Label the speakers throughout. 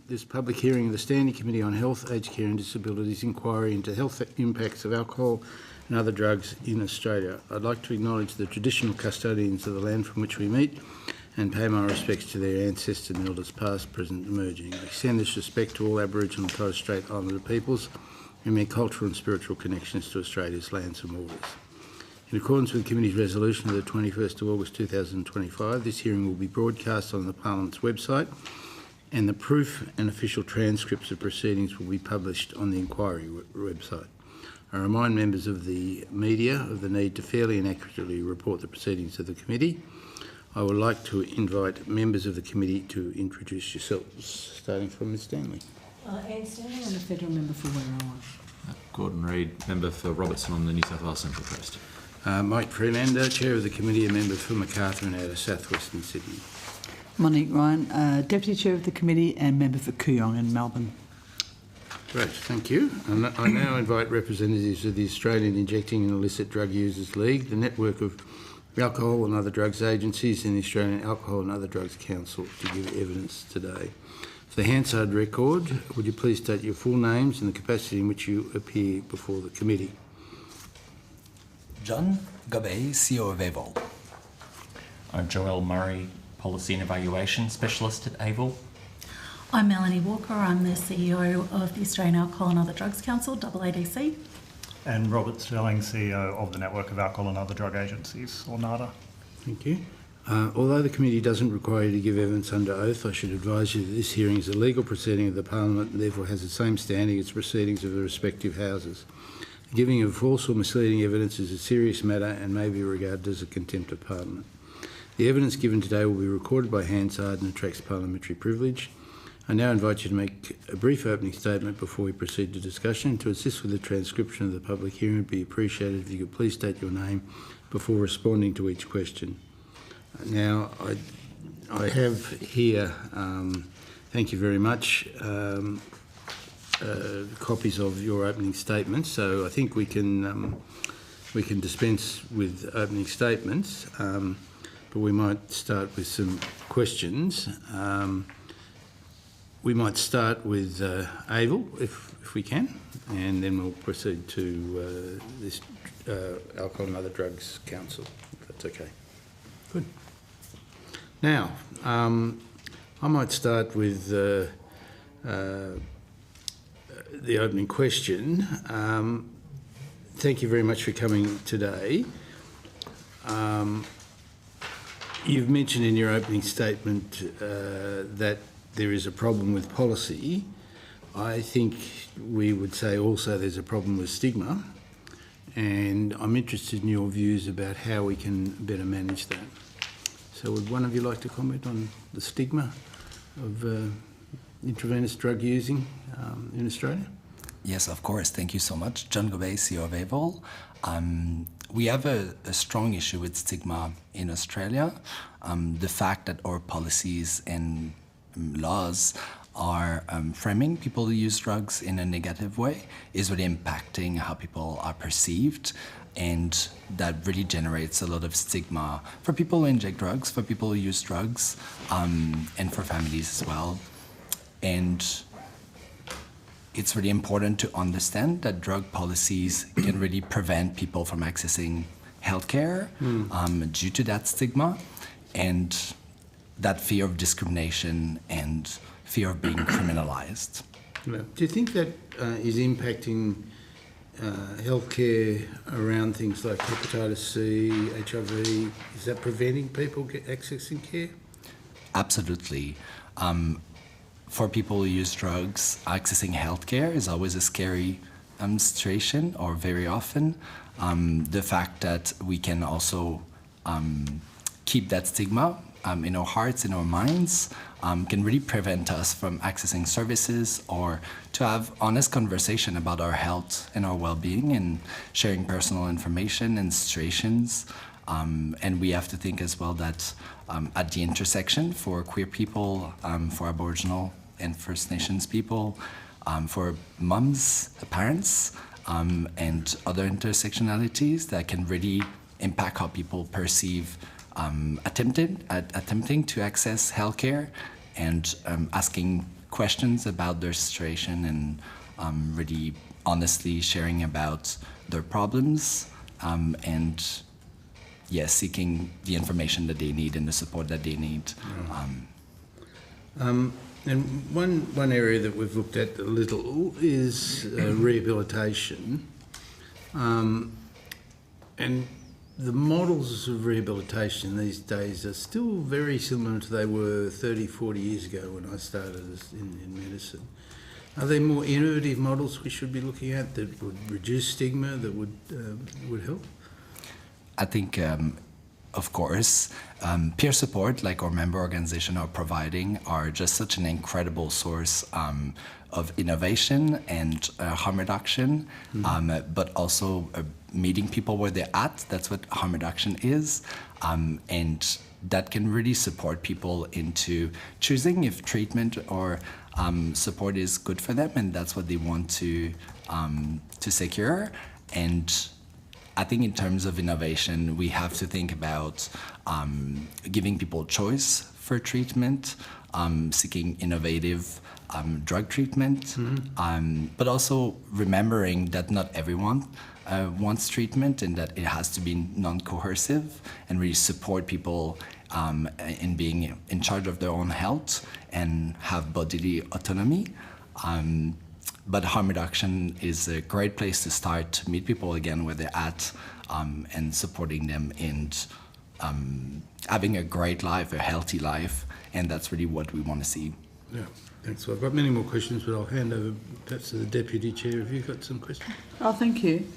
Speaker 1: This public hearing of the Standing Committee on Health, Aged Care and Disabilities inquiry into health impacts of alcohol and other drugs in Australia. I'd like to acknowledge the traditional custodians of the land from which we meet and pay my respects to their ancestors and elders past, present and emerging. I extend this respect to all Aboriginal and Torres Strait Islander peoples and their cultural and spiritual connections to Australia's lands and waters. In accordance with the Committee's resolution of the 21st of August 2025, this hearing will be broadcast on the Parliament's website, and the proof and official transcripts of proceedings will be published on the inquiry website. I remind members of the media of the need to fairly and accurately report the proceedings of the committee. I would like to invite members of the committee to introduce yourselves, starting from Ms Stanley.
Speaker 2: Anne Stanley, I'm a federal member for Werriwa.
Speaker 3: Gordon Reid, member for Robertson on the New South Wales Central Coast.
Speaker 1: Mike Freelander, Chair of the committee and member for Macarthur and out of South Western Sydney.
Speaker 4: Monique Ryan, Deputy Chair of the Committee and member for Kooyong in Melbourne.
Speaker 1: Great, thank you. And I now invite representatives of the Australian Injecting and Illicit Drug Users League, the network of alcohol and other drugs agencies and the Australian Alcohol and Other Drugs Council to give evidence today. For the Hansard record, would you please state your full names and the capacity in which you appear before the committee?
Speaker 5: John Gobey, CEO of AVOL.
Speaker 6: I'm Joel Murray, Policy and Evaluation Specialist at AVOL.
Speaker 7: I'm Melanie Walker. I'm the CEO of the Australian Alcohol and Other Drugs Council, AADC.
Speaker 8: And Robert Sterling, CEO of the Network of Alcohol and Other Drug Agencies, or NADA.
Speaker 1: Thank you. Although the committee doesn't require you to give evidence under oath, I should advise you that this hearing is a legal proceeding of the Parliament and therefore has the same standing as proceedings of the respective houses. The giving of false or misleading evidence is a serious matter and may be regarded as a contempt of Parliament. The evidence given today will be recorded by Hansard and attracts parliamentary privilege. I now invite you to make a brief opening statement before we proceed to discussion. To assist with the transcription of the public hearing, it would be appreciated if you could please state your name before responding to each question. Now, I have here, thank you very much, copies of your opening statements. So I think we can dispense with opening statements. But we might start with some questions. We might start with AVOL, if we can, and then we'll proceed to this Alcohol and Other Drugs Council, if that's okay. Good. Now, I might start with the opening question. Thank you very much for coming today. You've mentioned in your opening statement that there is a problem with policy. I think we would say also there's a problem with stigma, and I'm interested in your views about how we can better manage that. So would one of you like to comment on the stigma of intravenous drug using in Australia?
Speaker 5: Yes, of course. Thank you so much. John Gobey, CEO of AVOL. We have a strong issue with stigma in Australia. The fact that our policies and laws are framing people who use drugs in a negative way is really impacting how people are perceived, and that really generates a lot of stigma for people who inject drugs, for people who use drugs, and for families as well. And it's really important to understand that drug policies can really prevent people from accessing healthcare due to that stigma and that fear of discrimination and fear of being criminalised.
Speaker 1: Do you think that is impacting healthcare around things like hepatitis C, HIV? Is that preventing people accessing care?
Speaker 5: Absolutely. For people who use drugs, accessing healthcare is always a scary situation, or very often. The fact that we can also keep that stigma in our hearts, in our minds, can really prevent us from accessing services or to have honest conversation about our health and our well-being and sharing personal information and situations. And we have to think as well that at the intersection for queer people, for Aboriginal and First Nations people, for mums, parents, and other intersectionalities that can really impact how people perceive attempting to access healthcare and asking questions about their situation and really honestly sharing about their problems and seeking the information that they need and the support that they need.
Speaker 1: And one area that we've looked at a little is rehabilitation. And the models of rehabilitation these days are still very similar to they were 30, 40 years ago when I started in medicine. Are there more innovative models we should be looking at that would reduce stigma, that would help?
Speaker 5: I think, of course, peer support, like our member organization are providing, are just such an incredible source of innovation and harm reduction, but also meeting people where they're at. That's what harm reduction is. And that can really support people into choosing if treatment or support is good for them, and that's what they want to secure. And I think in terms of innovation, we have to think about giving people choice for treatment, seeking innovative drug treatment, but also remembering that not everyone wants treatment and that it has to be non-coercive and really support people in being in charge of their own health and have bodily autonomy. But harm reduction is a great place to start to meet people again where they're at and supporting them in having a great life, a healthy life, and that's really what we want to see.
Speaker 1: Yeah, thanks. Well, I've got many more questions, but I'll hand over perhaps to the Deputy Chair. Have you got some questions?
Speaker 4: Oh, thank you.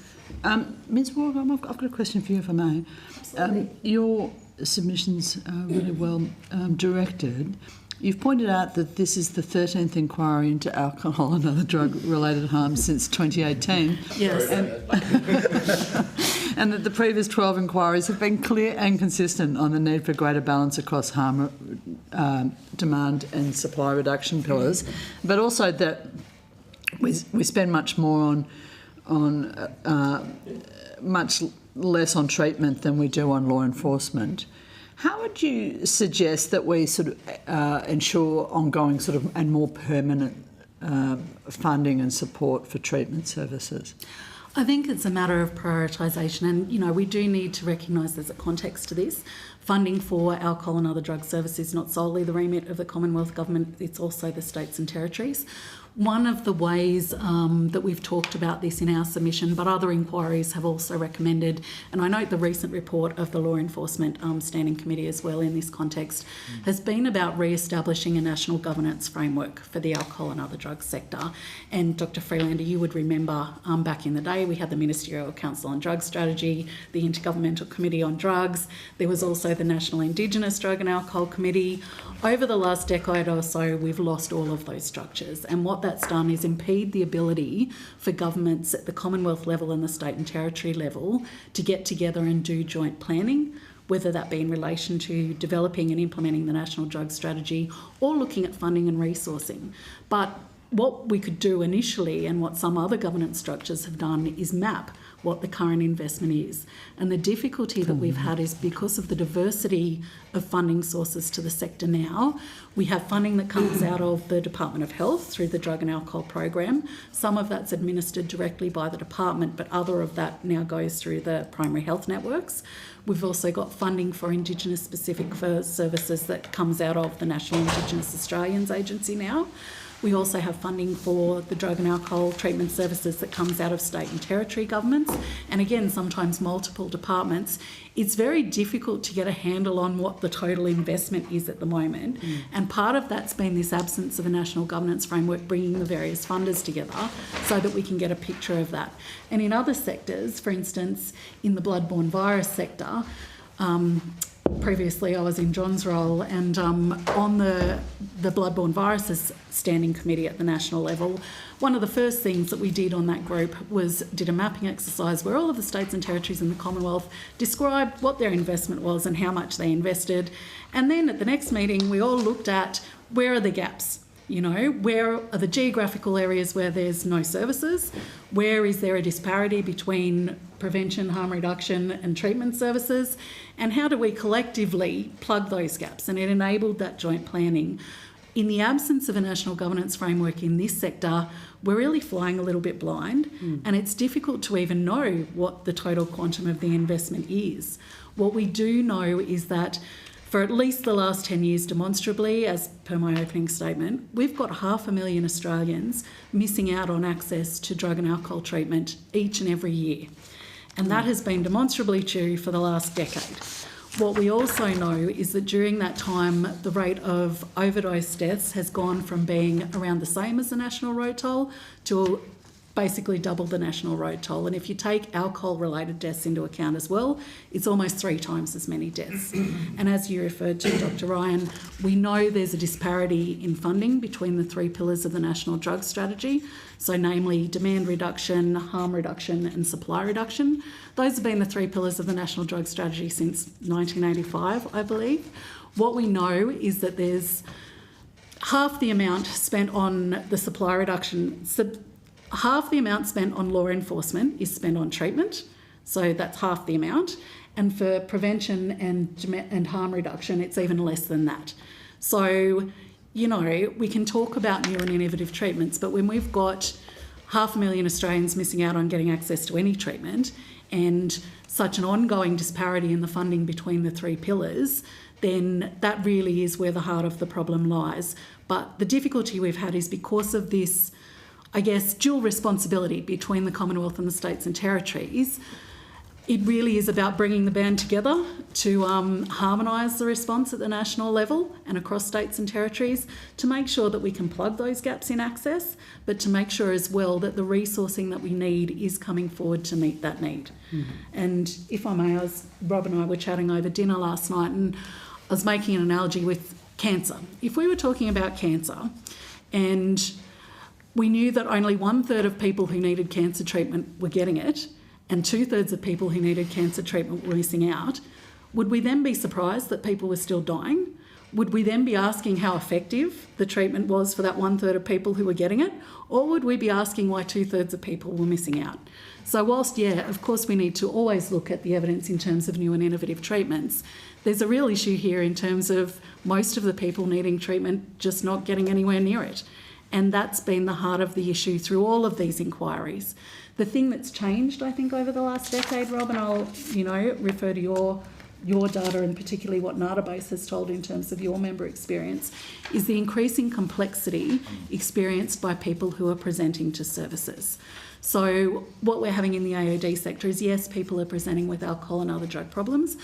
Speaker 4: Ms. Wargum, I've got a question for you, if I may. Your submissions are really well directed. You've pointed out that this is the 13th inquiry into alcohol and other drug-related harms since 2018.
Speaker 7: Yes.
Speaker 4: And that the previous 12 inquiries have been clear and consistent on the need for greater balance across harm, demand and supply reduction pillars, but also that we spend much more on much less on treatment than we do on law enforcement. How would you suggest that we sort of ensure ongoing sort of and more permanent funding and support for treatment services?
Speaker 7: I think it's a matter of prioritisation, and we do need to recognise there's a context to this. Funding for alcohol and other drug services is not solely the remit of the Commonwealth Government, it's also the states and territories. One of the ways that we've talked about this in our submission, but other inquiries have also recommended, and I note the recent report of the Law Enforcement Standing Committee as well in this context, has been about re-establishing a national governance framework for the alcohol and other drugs sector. And Dr. Freelander, you would remember back in the day we had the Ministerial Council on Drug Strategy, the Intergovernmental Committee on Drugs, there was also the National Indigenous Drug and Alcohol Committee. Over the last decade or so, we've lost all of those structures, and what that's done is impede the ability for governments at the Commonwealth level and the state and territory level to get together and do joint planning, whether that be in relation to developing and implementing the National Drug Strategy or looking at funding and resourcing. But what we could do initially, and what some other governance structures have done, is map what the current investment is. And the difficulty that we've had is because of the diversity of funding sources to the sector now, we have funding that comes out of the Department of Health through the Drug and Alcohol Program. Some of that's administered directly by the department, but other of that now goes through the primary health networks. We've also got funding for Indigenous specific for services that comes out of the National Indigenous Australians Agency now. We also have funding for the drug and alcohol treatment services that comes out of state and territory governments, and again, sometimes multiple departments. It's very difficult to get a handle on what the total investment is at the moment, and part of that's been this absence of a national governance framework bringing the various funders together so that we can get a picture of that. And in other sectors, for instance, in the bloodborne virus sector, previously I was in John's role, and on the bloodborne viruses standing committee at the national level, one of the first things that we did on that group was did a mapping exercise where all of the states and territories in the Commonwealth described what their investment was and how much they invested. And then at the next meeting, we all looked at where are the gaps. Where are the geographical areas where there's no services? Where is there a disparity between prevention, harm reduction and treatment services? And how do we collectively plug those gaps? And it enabled that joint planning. in the absence of a national governance framework in this sector, we're really flying a little bit blind, and it's difficult to even know what the total quantum of the investment is. What we do know is that for at least the last 10 years demonstrably, as per my opening statement, we've got 500,000 Australians missing out on access to drug and alcohol treatment each and every year. And that has been demonstrably true for the last decade. What we also know is that during that time, the rate of overdose deaths has gone from being around the same as the national road toll to basically double the national road toll. And if you take alcohol-related deaths into account as well, it's almost 3 times as many deaths. And as you referred to, Dr. Ryan, we know there's a disparity in funding between the 3 pillars of the national drug strategy, so namely demand reduction, harm reduction and supply reduction. Those have been the 3 pillars of the national drug strategy since 1985, I believe. What we know is that there's half the amount spent on the supply reduction, half the amount spent on law enforcement is spent on treatment, so that's half the amount. And for prevention and harm reduction, it's even less than that. So, you know, we can talk about new and innovative treatments, but when we've got 500,000 Australians missing out on getting access to any treatment and such an ongoing disparity in the funding between the 3 pillars, then that really is where the heart of the problem lies. But the difficulty we've had is because of this, I guess, dual responsibility between the Commonwealth and the states and territories, it really is about bringing the band together to harmonise the response at the national level and across states and territories to make sure that we can plug those gaps in access, but to make sure as well that the resourcing that we need is coming forward to meet that need. And if I may, Rob and I were chatting over dinner last night and I was making an analogy with cancer. If we were talking about cancer and we knew that only 1/3 of people who needed cancer treatment were getting it and 2/3 of people who needed cancer treatment were missing out, would we then be surprised that people were still dying? Would we then be asking how effective the treatment was for that 1/3 of people who were getting it? Or would we be asking why 2/3 of people were missing out? So whilst, yeah, of course we need to always look at the evidence in terms of new and innovative treatments, there's a real issue here in terms of most of the people needing treatment just not getting anywhere near it. And that's been the heart of the issue through all of these inquiries. The thing that's changed, I think, over the last decade, Rob, and I'll, refer to your data and particularly what Database has told in terms of your member experience, is the increasing complexity experienced by people who are presenting to services. So what we're having in the AOD sector is, yes, people are presenting with alcohol and other drug problems,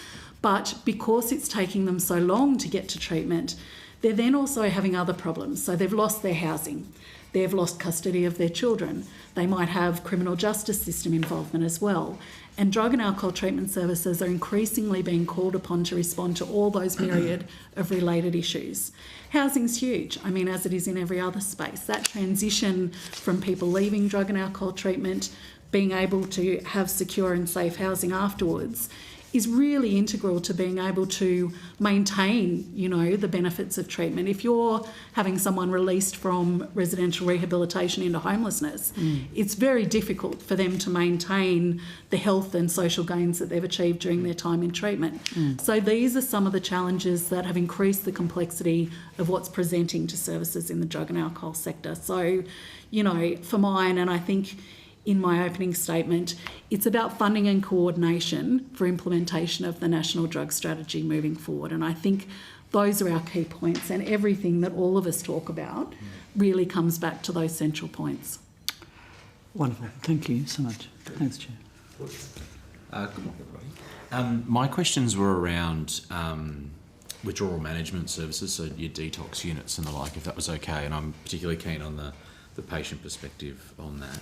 Speaker 7: but because it's taking them so long to get to treatment, they're then also having other problems. So they've lost their housing, they've lost custody of their children, they might have criminal justice system involvement as well. And drug and alcohol treatment services are increasingly being called upon to respond to all those myriad of related issues. Housing's huge, I mean, as it is in every other space. That transition from people leaving drug and alcohol treatment, being able to have secure and safe housing afterwards, is really integral to being able to maintain, the benefits of treatment. If you're having someone released from residential rehabilitation into homelessness, it's very difficult for them to maintain the health and social gains that they've achieved during their time in treatment. So these are some of the challenges that have increased the complexity of what's presenting to services in the drug and alcohol sector. So, for mine, and I think in my opening statement, it's about funding and coordination for implementation of the national drug strategy moving forward. And I think those are our key points, and everything that all of us talk about really comes back to those central points.
Speaker 4: Wonderful. Thank you so much. Thanks, Chair.
Speaker 3: Good morning, everybody. My questions were around withdrawal management services, so your detox units and the like, if that was okay, and I'm particularly keen on the patient perspective on that.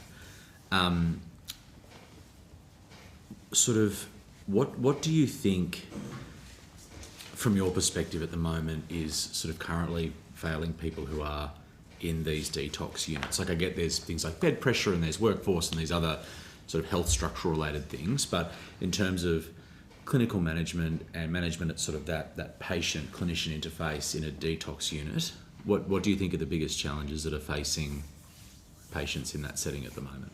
Speaker 3: What do you think, from your perspective at the moment, is sort of currently failing people who are in these detox units? Like, I get there's things like bed pressure and there's workforce and these other sort of health structural related things, but in terms of clinical management and management at sort of that patient clinician interface in a detox unit, what do you think are the biggest challenges that are facing patients in that setting at the moment?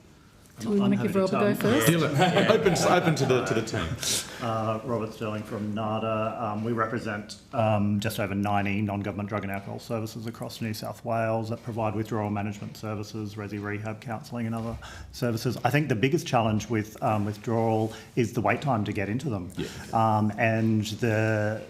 Speaker 7: Do we want to give Rob a go first?
Speaker 3: Open to the team.
Speaker 8: Robert Sterling from NADA. We represent just over 90 non-government drug and alcohol services across New South Wales that provide withdrawal management services, resi rehab, counselling and other services. I think the biggest challenge with withdrawal is the wait time to get into them. Yeah. And the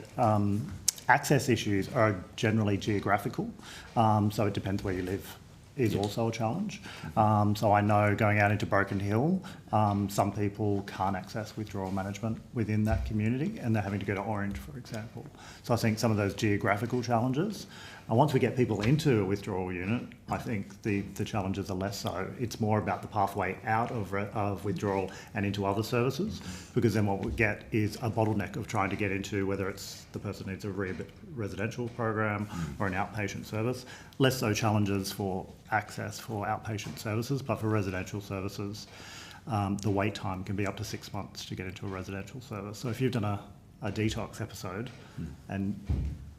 Speaker 8: access issues are generally geographical, so it depends where you live. Is also a challenge. So I know going out into Broken Hill, some people can't access withdrawal management within that community and they're having to go to Orange, for example. So I think some of those geographical challenges, and once we get people into a withdrawal unit, I think the challenges are less so. It's more about the pathway out of withdrawal and into other services, because then what we get is a bottleneck of trying to get into whether it's the person needs a residential program or an outpatient service. Less so challenges for access for outpatient services, but for residential services, the wait time can be up to 6 months to get into a residential service. So if you've done a detox episode and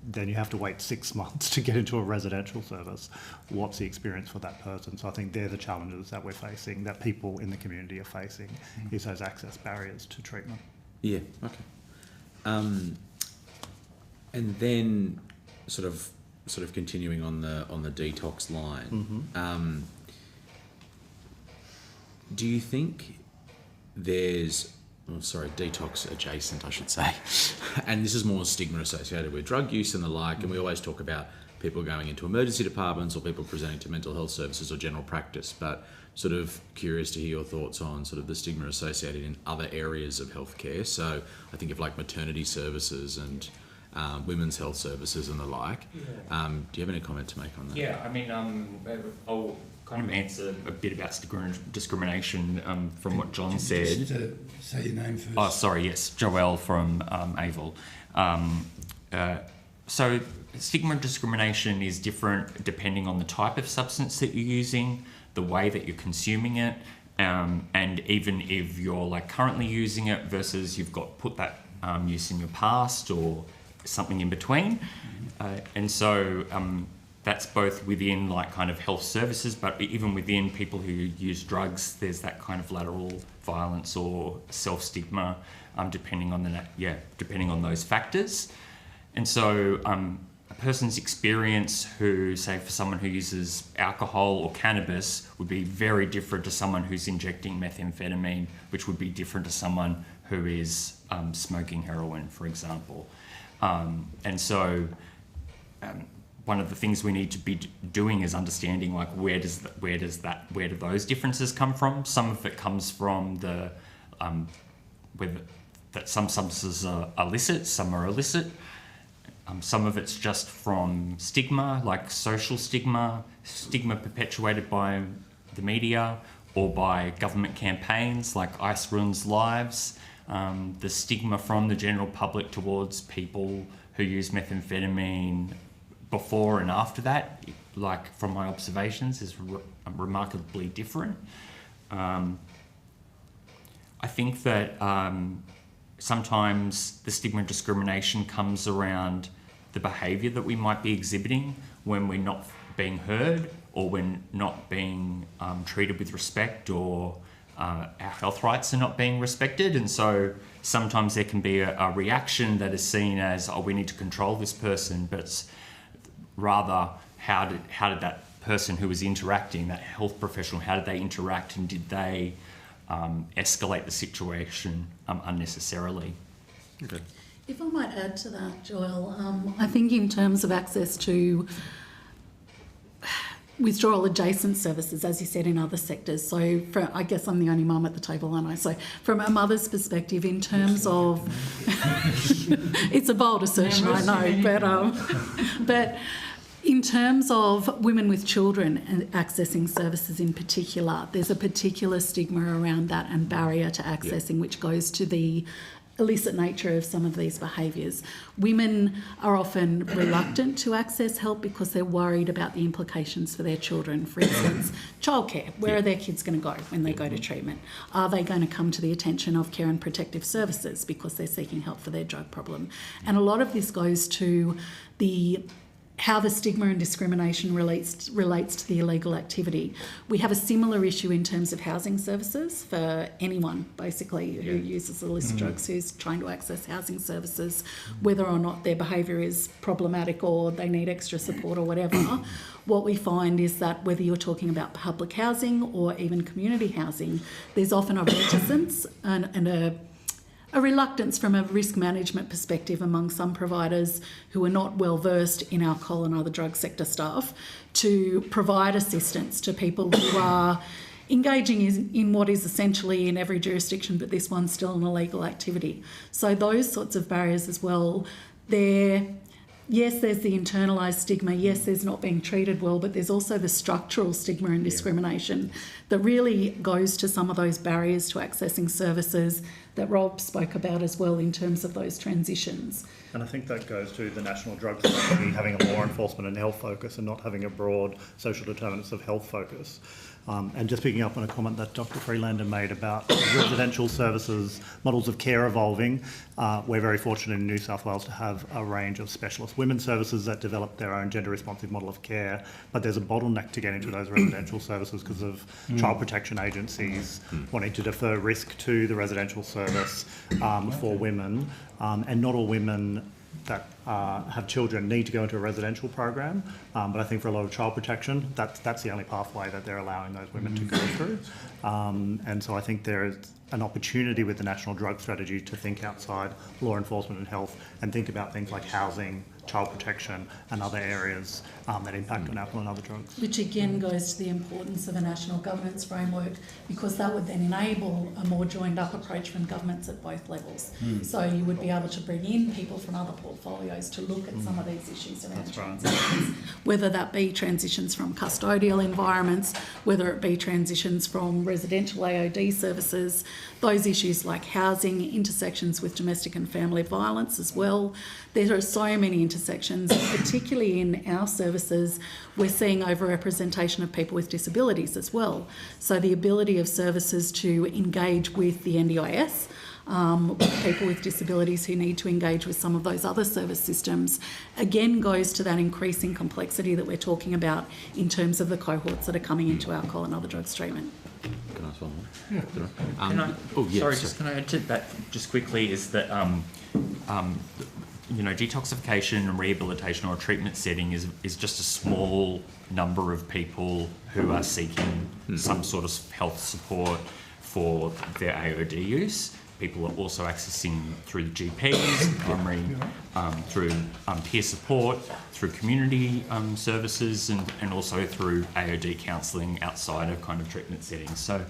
Speaker 8: then you have to wait 6 months to get into a residential service, what's the experience for that person? So I think they're the challenges that we're facing, that people in the community are facing, is those access barriers to treatment.
Speaker 3: Yeah, okay. And then sort of continuing on the detox line, do you think there's detox adjacent, I should say, and this is more stigma associated with drug use and the like, and we always talk about people going into emergency departments or people presenting to mental health services or general practice, but sort of curious to hear your thoughts on sort of the stigma associated in other areas of healthcare. So I think of like maternity services and women's health services and the like. Do you have any comment to make on that?
Speaker 6: Yeah, I mean, I'll kind of answer a bit about discrimination from what John said.
Speaker 1: Just say your name first.
Speaker 6: Oh, sorry, yes, Joelle from AVIL. So stigma discrimination is different depending on the type of substance that you're using, the way that you're consuming it, and even if you're like currently using it versus you've put that use in your past or something in between. And so that's both within like kind of health services, but even within people who use drugs, there's that kind of lateral violence or self-stigma, depending on those factors. And so a person's experience who, say for someone who uses alcohol or cannabis, would be very different to someone who's injecting methamphetamine, which would be different to someone who is smoking heroin, for example. And so one of the things we need to be doing is understanding like where do those differences come from? Some of it comes from the that some substances are illicit, some are illicit. Some of it's just from stigma, like social stigma perpetuated by the media or by government campaigns like Ice Ruins Lives. The stigma from the general public towards people who use methamphetamine before and after that, like from my observations, is remarkably different. I think that sometimes the stigma and discrimination comes around the behaviour that we might be exhibiting when we're not being heard or when not being treated with respect, or our health rights are not being respected. And so sometimes there can be a reaction that is seen as, oh, we need to control this person, but it's rather how did that person who was interacting, that health professional, how did they interact, and did they escalate the situation unnecessarily?
Speaker 3: Okay.
Speaker 7: If I might add to that, Joelle, I think in terms of access to withdrawal adjacent services, as you said, in other sectors. So I guess I'm the only mum at the table, aren't I? So from a mother's perspective, in terms of... it's a bold assertion, I know, but in terms of women with children and accessing services in particular, there's a particular stigma around that and barrier to accessing, which goes to the illicit nature of some of these behaviours. Women are often reluctant to access help because they're worried about the implications for their children. For instance, childcare. Where are their kids going to go when they go to treatment? Are they going to come to the attention of care and protective services because they're seeking help for their drug problem? And a lot of this goes to the how the stigma and discrimination relates to the illegal activity. We have a similar issue in terms of housing services for anyone, basically, who uses illicit drugs, who's trying to access housing services, whether or not their behaviour is problematic or they need extra support or whatever. What we find is that whether you're talking about public housing or even community housing, there's often a reticence and a reluctance from a risk management perspective among some providers who are not well versed in alcohol and other drug sector stuff to provide assistance to people who are engaging in what is essentially in every jurisdiction, but this one's still an illegal activity. So those sorts of barriers as well, yes, there's the internalised stigma, yes, there's not being treated well, but there's also the structural stigma and discrimination that really goes to some of those barriers to accessing services that Rob spoke about as well in terms of those transitions.
Speaker 8: And I think that goes to the National Drug Strategy having a law enforcement and health focus and not having a broad social determinants of health focus. And just picking up on a comment that Dr. Freelander made about residential services, models of care evolving, we're very fortunate in New South Wales to have a range of specialist women's services that develop their own gender-responsive model of care, but there's a bottleneck to get into those residential services because of child protection agencies wanting to defer risk to the residential service for women, and not all women that have children need to go into a residential program, but I think for a lot of child protection, that's the only pathway that they're allowing those women to go through. And so I think there is an opportunity with the National Drug Strategy to think outside law enforcement and health and think about things like housing, child protection and other areas that impact on alcohol and other drugs.
Speaker 7: Which again goes to the importance of a national governance framework, because that would then enable a more joined up approach from governments at both levels. So you would be able to bring in people from other portfolios to look at some of these issues around transitions, whether that be transitions from custodial environments, whether it be transitions from residential AOD services, those issues like housing, intersections with domestic and family violence as well. There are so many intersections, particularly in our services, we're seeing overrepresentation of people with disabilities as well. So the ability of services to engage with the NDIS, with people with disabilities who need to engage with some of those other service systems, again goes to that increasing complexity that we're talking about in terms of the cohorts that are coming into alcohol and other drugs treatment.
Speaker 3: Can I ask one more?
Speaker 6: Can I add to that just quickly is that detoxification and rehabilitation or a treatment setting is just a small number of people who are seeking some sort of health support for their AOD use. People are also accessing through the GPs, primary, through peer support, through community services, and also through AOD counselling outside of kind of treatment settings. So,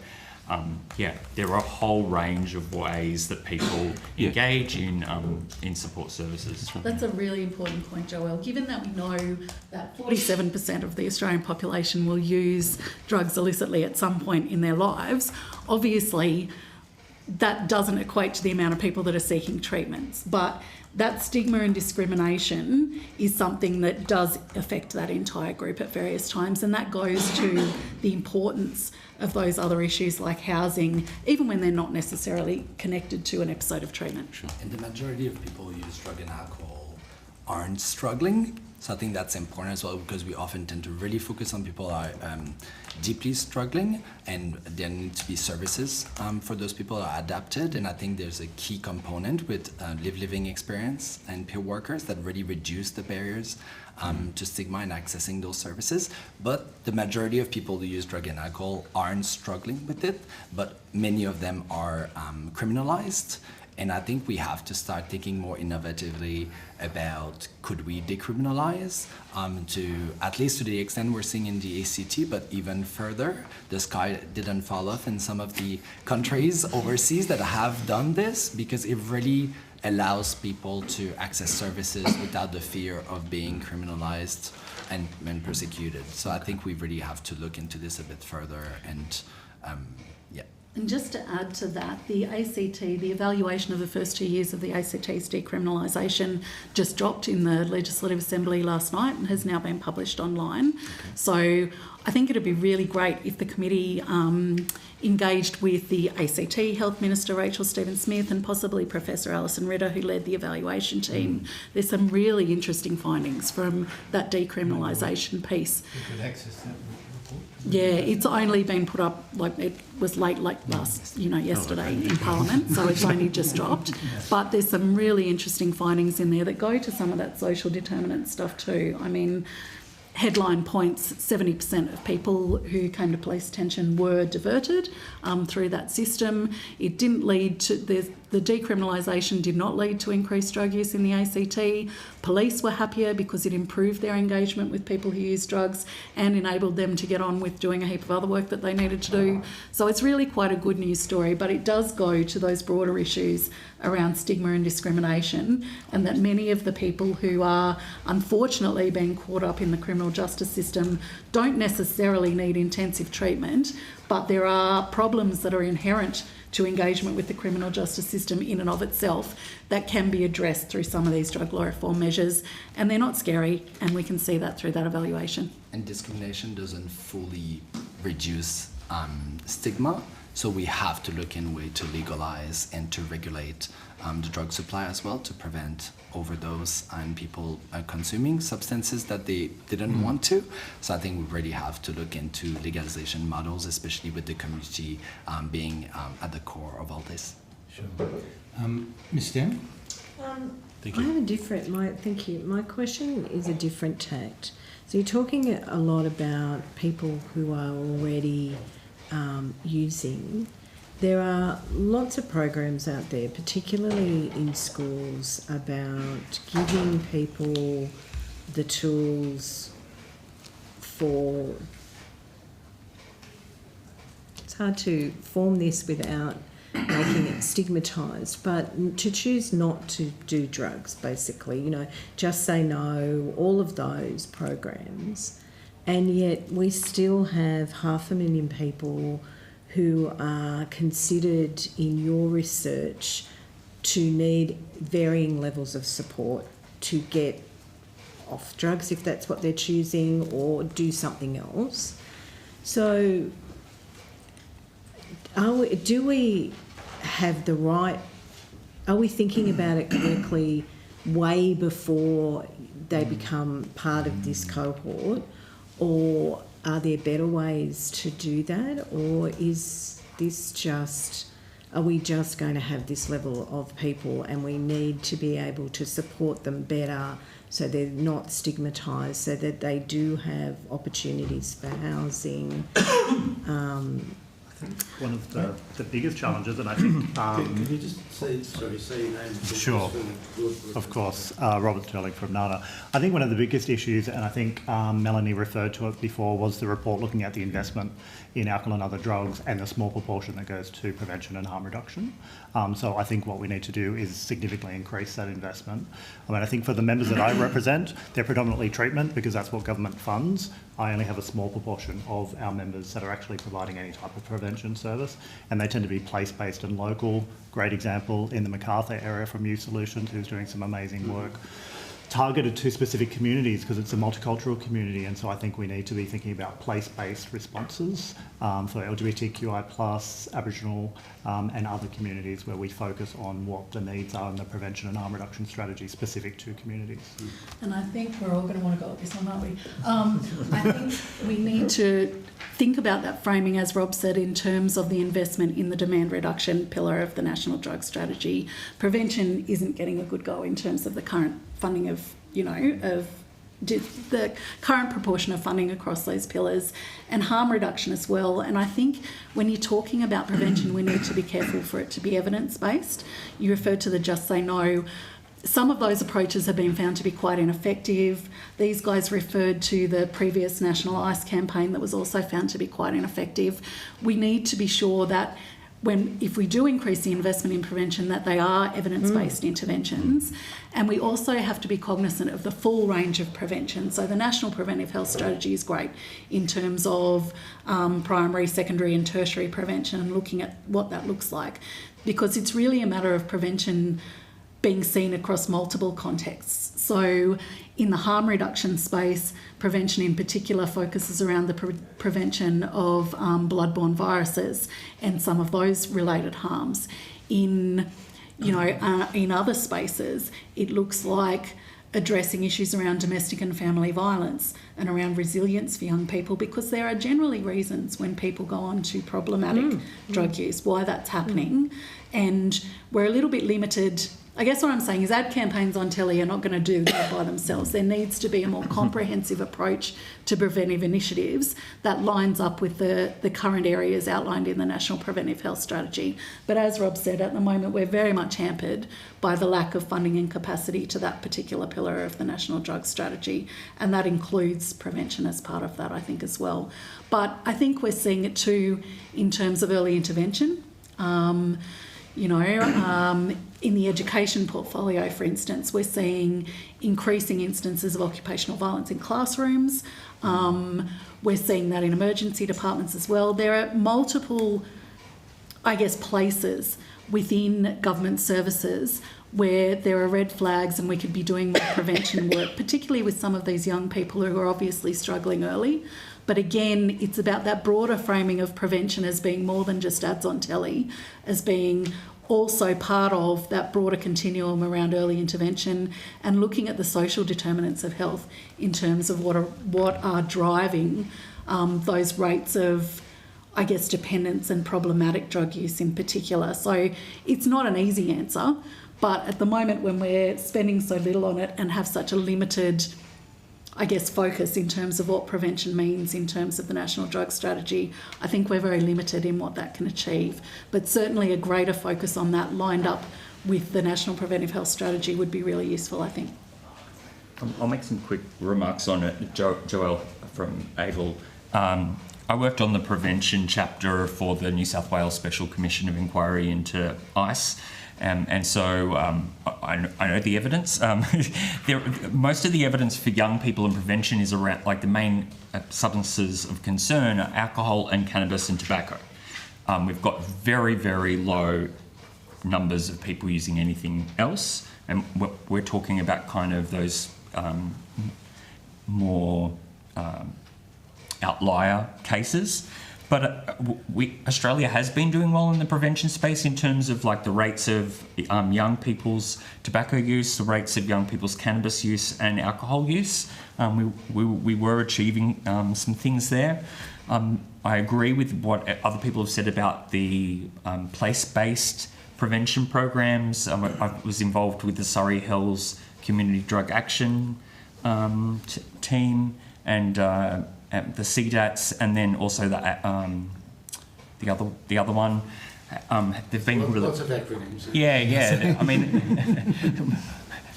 Speaker 6: there are a whole range of ways that people engage in support services.
Speaker 7: That's a really important point, Joelle. Given that we know that 47% of the Australian population will use drugs illicitly at some point in their lives, obviously that doesn't equate to the amount of people that are seeking treatments. But that stigma and discrimination is something that does affect that entire group at various times, and that goes to the importance of those other issues like housing, even when they're not necessarily connected to an episode of treatment.
Speaker 5: And the majority of people who use drug and alcohol aren't struggling. So I think that's important as well, because we often tend to really focus on people who are deeply struggling, and there need to be services for those people who are adapted. And I think there's a key component with living experience and peer workers that really reduce the barriers to stigma and accessing those services. But the majority of people who use drug and alcohol aren't struggling with it, but many of them are criminalized. And I think we have to start thinking more innovatively about, could we decriminalize to at least to the extent we're seeing in the ACT, but even further. The sky didn't fall off in some of the countries overseas that have done this, because it really allows people to access services without the fear of being criminalized and persecuted. So I think we really have to look into this a bit further and
Speaker 7: And just to add to that, the ACT, the evaluation of the first 2 years of the ACT's decriminalisation just dropped in the Legislative Assembly last night and has now been published online. So I think it'd be really great if the committee engaged with the ACT Health Minister Rachel Stephen-Smith and possibly Professor Alison Ritter, who led the evaluation team. There's some really interesting findings from that decriminalisation piece.
Speaker 1: You could access that report.
Speaker 7: Yeah, it's only been put up, like it was late last, yesterday in Parliament, so it's only just dropped. But there's some really interesting findings in there that go to some of that social determinant stuff too. I mean, headline points, 70% of people who came to police attention were diverted through that system. It didn't lead to, the decriminalisation did not lead to increased drug use in the ACT. Police were happier because it improved their engagement with people who use drugs and enabled them to get on with doing a heap of other work that they needed to do. So it's really quite a good news story, but it does go to those broader issues around stigma and discrimination, and that many of the people who are unfortunately being caught up in the criminal justice system don't necessarily need intensive treatment, but there are problems that are inherent to engagement with the criminal justice system in and of itself that can be addressed through some of these drug law reform measures, and they're not scary, and we can see that through that evaluation.
Speaker 5: And discrimination doesn't fully reduce stigma, so we have to look in a way to legalize and to regulate the drug supply as well, to prevent overdose and people consuming substances that they didn't want to. So I think we really have to look into legalization models, especially with the community being at the core of all this.
Speaker 1: Sure. Ms. Stan?
Speaker 3: Thank
Speaker 2: I
Speaker 3: you.
Speaker 2: have a different, thank you. My question is a different tact. So you're talking a lot about people who are already using. There are lots of programs out there, particularly in schools, about giving people the tools for... It's hard to form this without making it stigmatised, but to choose not to do drugs, basically, just say no, all of those programs. And yet we still have 500,000 people who are considered in your research to need varying levels of support to get off drugs if that's what they're choosing, or do something else. So do we have the right... Are we thinking about it correctly way before they become part of this cohort? Or are there better ways to do that? Or is this just, are we just going to have this level of people and we need to be able to support them better so they're not stigmatised, so that they do have opportunities for housing?
Speaker 8: I think one of the biggest challenges, and I think...
Speaker 1: Can you just say your name?
Speaker 8: Sure, of course. Robert Sterling from NADA. I think one of the biggest issues, and I think Melanie referred to it before, was the report looking at the investment in alcohol and other drugs and the small proportion that goes to prevention and harm reduction. So I think what we need to do is significantly increase that investment. I mean, I think for the members that I represent, they're predominantly treatment because that's what government funds. I only have a small proportion of our members that are actually providing any type of prevention service, and they tend to be place-based and local. Great example in the Macarthur area from Youth Solutions, who's doing some amazing work targeted to specific communities because it's a multicultural community, and so I think we need to be thinking about place-based responses for LGBTQI+, Aboriginal and other communities where we focus on what the needs are in the prevention and harm reduction strategy specific to communities.
Speaker 7: And I think we're all going to want to go at this one, aren't we? I think we need to think about that framing, as Rob said, in terms of the investment in the demand reduction pillar of the National Drug Strategy. Prevention isn't getting a good go in terms of the current funding of, the current proportion of funding across those pillars, and harm reduction as well. And I think when you're talking about prevention, we need to be careful for it to be evidence-based. You referred to the Just Say No. Some of those approaches have been found to be quite ineffective. These guys referred to the previous National ICE campaign that was also found to be quite ineffective. We need to be sure that if we do increase the investment in prevention, that they are evidence-based interventions. And we also have to be cognizant of the full range of prevention. So the National Preventive Health Strategy is great in terms of primary, secondary and tertiary prevention and looking at what that looks like, because it's really a matter of prevention being seen across multiple contexts. So in the harm reduction space, prevention in particular focuses around the prevention of bloodborne viruses and some of those related harms. In other spaces, it looks like addressing issues around domestic and family violence and around resilience for young people, because there are generally reasons when people go on to problematic drug use, why that's happening. And we're a little bit limited. I guess what I'm saying is ad campaigns on telly are not going to do that by themselves. There needs to be a more comprehensive approach to preventive initiatives that lines up with the current areas outlined in the National Preventive Health Strategy. But as Rob said, at the moment we're very much hampered by the lack of funding and capacity to that particular pillar of the National Drug Strategy, and that includes prevention as part of that, I think, as well. But I think we're seeing it too in terms of early intervention. In the education portfolio, for instance, we're seeing increasing instances of occupational violence in classrooms. We're seeing that in emergency departments as well. There are multiple, places within government services where there are red flags and we could be doing more prevention work, particularly with some of these young people who are obviously struggling early. But again, it's about that broader framing of prevention as being more than just ads on telly, as being also part of that broader continuum around early intervention and looking at the social determinants of health in terms of what are driving those rates of, dependence and problematic drug use in particular. So it's not an easy answer, but at the moment when we're spending so little on it and have such a limited focus in terms of what prevention means in terms of the National Drug Strategy, I think we're very limited in what that can achieve. But certainly a greater focus on that lined up with the National Preventive Health Strategy would be really useful, I think.
Speaker 6: I'll make some quick remarks on it. Joelle from ABLE. I worked on the prevention chapter for the New South Wales Special Commission of Inquiry into ICE. And so I know the evidence. Most of the evidence for young people in prevention is around, the main substances of concern are alcohol and cannabis and tobacco. We've got very, very low numbers of people using anything else. And we're talking about kind of those more outlier cases. But Australia has been doing well in the prevention space in terms of the rates of young people's tobacco use, the rates of young people's cannabis use and alcohol use. We were achieving some things there. I agree with what other people have said about the place-based prevention programs. I was involved with the Surrey Hills Community Drug Action team and the CDATs, and then also the other one. They've been
Speaker 1: lots of acronyms.
Speaker 6: Yeah. I mean,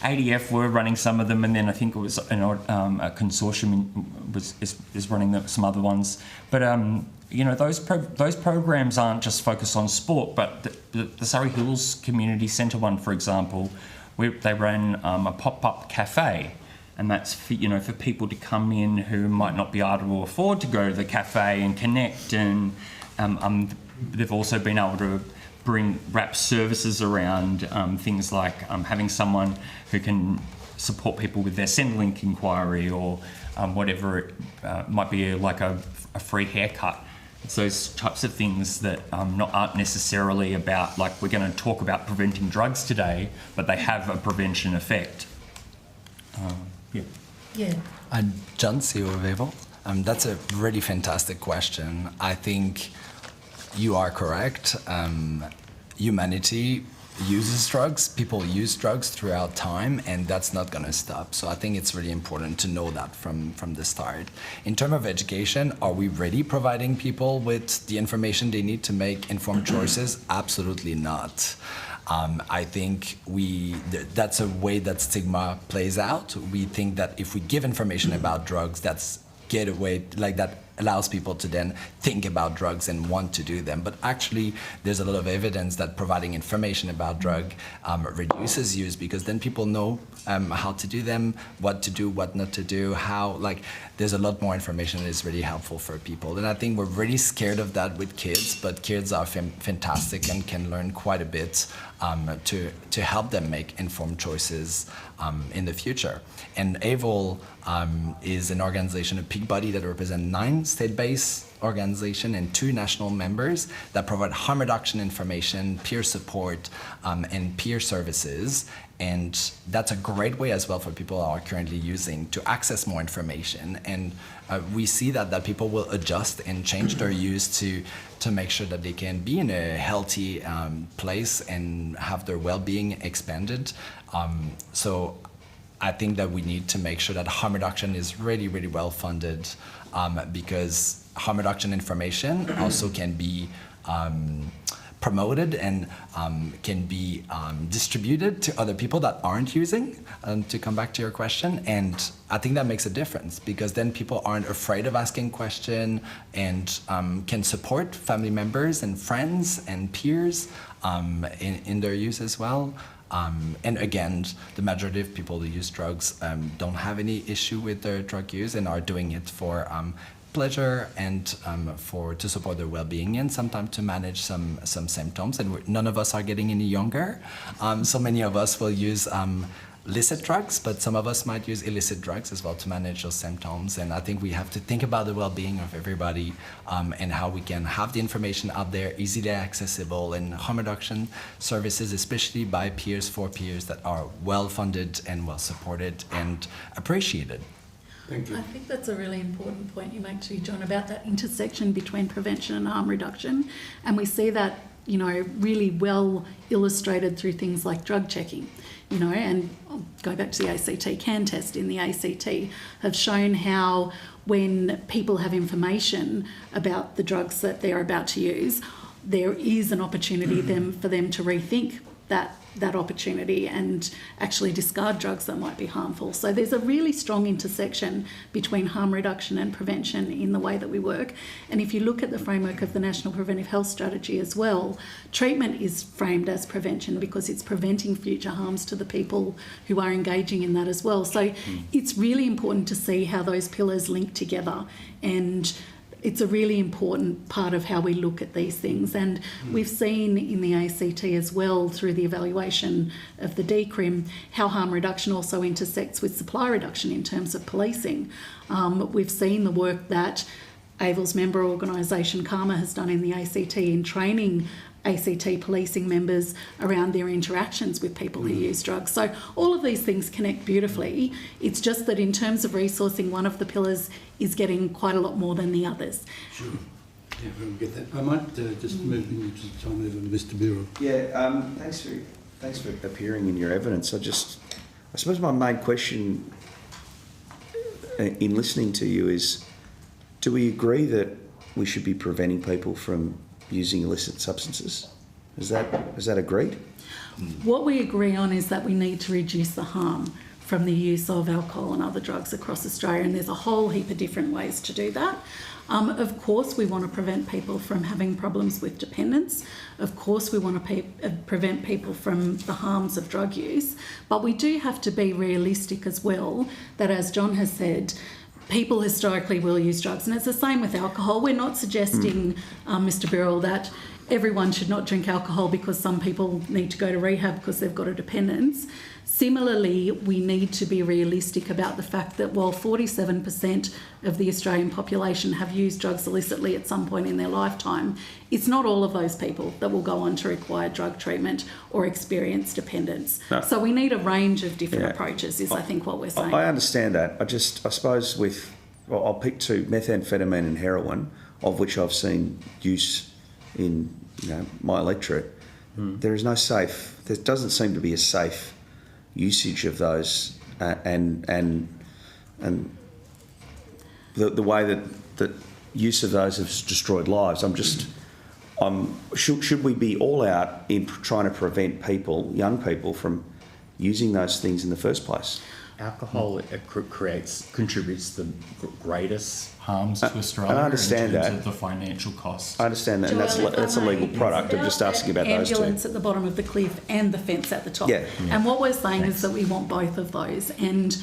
Speaker 6: ADF were running some of them, and then I think it was a consortium is running some other ones. But those programs aren't just focused on sport, but the Surrey Hills Community Centre one, for example, they ran a pop-up cafe. And that's for people to come in who might not be able to afford to go to the cafe and connect. And they've also been able to wrap services around things like having someone who can support people with their Centrelink inquiry or whatever it might be, a free haircut. It's those types of things that aren't necessarily about, we're going to talk about preventing drugs today, but they have a prevention effect.
Speaker 7: Yeah.
Speaker 5: And John Wevel, that's a really fantastic question. I think you are correct. Humanity uses drugs. People use drugs throughout time, and that's not going to stop. So I think it's really important to know that from the start. In terms of education, are we really providing people with the information they need to make informed choices? Absolutely not. I think that's a way that stigma plays out. We think that if we give information about drugs, that allows people to then think about drugs and want to do them. But actually, there's a lot of evidence that providing information about drug reduces use, because then people know how to do them, what to do, what not to do, how, like, there's a lot more information that is really helpful for people. And I think we're really scared of that with kids, but kids are fantastic and can learn quite a bit to help them make informed choices in the future. And AVOL is an organization, a peak body that represents 9 state-based organizations and 2 national members that provide harm reduction information, peer support, and peer services. And that's a great way as well for people who are currently using to access more information. And we see that people will adjust and change their use to make sure that they can be in a healthy place and have their well-being expanded. So I think that we need to make sure that harm reduction is really, really well funded, because harm reduction information also can be promoted and can be distributed to other people that aren't using, to come back to your question. And I think that makes a difference, because then people aren't afraid of asking questions and can support family members and friends and peers in their use as well. And again, the majority of people who use drugs don't have any issue with their drug use and are doing it for pleasure and to support their well-being, and sometimes to manage some symptoms. And none of us are getting any younger, so many of us will use licit drugs, but some of us might use illicit drugs as well to manage those symptoms. And I think we have to think about the well-being of everybody, and how we can have the information out there, easily accessible, and harm reduction services, especially by peers, for peers, that are well-funded and well-supported and appreciated.
Speaker 1: Thank you.
Speaker 7: I think that's a really important point you make too, John, about that intersection between prevention and harm reduction. And we see that, you know, really well illustrated through things like drug checking, you know, and I'll go back to the ACT CAN test in the ACT have shown how when people have information about the drugs that they're about to use, there is an opportunity for them to rethink that opportunity and actually discard drugs that might be harmful. So there's a really strong intersection between harm reduction and prevention in the way that we work. And if you look at the framework of the National Preventive Health Strategy as well, treatment is framed as prevention because it's preventing future harms to the people who are engaging in that as well. So it's really important to see how those pillars link together, and it's a really important part of how we look at these things. And we've seen in the ACT as well, through the evaluation of the DCRIM, how harm reduction also intersects with supply reduction in terms of policing. We've seen the work that AVOL's member organisation CARMA has done in the ACT in training ACT policing members around their interactions with people who use drugs. So all of these things connect beautifully. It's just that in terms of resourcing, one of the pillars is getting quite a lot more than the others.
Speaker 1: Sure. Yeah, we'll get that. I might just move into time over to Mr. Birrell.
Speaker 9: Yeah, thanks for appearing in your evidence. I suppose my main question in listening to you is, do we agree that we should be preventing people from using illicit substances? Is that agreed?
Speaker 7: What we agree on is that we need to reduce the harm from the use of alcohol and other drugs across Australia, and there's a whole heap of different ways to do that. Of course, we want to prevent people from having problems with dependence. Of course, we want to prevent people from the harms of drug use, but we do have to be realistic as well that, as John has said, people historically will use drugs, and it's the same with alcohol. We're not suggesting, Mr. Birrell, that everyone should not drink alcohol because some people need to go to rehab because they've got a dependence. Similarly, we need to be realistic about the fact that while 47% of the Australian population have used drugs illicitly at some point in their lifetime, it's not all of those people that will go on to require drug treatment or experience dependence. No. So we need a range of different approaches, is I think what we're saying.
Speaker 9: I understand that. I suppose I'll pick two, methamphetamine and heroin, of which I've seen use in my electorate. There doesn't seem to be a safe usage of those, and the way that use of those has destroyed lives. Should we be all out in trying to prevent young people from using those things in the first place?
Speaker 6: alcohol contributes the greatest harms to Australia
Speaker 9: I understand
Speaker 6: in terms
Speaker 9: that.
Speaker 6: of the financial costs.
Speaker 9: I understand that, and that's a legal product. I'm just asking about those two.
Speaker 7: Ambulance at the bottom of the cliff and the fence at the top.
Speaker 9: Yeah.
Speaker 7: And what we're saying is that we want both of those. And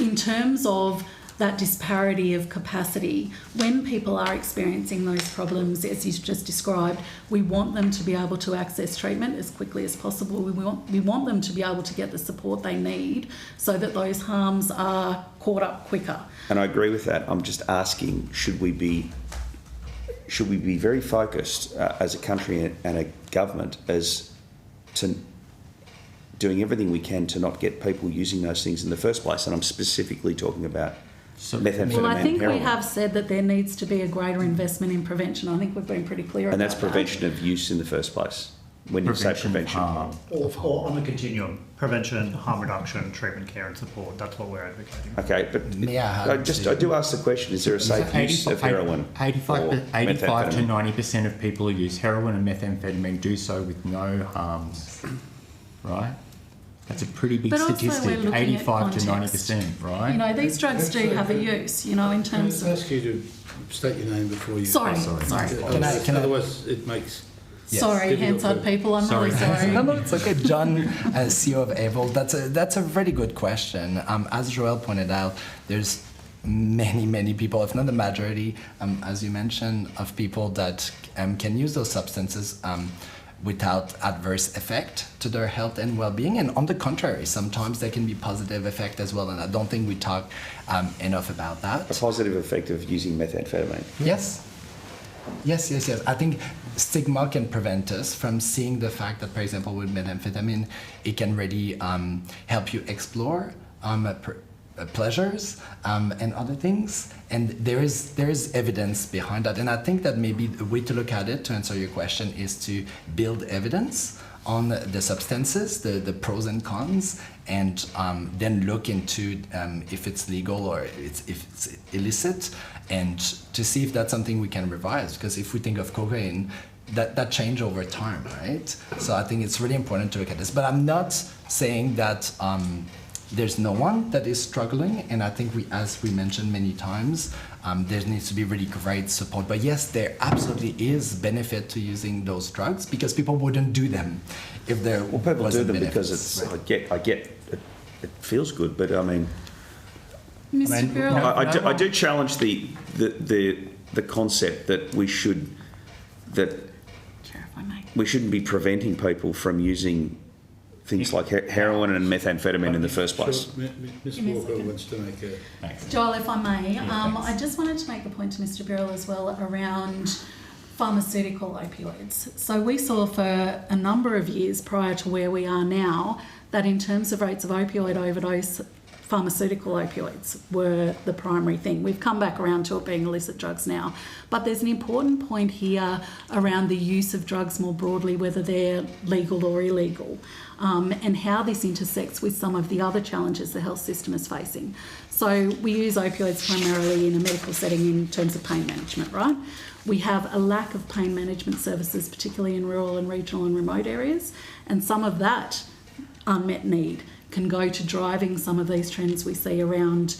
Speaker 7: in terms of that disparity of capacity, when people are experiencing those problems, as you just described, we want them to be able to access treatment as quickly as possible. We want them to be able to get the support they need so that those harms are caught up quicker.
Speaker 9: And I agree with that. I'm just asking, should we be very focused as a country and a government as to doing everything we can to not get people using those things in the first place? And I'm specifically talking about methamphetamine,
Speaker 7: Well, I think
Speaker 9: heroin.
Speaker 7: we have said that there needs to be a greater investment in prevention. I think we've been pretty clear
Speaker 9: And
Speaker 7: about
Speaker 9: that's
Speaker 7: that.
Speaker 9: prevention of use in the first place. When you say prevention.
Speaker 8: Or on the continuum, prevention, harm reduction, treatment, care and support. That's what we're advocating.
Speaker 9: Okay, but
Speaker 5: May I
Speaker 9: I do ask the question, is there a safe use of heroin?
Speaker 6: 85
Speaker 9: or
Speaker 6: to
Speaker 9: methamphetamine?
Speaker 6: 90% of people who use heroin and methamphetamine do so with no harms, right? That's a pretty big
Speaker 7: But also we're
Speaker 6: statistic,
Speaker 7: looking at
Speaker 6: 85 to
Speaker 7: context.
Speaker 6: 90%, right?
Speaker 7: You know, these drugs do have a use, you know, in
Speaker 1: Can I
Speaker 7: terms of...
Speaker 1: ask you to state your name before you...
Speaker 7: Sorry.
Speaker 5: Can I-
Speaker 1: Otherwise, it makes...
Speaker 5: Yes.
Speaker 7: Sorry, Hansard people, I'm really sorry.
Speaker 5: No, it's okay. John, CEO of AVOL, that's a really good question. As Joel pointed out, there's many people, if not the majority, as you mentioned, of people that can use those substances without adverse effect to their health and well-being. And on the contrary, sometimes there can be positive effect as well. And I don't think we talk enough about that.
Speaker 9: A positive effect of using methamphetamine.
Speaker 5: Yes. I think stigma can prevent us from seeing the fact that, for example, with methamphetamine, it can really help you explore pleasures and other things. And there is evidence behind that. And I think that maybe the way to look at it, to answer your question, is to build evidence on the substances, the pros and cons, and then look into if it's legal or if it's illicit, and to see if that's something we can revise. Because if we think of cocaine, that change over time, right? So I think it's really important to look at this. But I'm not saying that there's no one that is struggling, and I think as we mentioned many times, there needs to be really great support. But yes, there absolutely is benefit to using those drugs, because people wouldn't do them if there
Speaker 9: Well, people do
Speaker 5: wasn't
Speaker 9: them
Speaker 5: benefits.
Speaker 9: because it's. I get. It feels good, but I mean,
Speaker 7: Mr. Birrell,
Speaker 9: I do challenge the concept that we should
Speaker 7: Chair, if I may.
Speaker 9: we shouldn't be preventing people from using things like heroin and methamphetamine in the first place.
Speaker 1: Sure, Ms Walker wants to make a...
Speaker 7: Joel, if I may, I just wanted to make a point to Mr. Birrell as well around pharmaceutical opioids. So we saw for a number of years prior to where we are now that in terms of rates of opioid overdose, pharmaceutical opioids were the primary thing. We've come back around to it being illicit drugs now. But there's an important point here around the use of drugs more broadly, whether they're legal or illegal, and how this intersects with some of the other challenges the health system is facing. So we use opioids primarily in a medical setting in terms of pain management, right? We have a lack of pain management services, particularly in rural and regional and remote areas, and some of that unmet need can go to driving some of these trends we see around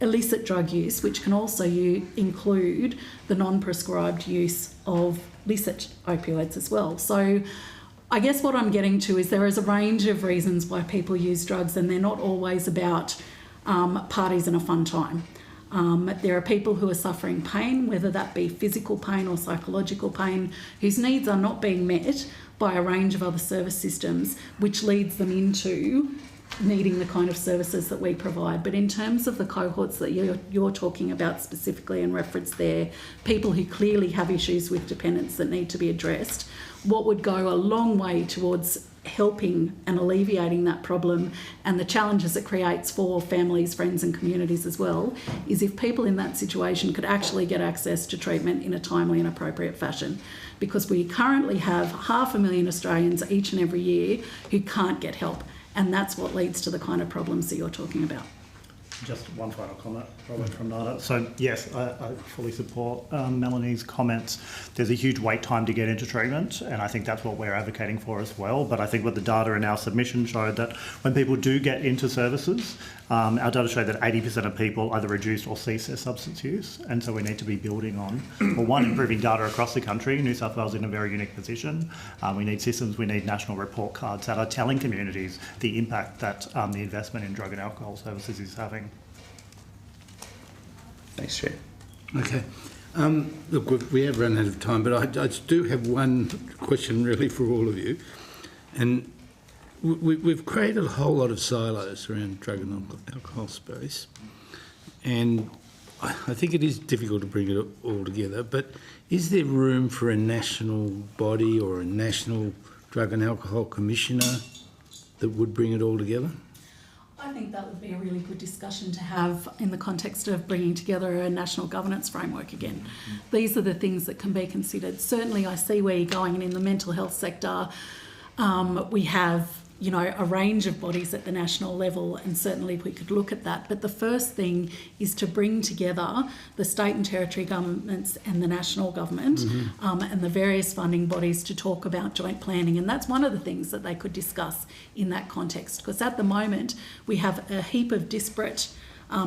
Speaker 7: illicit drug use, which can also include the non-prescribed use of licit opioids as well. So I guess what I'm getting to is there is a range of reasons why people use drugs, and they're not always about parties and a fun time. There are people who are suffering pain, whether that be physical pain or psychological pain, whose needs are not being met by a range of other service systems, which leads them into needing the kind of services that we provide. But in terms of the cohorts that you're talking about specifically and reference there, people who clearly have issues with dependence that need to be addressed, what would go a long way towards helping and alleviating that problem and the challenges it creates for families, friends and communities as well, is if people in that situation could actually get access to treatment in a timely and appropriate fashion. Because we currently have 500,000 Australians each and every year who can't get help, and that's what leads to the kind of problems that you're talking about.
Speaker 8: Just one final comment, Robert from NADA. So yes, I fully support Melanie's comments. There's a huge wait time to get into treatment, and I think that's what we're advocating for as well. But I think what the data in our submission showed that when people do get into services, our data showed that 80% of people either reduce or cease their substance use, and so we need to be building on, well, one, improving data across the country. New South Wales is in a very unique position. We need systems, we need national report cards that are telling communities the impact that the investment in drug and alcohol services is having.
Speaker 9: Thanks, Chair.
Speaker 1: Okay. Look, we have run out of time, but I do have one question really for all of you. And we've created a whole lot of silos around drug and alcohol space. And I think it is difficult to bring it all together, but is there room for a national body or a national drug and alcohol commissioner that would bring it all together?
Speaker 7: I think that would be a really good discussion to have in the context of bringing together a national governance framework again. These are the things that can be considered. Certainly I see where you're going, and in the mental health sector we have, you know, a range of bodies at the national level, and certainly we could look at that. But the first thing is to bring together the state and territory governments and the national government and the various funding bodies to talk about joint planning. And that's one of the things that they could discuss in that context, because at the moment we have a heap of disparate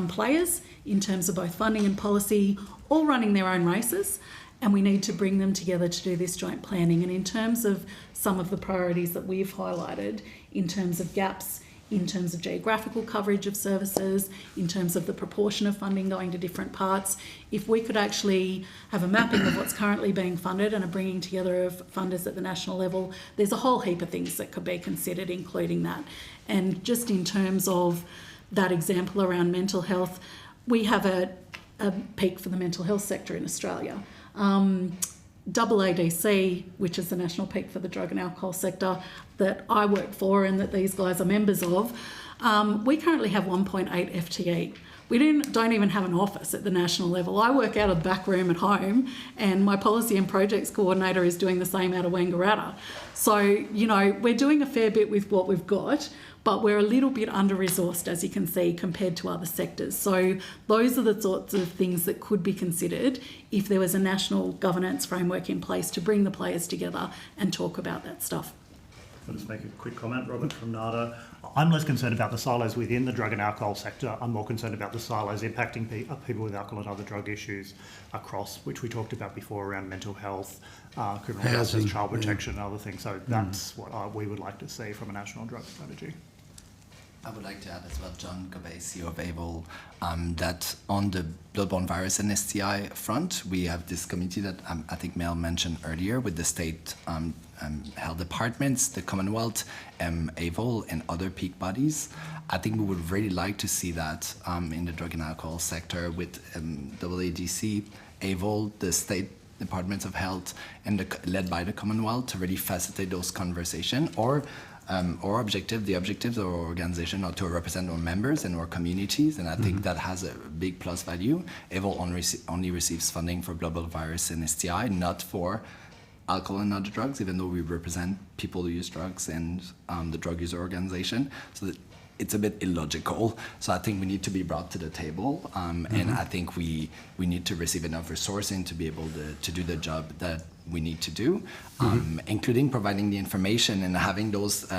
Speaker 7: players in terms of both funding and policy, all running their own races. And we need to bring them together to do this joint planning. And in terms of some of the priorities that we've highlighted, in terms of gaps, in terms of geographical coverage of services, in terms of the proportion of funding going to different parts, if we could actually have a mapping of what's currently being funded and a bringing together of funders at the national level, there's a whole heap of things that could be considered, including that. And just in terms of that example around mental health, we have a peak for the mental health sector in Australia. AADC, which is the national peak for the drug and alcohol sector that I work for and that these guys are members of, we currently have 1.8 FTE. We don't even have an office at the national level. I work out of the back room at home, and my policy and projects coordinator is doing the same out of Wangaratta. So, you know, we're doing a fair bit with what we've got, but we're a little bit under-resourced, as you can see, compared to other sectors. So those are the sorts of things that could be considered if there was a national governance framework in place to bring the players together and talk about that stuff.
Speaker 8: I'll just make a quick comment, Robert from NADA. I'm less concerned about the silos within the drug and alcohol sector. I'm more concerned about the silos impacting people with alcohol and other drug issues across, which we talked about before, around mental health, criminal justice, child protection and other things. So that's what we would like to see from a national drug strategy.
Speaker 5: I would like to add as well, John Gobay, CEO of AVOL, that on the bloodborne virus and STI front, we have this committee that I think Mel mentioned earlier with the state health departments, the Commonwealth, AVOL and other peak bodies. I think we would really like to see that in the drug and alcohol sector with AADC, AVOL, the state departments of health, and led by the Commonwealth to really facilitate those conversations. Our objective, the objectives of our organization are to represent our members and our communities, and I think that has a big plus value. AVOL only receives funding for global virus and STI, not for alcohol and other drugs, even though we represent people who use drugs and the drug user organization. So that it's a bit illogical. So I think we need to be brought to the table, and I think we need to receive enough resourcing to be able to do the job that we need to do, including providing the information and having those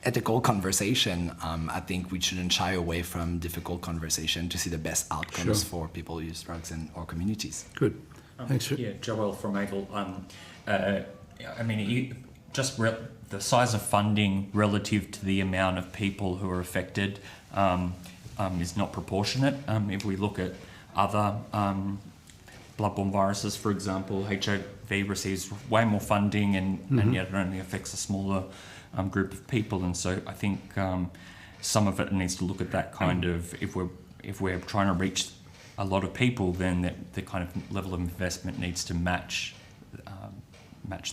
Speaker 5: ethical conversation. I think we shouldn't shy away from difficult conversation to see the best outcomes for people who use drugs in our communities.
Speaker 1: Good. Thanks.
Speaker 6: Yeah, Joel from AVOL. I mean, the size of funding relative to the amount of people who are affected is not proportionate. If we look at other bloodborne viruses, for example, HIV receives way more funding, and yet it only affects a smaller group of people. And so I think some of it needs to look at that kind of, if we're trying to reach a lot of people, then the kind of level of investment needs to match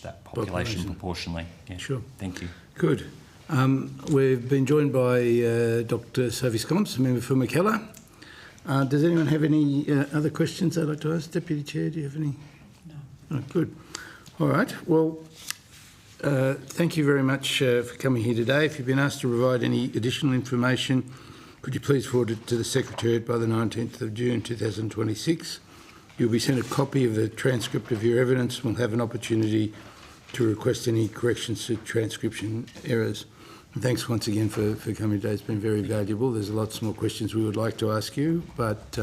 Speaker 6: that population proportionally. Yeah.
Speaker 1: Sure.
Speaker 6: Thank you.
Speaker 1: Good. We've been joined by Dr. Sophie Scomps, a member for Mackellar. Does anyone have any other questions they'd like to ask? Deputy Chair, do you have any? No. Oh, good. All right. Well, thank you very much for coming here today. If you've been asked to provide any additional information Could you please forward it to the Secretariat by the 19th of June 2026? You'll be sent a copy of the transcript of your evidence and will have an opportunity to request any corrections to transcription errors. And thanks once again for coming today. It's been very valuable. There's lots more questions we would like to ask you, but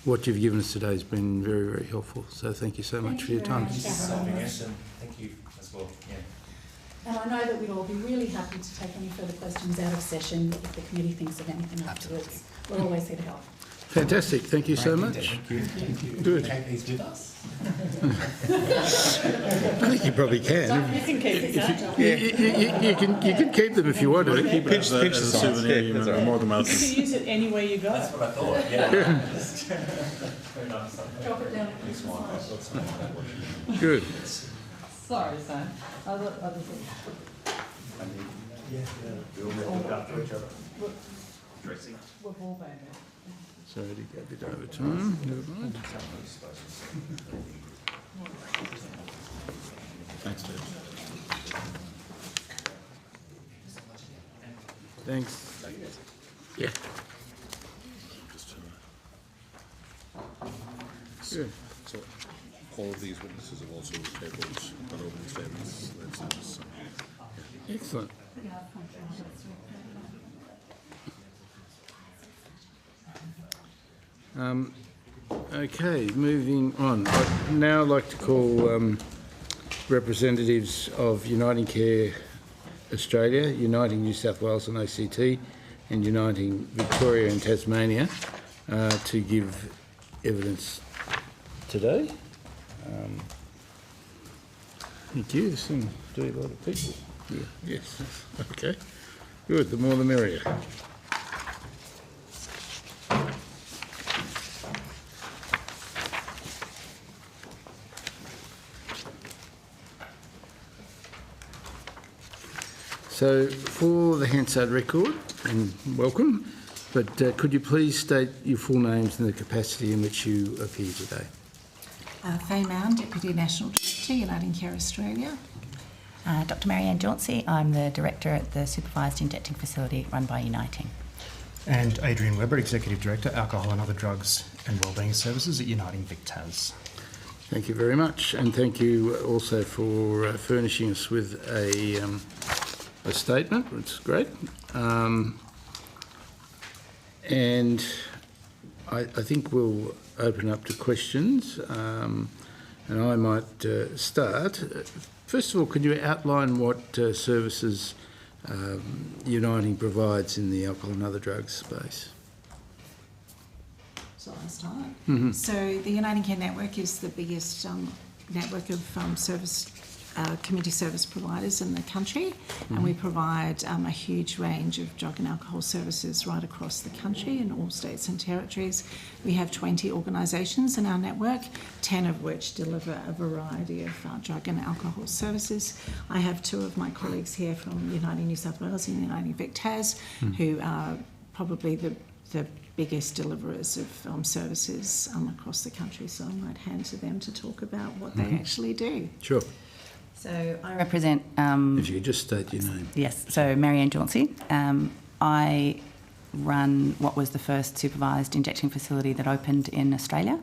Speaker 1: what you've given us today has been very, very helpful. So thank you so much for your time.
Speaker 3: Thank you as well. Yeah.
Speaker 7: And I know that we'd all be really happy to take any further questions out of session if the committee thinks of anything afterwards. We're always here to help.
Speaker 1: Fantastic. Thank you so much.
Speaker 3: Thank you.
Speaker 1: Good.
Speaker 3: Take these with us.
Speaker 1: I think you probably can.
Speaker 7: You can keep it.
Speaker 1: You can keep them if you want to.
Speaker 10: Keep it as a souvenir, you're more than welcome.
Speaker 11: You can use it anywhere you go.
Speaker 3: That's what I thought. Yeah.
Speaker 7: Drop it down.
Speaker 1: Good.
Speaker 11: Sorry, Sam. Other things. We've all been there.
Speaker 1: Sorry to go a bit over time. Never mind.
Speaker 10: Thanks, Dave.
Speaker 1: Thanks. Yeah. Good.
Speaker 10: So all of these witnesses have also tabled on opening statements. That's
Speaker 1: Excellent. Okay, moving on. I'd now like to call representatives of Uniting Care Australia, Uniting New South Wales and ACT, and Uniting Victoria and Tasmania to give evidence today. Thank you. This seems to be a lot of people. Yeah. Yes. Okay. Good. The more the merrier. So, for the Hansard record, and welcome, but could you please state your full names and the capacity in which you appear today?
Speaker 12: Faye Mound, Deputy National Director, Uniting Care Australia.
Speaker 13: Dr. Marianne Jauncey, I'm the Director at the Supervised Injecting Facility run by Uniting.
Speaker 14: And Adrian Webber, Executive Director, Alcohol and Other Drugs and Wellbeing Services at Uniting VicTas.
Speaker 1: Thank you very much, and thank you also for furnishing us with a statement. It's great. And I think we'll open up to questions, and I might start. First of all, could you outline what services Uniting provides in the alcohol and other drugs space?
Speaker 12: So I'll start. So the Uniting Care Network is the biggest network of community service providers in the country, and we provide a huge range of drug and alcohol services right across the country in all states and territories. We have 20 organisations in our network, 10 of which deliver a variety of drug and alcohol services. I have two of my colleagues here from Uniting New South Wales and Uniting VicTas, who are probably the biggest deliverers of services across the country, so I might hand to them to talk about what they actually do.
Speaker 1: Sure.
Speaker 13: So I represent...
Speaker 1: if you could just state your name.
Speaker 13: Yes, so Marianne Jauncey. I run what was the first supervised injecting facility that opened in Australia.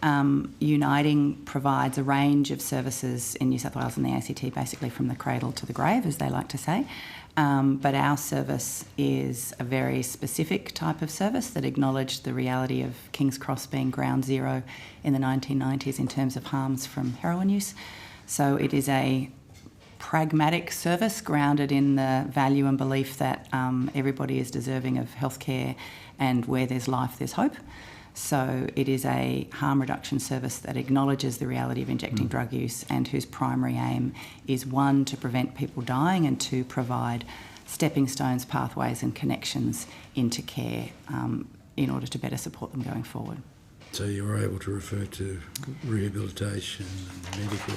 Speaker 13: Uniting provides a range of services in New South Wales and the ACT, basically from the cradle to the grave, as they like to say. But our service is a very specific type of service that acknowledged the reality of King's Cross being ground zero in the 1990s in terms of harms from heroin use. So it is a pragmatic service grounded in the value and belief that everybody is deserving of healthcare, and where there's life, there's hope. So it is a harm reduction service that acknowledges the reality of injecting drug use, and whose primary aim is, one, to prevent people dying, and two, provide stepping stones, pathways and connections into care in order to better support them going forward.
Speaker 1: So you were able to refer to rehabilitation and medical...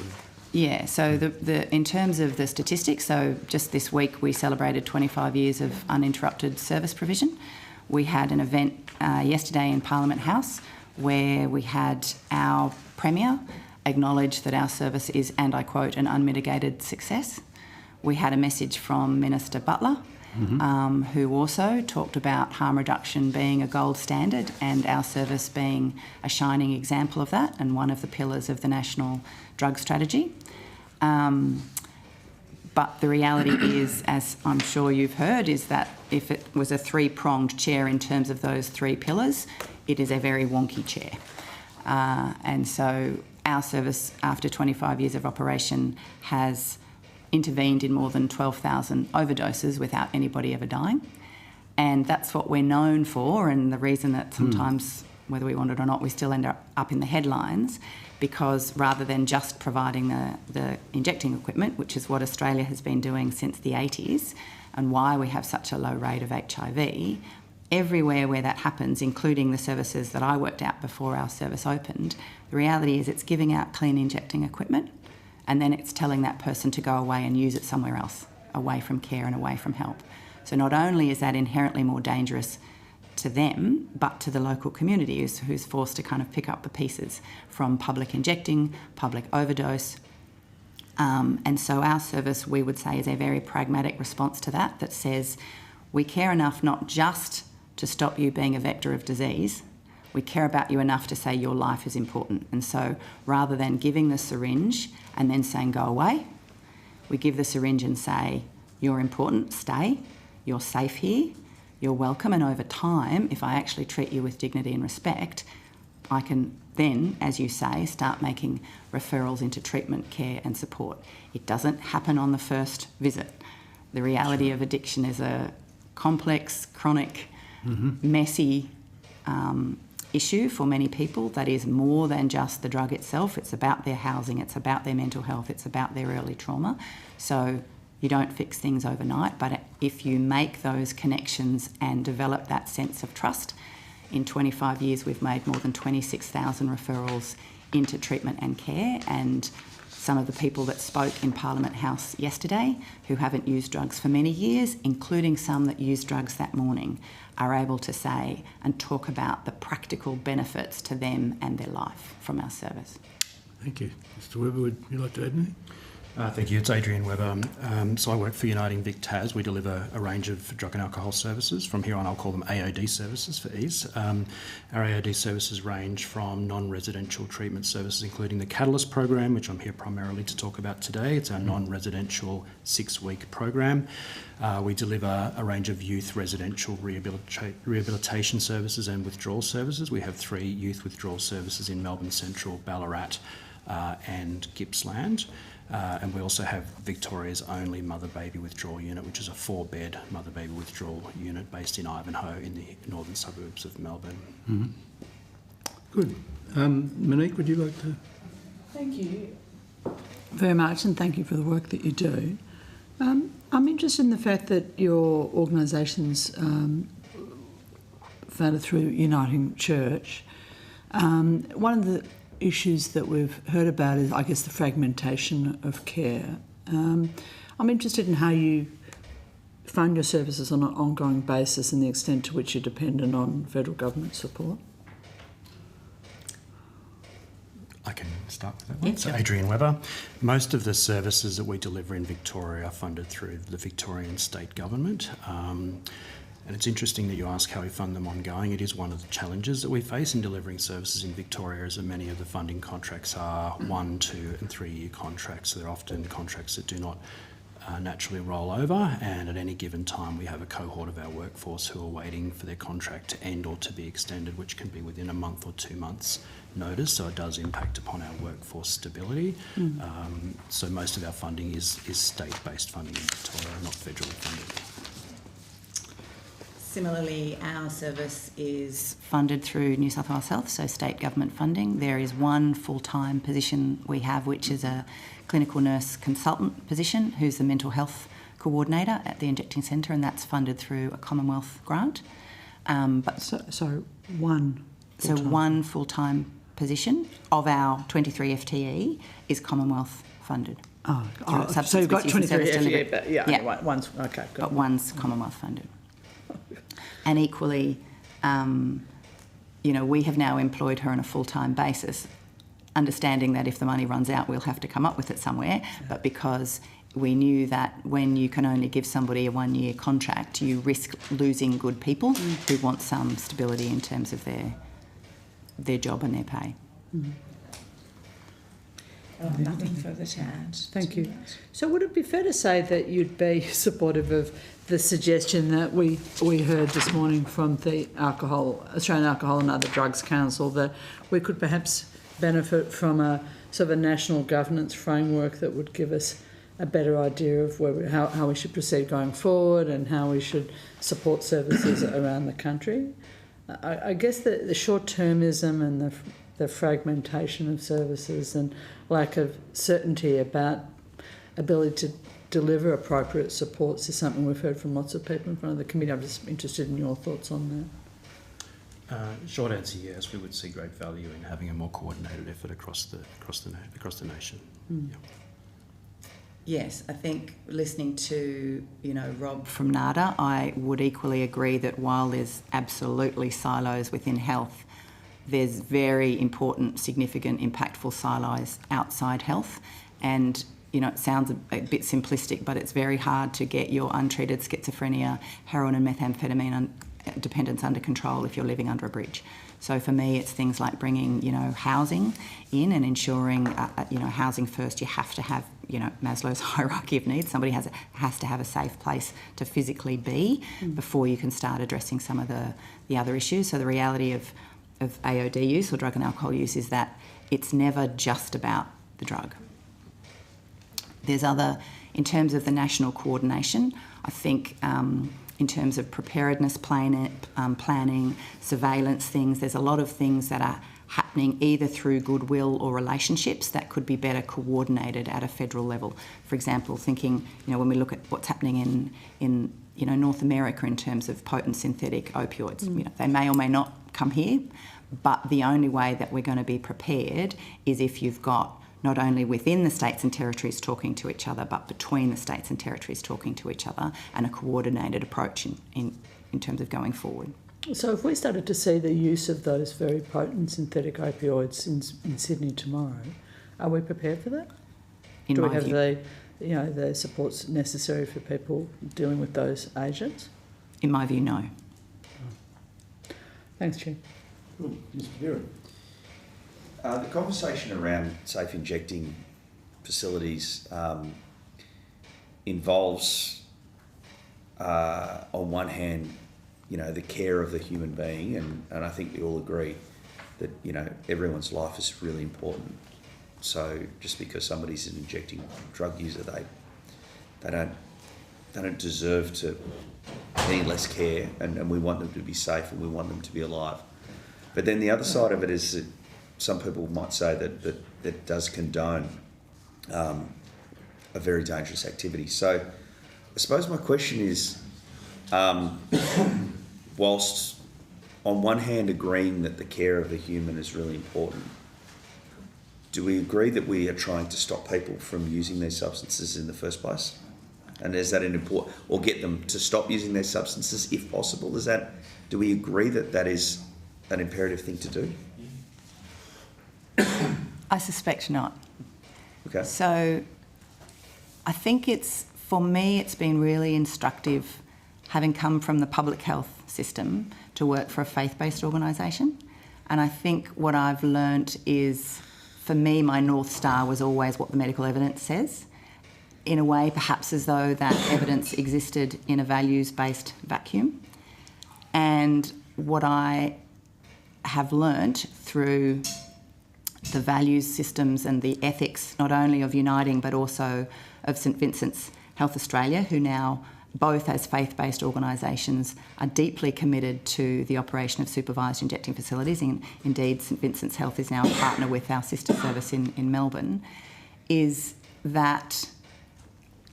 Speaker 13: Yeah, so in terms of the statistics, so just this week we celebrated 25 years of uninterrupted service provision. We had an event yesterday in Parliament House where we had our Premier acknowledge that our service is, and I quote, an unmitigated success. We had a message from Minister Butler who also talked about harm reduction being a gold standard and our service being a shining example of that and one of the pillars of the National Drug Strategy. But the reality is, as I'm sure you've heard, is that if it was a three-pronged chair in terms of those three pillars, it is a very wonky chair. And so our service, after 25 years of operation, has intervened in more than 12,000 overdoses without anybody ever dying. And that's what we're known for, and the reason that sometimes, whether we want it or not, we still end up in the headlines, because rather than just providing the injecting equipment, which is what Australia has been doing since the 80s, and why we have such a low rate of HIV, everywhere where that happens, including the services that I worked out before our service opened, the reality is it's giving out clean injecting equipment, and then it's telling that person to go away and use it somewhere else, away from care and away from help. So not only is that inherently more dangerous to them, but to the local community who's forced to kind of pick up the pieces from public injecting, public overdose. And so our service, we would say, is a very pragmatic response to that, that says we care enough not just to stop you being a vector of disease, we care about you enough to say your life is important. And so rather than giving the syringe and then saying go away, we give the syringe and say you're important, stay, you're safe here, you're welcome, and over time, if I actually treat you with dignity and respect, I can then, as you say, start making referrals into treatment, care and support. It doesn't happen on the first visit. The reality of addiction is a complex, chronic, messy issue for many people that is more than just the drug itself. It's about their housing, it's about their mental health, it's about their early trauma. So you don't fix things overnight, but if you make those connections and develop that sense of trust, in 25 years we've made more than 26,000 referrals into treatment and care, and some of the people that spoke in Parliament House yesterday who haven't used drugs for many years, including some that used drugs that morning, are able to say and talk about the practical benefits to them and their life from our service.
Speaker 1: Thank you. Mr Webber, would you like to add anything?
Speaker 14: Thank you. It's Adrian Webber. So I work for Uniting Vic Tas. We deliver a range of drug and alcohol services. From here on, I'll call them AOD services for ease. Our AOD services range from non-residential treatment services, including the Catalyst program, which I'm here primarily to talk about today. It's our non-residential 6-week program. We deliver a range of youth residential rehabilitation services and withdrawal services. We have 3 youth withdrawal services in Melbourne Central, Ballarat and Gippsland. And we also have Victoria's only mother-baby withdrawal unit, which is a 4-bed mother-baby withdrawal unit based in Ivanhoe in the northern suburbs of Melbourne.
Speaker 1: Good. Monique, would you like to?
Speaker 11: Thank you.
Speaker 4: Very much, and thank you for the work that you do. I'm interested in the fact that your organisation's founded through Uniting Church. One of the issues that we've heard about is, I guess, the fragmentation of care. I'm interested in how you fund your services on an ongoing basis and the extent to which you're dependent on federal government support.
Speaker 14: I can start with that one. So Adrian Webber. Most of the services that we deliver in Victoria are funded through the Victorian state government. And it's interesting that you ask how we fund them ongoing. It is one of the challenges that we face in delivering services in Victoria, as many of the funding contracts are 1, 2 and 3 year contracts. So they're often contracts that do not naturally roll over, and at any given time we have a cohort of our workforce who are waiting for their contract to end or to be extended, which can be within a month or 2 months notice, so it does impact upon our workforce stability. So most of our funding is state-based funding in Victoria, not federally funded.
Speaker 13: Similarly, our service is funded through New South Wales Health, so state government funding. There is one full-time position we have, which is a clinical nurse consultant position, who's the mental health coordinator at the injecting centre, and that's funded through a Commonwealth grant. One full-time position of our 23 FTE is Commonwealth funded.
Speaker 4: So you've got 23 FTE, but one's okay. Good.
Speaker 13: But one's Commonwealth funded. And equally, we have now employed her on a full-time basis understanding that if the money runs out, we'll have to come up with it somewhere, but because we knew that when you can only give somebody a 1-year contract, you risk losing good people who want some stability in terms of their job and their pay.
Speaker 12: Nothing further to add.
Speaker 4: Thank you. So would it be fair to say that you'd be supportive of the suggestion that we heard this morning from the Australian Alcohol and Other Drugs Council, that we could perhaps benefit from a sort of a national governance framework that would give us a better idea of how we should proceed going forward and how we should support services around the country? I guess the short-termism and the fragmentation of services and lack of certainty about ability to deliver appropriate supports is something we've heard from lots of people in front of the committee. I'm just interested in your thoughts on that.
Speaker 14: Short answer, yes. We would see great value in having a more coordinated effort across the nation. Yeah.
Speaker 13: Yes, I think listening to, Rob from NADA, I would equally agree that while there's absolutely silos within health, there's very important, significant, impactful silos outside health. And, it sounds a bit simplistic, but it's very hard to get your untreated schizophrenia, heroin and methamphetamine dependence under control if you're living under a bridge. So for me, it's things like bringing, housing in and ensuring, housing first. You have to have, Maslow's hierarchy of needs. Somebody has to have a safe place to physically be before you can start addressing some of the other issues. So the reality of AOD use or drug and alcohol use is that it's never just about the drug. There's in terms of the national coordination, I think in terms of preparedness planning, surveillance things, there's a lot of things that are happening either through goodwill or relationships that could be better coordinated at a federal level. For example, thinking, when we look at what's happening in North America in terms of potent synthetic opioids, they may or may not come here, but the only way that we're going to be prepared is if you've got not only within the states and territories talking to each other, but between the states and territories talking to each other, and a coordinated approach in terms of going forward.
Speaker 4: So if we started to see the use of those very potent synthetic opioids in Sydney tomorrow, are we prepared for that? Do we have the supports necessary for people dealing with those agents?
Speaker 13: In my view, no.
Speaker 4: Thanks, Chair.
Speaker 1: Good. Mr. Buren.
Speaker 9: The conversation around safe injecting facilities involves, on one hand, the care of the human being, and I think we all agree that, everyone's life is really important. So just because somebody's an injecting drug user, they don't deserve to any less care, and we want them to be safe and we want them to be alive. But then the other side of it is that some people might say that does condone a very dangerous activity. So I suppose my question is, whilst on one hand agreeing that the care of the human is really important, do we agree that we are trying to stop people from using these substances in the first place? And is that an important, or get them to stop using their substances if possible? Do we agree that is an imperative thing to do?
Speaker 13: I suspect not.
Speaker 9: Okay.
Speaker 13: So I think for me, it's been really instructive, having come from the public health system, to work for a faith-based organisation. And I think what I've learnt is, for me, my North Star was always what the medical evidence says, in a way perhaps as though that evidence existed in a values-based vacuum. And what I have learnt through the values systems and the ethics, not only of Uniting but also of St Vincent's Health Australia, who now, both as faith-based organisations, are deeply committed to the operation of supervised injecting facilities. And indeed, St Vincent's Health is now a partner with our sister service in Melbourne, is that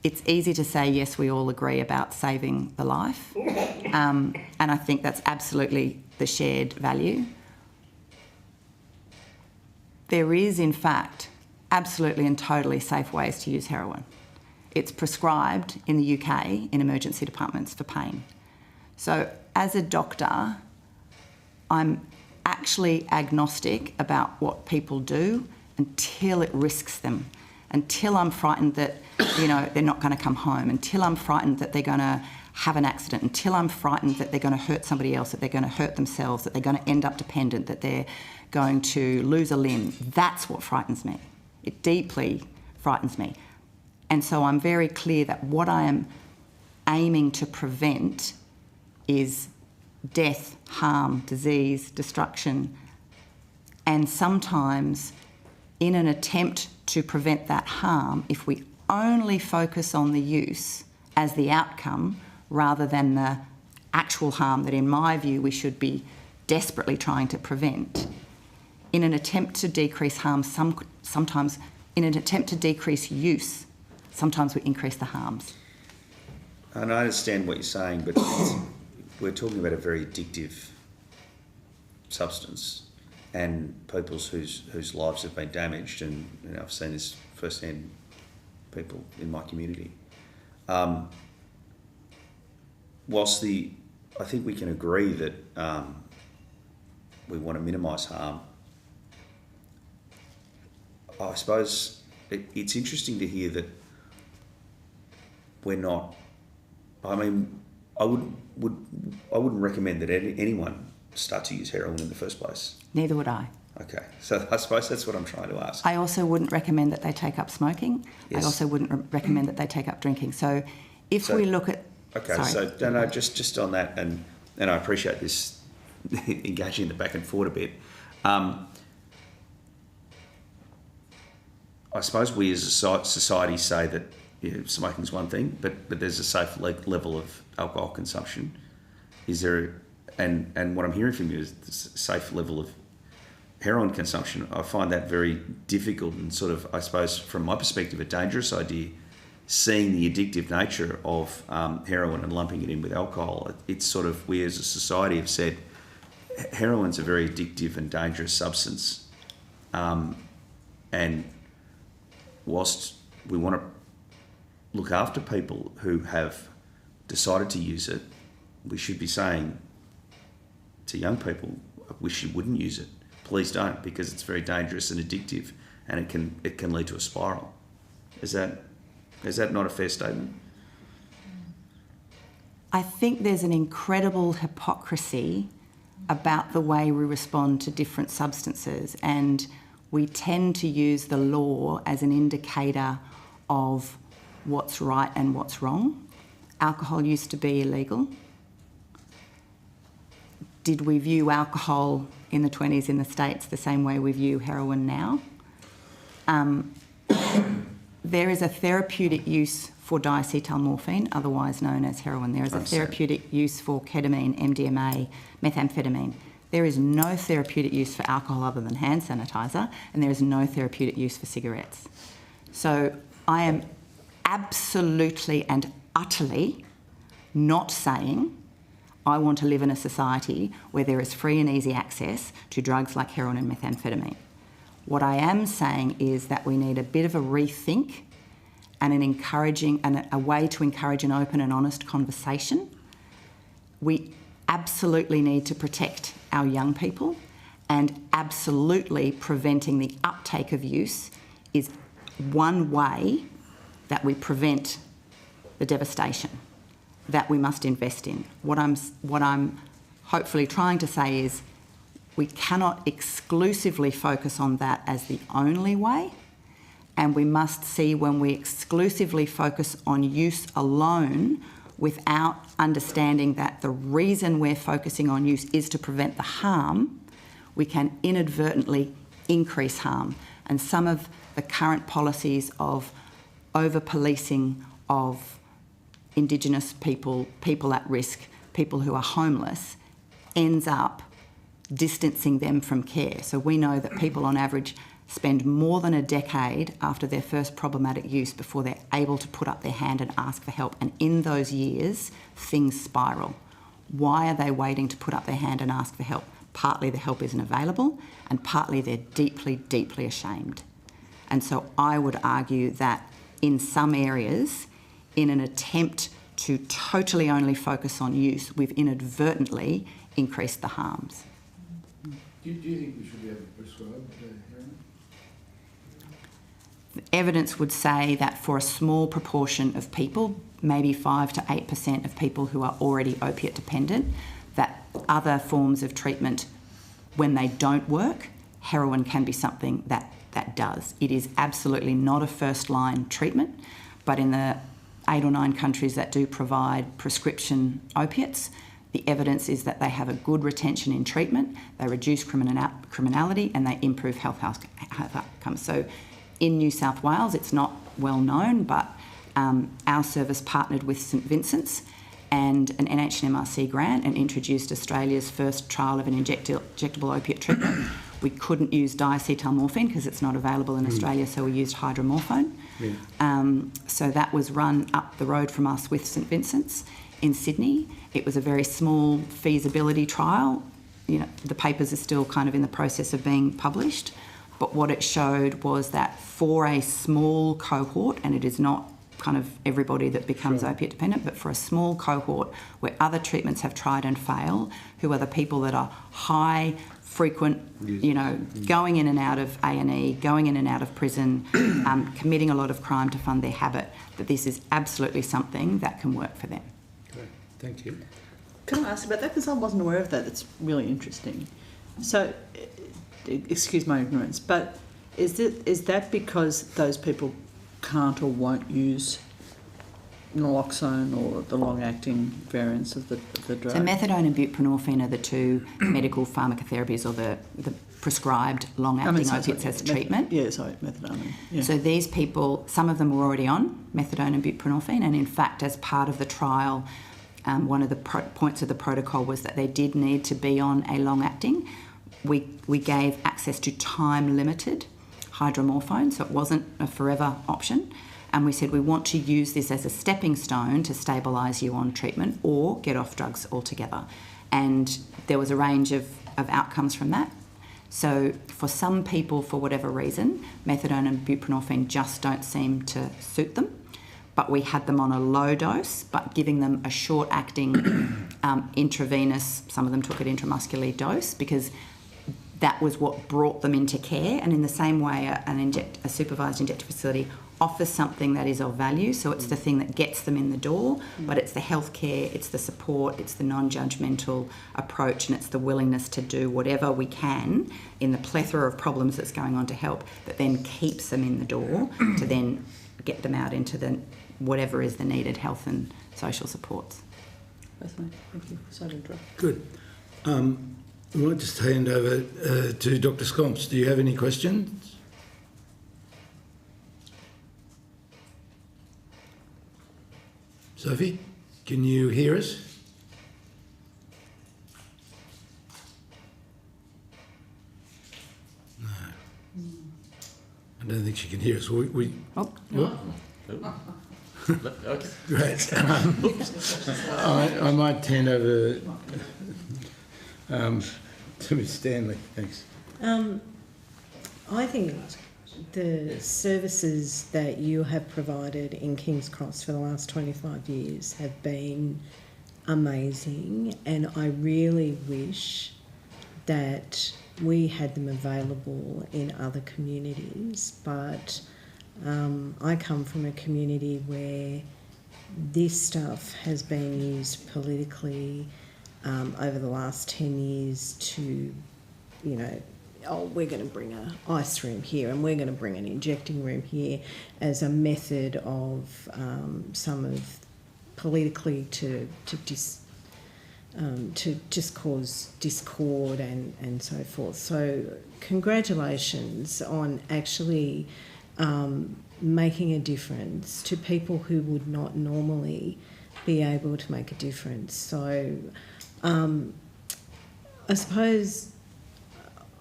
Speaker 13: it's easy to say, yes, we all agree about saving the life. And I think that's absolutely the shared value. There is, in fact, absolutely and totally safe ways to use heroin. It's prescribed in the UK in emergency departments for pain. So as a doctor, I'm actually agnostic about what people do until it risks them, until I'm frightened that, you know, they're not going to come home, until I'm frightened that they're going to have an accident, until I'm frightened that they're going to hurt somebody else, that they're going to hurt themselves, that they're going to end up dependent, that they're going to lose a limb. That's what frightens me. It deeply frightens me. And so I'm very clear that what I am aiming to prevent is death, harm, disease, destruction. And sometimes in an attempt to prevent that harm, if we only focus on the use as the outcome rather than the actual harm that in my view we should be desperately trying to prevent, in an attempt to decrease harm, sometimes in an attempt to decrease use, sometimes we increase the harms.
Speaker 9: And I understand what you're saying, but we're talking about a very addictive substance and people whose lives have been damaged, and you know, I've seen this firsthand, people in my community. Whilst I think we can agree that we want to minimise harm, I suppose it's interesting to hear that we're not. I mean, I wouldn't recommend that anyone start to use heroin in the first place.
Speaker 13: Neither would I.
Speaker 9: Okay, so I suppose that's what I'm trying to ask.
Speaker 13: I also wouldn't recommend that they take up smoking.
Speaker 9: Yes.
Speaker 13: I also wouldn't recommend that they take up drinking. So if we look at...
Speaker 9: Okay,
Speaker 13: sorry.
Speaker 9: so no, just on that, and I appreciate this engaging in the back and forth a bit. I suppose we as a society say that smoking's one thing, but there's a safe level of alcohol consumption. Is there, and what I'm hearing from you is the safe level of heroin consumption. I find that very difficult and sort of, I suppose, from my perspective, a dangerous idea, seeing the addictive nature of heroin and lumping it in with alcohol. It's sort of, we as a society have said, heroin's a very addictive and dangerous substance. And whilst we want to look after people who have decided to use it, we should be saying to young people, I wish you wouldn't use it. Please don't, because it's very dangerous and addictive, and it can lead to a spiral. Is that not a fair statement?
Speaker 13: I think there's an incredible hypocrisy about the way we respond to different substances, and we tend to use the law as an indicator of what's right and what's wrong. Alcohol used to be illegal. Did we view alcohol in the 20s in the States the same way we view heroin now? There is a therapeutic use for diacetylmorphine, otherwise known as heroin. There is a therapeutic use for ketamine, MDMA, methamphetamine. There is no therapeutic use for alcohol other than hand sanitizer, and there is no therapeutic use for cigarettes. So I am absolutely and utterly not saying I want to live in a society where there is free and easy access to drugs like heroin and methamphetamine. What I am saying is that we need a bit of a rethink and a way to encourage an open and honest conversation. We absolutely need to protect our young people, and absolutely preventing the uptake of use is one way that we prevent the devastation that we must invest in. What I'm hopefully trying to say is we cannot exclusively focus on that as the only way, and we must see when we exclusively focus on use alone without understanding that the reason we're focusing on use is to prevent the harm, we can inadvertently increase harm. And some of the current policies of over-policing of Indigenous people, people at risk, people who are homeless, ends up distancing them from care. So we know that people on average spend more than a decade after their first problematic use before they're able to put up their hand and ask for help. And in those years, things spiral. Why are they waiting to put up their hand and ask for help? Partly the help isn't available, and partly they're deeply, deeply ashamed. And so I would argue that in some areas, in an attempt to totally only focus on use, we've inadvertently increased the harms.
Speaker 1: Do you think we should be able to prescribe heroin?
Speaker 13: evidence would say that for a small proportion of people, maybe 5 to 8% of people who are already opiate dependent, that other forms of treatment, when they don't work, heroin can be something that does. It is absolutely not a first-line treatment, but in the 8 or 9 countries that do provide prescription opiates, the evidence is that they have a good retention in treatment, they reduce criminality, and they improve health outcomes. So in New South Wales, it's not well known, but our service partnered with St Vincent's and an NHMRC grant and introduced Australia's first trial of an injectable opiate treatment. We couldn't use diacetylmorphine because it's not available in Australia, so we used hydromorphone.
Speaker 1: Yeah.
Speaker 13: So that was run up the road from us with St Vincent's in Sydney. It was a very small feasibility trial. You know, the papers are still kind of in the process of being published, but what it showed was that for a small cohort, and it is not kind of everybody that becomes opiate dependent, but for a small cohort where other treatments have tried and failed, who are the people that are high, frequent, you know, going in and out of A&E, going in and out of prison, committing a lot of crime to fund their habit, that this is absolutely something that can work for them.
Speaker 1: Great, thank you.
Speaker 4: Can I ask about that? Because I wasn't aware of that. It's really interesting. So, excuse my ignorance, but is that because those people can't or won't use naloxone or the long-acting variants of the drug?
Speaker 13: So methadone and buprenorphine are the two medical pharmacotherapies, or the prescribed long-acting opiates as treatment.
Speaker 4: Methadone. Yeah.
Speaker 13: So these people, some of them were already on methadone and buprenorphine, and in fact, as part of the trial, one of the points of the protocol was that they did need to be on a long-acting. We gave access to time-limited hydromorphone, so it wasn't a forever option. And we said we want to use this as a stepping stone to stabilise you on treatment or get off drugs altogether. And there was a range of outcomes from that. So for some people, for whatever reason, methadone and buprenorphine just don't seem to suit them. But we had them on a low dose, but giving them a short-acting intravenous, some of them took it intramuscularly dose, because that was what brought them into care. And in the same way, a supervised injector facility offers something that is of value. So it's the thing that gets them in the door, but it's the healthcare, it's the support, it's the non-judgmental approach, and it's the willingness to do whatever we can in the plethora of problems that's going on to help, that then keeps them in the door to then get them out into the whatever is the needed health and social supports.
Speaker 4: Fascinating. Thank you. Sorry to interrupt.
Speaker 1: Good. I might just hand over to Dr. Scomps. Do you have any questions? Sophie, can you hear us? No. I don't think she can hear us. What?
Speaker 3: Okay.
Speaker 1: Great. I might hand over to Ms. Stanley. Thanks.
Speaker 2: I think the services that you have provided in King's Cross for the last 25 years have been amazing, and I really wish that we had them available in other communities, but I come from a community where this stuff has been used politically over the last 10 years to, you know, oh, we're going to bring an ice room here and we're going to bring an injecting room here as a method of some of politically to just cause discord and so forth. So congratulations on actually making a difference to people who would not normally be able to make a difference. So I suppose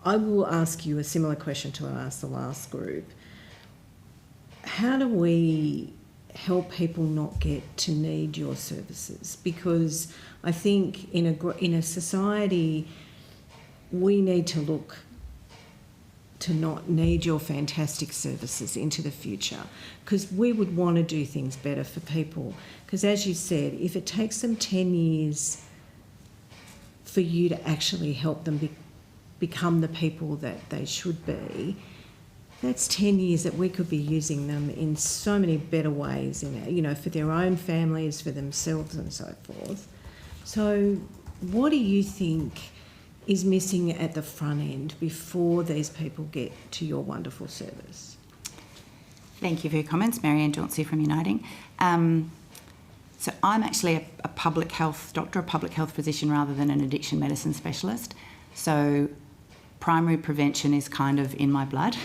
Speaker 2: I will ask you a similar question to what I asked the last group. How do we help people not get to need your services? Because I think in a society, we need to look to not need your fantastic services into the future, because we would want to do things better for people. Because as you said, if it takes them 10 years for you to actually help them become the people that they should be, that's 10 years that we could be using them in so many better ways, for their own families, for themselves and so forth. So what do you think is missing at the front end before these people get to your wonderful service?
Speaker 13: Thank you for your comments. Marianne Jauncey from Uniting. So I'm actually a public health doctor, a public health physician rather than an addiction medicine specialist. So primary prevention is kind of in my blood,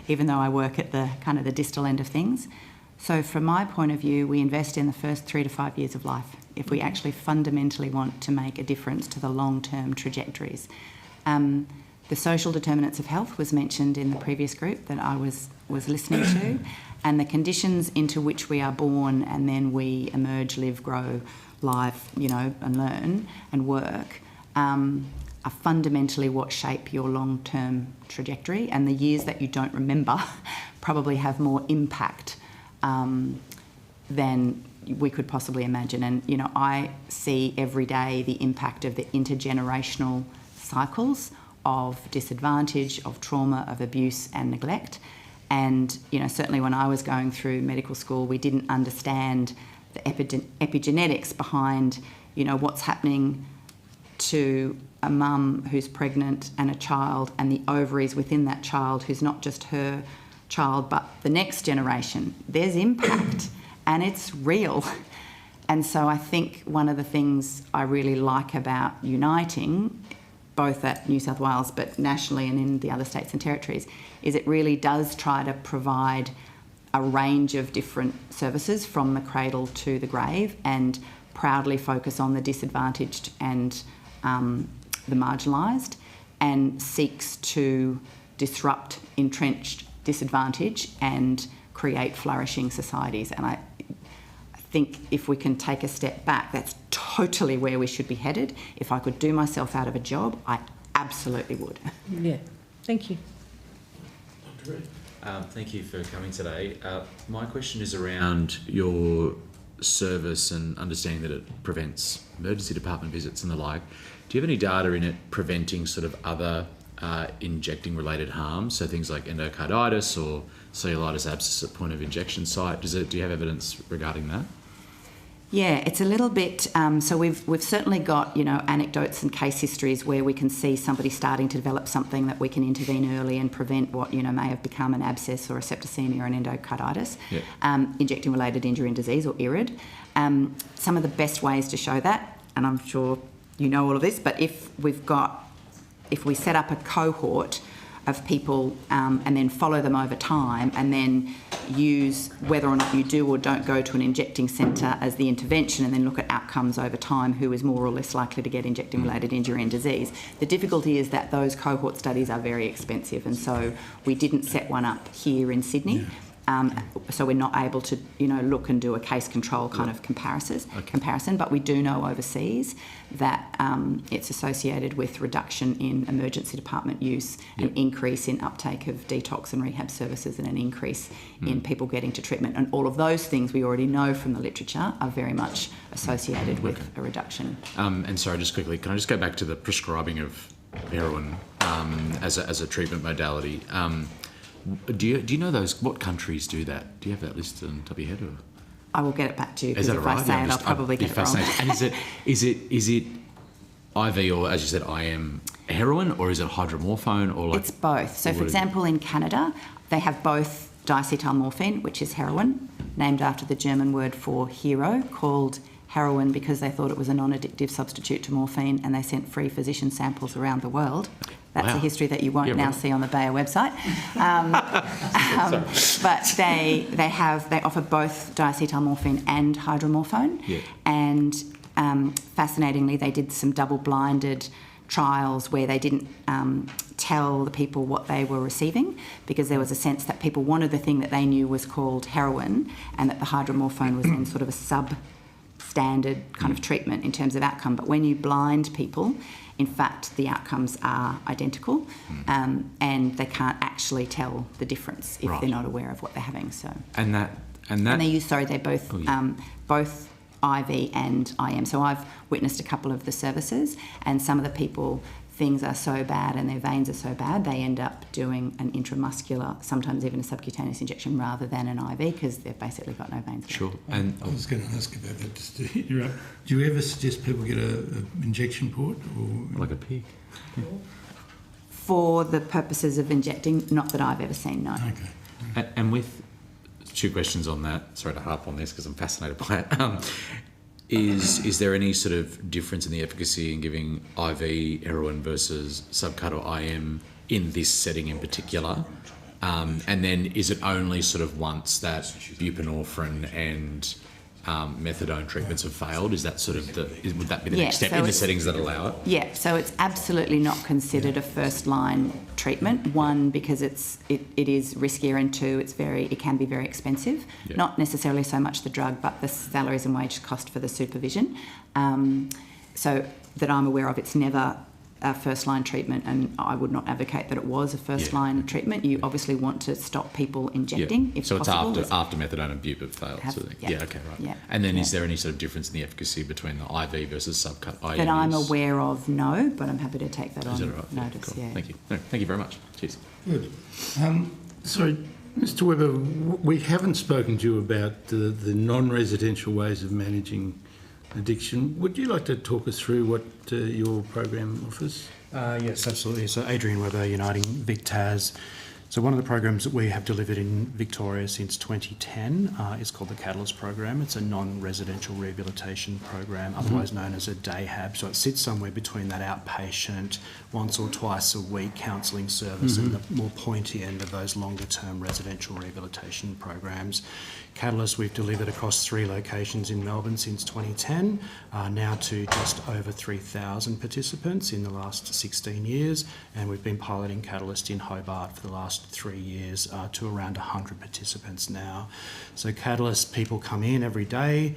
Speaker 13: even though I work at the kind of the distal end of things. So from my point of view, we invest in the first 3 to 5 years of life if we actually fundamentally want to make a difference to the long-term trajectories. The social determinants of health was mentioned in the previous group that I was listening to, and the conditions into which we are born and then we emerge, live, grow, live, and learn and work are fundamentally what shape your long-term trajectory, and the years that you don't remember probably have more impact than we could possibly imagine. And, I see every day the impact of the intergenerational cycles of disadvantage, of trauma, of abuse and neglect. And, certainly when I was going through medical school, we didn't understand the epigenetics behind, what's happening to a mum who's pregnant and a child, and the ovaries within that child who's not just her child but the next generation. There's impact and it's real. And so I think one of the things I really like about Uniting, both at New South Wales but nationally and in the other states and territories, is it really does try to provide a range of different services from the cradle to the grave, and proudly focus on the disadvantaged and the marginalised, and seeks to disrupt entrenched disadvantage and create flourishing societies. And I think if we can take a step back, that's totally where we should be headed. If I could do myself out of a job, I absolutely would.
Speaker 2: Yeah, thank you.
Speaker 3: Thank you for coming today. My question is around your service and understanding that it prevents emergency department visits and the like. Do you have any data in it preventing sort of other injecting related harms, so things like endocarditis or cellulitis abscess at point of injection site? Do you have evidence regarding that?
Speaker 13: Yeah, it's a little bit. So we've certainly got anecdotes and case histories where we can see somebody starting to develop something that we can intervene early and prevent what may have become an abscess or a septicemia or an endocarditis, injecting related injury and disease, or IRID. Some of the best ways to show that, and I'm sure you know all of this, but if we set up a cohort of people and then follow them over time, and then use whether or not you do or don't go to an injecting centre as the intervention, and then look at outcomes over time, who is more or less likely to get injecting related injury and disease. The difficulty is that those cohort studies are very expensive, and so we didn't set one up here in Sydney. So we're not able to, look and do a case control kind of comparison, but we do know overseas that it's associated with reduction in emergency department use, an increase in uptake of detox and rehab services, and an increase in people getting to treatment. And all of those things we already know from the literature are very much associated with a reduction.
Speaker 3: And sorry, just quickly, can I just go back to the prescribing of heroin as a treatment modality? Do you know what countries do that? Do you have that list on top of your head? Or?
Speaker 13: I will get it back to you, because if
Speaker 3: right?
Speaker 13: I say it, I'll probably get it wrong.
Speaker 3: And is it IV, or, as you said, IM heroin, or is it hydromorphone, or
Speaker 13: It's both. So, for example, in Canada, they have both diacetylmorphine, which is heroin, named after the German word for hero, called heroin because they thought it was a non-addictive substitute to morphine, and they sent free physician samples around the world. That's a history that you won't now see on the Bayer website. But they offer both diacetylmorphine and hydromorphone. Yeah. And fascinatingly, they did some double-blinded trials where they didn't tell the people what they were receiving, because there was a sense that people wanted the thing that they knew was called heroin, and that the hydromorphone was then sort of a substandard kind of treatment in terms of outcome. But when you blind people, in fact, the outcomes are identical, and they can't actually tell the difference if they're not aware of what they're having. So
Speaker 3: and they use
Speaker 13: they're both both IV and IM. So I've witnessed a couple of the services, and some of the people things are so bad and their veins are so bad, they end up doing an intramuscular, sometimes even a subcutaneous injection rather than an IV because they've basically got no veins.
Speaker 3: Sure. And
Speaker 1: I was going to ask about that just to interrupt. Do you ever suggest people get an injection port? Or
Speaker 3: like a pig?
Speaker 13: For the purposes of injecting, not that I've ever seen, no.
Speaker 1: Okay.
Speaker 3: And with two questions on that, sorry to harp on this because I'm fascinated by it. Is there any sort of difference in the efficacy in giving IV heroin versus subcut or IM in this setting in particular? And then is it only sort of once that buprenorphine and methadone treatments have failed? Is that sort of would that be the next step
Speaker 13: so
Speaker 3: in the settings that allow it?
Speaker 13: Yeah, so it's absolutely not considered a first line treatment. One, because it is riskier, and two, it can be very expensive.
Speaker 3: Yeah.
Speaker 13: Not necessarily so much the drug, but the salaries and wage cost for the supervision. So that I'm aware of, it's never a first line treatment, and I would not advocate that it was a first line treatment. You obviously want to stop people injecting if
Speaker 3: so
Speaker 13: possible.
Speaker 3: It's after methadone and bup have failed. Okay, right.
Speaker 13: Yeah.
Speaker 3: And then is there any sort of difference in the efficacy between the IV versus subcut IM?
Speaker 13: That I'm aware of, no, but I'm happy to take that
Speaker 3: Is
Speaker 13: on
Speaker 3: that right?
Speaker 13: notice.
Speaker 3: Cool.
Speaker 13: Yeah.
Speaker 3: Thank you. No, thank you very much. Cheers.
Speaker 1: Good. Sorry, Mr. Webber, we haven't spoken to you about the non-residential ways of managing addiction. Would you like to talk us through what your program offers?
Speaker 14: Yes, absolutely. So Adrian Webber, Uniting Vic Tas. So one of the programs that we have delivered in Victoria since 2010 is called the Catalyst program. It's a non-residential rehabilitation program, otherwise known as a DayHab. So it sits somewhere between that outpatient, once or twice a week counselling service and the more pointy end of those longer-term residential rehabilitation programs. Catalyst we've delivered across 3 locations in Melbourne since 2010, now to just over 3,000 participants in the last 16 years, and we've been piloting Catalyst in Hobart for the last 3 years to around 100 participants now. So Catalyst, people come in every day,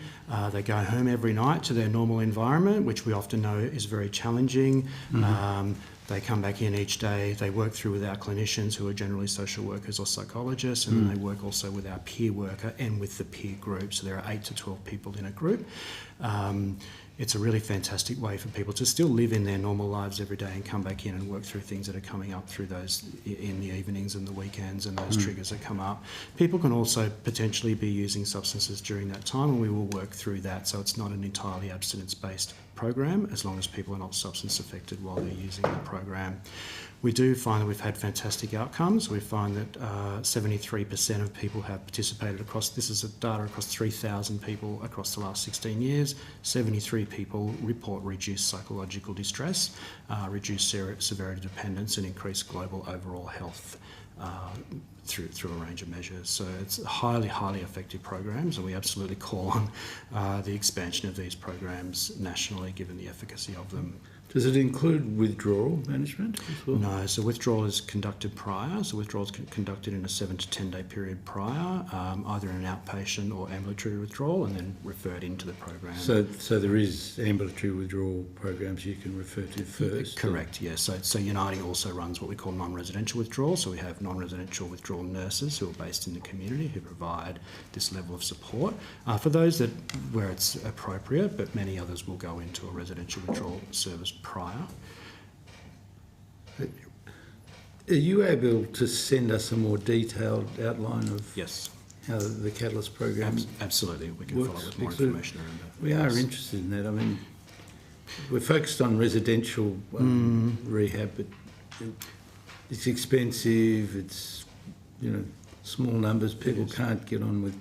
Speaker 14: they go home every night to their normal environment, which we often know is very challenging. They come back in each day, they work through with our clinicians who are generally social workers or psychologists, and then they work also with our peer worker and with the peer group. So there are 8 to 12 people in a group. It's a really fantastic way for people to still live in their normal lives every day and come back in and work through things that are coming up through those in the evenings and the weekends and those triggers that come up. People can also potentially be using substances during that time, and we will work through that. So it's not an entirely abstinence-based program as long as people are not substance affected while they're using the program. We do find that we've had fantastic outcomes. We find that 73% of people have participated across, this is data across 3,000 people across the last 16 years. 73 people report reduced psychological distress, reduced severity dependence, and increased global overall health through a range of measures. So it's highly, highly effective programs, and we absolutely call on the expansion of these programs nationally, given the efficacy of them.
Speaker 1: Does it include withdrawal management as well?
Speaker 14: No, so withdrawal is conducted prior. So withdrawal is conducted in a 7 to 10 day period prior, either in an outpatient or ambulatory withdrawal, and then referred into the program.
Speaker 1: So there is ambulatory withdrawal programs you can refer to first?
Speaker 14: Correct, yes. So Uniting also runs what we call non-residential withdrawal. So we have non-residential withdrawal nurses who are based in the community who provide this level of support for those where it's appropriate, but many others will go into a residential withdrawal service prior.
Speaker 1: Are you able to send us a more detailed outline of how the Catalyst program
Speaker 14: Absolutely, we can
Speaker 1: works?
Speaker 14: follow with more information around that.
Speaker 1: We are interested in that. I mean, we're focused on residential rehab, but it's expensive, it's, small numbers, people can't get on with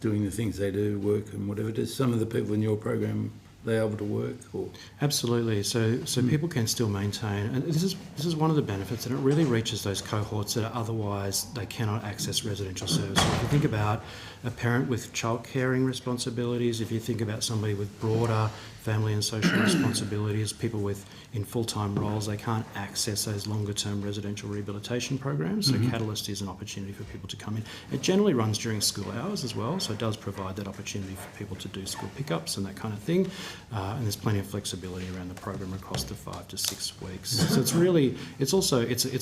Speaker 1: doing the things they do, work and whatever. Does some of the people in your program, they able to work? Or?
Speaker 14: Absolutely. So people can still maintain, and this is one of the benefits, and it really reaches those cohorts that are otherwise they cannot access residential services. If you think about a parent with child caring responsibilities, if you think about somebody with broader family and social responsibilities, people in full-time roles, they can't access those longer-term residential rehabilitation programs. So Catalyst is an opportunity for people to come in. It generally runs during school hours as well, so it does provide that opportunity for people to do school pickups and that kind of thing. And there's plenty of flexibility around the program across the 5 to 6 weeks. So it's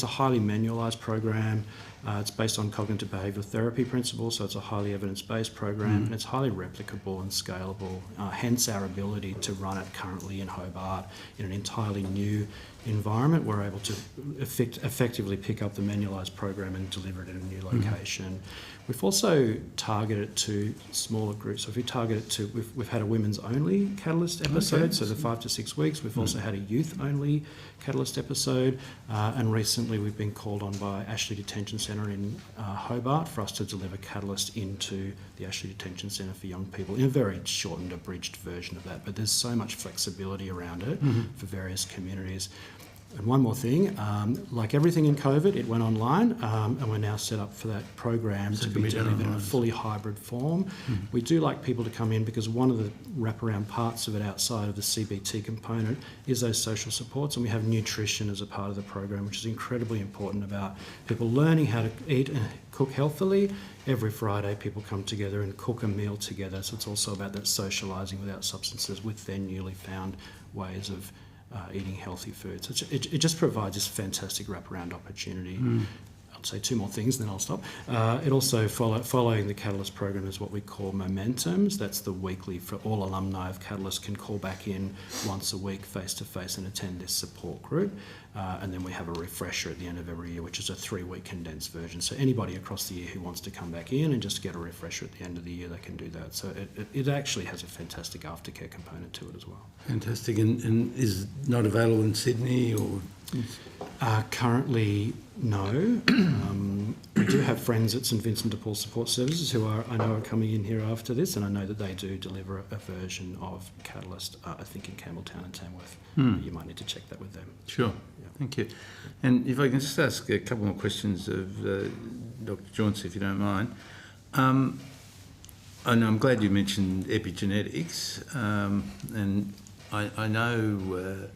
Speaker 14: a highly manualised program. It's based on cognitive behavioural therapy principles, so it's a highly evidence-based program, and it's highly replicable and scalable, hence our ability to run it currently in Hobart in an entirely new environment, we're able to effectively pick up the manualised program and deliver it in a new location. We've also targeted to smaller groups. So if we target it to, we've had a women's only Catalyst episode, so the 5 to 6 weeks. We've also had a youth only Catalyst episode, and recently we've been called on by Ashley Detention Centre in Hobart for us to deliver Catalyst into the Ashley Detention Centre for young people in a very shortened, abridged version of that. But there's so much flexibility around it for various communities. And one more thing, like everything in COVID, it went online, and we're now set up for that program to be delivered in a fully hybrid form. We do like people to come in because one of the wraparound parts of it outside of the CBT component is those social supports, and we have nutrition as a part of the program, which is incredibly important about people learning how to eat and cook healthily. Every Friday people come together and cook a meal together, so it's also about that socialising without substances with their newly found ways of eating healthy foods. It just provides this fantastic wraparound opportunity. I'll say two more things, then I'll stop. It also, following the Catalyst program, is what we call Momentums. That's the weekly, for all alumni of Catalyst can call back in once a week face-to-face and attend this support group. And then we have a refresher at the end of every year, which is a 3-week condensed version. So anybody across the year who wants to come back in and just get a refresher at the end of the year, they can do that. So it actually has a fantastic aftercare component to it as well.
Speaker 1: Fantastic. And is not available in Sydney or...?
Speaker 14: Currently, no. We do have friends at St Vincent de Paul Support Services who I know are coming in here after this, and I know that they do deliver a version of Catalyst, I think in Campbelltown and Tamworth. You might need to check that with them.
Speaker 1: Sure. Yeah. Thank you. And if I can just ask a couple more questions of Dr. Jauncy, if you don't mind. And I'm glad you mentioned epigenetics, and I know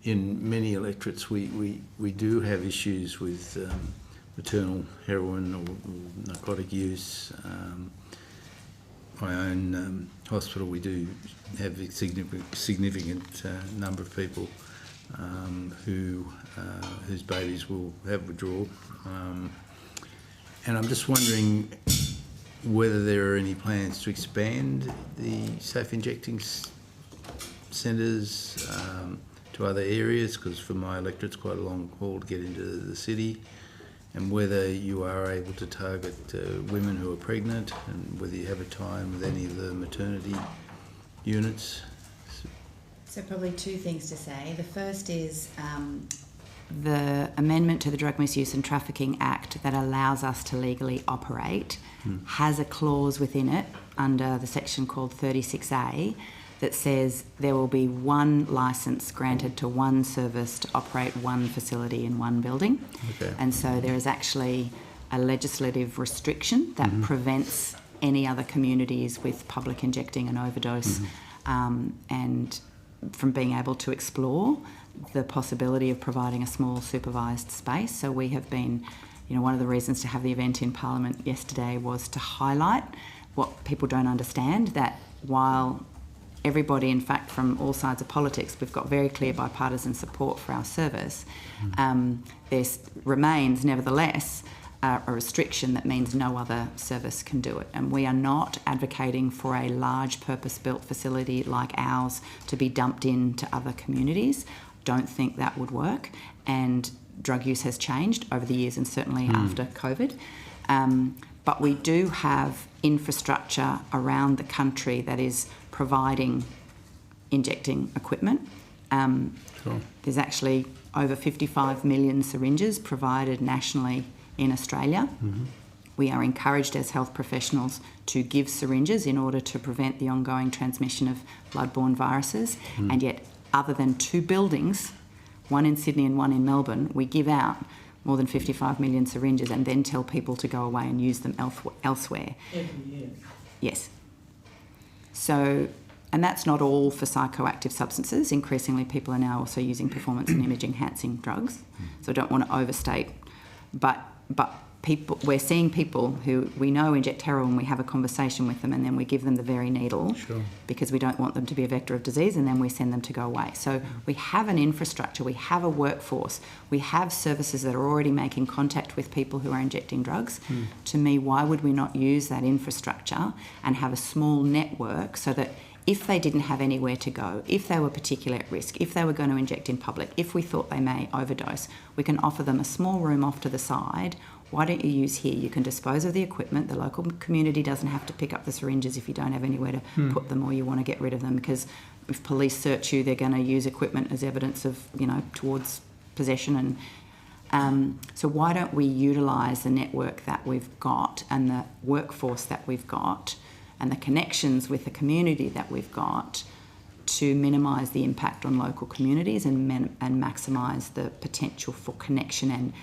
Speaker 1: in many electorates we do have issues with maternal heroin or narcotic use. My own hospital, we do have a significant number of people whose babies will have withdrawal. And I'm just wondering whether there are any plans to expand the safe injecting centres to other areas, because for my electorate it's quite a long haul to get into the city, and whether you are able to target women who are pregnant, and whether you have a tie-in with any of the maternity units.
Speaker 13: So probably two things to say. The first is the amendment to the Drug Misuse and Trafficking Act that allows us to legally operate has a clause within it under the section called 36A that says there will be one licence granted to one service to operate one facility in one building. Okay. And so there is actually a legislative restriction that prevents any other communities with public injecting and overdose and from being able to explore the possibility of providing a small supervised space. So we have been, one of the reasons to have the event in Parliament yesterday was to highlight what people don't understand, that while everybody, in fact, from all sides of politics, we've got very clear bipartisan support for our service, there remains, nevertheless, a restriction that means no other service can do it. And we are not advocating for a large purpose-built facility like ours to be dumped into other communities. Don't think that would work. And drug use has changed over the years, and certainly after COVID. But we do have infrastructure around the country that is providing injecting equipment. There's actually over 55 million syringes provided nationally in Australia. We are encouraged as health professionals to give syringes in order to prevent the ongoing transmission of bloodborne viruses. And yet, other than 2 buildings, one in Sydney and one in Melbourne, we give out more than 55 million syringes and then tell people to go away and use them elsewhere.
Speaker 11: Every year.
Speaker 13: Yes. So, and that's not all for psychoactive substances. Increasingly, people are now also using performance and image-enhancing drugs. So I don't want to overstate, but people, we're seeing people who we know inject heroin, we have a conversation with them, and then we give them the very needle because we don't want them to be a vector of disease, and then we send them to go away. So we have an infrastructure, we have a workforce, we have services that are already making contact with people who are injecting drugs. To me, why would we not use that infrastructure and have a small network so that if they didn't have anywhere to go, if they were particularly at risk, if they were going to inject in public, if we thought they may overdose, we can offer them a small room off to the side. Why don't you use here? You can dispose of the equipment. The local community doesn't have to pick up the syringes if you don't have anywhere to put them or you want to get rid of them, because if police search you, they're going to use equipment as evidence of, towards possession. And so why don't we utilise the network that we've got and the workforce that we've got and the connections with the community that we've got to minimise the impact on local communities and maximise the potential for connection and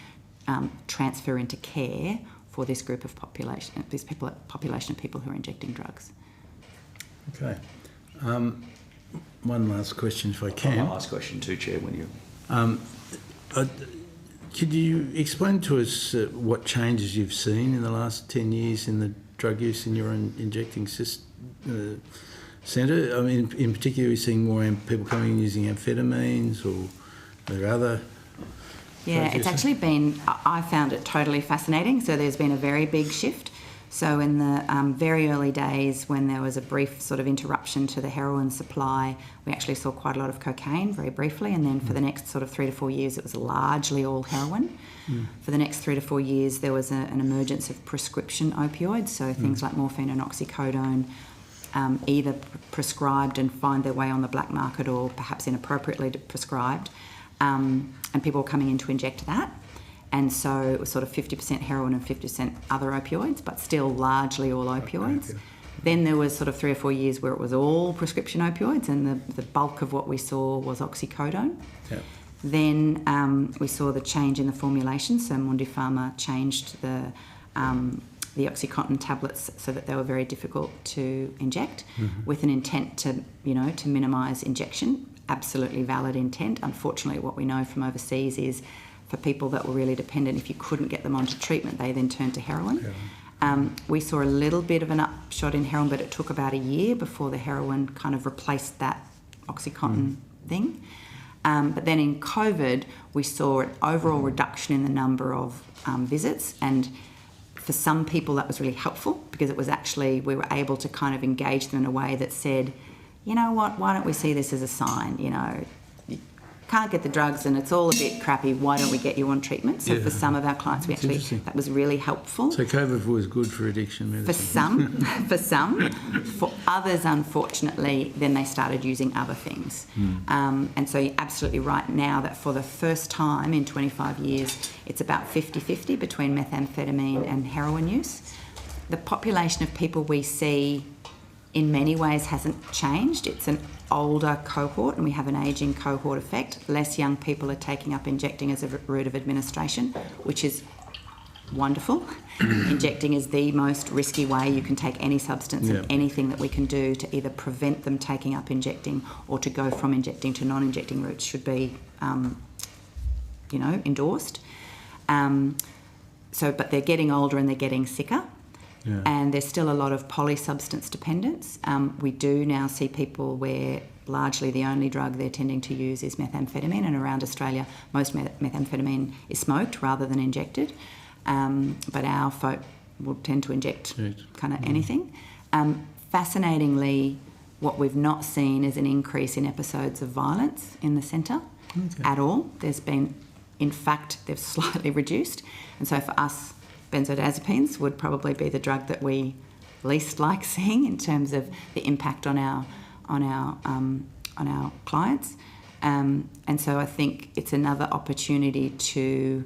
Speaker 13: transfer into care for this group of population, population of people who are injecting drugs.
Speaker 1: Okay. One last question, if I can.
Speaker 9: One last question too, Chair, when you...
Speaker 1: could you explain to us what changes you've seen in the last 10 years in the drug use in your injecting centre? I mean, in particular, we're seeing more people coming in using amphetamines, or are there other...
Speaker 13: Yeah, it's actually been, I found it totally fascinating. So there's been a very big shift. So in the very early days, when there was a brief sort of interruption to the heroin supply, we actually saw quite a lot of cocaine very briefly. And then for the next sort of 3 to 4 years, it was largely all heroin. For the next 3 to 4 years, there was an emergence of prescription opioids. So things like morphine and oxycodone, either prescribed and find their way on the black market or perhaps inappropriately prescribed. And people were coming in to inject that. And so it was sort of 50% heroin and 50% other opioids, but still largely all opioids. Okay. Then there was sort of 3 or 4 years where it was all prescription opioids, and the bulk of what we saw was oxycodone. Yep. Then we saw the change in the formulation. So Mundipharma changed the OxyContin tablets so that they were very difficult to inject, with an intent to minimise injection. Absolutely valid intent. Unfortunately, what we know from overseas is for people that were really dependent, if you couldn't get them onto treatment, they then turned to heroin. We saw a little bit of an upshot in heroin, but it took about a year before the heroin kind of replaced that OxyContin thing. But then in COVID, we saw an overall reduction in the number of visits, and for some people that was really helpful, because it was actually, we were able to kind of engage them in a way that said, you know what, why don't we see this as a sign? You can't get the drugs and it's all a bit crappy, why don't we get you on treatment? So for some of our clients, we actually, that was really helpful.
Speaker 1: So COVID was good for addiction medicine?
Speaker 13: For some. For others, unfortunately, then they started using other things. And so you're absolutely right now that for the first time in 25 years, it's about 50-50 between methamphetamine and heroin use. The population of people we see in many ways hasn't changed. It's an older cohort, and we have an ageing cohort effect. Less young people are taking up injecting as a route of administration, which is wonderful. Injecting is the most risky way you can take any substance, and anything that we can do to either prevent them taking up injecting or to go from injecting to non-injecting routes should be, endorsed. But they're getting older and they're getting sicker. And there's still a lot of polysubstance dependence. We do now see people where largely the only drug they're tending to use is methamphetamine, and around Australia most methamphetamine is smoked rather than injected. But our folk will tend to inject kind of anything. Fascinatingly, what we've not seen is an increase in episodes of violence in the centre at all. There's been, in fact, they've slightly reduced. And so for us, benzodiazepines would probably be the drug that we least like seeing in terms of the impact on our clients, and so I think it's another opportunity to,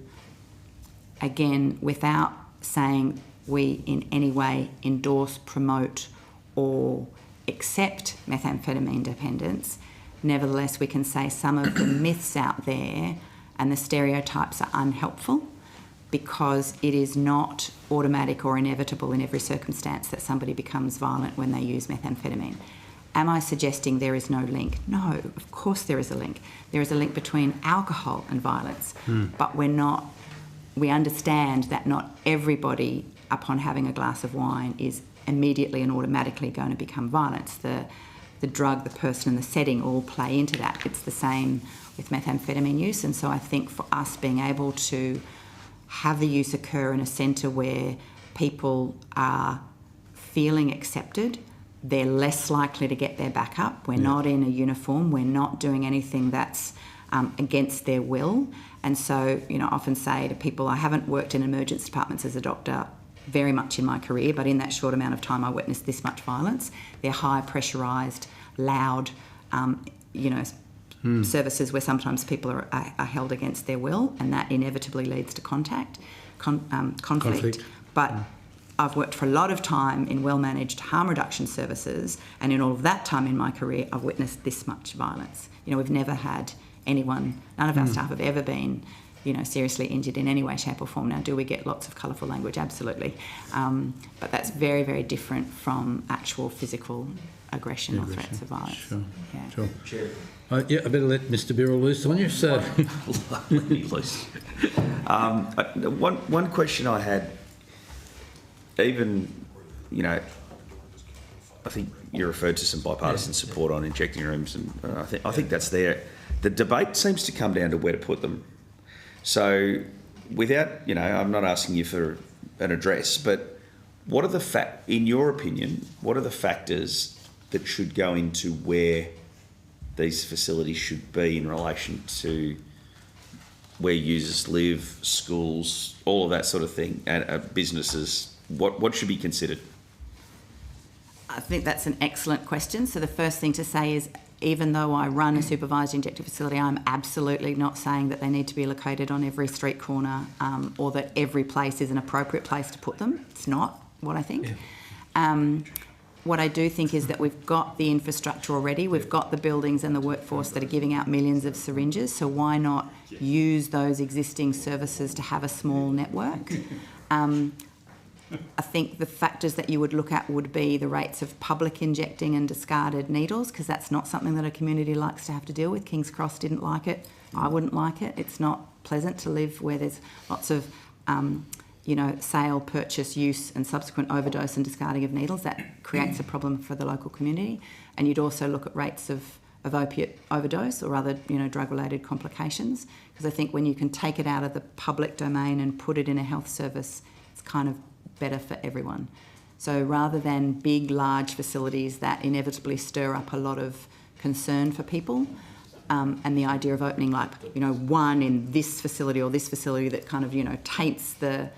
Speaker 13: again, without saying we in any way endorse, promote, or accept methamphetamine dependence. Nevertheless, we can say some of the myths out there and the stereotypes are unhelpful, because it is not automatic or inevitable in every circumstance that somebody becomes violent when they use methamphetamine. Am I suggesting there is no link? No, of course there is a link. There is a link between alcohol and violence, but we understand that not everybody, upon having a glass of wine, is immediately and automatically going to become violent. The drug, the person and the setting all play into that. It's the same with methamphetamine use, and so I think for us being able to have the use occur in a centre where people are feeling accepted, they're less likely to get their back up. We're not in a uniform. We're not doing anything that's against their will. And so, I often say to people, I haven't worked in emergency departments as a doctor very much in my career, but in that short amount of time I witnessed this much violence. They're high pressurised, loud, services where sometimes people are held against their will, and that inevitably leads to conflict. But I've worked for a lot of time in well-managed harm reduction services, and in all of that time in my career, I've witnessed this much violence. We've never had anyone, none of our staff have ever been, seriously injured in any way, shape or form. Now, do we get lots of colourful language? Absolutely. But that's very, very different from actual physical aggression or threats of violence.
Speaker 1: Sure. Chair. I better let Mr. Birrell loose on you. So,
Speaker 9: let me loose. One question I had, even, I think you referred to some bipartisan support on injecting rooms, and I think that's there. The debate seems to come down to where to put them. So, without, I'm not asking you for an address, but what are in your opinion, what are the factors that should go into where these facilities should be in relation to where users live, schools, all of that sort of thing, and businesses? What should be considered?
Speaker 13: I think that's an excellent question. So the first thing to say is, even though I run a supervised injector facility, I'm absolutely not saying that they need to be located on every street corner or that every place is an appropriate place to put them. It's not what I think. What I do think is that we've got the infrastructure already. We've got the buildings and the workforce that are giving out millions of syringes. So why not use those existing services to have a small network? I think the factors that you would look at would be the rates of public injecting and discarded needles, because that's not something that a community likes to have to deal with. King's Cross didn't like it. I wouldn't like it. It's not pleasant to live where there's lots of sale, purchase, use and subsequent overdose and discarding of needles. That creates a problem for the local community. And you'd also look at rates of opiate overdose or other, drug-related complications, because I think when you can take it out of the public domain and put it in a health service, it's kind of better for everyone. So rather than big, large facilities that inevitably stir up a lot of concern for people, and the idea of opening one in this facility or this facility that kind of, taints the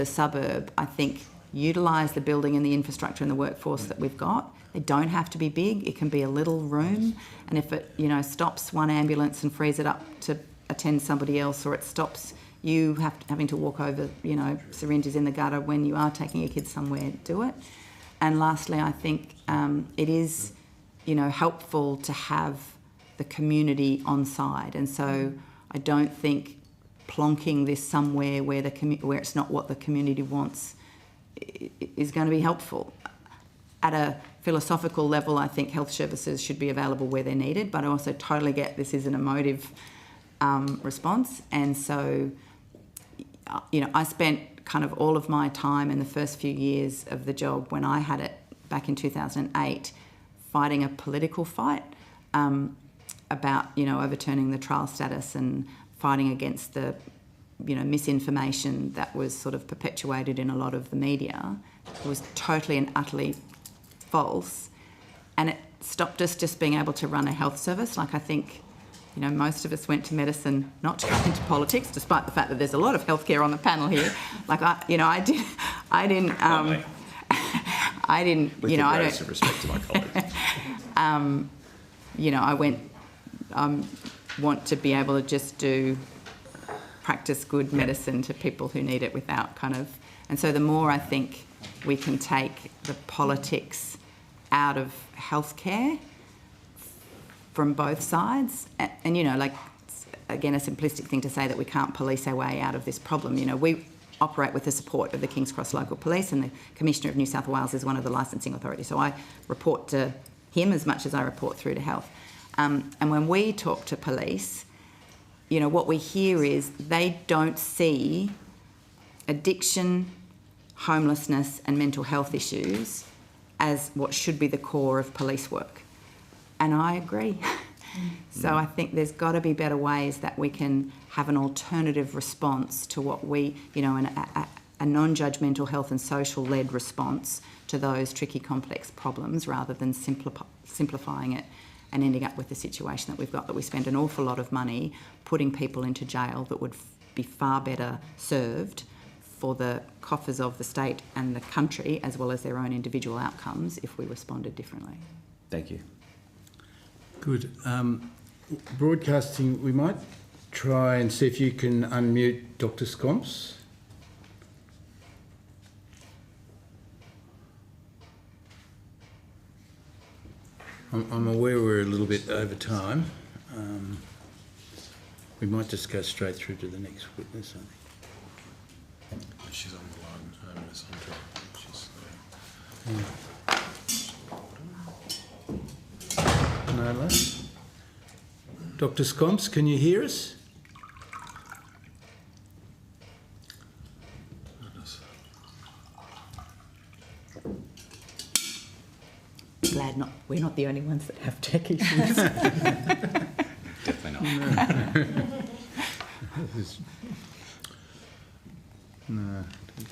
Speaker 13: suburb, I think utilise the building and the infrastructure and the workforce that we've got. They don't have to be big. It can be a little room, and if it, stops one ambulance and frees it up to attend somebody else, or it stops you having to walk over, syringes in the gutter when you are taking your kids somewhere, do it. And lastly, I think it is, helpful to have the community on side. And so I don't think plonking this somewhere where where it's not what the community wants is going to be helpful. At a philosophical level, I think health services should be available where they're needed, but I also totally get this is an emotive response. And so, I spent kind of all of my time in the first few years of the job when I had it back in 2008 fighting a political fight about, overturning the trial status and fighting against the, misinformation that was sort of perpetuated in a lot of the media. It was totally and utterly false. And it stopped us just being able to run a health service. I think, most of us went to medicine not to go into politics, despite the fact that there's a lot of healthcare on the panel here. I didn't.
Speaker 9: With the greatest of respect to my colleagues.
Speaker 13: I want to be able to just practice good medicine to people who need it without and so the more I think we can take the politics out of healthcare from both sides, and again, a simplistic thing to say that we can't police our way out of this problem. We operate with the support of the King's Cross Local Police, and the Commissioner of New South Wales is one of the licensing authorities. So I report to him as much as I report through to health. And when we talk to police, what we hear is they don't see addiction, homelessness and mental health issues as what should be the core of police work. And I agree. So I think there's got to be better ways that we can have an alternative response to what we, a non-judgmental health and social-led response to those tricky, complex problems rather than simplifying it and ending up with the situation that we've got, that we spend an awful lot of money putting people into jail that would be far better served for the coffers of the state and the country, as well as their own individual outcomes, if we responded differently.
Speaker 9: Thank you.
Speaker 1: Good. Broadcasting, we might try and see if you can unmute Dr. Scomps. I'm aware we're a little bit over time. We might just go straight through to the next witness, I think.
Speaker 10: She's on the line, Ms. Hunter. She's
Speaker 1: No, less. Dr. Scomps, can you hear us?
Speaker 13: Glad we're not the only ones that have tech issues.
Speaker 3: Definitely not.
Speaker 1: No.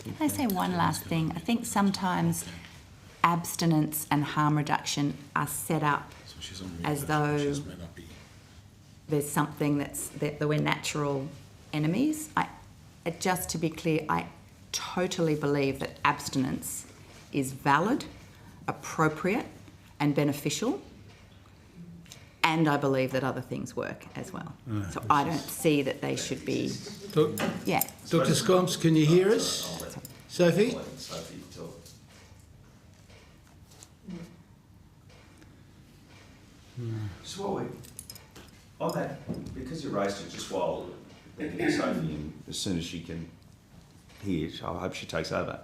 Speaker 13: Can I say one last thing? I think sometimes abstinence and harm reduction are set up as though there's something that we're natural enemies. Just to be clear, I totally believe that abstinence is valid, appropriate and beneficial, and I believe that other things work as well. So I don't see that they should be... Yeah.
Speaker 1: Dr. Scomps, can you hear us? Sophie?
Speaker 9: So what on that, because you raised it just while Sophie, and as soon as she can hear, I hope she takes over.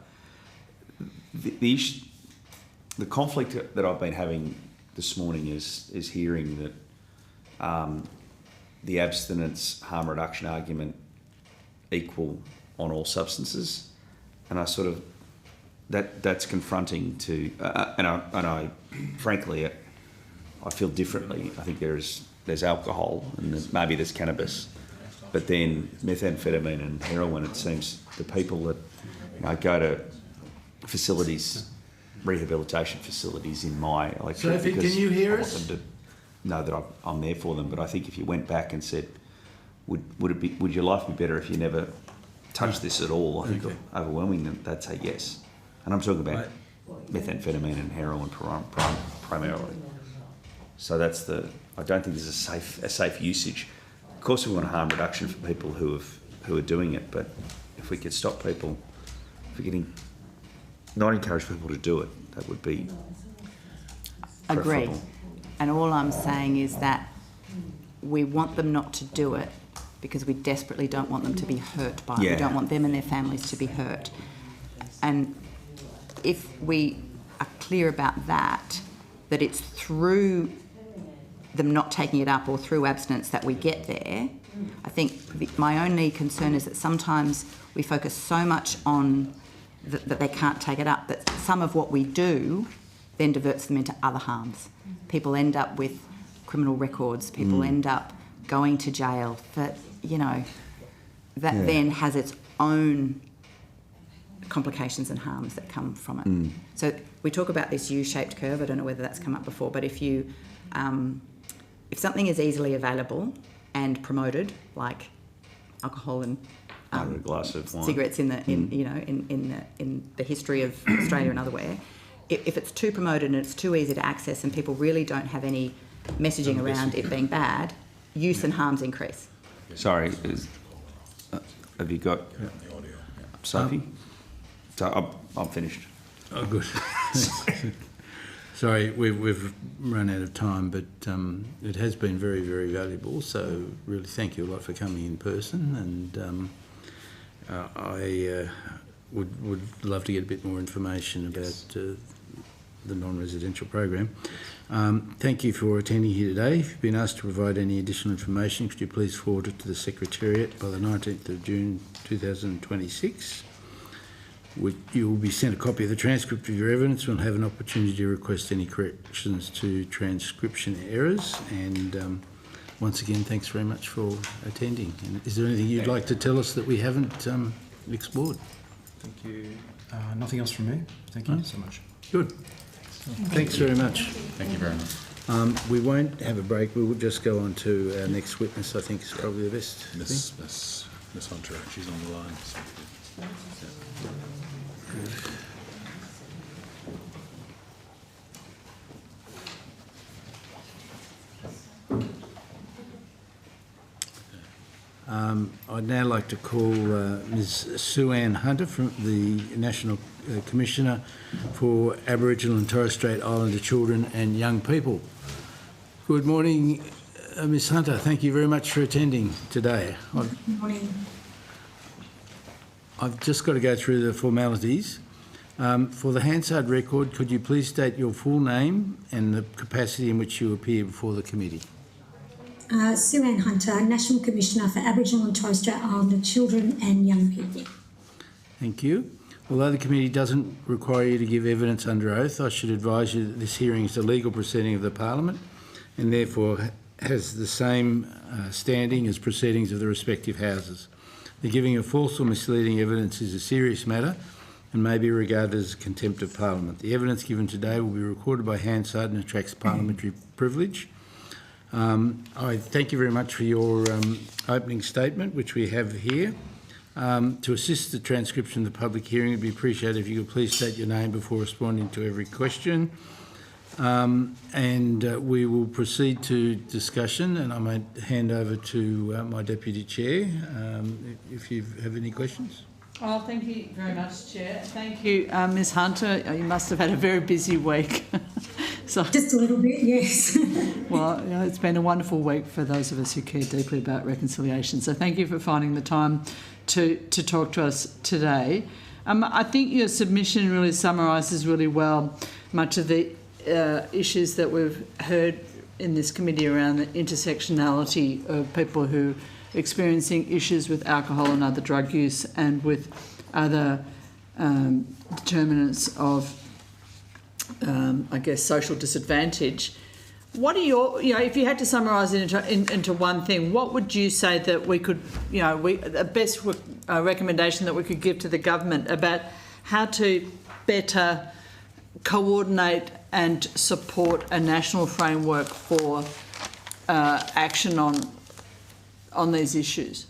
Speaker 9: The issue, the conflict that I've been having this morning is hearing that the abstinence harm reduction argument equal on all substances, and I sort of that's confronting to, and I frankly I feel differently. I think there's alcohol and maybe there's cannabis, but then methamphetamine and heroin. It seems the people that go to facilities, rehabilitation facilities in my electorate.
Speaker 1: Sophie, can you hear us?
Speaker 9: To know that I'm there for them, but I think if you went back and said, would your life be better if you never touched this at all? I think overwhelmingly they'd say yes. And I'm talking about methamphetamine and heroin primarily. So that's I don't think there's a safe usage. Of course, we want a harm reduction for people who are doing it, but if we could stop people, not encourage people to do it, that would be
Speaker 13: Agree.
Speaker 9: preferable.
Speaker 13: And all I'm saying is that we want them not to do it because we desperately don't want them to be hurt by it. We don't want them and their families to be hurt. And if we are clear about that it's through them not taking it up or through abstinence that we get there, I think my only concern is that sometimes we focus so much on that they can't take it up, that some of what we do then diverts them into other harms. People end up with criminal records, people end up going to jail, that then has its own complications and harms that come from it. So we talk about this U-shaped curve. I don't know whether that's come up before, but if something is easily available and promoted, like alcohol and
Speaker 9: a glass of wine,
Speaker 13: cigarettes in the history of Australia and otherwhere, if it's too promoted and it's too easy to access and people really don't have any messaging around it being bad, use and harms increase.
Speaker 9: Sorry, have you got Sophie? So I'm finished.
Speaker 1: Oh, good. Sorry, we've run out of time, but it has been very, very valuable. So really thank you a lot for coming in person, and I would love to get a bit more information about the non-residential program. Thank you for attending here today. If you've been asked to provide any additional information, could you please forward it to the Secretariat by the 19th of June 2026. You will be sent a copy of the transcript of your evidence and will have an opportunity to request any corrections to transcription errors. And once again, thanks very much for attending. And is there anything you'd like to tell us that we haven't explored?
Speaker 14: Thank you. Nothing else from me. Thank you so much.
Speaker 1: Good. Thanks very much.
Speaker 3: Thank you very much.
Speaker 1: We won't have a break. We will just go on to our next witness. I think is probably the best thing.
Speaker 10: Miss Hunter, she's on the line.
Speaker 1: I'd now like to call Ms. Sue-Ann Hunter, from the National Commissioner for Aboriginal and Torres Strait Islander Children and Young People. Good morning, Ms. Hunter. Thank you very much for attending today.
Speaker 15: Good morning.
Speaker 1: I've just got to go through the formalities. For the Hansard record, could you please state your full name and the capacity in which you appear before the committee?
Speaker 15: Sue-Ann Hunter, National Commissioner for Aboriginal and Torres Strait Islander Children and Young People.
Speaker 1: Thank you. Although the committee doesn't require you to give evidence under oath, I should advise you that this hearing is a legal proceeding of the Parliament and therefore has the same standing as proceedings of the respective houses. The giving of false or misleading evidence is a serious matter and may be regarded as contempt of Parliament. The evidence given today will be recorded by Hansard and attracts parliamentary privilege. I thank you very much for your opening statement, which we have here. To assist the transcription of the public hearing, it would be appreciated if you could please state your name before responding to every question. We will proceed to discussion, and I might hand over to my Deputy Chair if you have any questions.
Speaker 4: Oh, thank you very much, Chair. Thank you, Ms. Hunter. You must have had a very busy week.
Speaker 15: Just a little bit, yes.
Speaker 4: Well, you know, it's been a wonderful week for those of us who care deeply about reconciliation. So thank you for finding the time to talk to us today. I think your submission really summarises really well much of the issues that we've heard in this committee around the intersectionality of people who are experiencing issues with alcohol and other drug use and with other determinants of I guess, social disadvantage. What are your, if you had to summarise it into one thing, what would you say that we could, the best recommendation that we could give to the government about how to better coordinate and support a national framework for action on these issues?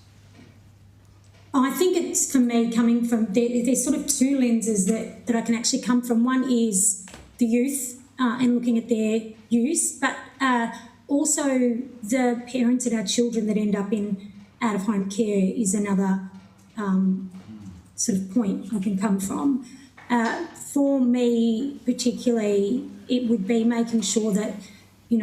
Speaker 15: I think it's, for me, coming from, there's sort of two lenses that I can actually come from. One is the youth and looking at their use, but also the parents of our children that end up in out-of-home care is another sort of point I can come from. For me particularly, it would be making sure that,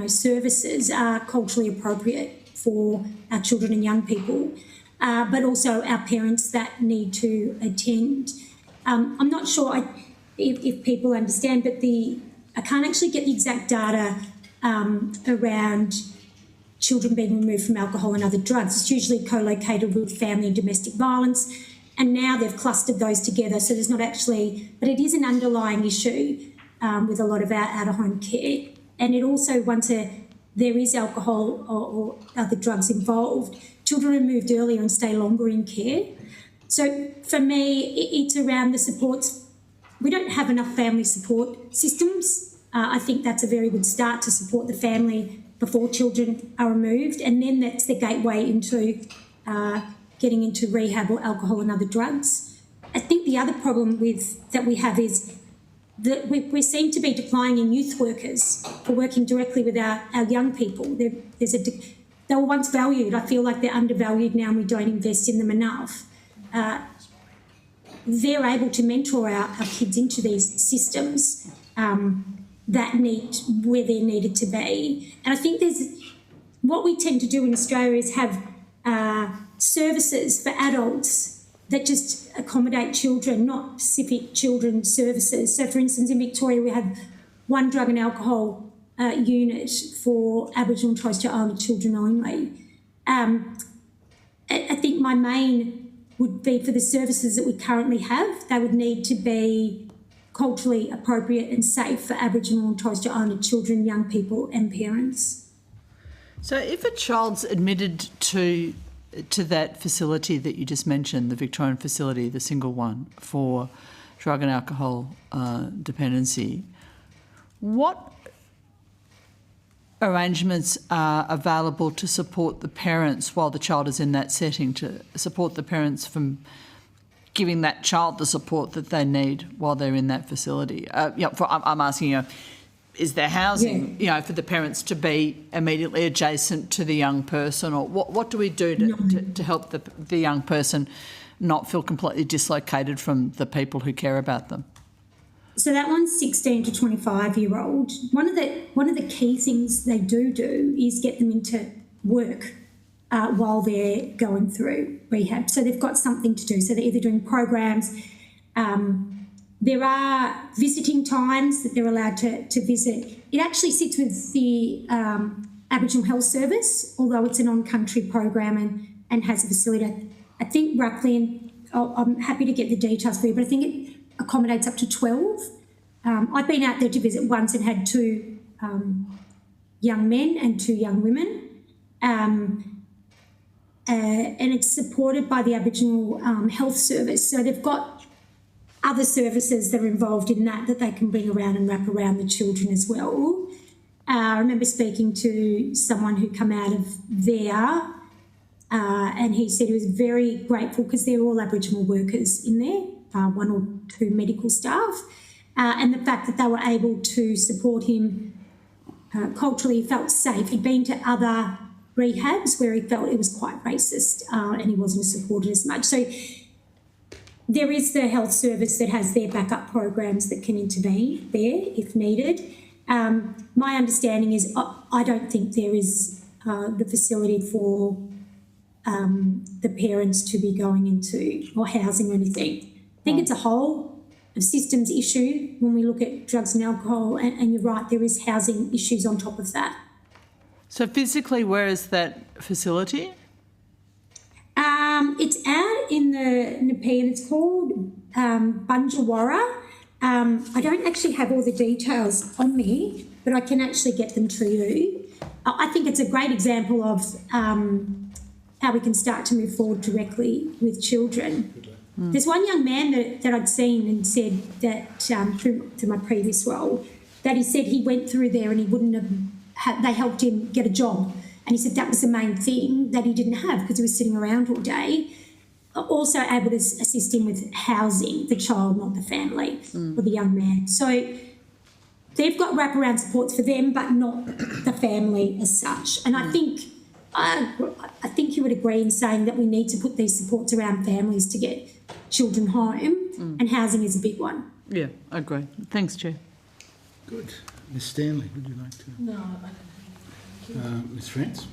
Speaker 15: services are culturally appropriate for our children and young people, but also our parents that need to attend. I'm not sure if people understand, but I can't actually get the exact data around children being removed from alcohol and other drugs. It's usually co-located with family and domestic violence, and now they've clustered those together, so there's not actually, but it is an underlying issue with a lot of our out-of-home care. And it also, once there is alcohol or other drugs involved, children are moved earlier and stay longer in care. So for me, it's around the supports. We don't have enough family support systems. I think that's a very good start to support the family before children are removed, and then that's the gateway into getting into rehab or alcohol and other drugs. I think the other problem that we have is that we seem to be declining in youth workers for working directly with our young people. They were once valued. I feel like they're undervalued now and we don't invest in them enough. They're able to mentor our kids into these systems where they're needed to be. And I think what we tend to do in Australia is have services for adults that just accommodate children, not specific children's services. So, for instance, in Victoria, we have one drug and alcohol unit for Aboriginal and Torres Strait Islander children only. I think my main would be for the services that we currently have, they would need to be culturally appropriate and safe for Aboriginal and Torres Strait Islander children, young people and parents.
Speaker 4: So if a child's admitted to to that facility that you just mentioned, the Victorian facility, the single one for drug and alcohol dependency, what arrangements are available to support the parents while the child is in that setting, to support the parents from giving that child the support that they need while they're in that facility? I'm asking, is there housing, for the parents to be immediately adjacent to the young person, or what do we do to help the young person not feel completely dislocated from the people who care about them?
Speaker 15: So that one's 16 to 25-year-old. One of the key things they do is get them into work while they're going through rehab. So they've got something to do. So they're either doing programs. There are visiting times that they're allowed to visit. It actually sits with the Aboriginal Health Service, although it's an on-country program and has a facility. I think roughly, and I'm happy to get the details for you, but I think it accommodates up to 12. I've been out there to visit once and had 2 young men and 2 young women. And it's supported by the Aboriginal Health Service. So they've got other services that are involved in that they can bring around and wrap around the children as well. I remember speaking to someone who come out of there and he said he was very grateful because they're all Aboriginal workers in there, 1 or 2 medical staff, and the fact that they were able to support him culturally. He felt safe. He'd been to other rehabs where he felt it was quite racist and he wasn't supported as much. So there is the health service that has their backup programs that can intervene there if needed. My understanding is I don't think there is the facility for the parents to be going into, or housing or anything. I think it's a whole of systems issue when we look at drugs and alcohol, and you're right, there is housing issues on top of that.
Speaker 4: So physically, where is that facility?
Speaker 15: It's out in the Nepean. It's called Bunjawara. I don't actually have all the details on me, but I can actually get them to you. I think it's a great example of how we can start to move forward directly with children. There's one young man that I'd seen and said that through my previous role, that he said he went through there and he wouldn't have, they helped him get a job. And he said that was the main thing that he didn't have because he was sitting around all day. Also able to assist him with housing the child, not the family or the young man. So they've got wraparound supports for them, but not the family as such. And I think you would agree in saying that we need to put these supports around families to get children home, and housing is a big one.
Speaker 4: Yeah, I agree. Thanks, Chair.
Speaker 1: Good. Ms Stanley, would you like to?
Speaker 11: No, I don't.
Speaker 1: Ms France?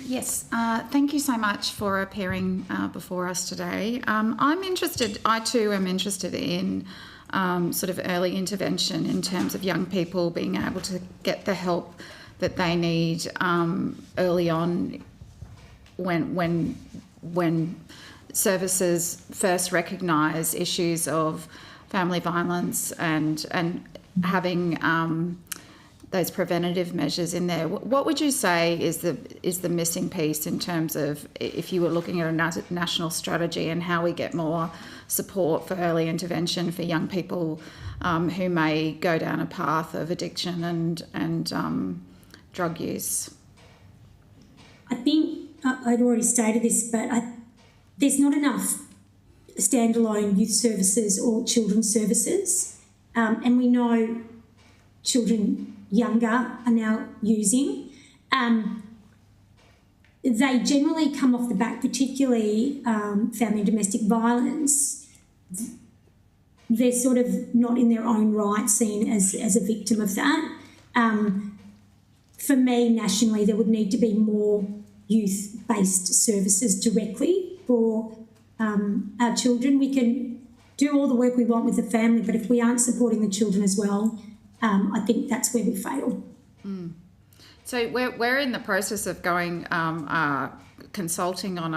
Speaker 16: Yes, thank you so much for appearing before us today. I too am interested in sort of early intervention in terms of young people being able to get the help that they need early on when services first recognise issues of family violence and having those preventative measures in there. What would you say is the missing piece in terms of if you were looking at a national strategy and how we get more support for early intervention for young people who may go down a path of addiction and drug use?
Speaker 15: I think I'd already stated this, but there's not enough standalone youth services or children's services, and we know children younger are now using. They generally come off the back, particularly family and domestic violence. They're sort of not in their own right seen as a victim of that. For me, nationally, there would need to be more youth-based services directly for our children. We can do all the work we want with the family, but if we aren't supporting the children as well, I think that's where we fail.
Speaker 16: So we're in the process of going consulting on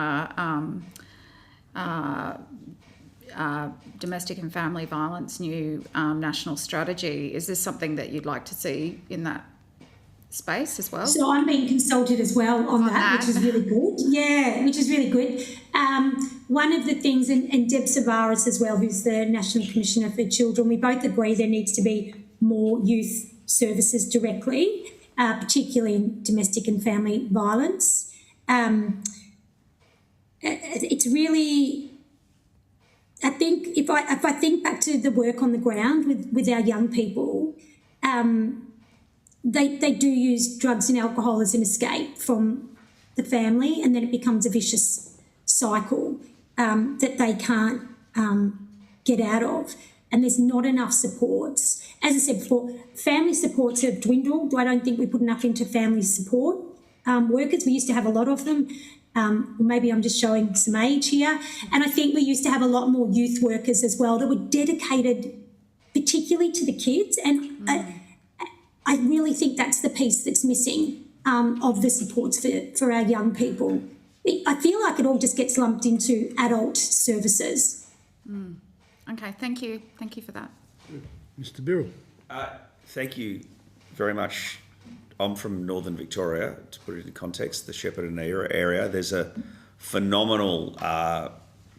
Speaker 16: a domestic and family violence new national strategy. Is this something that you'd like to see in that space as well?
Speaker 15: So I'm being consulted as well on that, which is really good. Yeah, which is really good. One of the things, and Deb Savaris as well, who's the National Commissioner for Children, we both agree there needs to be more youth services directly, particularly in domestic and family violence. It's really, I think, if I think back to the work on the ground with our young people, they do use drugs and alcohol as an escape from the family, and then it becomes a vicious cycle that they can't get out of. And there's not enough supports. As I said before, family supports have dwindled. I don't think we put enough into family support workers. We used to have a lot of them. Well, maybe I'm just showing some age here. And I think we used to have a lot more youth workers as well that were dedicated particularly to the kids. And I really think that's the piece that's missing of the supports for our young people. I feel like it all just gets lumped into adult services.
Speaker 16: Okay, thank you. Thank you for that.
Speaker 1: Mr. Birrell.
Speaker 9: Thank you very much. I'm from Northern Victoria, to put it in context, the Shepparton area. There's a phenomenal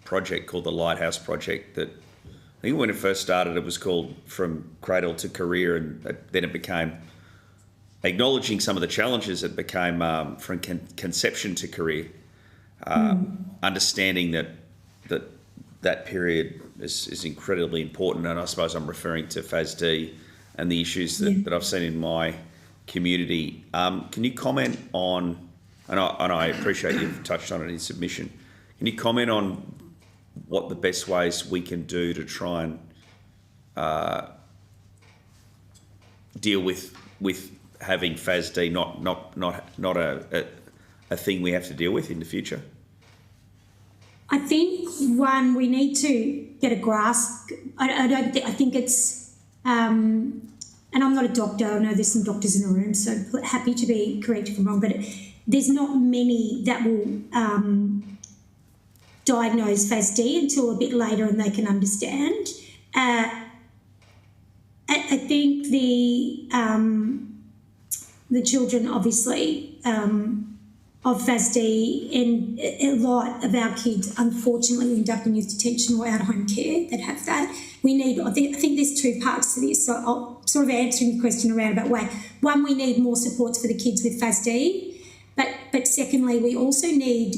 Speaker 9: project called the Lighthouse Project that I think when it first started, it was called From Cradle to Career, and then it became, acknowledging some of the challenges, it became From Conception to Career, understanding that period is incredibly important, and I suppose I'm referring to FASD and the issues that I've seen in my community. Can you comment on, and I appreciate you've touched on it in submission, can you comment on what the best ways we can do to try and deal with having FASD not a thing we have to deal with in the future?
Speaker 15: I think, one, we need to get a grasp. I think it's, and I'm not a doctor, I know there's some doctors in the room, so happy to be corrected if I'm wrong, but there's not many that will diagnose FASD until a bit later and they can understand. I think the children, obviously, of FASD, and a lot of our kids unfortunately end up in youth detention or out-of-home care that have that. We need, I think there's two parts to this, so I'll sort of answer your question in a roundabout way. One, we need more supports for the kids with FASD, but secondly, we also need,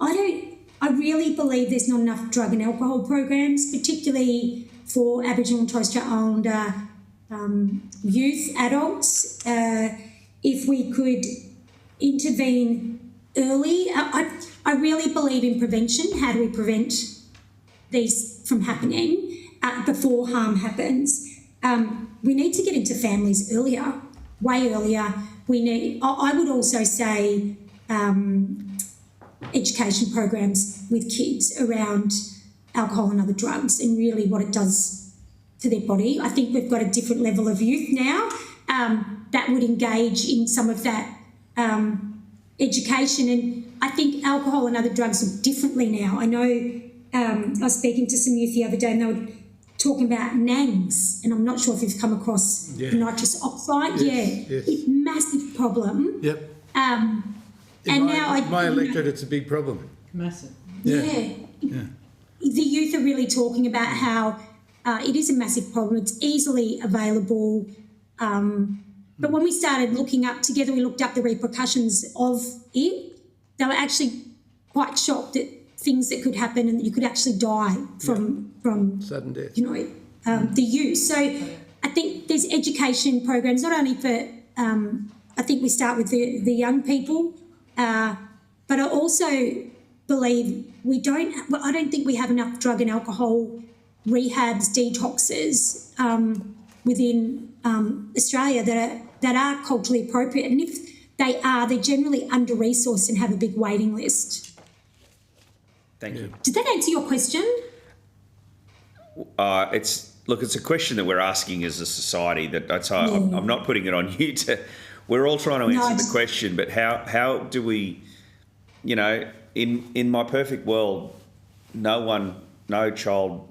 Speaker 15: I really believe there's not enough drug and alcohol programs, particularly for Aboriginal and Torres Strait Islander youth, adults. If we could intervene early, I really believe in prevention. How do we prevent these from happening before harm happens? We need to get into families earlier, way earlier. I would also say education programs with kids around alcohol and other drugs and really what it does to their body. I think we've got a different level of youth now that would engage in some of that education, and I think alcohol and other drugs look differently now. I know I was speaking to some youth the other day and they were talking about NANGs, and I'm not sure if you've come across nitrous oxide. Yes. Massive problem.
Speaker 1: Yep.
Speaker 15: And now
Speaker 1: my electorate, it's a big problem.
Speaker 4: Massive.
Speaker 15: Yeah. The youth are really talking about how it is a massive problem. It's easily available. But when we started looking up together, we looked up the repercussions of it. They were actually quite shocked at things that could happen and that you could actually die from
Speaker 1: sudden death.
Speaker 15: The use. So I think there's education programs, not only for, I think we start with the young people, but I also believe I don't think we have enough drug and alcohol rehabs, detoxes within Australia that are culturally appropriate, and if they are, they're generally under-resourced and have a big waiting list.
Speaker 9: Thank you.
Speaker 15: Did that answer your question?
Speaker 9: It's a question that we're asking as a society. I'm not putting it on you to. We're all trying to answer the question, but how do we? In my perfect world, no child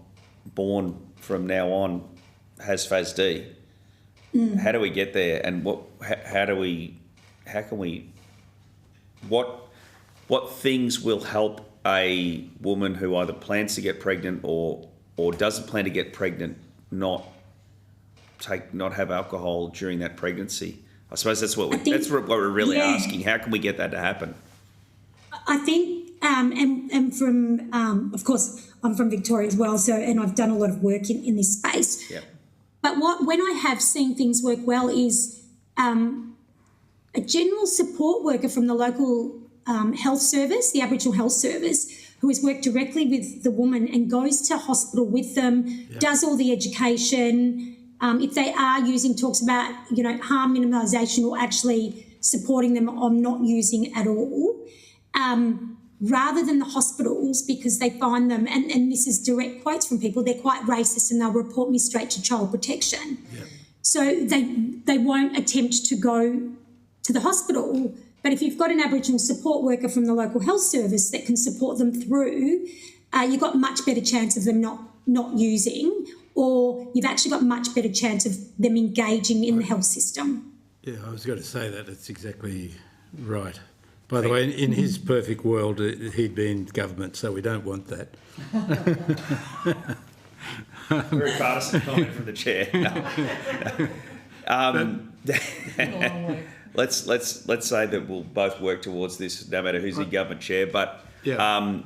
Speaker 9: born from now on has FASD. How do we get there? And what things will help a woman who either plans to get pregnant or doesn't plan to get pregnant not have alcohol during that pregnancy? I suppose that's what we're really asking. How can we get that to happen?
Speaker 15: I think, and from, of course, I'm from Victoria as well, and I've done a lot of work in this space.
Speaker 9: Yep.
Speaker 15: But when I have seen things work well is a general support worker from the local health service, the Aboriginal Health Service, who has worked directly with the woman and goes to hospital with them, does all the education. If they are using, talks about, harm minimisation or actually supporting them on not using at all, rather than the hospitals, because they find them, and this is direct quotes from people, they're quite racist and they'll report me straight to child protection. Yep. So they won't attempt to go to the hospital. But if you've got an Aboriginal support worker from the local health service that can support them through, you've got much better chance of them not using, or you've actually got much better chance of them engaging in the health system.
Speaker 1: Yeah, I was going to say that. That's exactly right. By the way, in his perfect world, he'd be in government, so we don't want that.
Speaker 9: Very partisan comment from the chair. Let's say that we'll both work towards this, no matter who's in government chair. But thank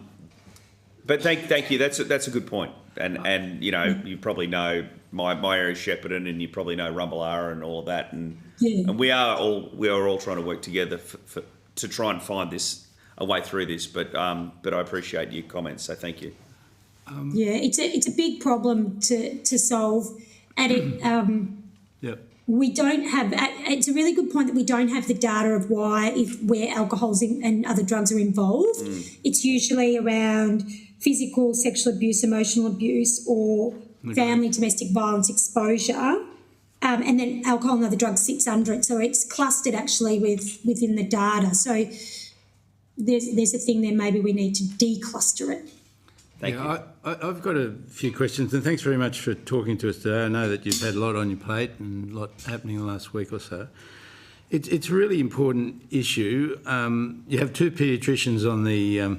Speaker 9: you. That's a good point. And you probably know my area is Shepparton, and you probably know Rumballara and all of that. And we are all trying to work together to try and find a way through this. But I appreciate your comments. So thank you.
Speaker 15: It's a big problem to solve, and we don't have. It's a really good point that we don't have the data of where alcohols and other drugs are involved. It's usually around physical, sexual abuse, emotional abuse, or family domestic violence exposure, and then alcohol and other drugs sits under it. So it's clustered actually within the data. So there's a thing there. Maybe we need to decluster it.
Speaker 1: Thank you. I've got a few questions, and thanks very much for talking to us today. I know that you've had a lot on your plate and a lot happening the last week or so. It's a really important issue. You have two paediatricians on the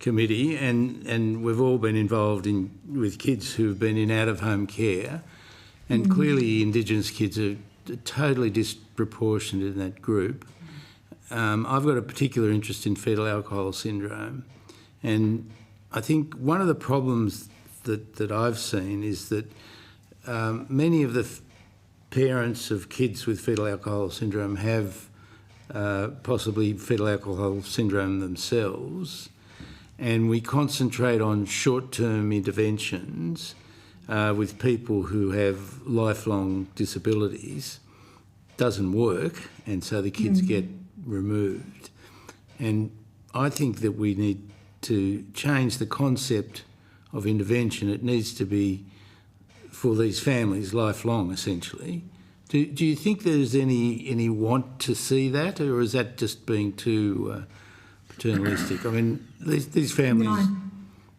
Speaker 1: committee, and we've all been involved with kids who've been in out-of-home care, and clearly Indigenous kids are totally disproportionate in that group. I've got a particular interest in fetal alcohol syndrome, and I think one of the problems that I've seen is that many of the parents of kids with fetal alcohol syndrome have possibly fetal alcohol syndrome themselves, and we concentrate on short-term interventions with people who have lifelong disabilities. Doesn't work, and so the kids get removed. And I think that we need to change the concept of intervention. It needs to be for these families lifelong, essentially. Do you think there's any want to see that, or is that just being too paternalistic? I mean, these families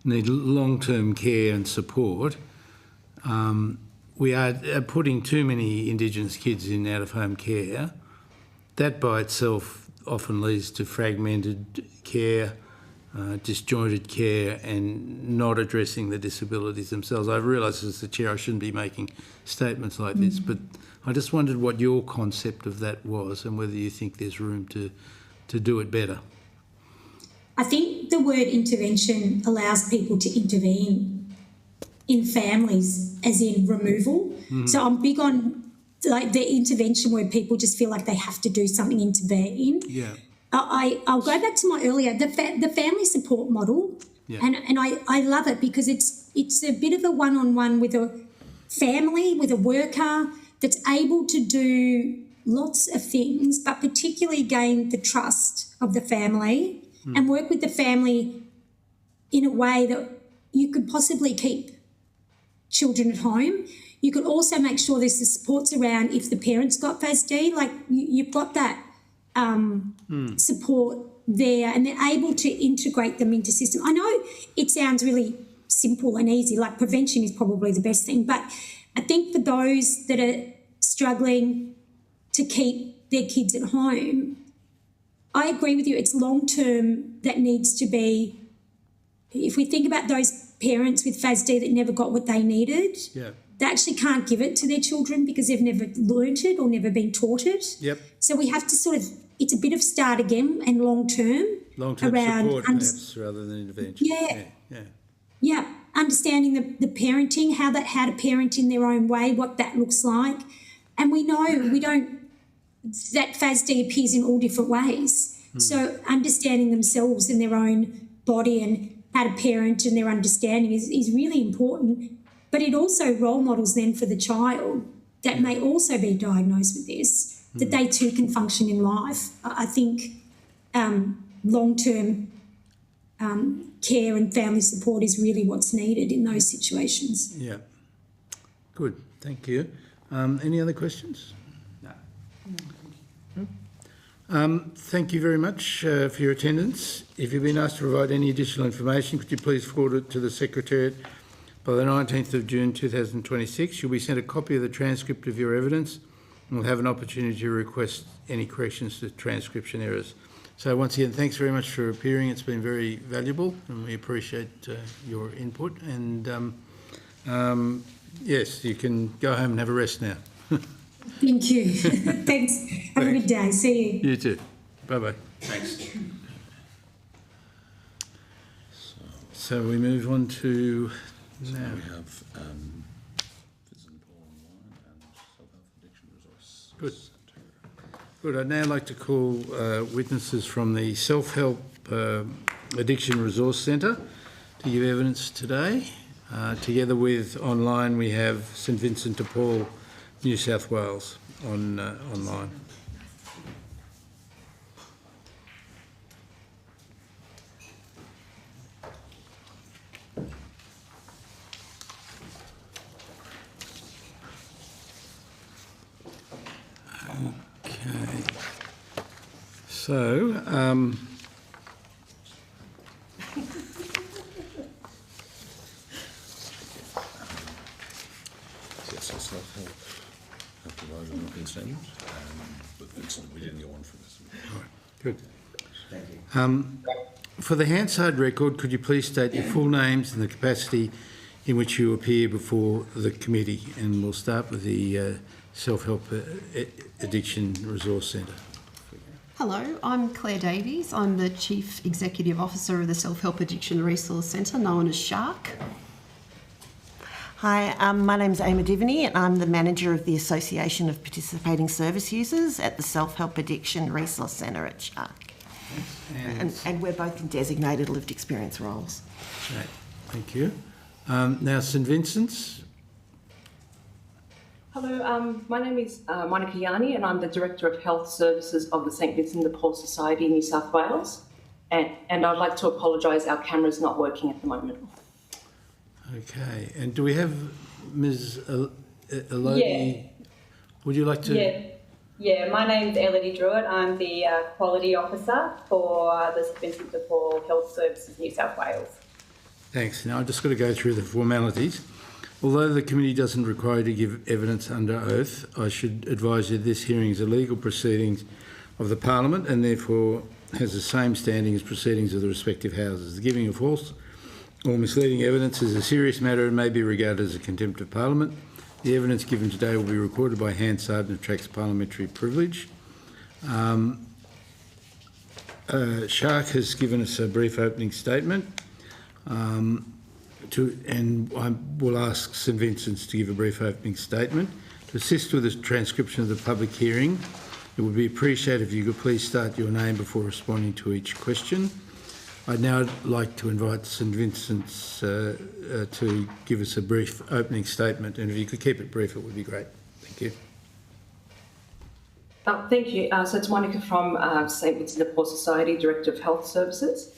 Speaker 1: need long-term care and support. We are putting too many Indigenous kids in out-of-home care. That by itself often leads to fragmented care, disjointed care, and not addressing the disabilities themselves. I realise as the chair I shouldn't be making statements like this, but I just wondered what your concept of that was and whether you think there's room to do it better.
Speaker 15: I think the word intervention allows people to intervene in families, as in removal. So I'm big on the intervention where people just feel like they have to do something, intervene.
Speaker 1: Yeah.
Speaker 15: I'll go back to my earlier, the family support model, and I love it because it's a bit of a one-on-one with a family, with a worker that's able to do lots of things, but particularly gain the trust of the family and work with the family in a way that you could possibly keep children at home. You could also make sure there's the supports around if the parents got FASD, like you've got that support there, and they're able to integrate them into system. I know it sounds really simple and easy, like prevention is probably the best thing, but I think for those that are struggling to keep their kids at home. I agree with you, it's long term that needs to be, if we think about those parents with FASD that never got what they needed, they actually can't give it to their children because they've never learnt it or never been taught it. So we have to sort of, it's a bit of start again and long term around
Speaker 1: support perhaps rather than intervention.
Speaker 15: Yeah, understanding the parenting, how to parent in their own way, what that looks like. And we know that FASD appears in all different ways. So understanding themselves and their own body and how to parent and their understanding is really important. But it also role models then for the child that may also be diagnosed with this, that they too can function in life. I think long-term care and family support is really what's needed in those situations.
Speaker 1: Yeah. Good. Thank you. Any other questions? Thank you very much for your attendance. If you've been asked to provide any additional information, could you please forward it to the Secretariat by the 19th of June 2026. You'll be sent a copy of the transcript of your evidence and will have an opportunity to request any corrections to transcription errors. So once again, thanks very much for appearing. It's been very valuable and we appreciate your input. And yes, you can go home and have a rest now.
Speaker 15: Thank you. Thanks. Have a good day. See you.
Speaker 1: You too. Bye-bye.
Speaker 9: Thanks.
Speaker 1: So we move on to now.
Speaker 10: We have Vincent Paul online and Self-Help Addiction Resource
Speaker 1: Good.
Speaker 10: Centre.
Speaker 1: Good. I'd now like to call witnesses from the Self-Help Addiction Resource Centre to give evidence today. Together with online, we have St Vincent de Paul, New South Wales online. Okay. So,
Speaker 10: Yes, it's self-help. Have provided an open statement, but Vincent, we didn't go on from this.
Speaker 1: All right, good.
Speaker 9: Thank you.
Speaker 1: For the Hansard record, could you please state your full names and the capacity in which you appear before the committee? And we'll start with the Self-Help Addiction Resource Centre.
Speaker 17: Hello, I'm Claire Davies. I'm the Chief Executive Officer of the Self-Help Addiction Resource Centre, known as SHARC.
Speaker 18: Hi, my name's Amy Divany and I'm the Manager of the Association of Participating Service Users at the Self-Help Addiction Resource Centre at SHARC. And we're both in designated lived experience roles.
Speaker 1: Right. Thank you. Now, St Vincent's.
Speaker 19: Hello, my name is Monica Yanni and I'm the Director of Health Services of the St Vincent de Paul Society in New South Wales. And I'd like to apologise, our camera's not working at the moment.
Speaker 1: Okay. And do we have Ms. Elodie?
Speaker 20: Yeah.
Speaker 1: Would you like to?
Speaker 20: Yeah, my name's Elodie Druitt. I'm the Quality Officer for the St Vincent de Paul Health Services New South Wales.
Speaker 1: Thanks. Now, I've just got to go through the formalities. Although the committee doesn't require you to give evidence under oath, I should advise you this hearing is a legal proceedings of the Parliament and therefore has the same standing as proceedings of the respective houses. The giving of false or misleading evidence is a serious matter and may be regarded as a contempt of Parliament. The evidence given today will be recorded by Hansard and attracts parliamentary privilege. Shark has given us a brief opening statement. And I will ask St Vincent's to give a brief opening statement. To assist with the transcription of the public hearing, it would be appreciated if you could please start your name before responding to each question. I'd now like to invite St Vincent's to give us a brief opening statement, and if you could keep it brief, it would be great. Thank you.
Speaker 19: Thank you. So it's Monica from St Vincent de Paul Society, Director of Health Services.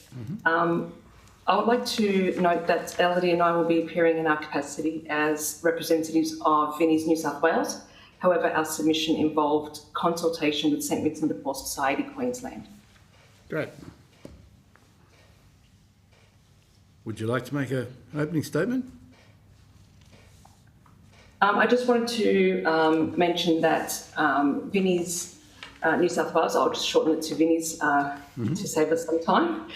Speaker 19: I would like to note that Elodie and I will be appearing in our capacity as representatives of Vinnie's New South Wales. However, our submission involved consultation with St Vincent de Paul Society, Queensland.
Speaker 1: Great. Would you like to make an opening statement?
Speaker 19: I just wanted to mention that Vinnie's New South Wales, I'll just shorten it to Vinnie's to save us some time,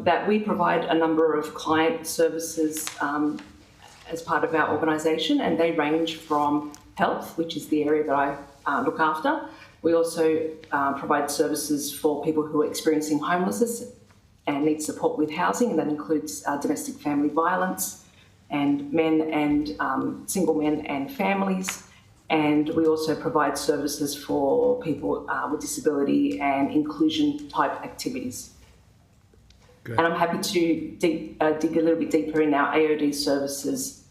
Speaker 19: that we provide a number of client services as part of our organisation, and they range from health, which is the area that I look after. We also provide services for people who are experiencing homelessness and need support with housing, and that includes domestic family violence and men and single men and families. And we also provide services for people with disability and inclusion type activities.
Speaker 1: Great.
Speaker 19: And I'm happy to dig a little bit deeper in our AOD services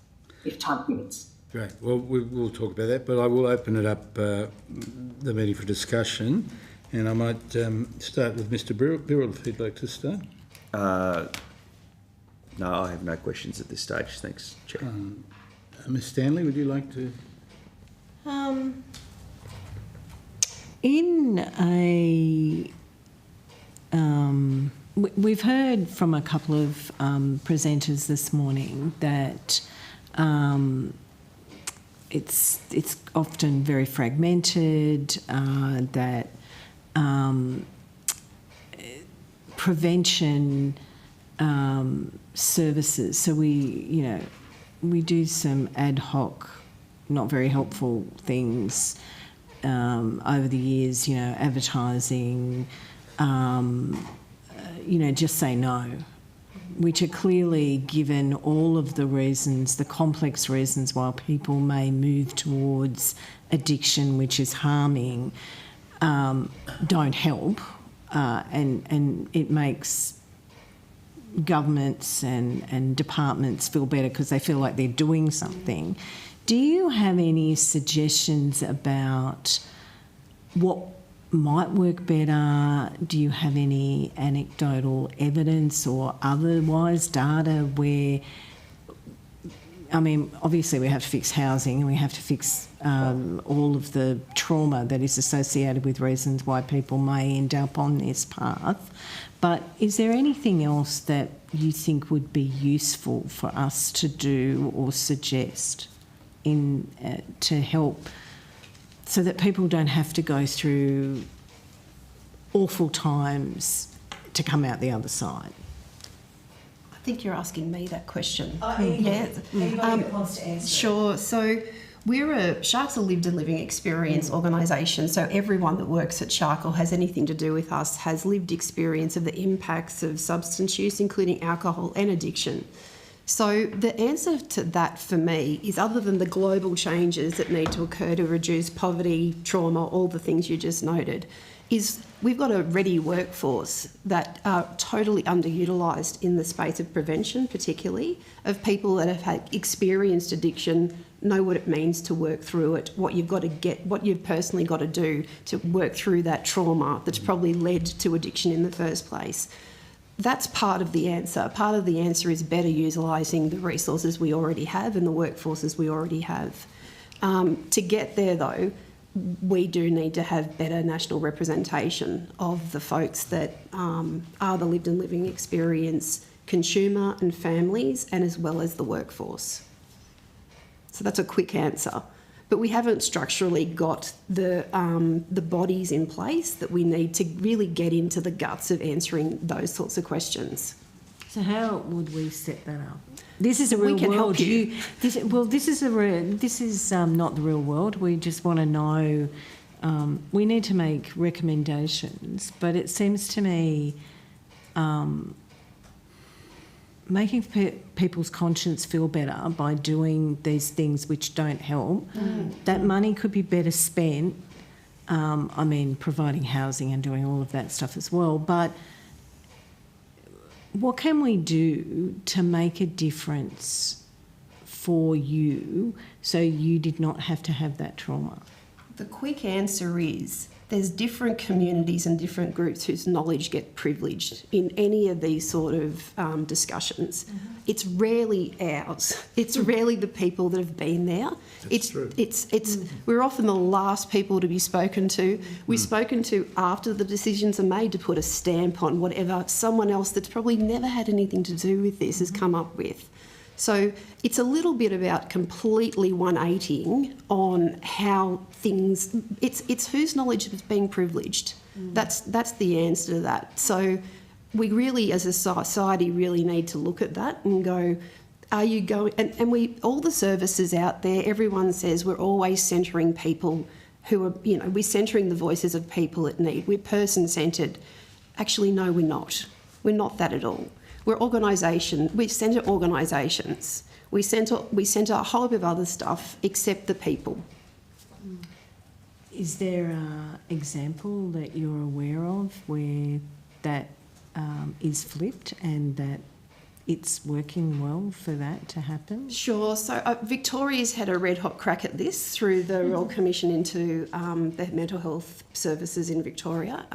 Speaker 19: if time permits.
Speaker 1: Great. Well, we'll talk about that, but I will open it up, the meeting for discussion, and I might start with Mr. Birrell, if he'd like to start.
Speaker 9: No, I have no questions at this stage. Thanks, Chair.
Speaker 1: Ms. Stanley, would you like to?
Speaker 2: We've heard from a couple of presenters this morning that it's often very fragmented, that prevention services. So we do some ad hoc, not very helpful things over the years. Advertising. Just say no, which are clearly, given all of the reasons, the complex reasons why people may move towards addiction, which is harming, don't help, and it makes governments and departments feel better because they feel like they're doing something. Do you have any suggestions about what might work better? Do you have any anecdotal evidence or otherwise data where, obviously we have to fix housing and we have to fix all of the trauma that is associated with reasons why people may end up on this path, but is there anything else that you think would be useful for us to do or suggest to help so that people don't have to go through awful times to come out the other side?
Speaker 17: I think you're asking me that question.
Speaker 2: Anybody that wants to answer.
Speaker 17: Sure. So we're Shark's a lived and living experience organisation, so everyone that works at Shark or has anything to do with us has lived experience of the impacts of substance use, including alcohol and addiction. So the answer to that for me is, other than the global changes that need to occur to reduce poverty, trauma, all the things you just noted, is we've got a ready workforce that are totally underutilised in the space of prevention, particularly of people that have had experienced addiction, know what it means to work through it, what you've personally got to do to work through that trauma that's probably led to addiction in the first place. That's part of the answer. Part of the answer is better utilising the resources we already have and the workforces we already have. To get there, though, we do need to have better national representation of the folks that are the lived and living experience consumer and families, and as well as the workforce. So that's a quick answer. But we haven't structurally got the bodies in place that we need to really get into the guts of answering those sorts of questions.
Speaker 2: So how would we set that up? This is a real
Speaker 17: we can
Speaker 2: world.
Speaker 17: Help you.
Speaker 2: This is not the real world. We just want to know. We need to make recommendations, but it seems to me making people's conscience feel better by doing these things which don't help. That money could be better spent. Providing housing and doing all of that stuff as well, but what can we do to make a difference for you so you did not have to have that trauma?
Speaker 17: The quick answer is there's different communities and different groups whose knowledge get privileged in any of these sort of discussions. It's rarely ours. It's rarely the people that have been there. We're often the last people to be spoken to. We're spoken to after the decisions are made to put a stamp on whatever someone else that's probably never had anything to do with this has come up with. So it's a little bit about completely 180ing on how things. It's whose knowledge is being privileged. That's the answer to that. So we really, as a society, really need to look at that and go, are you going? And we, all the services out there, everyone says we're always centering people who are, we're centering the voices of people at need. We're person-centred. Actually, no, we're not. We're not that at all. We're organisation. We centre organisations. We centre a whole heap of other stuff except the people.
Speaker 2: Is there an example that you're aware of where that is flipped and that it's working well for that to happen?
Speaker 17: Sure. So Victoria's had a red hot crack at this through the Royal Commission into the mental health services in Victoria.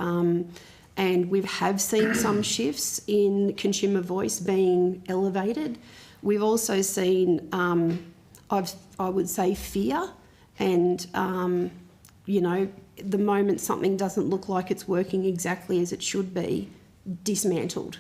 Speaker 17: And we have seen some shifts in consumer voice being elevated. We've also seen, I would say, fear and, the moment something doesn't look like it's working exactly as it should be, dismantled.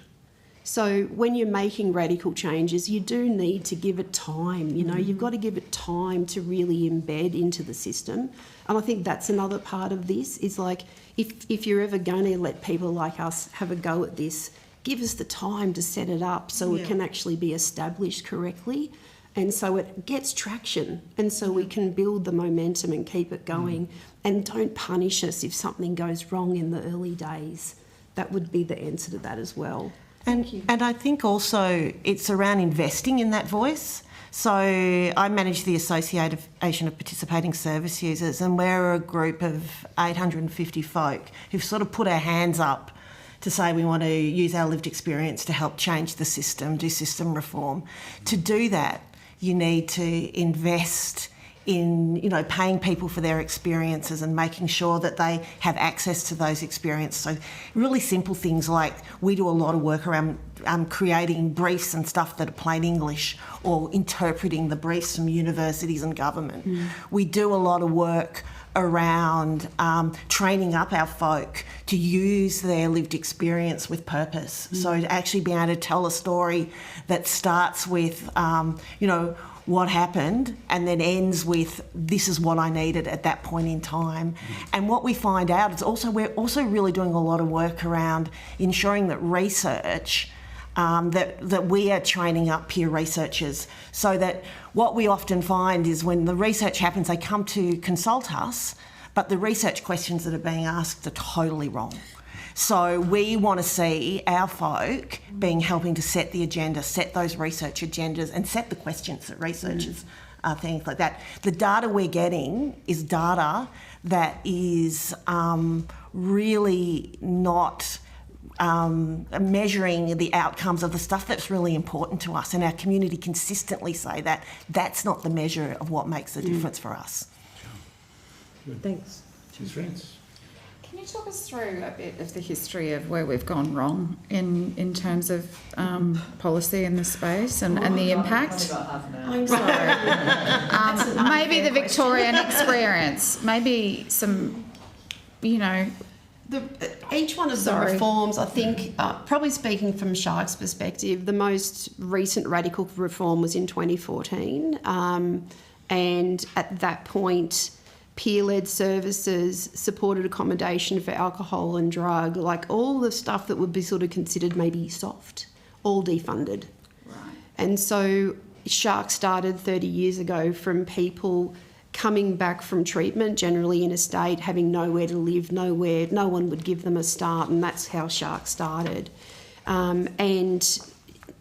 Speaker 17: So when you're making radical changes, you do need to give it time. You've got to give it time to really embed into the system. And I think that's another part of this is like, if you're ever going to let people like us have a go at this, give us the time to set it up so it can actually be established correctly. And so it gets traction. And so we can build the momentum and keep it going. And don't punish us if something goes wrong in the early days. That would be the answer to that as well.
Speaker 18: And I think also it's around investing in that voice. So I manage the Association of Participating Service Users, and we're a group of 850 folk who've sort of put our hands up to say we want to use our lived experience to help change the system, do system reform. To do that, you need to invest in, paying people for their experiences and making sure that they have access to those experiences. So really simple things like we do a lot of work around creating briefs and stuff that are plain English or interpreting the briefs from universities and government. We do a lot of work around training up our folk to use their lived experience with purpose. So to actually be able to tell a story that starts with, what happened and then ends with this is what I needed at that point in time. And what we find out is we're also really doing a lot of work around ensuring that research, that we are training up peer researchers so that what we often find is when the research happens, they come to consult us, but the research questions that are being asked are totally wrong. So we want to see our folk helping to set the agenda, set those research agendas and set the questions that researchers things like that. The data we're getting is data that is really not measuring the outcomes of the stuff that's really important to us, and our community consistently say that that's not the measure of what makes a difference for us.
Speaker 2: Thanks.
Speaker 1: Cheers, friends.
Speaker 16: Can you talk us through a bit of the history of where we've gone wrong in terms of policy in this space and the impact?
Speaker 17: I'm sorry.
Speaker 16: Maybe the Victorian experience, maybe some,
Speaker 17: Each one of the reforms, I think, probably speaking from Shark's perspective, the most recent radical reform was in 2014. And at that point, peer-led services, supported accommodation for alcohol and drug, like all the stuff that would be sort of considered maybe soft, all defunded.
Speaker 16: Right.
Speaker 17: And so Shark started 30 years ago from people coming back from treatment, generally in a state, having nowhere to live, no one would give them a start, and that's how Shark started. And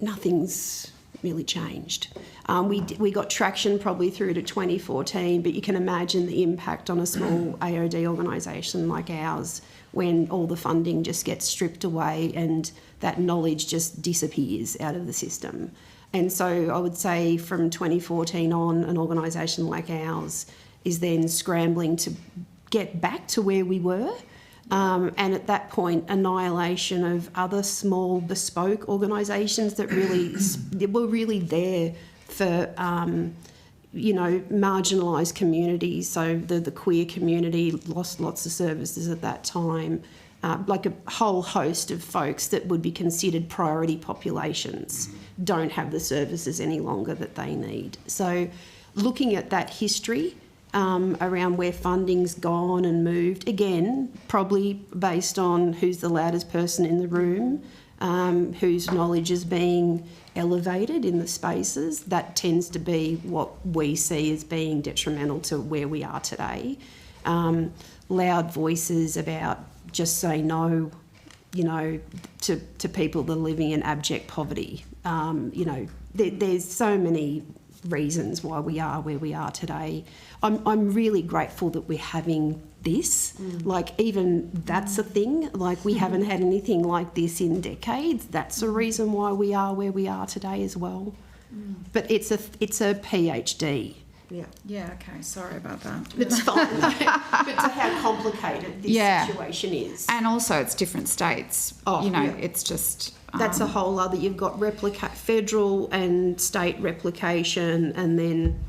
Speaker 17: nothing's really changed. We got traction probably through to 2014, but you can imagine the impact on a small AOD organisation like ours when all the funding just gets stripped away and that knowledge just disappears out of the system. And so I would say from 2014 on, an organisation like ours is then scrambling to get back to where we were. And at that point, annihilation of other small bespoke organisations that really were really there for, marginalised communities. So the queer community lost lots of services at that time. like a whole host of folks that would be considered priority populations don't have the services any longer that they need. So looking at that history around where funding's gone and moved, again, probably based on who's the loudest person in the room, whose knowledge is being elevated in the spaces, that tends to be what we see as being detrimental to where we are today. Loud voices about just say no, you know, to people that are living in abject poverty. You know, there's so many reasons why we are where we are today. I'm really grateful that we're having this. Like, even that's a thing. Like, we haven't had anything like this in decades. That's a reason why we are where we are today as well. But it's a PhD. Yeah.
Speaker 16: Yeah, okay, sorry about that.
Speaker 17: It's fine. But to how complicated this situation is.
Speaker 16: And also it's different states.
Speaker 17: Oh,
Speaker 16: you know,
Speaker 17: yeah.
Speaker 16: it's just...
Speaker 17: That's a whole other... You've got federal and state replication, and then,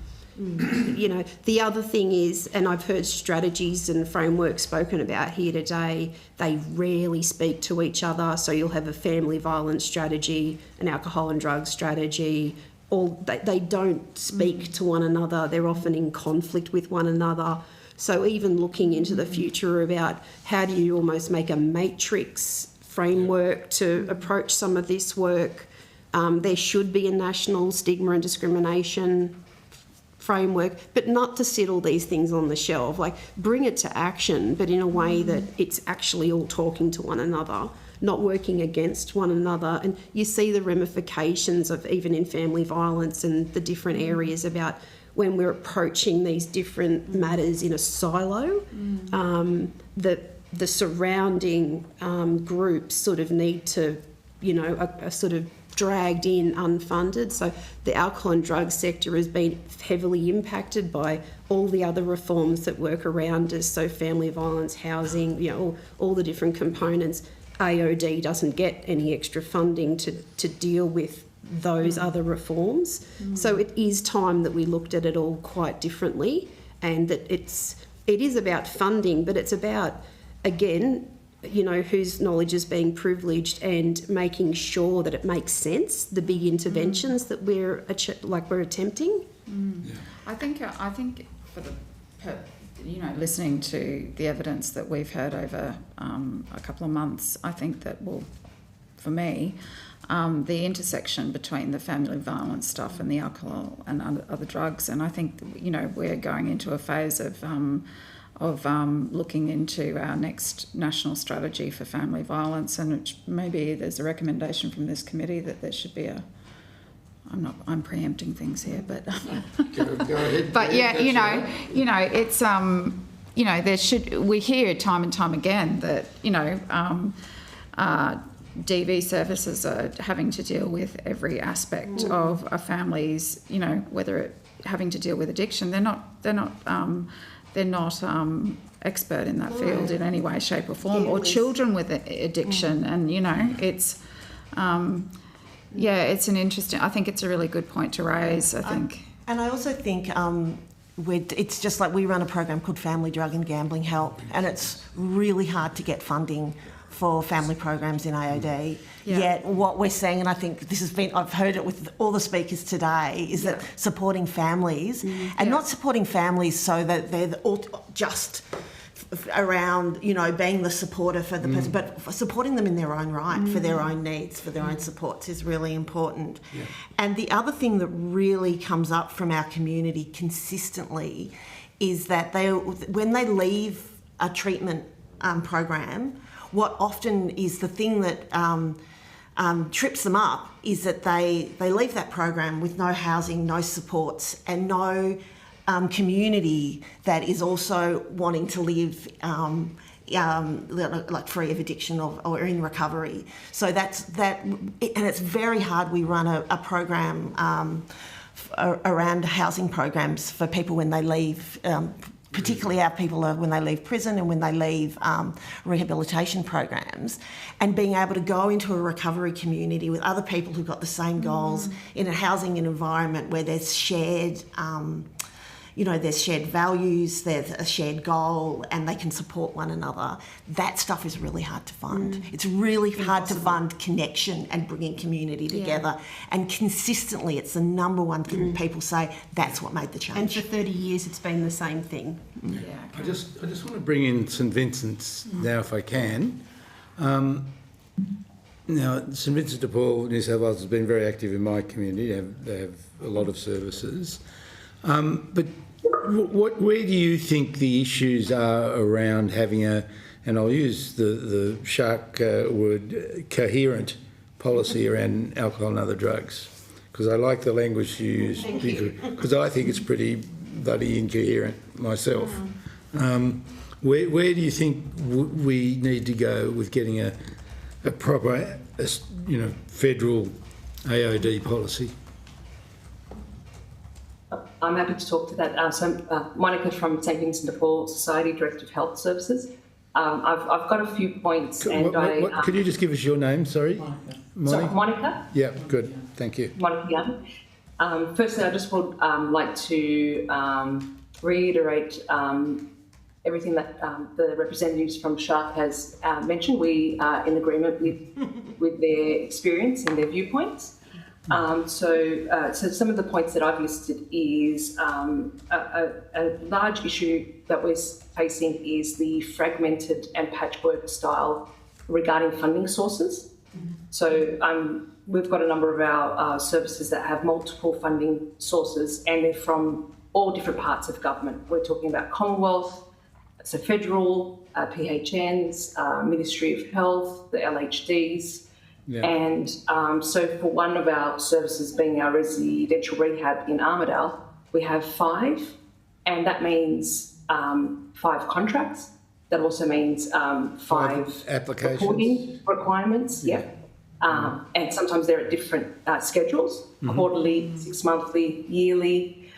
Speaker 17: you know, the other thing is, and I've heard strategies and frameworks spoken about here today, they rarely speak to each other. So you'll have a family violence strategy, an alcohol and drug strategy, they don't speak to one another. They're often in conflict with one another. So even looking into the future about how do you almost make a matrix framework to approach some of this work, there should be a national stigma and discrimination framework, but not to sit all these things on the shelf. Like, bring it to action, but in a way that it's actually all talking to one another, not working against one another. And you see the ramifications of, even in family violence and the different areas, about when we're approaching these different matters in a silo, the surrounding groups sort of need to, you know, are sort of dragged in unfunded. So the alcohol and drug sector has been heavily impacted by all the other reforms that work around us. So family violence, housing, you know, all the different components. AOD doesn't get any extra funding to deal with those other reforms. So it is time that we looked at it all quite differently, and that it is about funding, but it's about, again, you know, whose knowledge is being privileged, and making sure that it makes sense, the big interventions that we're attempting.
Speaker 16: I think for the you know, listening to the evidence that we've heard over a couple of months, I think that, well, for me, the intersection between the family violence stuff and the alcohol and other drugs, and I think, you know, we're going into a phase of looking into our next national strategy for family violence, and which maybe there's a recommendation from this committee that there should be I'm preempting things here, but
Speaker 1: go ahead.
Speaker 16: But yeah, you know, it's you know, we hear time and time again that, you know, DV services are having to deal with every aspect of a family's, you know, whether it having to deal with addiction. They're not expert in that field in any way, shape or form, or children with addiction. And, you know, it's it's an interesting, I think it's a really good point to raise, I think.
Speaker 18: And I also think it's just like we run a program called Family Drug and Gambling Help, and it's really hard to get funding for family programs in AOD. Yet what we're seeing, and I think this has been, I've heard it with all the speakers today, is that supporting families, and not supporting families so that they're all just around, you know, being the supporter for the person, but supporting them in their own right, for their own needs, for their own supports is really important. And the other thing that really comes up from our community consistently is that when they leave a treatment program, what often is the thing that trips them up is that they leave that program with no housing, no supports, and no community that is also wanting to live like free of addiction or in recovery. So and it's very hard. We run a program around housing programs for people when they leave, particularly our people when they leave prison and when they leave rehabilitation programs, and being able to go into a recovery community with other people who've got the same goals in a housing and environment where there's shared there's shared values, there's a shared goal, and they can support one another. That stuff is really hard to fund. It's really hard to fund connection and bringing community together. And consistently, it's the number one thing people say, that's what made the change.
Speaker 17: And for 30 years, it's been the same thing.
Speaker 1: Yeah. I just want to bring in St Vincent's now, if I can. Now, St Vincent de Paul, New South Wales, has been very active in my community. They have a lot of services. But where do you think the issues are around having and I'll use the shark word, coherent policy around alcohol and other drugs? Because I like the language you use, because I think it's pretty bloody incoherent myself. Where do you think we need to go with getting a proper, federal AOD policy?
Speaker 19: I'm happy to talk to that. Monica from St Vincent de Paul Society, Director of Health Services. I've got a few points.
Speaker 1: Could you just give us your name, sorry?
Speaker 19: Monica? Monica?
Speaker 1: Yeah, good. Thank you.
Speaker 19: Monica Young. Firstly, I just would like to reiterate everything that the representatives from Shark has mentioned. We are in agreement with their experience and their viewpoints. So some of the points that I've listed is a large issue that we're facing is the fragmented and patchwork style regarding funding sources. So we've got a number of our services that have multiple funding sources, and they're from all different parts of government. We're talking about Commonwealth, so federal, PHNs, Ministry of Health, the LHDs. Yeah. And so for one of our services being our residential rehab in Armidale, we have 5, and that means 5 contracts. That also means 5
Speaker 1: applications,
Speaker 19: reporting requirements. Yeah. And sometimes they're at different schedules, quarterly, 6 monthly, yearly.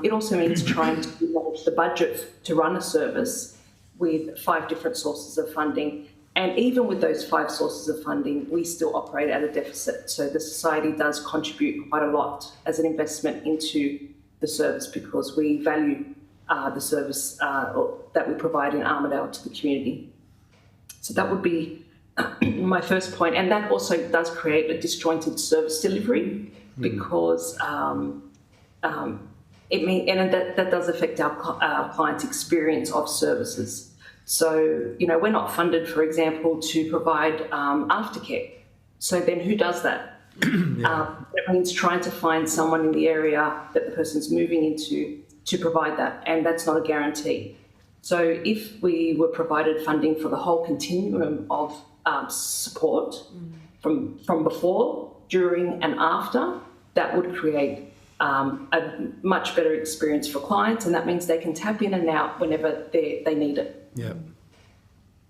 Speaker 19: It also means trying to manage the budget to run a service with 5 different sources of funding. And even with those 5 sources of funding, we still operate at a deficit. So the society does contribute quite a lot as an investment into the service because we value the service that we provide in Armidale to the community. So that would be my first point. And that also does create a disjointed service delivery because that does affect our clients' experience of services. So, we're not funded, for example, to provide aftercare. So then who does that? That means trying to find someone in the area that the person's moving into to provide that, and that's not a guarantee. So if we were provided funding for the whole continuum of support from before, during and after, that would create a much better experience for clients, and that means they can tap in and out whenever they need it.
Speaker 1: Yeah.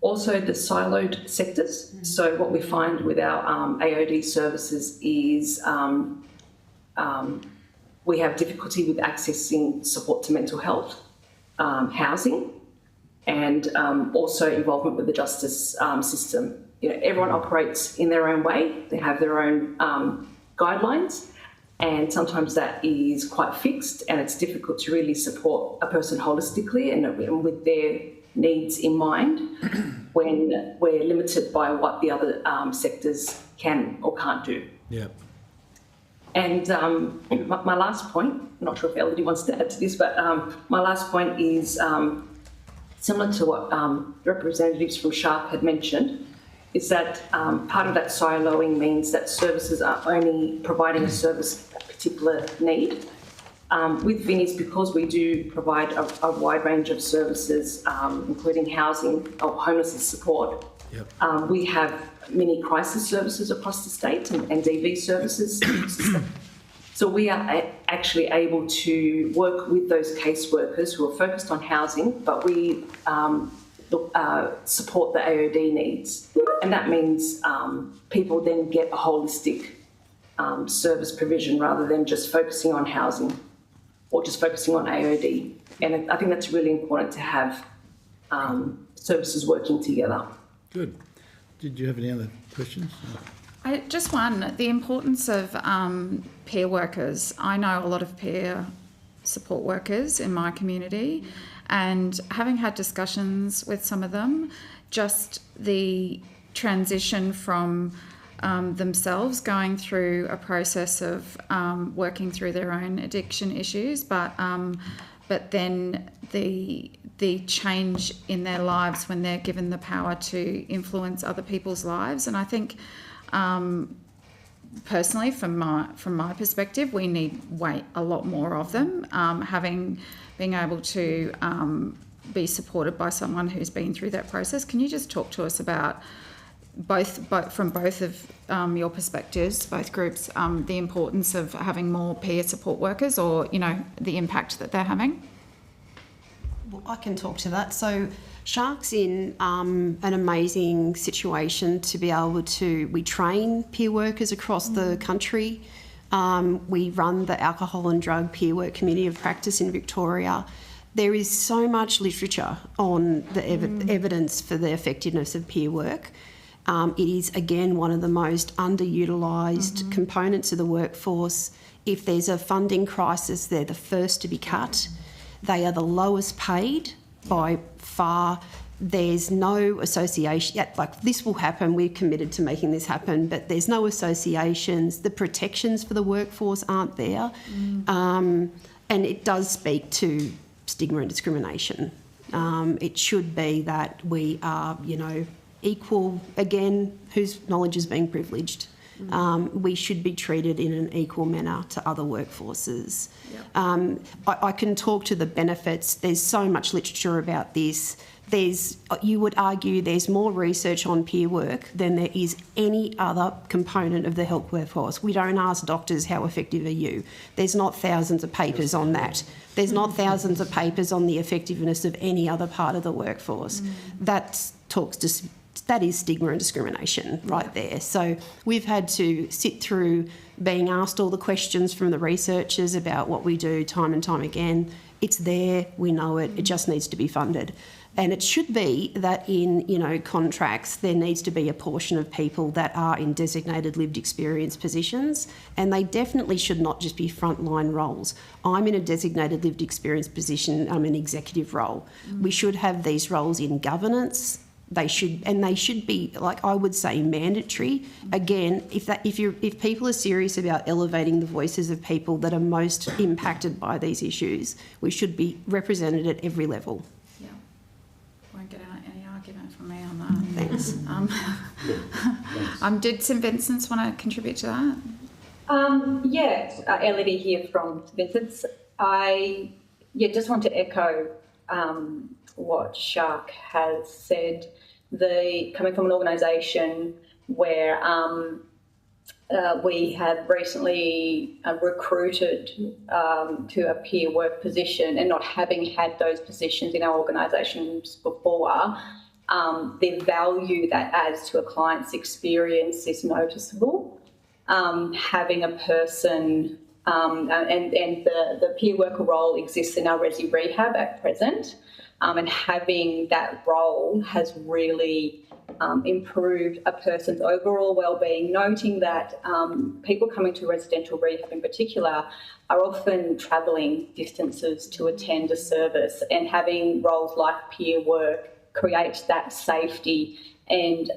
Speaker 19: Also, the siloed sectors. So what we find with our AOD services is we have difficulty with accessing support to mental health, housing, and also involvement with the justice system. Everyone operates in their own way. They have their own guidelines. And sometimes that is quite fixed, and it's difficult to really support a person holistically and with their needs in mind when we're limited by what the other sectors can or can't do.
Speaker 1: Yeah.
Speaker 19: And my last point, I'm not sure if Elodie wants to add to this, but my last point is similar to what representatives from Shark had mentioned, is that part of that siloing means that services are only providing a service for a particular need. With Vinnie's, because we do provide a wide range of services, including housing or homelessness support, we have many crisis services across the state and DV services. So we are actually able to work with those caseworkers who are focused on housing, but we support the AOD needs. And that means people then get a holistic service provision rather than just focusing on housing or just focusing on AOD. And I think that's really important to have services working together.
Speaker 1: Good. Did you have any other questions?
Speaker 16: Just one, the importance of peer workers. I know a lot of peer support workers in my community, and having had discussions with some of them, just the transition from themselves going through a process of working through their own addiction issues, but then the change in their lives when they're given the power to influence other people's lives. And I think personally, from my perspective, we need a lot more of them. Being able to be supported by someone who's been through that process. Can you just talk to us about from both of your perspectives, both groups, the importance of having more peer support workers, or the impact that they're having?
Speaker 17: Well, I can talk to that. So Shark's in an amazing situation to be able to, we train peer workers across the country. We run the Alcohol and Drug Peer Work Committee of Practice in Victoria. There is so much literature on the evidence for the effectiveness of peer work. It is, again, one of the most underutilised components of the workforce. If there's a funding crisis, they're the first to be cut. They are the lowest paid by far. There's no association. Like, this will happen. We're committed to making this happen, but there's no associations. The protections for the workforce aren't there. And it does speak to stigma and discrimination. It should be that we are, equal, again, whose knowledge is being privileged. We should be treated in an equal manner to other workforces. I can talk to the benefits. There's so much literature about this. You would argue there's more research on peer work than there is any other component of the health workforce. We don't ask doctors, how effective are you? There's not thousands of papers on that. There's not thousands of papers on the effectiveness of any other part of the workforce. That is stigma and discrimination right there. So we've had to sit through being asked all the questions from the researchers about what we do time and time again. It's there, we know it, it just needs to be funded. And it should be that in, contracts, there needs to be a portion of people that are in designated lived experience positions, and they definitely should not just be frontline roles. I'm in a designated lived experience position, I'm an executive role. We should have these roles in governance. They should be, like, I would say, mandatory. Again, if people are serious about elevating the voices of people that are most impacted by these issues, we should be represented at every level.
Speaker 16: Yeah, won't get any argument from me on that.
Speaker 17: Thanks.
Speaker 16: Did St Vincent's want to contribute to that?
Speaker 20: Yes, Elodie here from St Vincent's. I just want to echo what Shark has said. Coming from an organisation where we have recently recruited to a peer work position, and not having had those positions in our organisations before, the value that adds to a client's experience is noticeable. Having a person, and the peer worker role exists in our Resi Rehab at present. And having that role has really improved a person's overall wellbeing, noting that people coming to residential rehab in particular are often travelling distances to attend a service, and having roles like peer work creates that safety and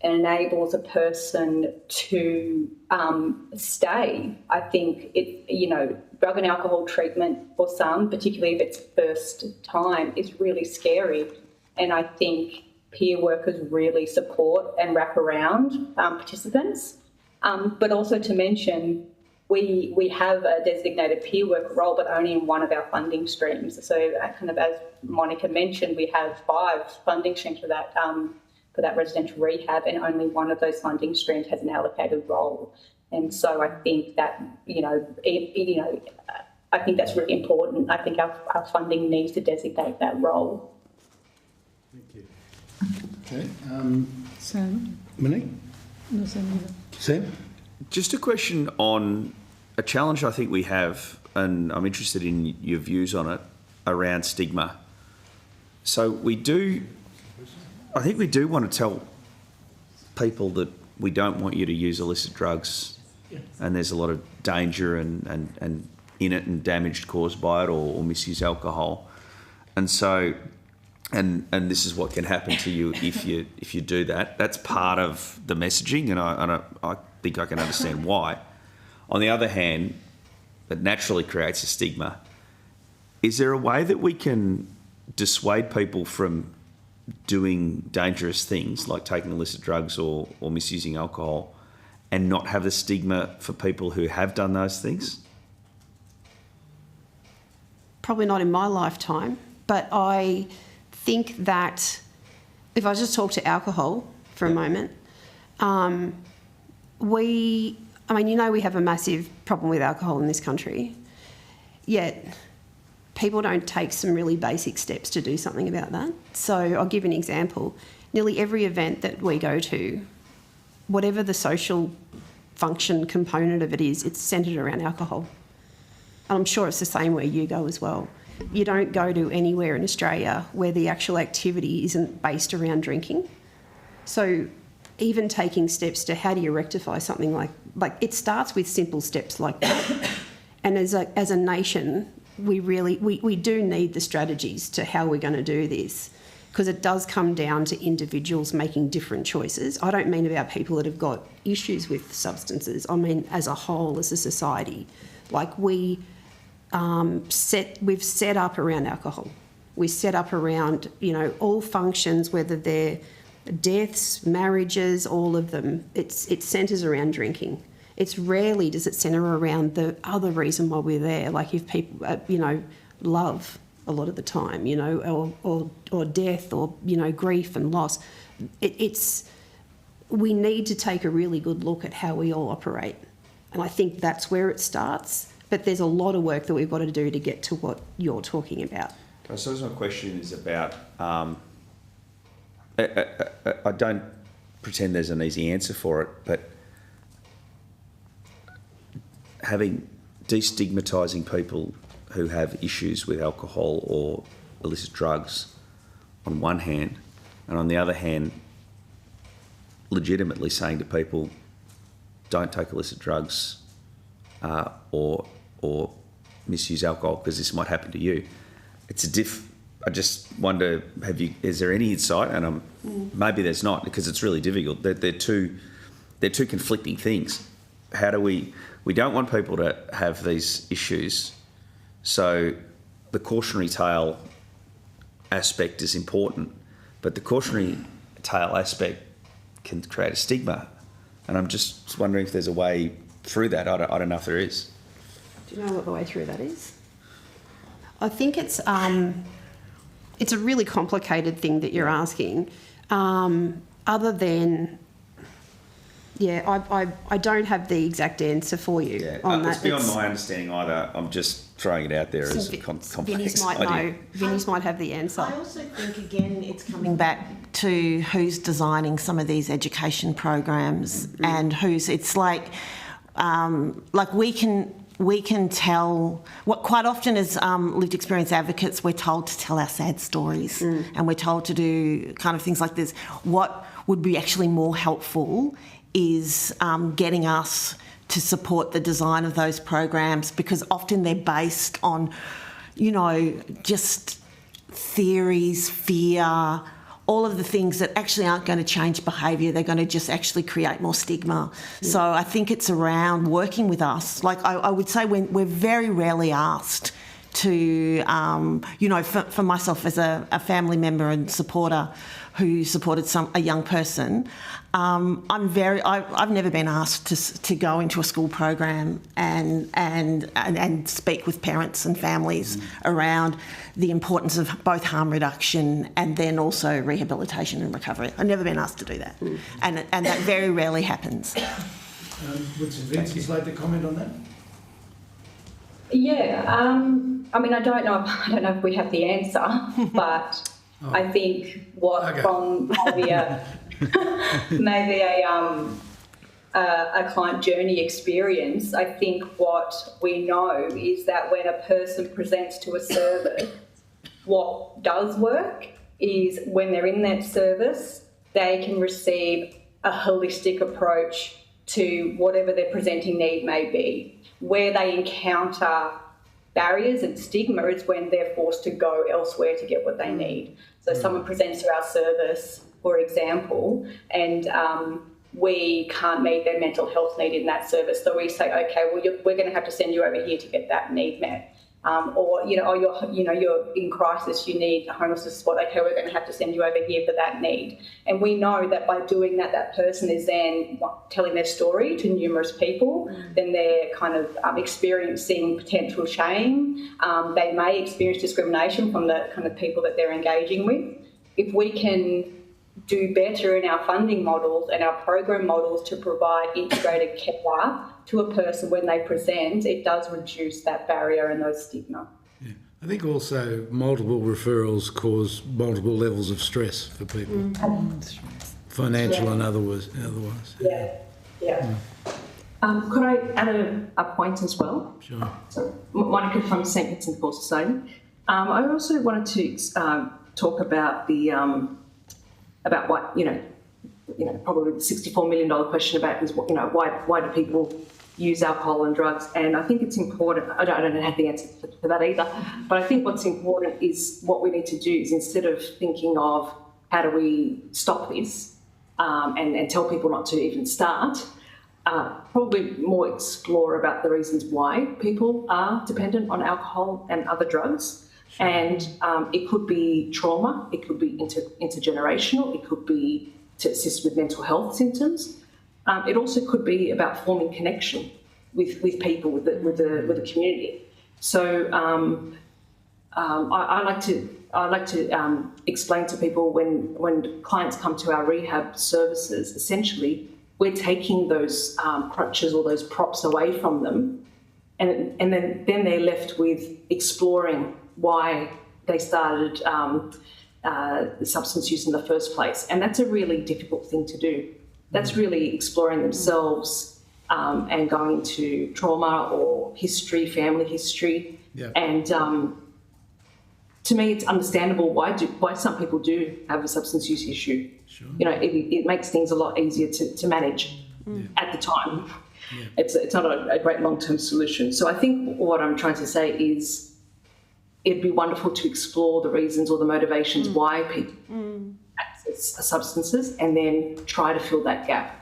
Speaker 20: enables a person to stay. I think drug and alcohol treatment for some, particularly if it's first time, is really scary. And I think peer workers really support and wrap around participants. But also to mention, we have a designated peer worker role, but only in one of our funding streams. So kind of as Monica mentioned, we have 5 funding streams for that residential rehab, and only one of those funding streams has an allocated role. And so I think that, I think that's really important. I think our funding needs to designate that role.
Speaker 1: Thank you. Okay.
Speaker 4: Sam?
Speaker 1: Monique?
Speaker 4: No, Sam.
Speaker 1: Sam?
Speaker 9: Just a question on a challenge I think we have, and I'm interested in your views on it, around stigma. So I think we do want to tell people that we don't want you to use illicit drugs, and there's a lot of danger and in it and damage caused by it or misuse alcohol. And so, and this is what can happen to you if you do that. That's part of the messaging, and I think I can understand why. On the other hand, it naturally creates a stigma. Is there a way that we can dissuade people from doing dangerous things like taking illicit drugs or misusing alcohol and not have the stigma for people who have done those things?
Speaker 17: Probably not in my lifetime, but I think that if I just talk to alcohol for a moment, we have a massive problem with alcohol in this country, yet people don't take some really basic steps to do something about that. So I'll give an example. Nearly every event that we go to, whatever the social function component of it is, it's centred around alcohol. And I'm sure it's the same where you go as well. You don't go to anywhere in Australia where the actual activity isn't based around drinking. So even taking steps to how do you rectify something like it starts with simple steps like that. And as a nation, we do need the strategies to how we're going to do this, because it does come down to individuals making different choices. I don't mean about people that have got issues with substances. I mean as a whole, as a society. Like we've set up around alcohol. We set up around, all functions, whether they're deaths, marriages, all of them. It centres around drinking. It's rarely does it centre around the other reason why we're there. Like if people, love a lot of the time, or death, or grief and loss. We need to take a really good look at how we all operate, and I think that's where it starts. But there's a lot of work that we've got to do to get to what you're talking about.
Speaker 9: I suppose my question is about. I don't pretend there's an easy answer for it, but destigmatising people who have issues with alcohol or illicit drugs on one hand, and on the other hand, legitimately saying to people, don't take illicit drugs or misuse alcohol because this might happen to you. It's I just wonder, is there any insight? And maybe there's not, because it's really difficult. They're two conflicting things. How do we don't want people to have these issues, so the cautionary tale aspect is important, but the cautionary tale aspect can create a stigma, and I'm just wondering if there's a way through that. I don't know if there is.
Speaker 17: Do you know what the way through that is? I think it's a really complicated thing that you're asking. Other than, I don't have the exact answer for you on that.
Speaker 9: It's beyond my understanding either. I'm just throwing it out there as a complex
Speaker 17: Vinnie's might
Speaker 9: idea.
Speaker 17: know. Vinnie's might have the answer.
Speaker 18: I also think, again, it's coming back to who's designing some of these education programs and who's. It's like we can tell what quite often as lived experience advocates, we're told to tell our sad stories and we're told to do kind of things like this. What would be actually more helpful is getting us to support the design of those programs, because often they're based on, just theories, fear, all of the things that actually aren't going to change behaviour. They're going to just actually create more stigma. So I think it's around working with us. Like I would say we're very rarely asked to, for myself as a family member and supporter who supported a young person, I've never been asked to go into a school program and speak with parents and families around the importance of both harm reduction and then also rehabilitation and recovery. I've never been asked to do that, and that very rarely happens.
Speaker 1: Would St Vincent's like to comment on that?
Speaker 20: Yeah, I don't know if we have the answer, but I think from maybe a client journey experience, I think what we know is that when a person presents to a service, what does work is when they're in that service, they can receive a holistic approach to whatever their presenting need may be. Where they encounter barriers and stigma is when they're forced to go elsewhere to get what they need. So someone presents to our service, for example, and we can't meet their mental health need in that service. So we say, okay, well, we're going to have to send you over here to get that need met. Or you're in crisis, you need a homelessness spot. Okay, we're going to have to send you over here for that need. And we know that by doing that, that person is then telling their story to numerous people. Then they're kind of experiencing potential shame. They may experience discrimination from the kind of people that they're engaging with. If we can do better in our funding models and our program models to provide integrated care to a person when they present, it does reduce that barrier and those stigma.
Speaker 1: I think also multiple referrals cause multiple levels of stress for people, financial and otherwise.
Speaker 19: Yeah. Could I add a point as well?
Speaker 1: Sure.
Speaker 19: So, Monica from St Vincent Paul Society. I also wanted to talk about the about what probably the $64 million question about is why do people use alcohol and drugs? And I think it's important. I don't have the answer for that either. But I think what's important is what we need to do is, instead of thinking of how do we stop this and tell people not to even start, probably more explore about the reasons why people are dependent on alcohol and other drugs. Sure. And it could be trauma, it could be intergenerational, it could be to assist with mental health symptoms. It also could be about forming connection with people, with the community. So I like to explain to people when clients come to our rehab services, essentially we're taking those crutches or those props away from them, and then they're left with exploring why they started substance use in the first place. And that's a really difficult thing to do. That's really exploring themselves and going into trauma or history, family history. Yeah. And to me, it's understandable why some people do have a substance use issue. Sure. It makes things a lot easier to manage at the time. Yeah. It's not a great long-term solution. So I think what I'm trying to say is, it'd be wonderful to explore the reasons or the motivations why people access substances and then try to fill that gap.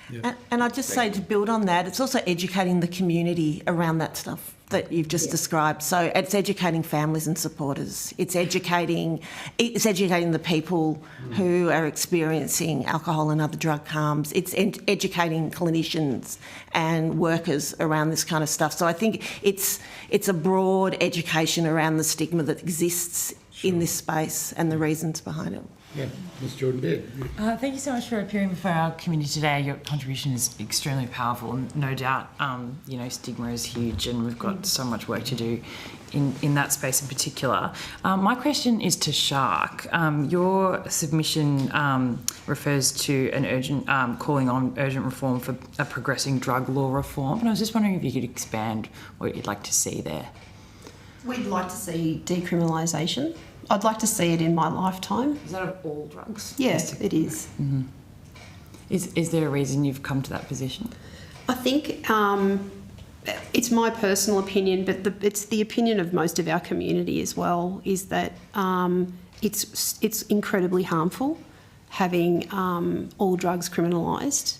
Speaker 18: Yep. And I'd just say, to build on that, it's also educating the community around that stuff that you've just described. So it's educating families and supporters. It's educating the people who are experiencing alcohol and other drug harms. It's educating clinicians and workers around this kind of stuff. So I think it's a broad education around the stigma that exists in this space and the reasons behind it.
Speaker 1: Yeah, Ms. Jordan-Baird.
Speaker 11: Thank you so much for appearing before our community today. Your contribution is extremely powerful, and no doubt, stigma is huge, and we've got so much work to do in that space in particular. My question is to Shark. Your submission refers to an urgent calling on urgent reform for a progressing drug law reform, and I was just wondering if you could expand what you'd like to see there.
Speaker 17: We'd like to see decriminalisation. I'd like to see it in my lifetime.
Speaker 11: Is that of all drugs?
Speaker 17: Yes, it is.
Speaker 11: Mm-hmm. Is there a reason you've come to that position?
Speaker 17: I think it's my personal opinion, but it's the opinion of most of our community as well, is that it's incredibly harmful having all drugs criminalised.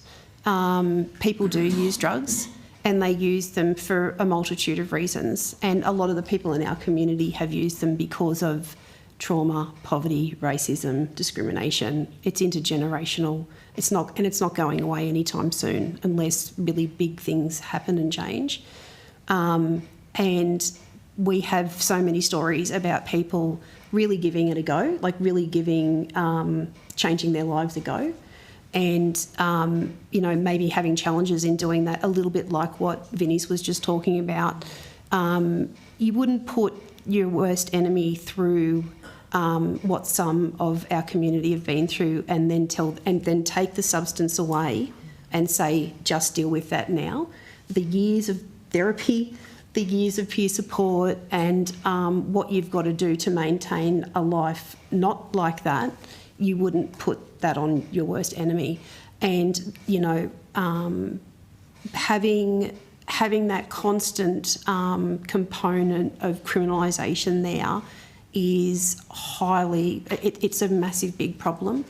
Speaker 17: People do use drugs, and they use them for a multitude of reasons. And a lot of the people in our community have used them because of trauma, poverty, racism, discrimination. It's intergenerational. It's not going away anytime soon unless really big things happen and change. And we have so many stories about people really giving it a go, like really giving, changing their lives a go. And, maybe having challenges in doing that, a little bit like what Vinny's was just talking about. You wouldn't put your worst enemy through what some of our community have been through and then take the substance away and say, just deal with that now. The years of therapy, the years of peer support, and what you've got to do to maintain a life not like that, you wouldn't put that on your worst enemy. And, having having that constant component of criminalisation there is it's a massive big problem.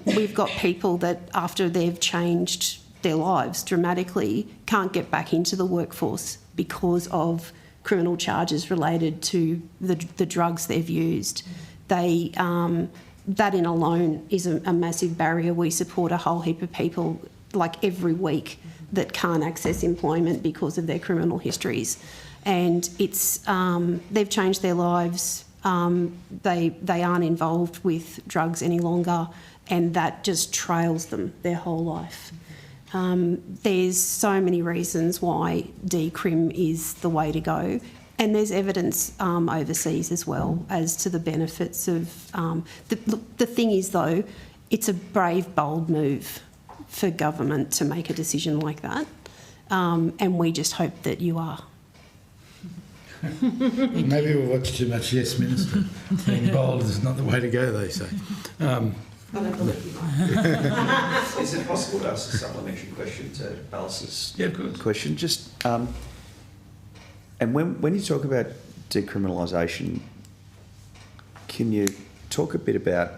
Speaker 17: We've got people that after they've changed their lives dramatically can't get back into the workforce because of criminal charges related to the drugs they've used. That in alone is a massive barrier. We support a whole heap of people like every week that can't access employment because of their criminal histories, and it's they've changed their lives. They aren't involved with drugs any longer, and that just trails them their whole life. There's so many reasons why decrim is the way to go, and there's evidence overseas as well as to the benefits of. The thing is, though, it's a brave, bold move for government to make a decision like that, and we just hope that you are.
Speaker 1: Maybe we'll watch too much Yes Minister. Being bold is not the way to go, they say.
Speaker 9: Is it possible to ask a supplementary question to Alice's question? Just and when you talk about decriminalisation, can you talk a bit about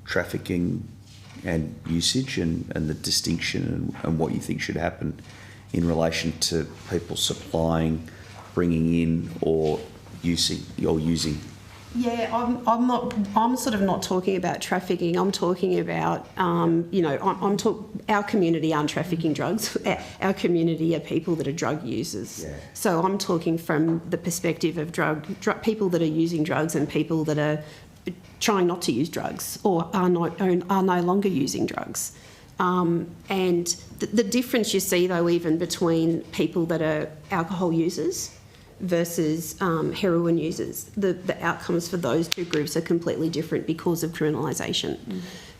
Speaker 9: trafficking and usage and the distinction and what you think should happen in relation to people supplying, bringing in, or using?
Speaker 17: Yeah, I'm sort of not talking about trafficking. I'm talking about, our community aren't trafficking drugs. Our community are people that are drug users. Yeah. So I'm talking from the perspective of people that are using drugs and people that are trying not to use drugs or are no longer using drugs. And the difference you see, though, even between people that are alcohol users versus heroin users, the outcomes for those two groups are completely different because of criminalisation.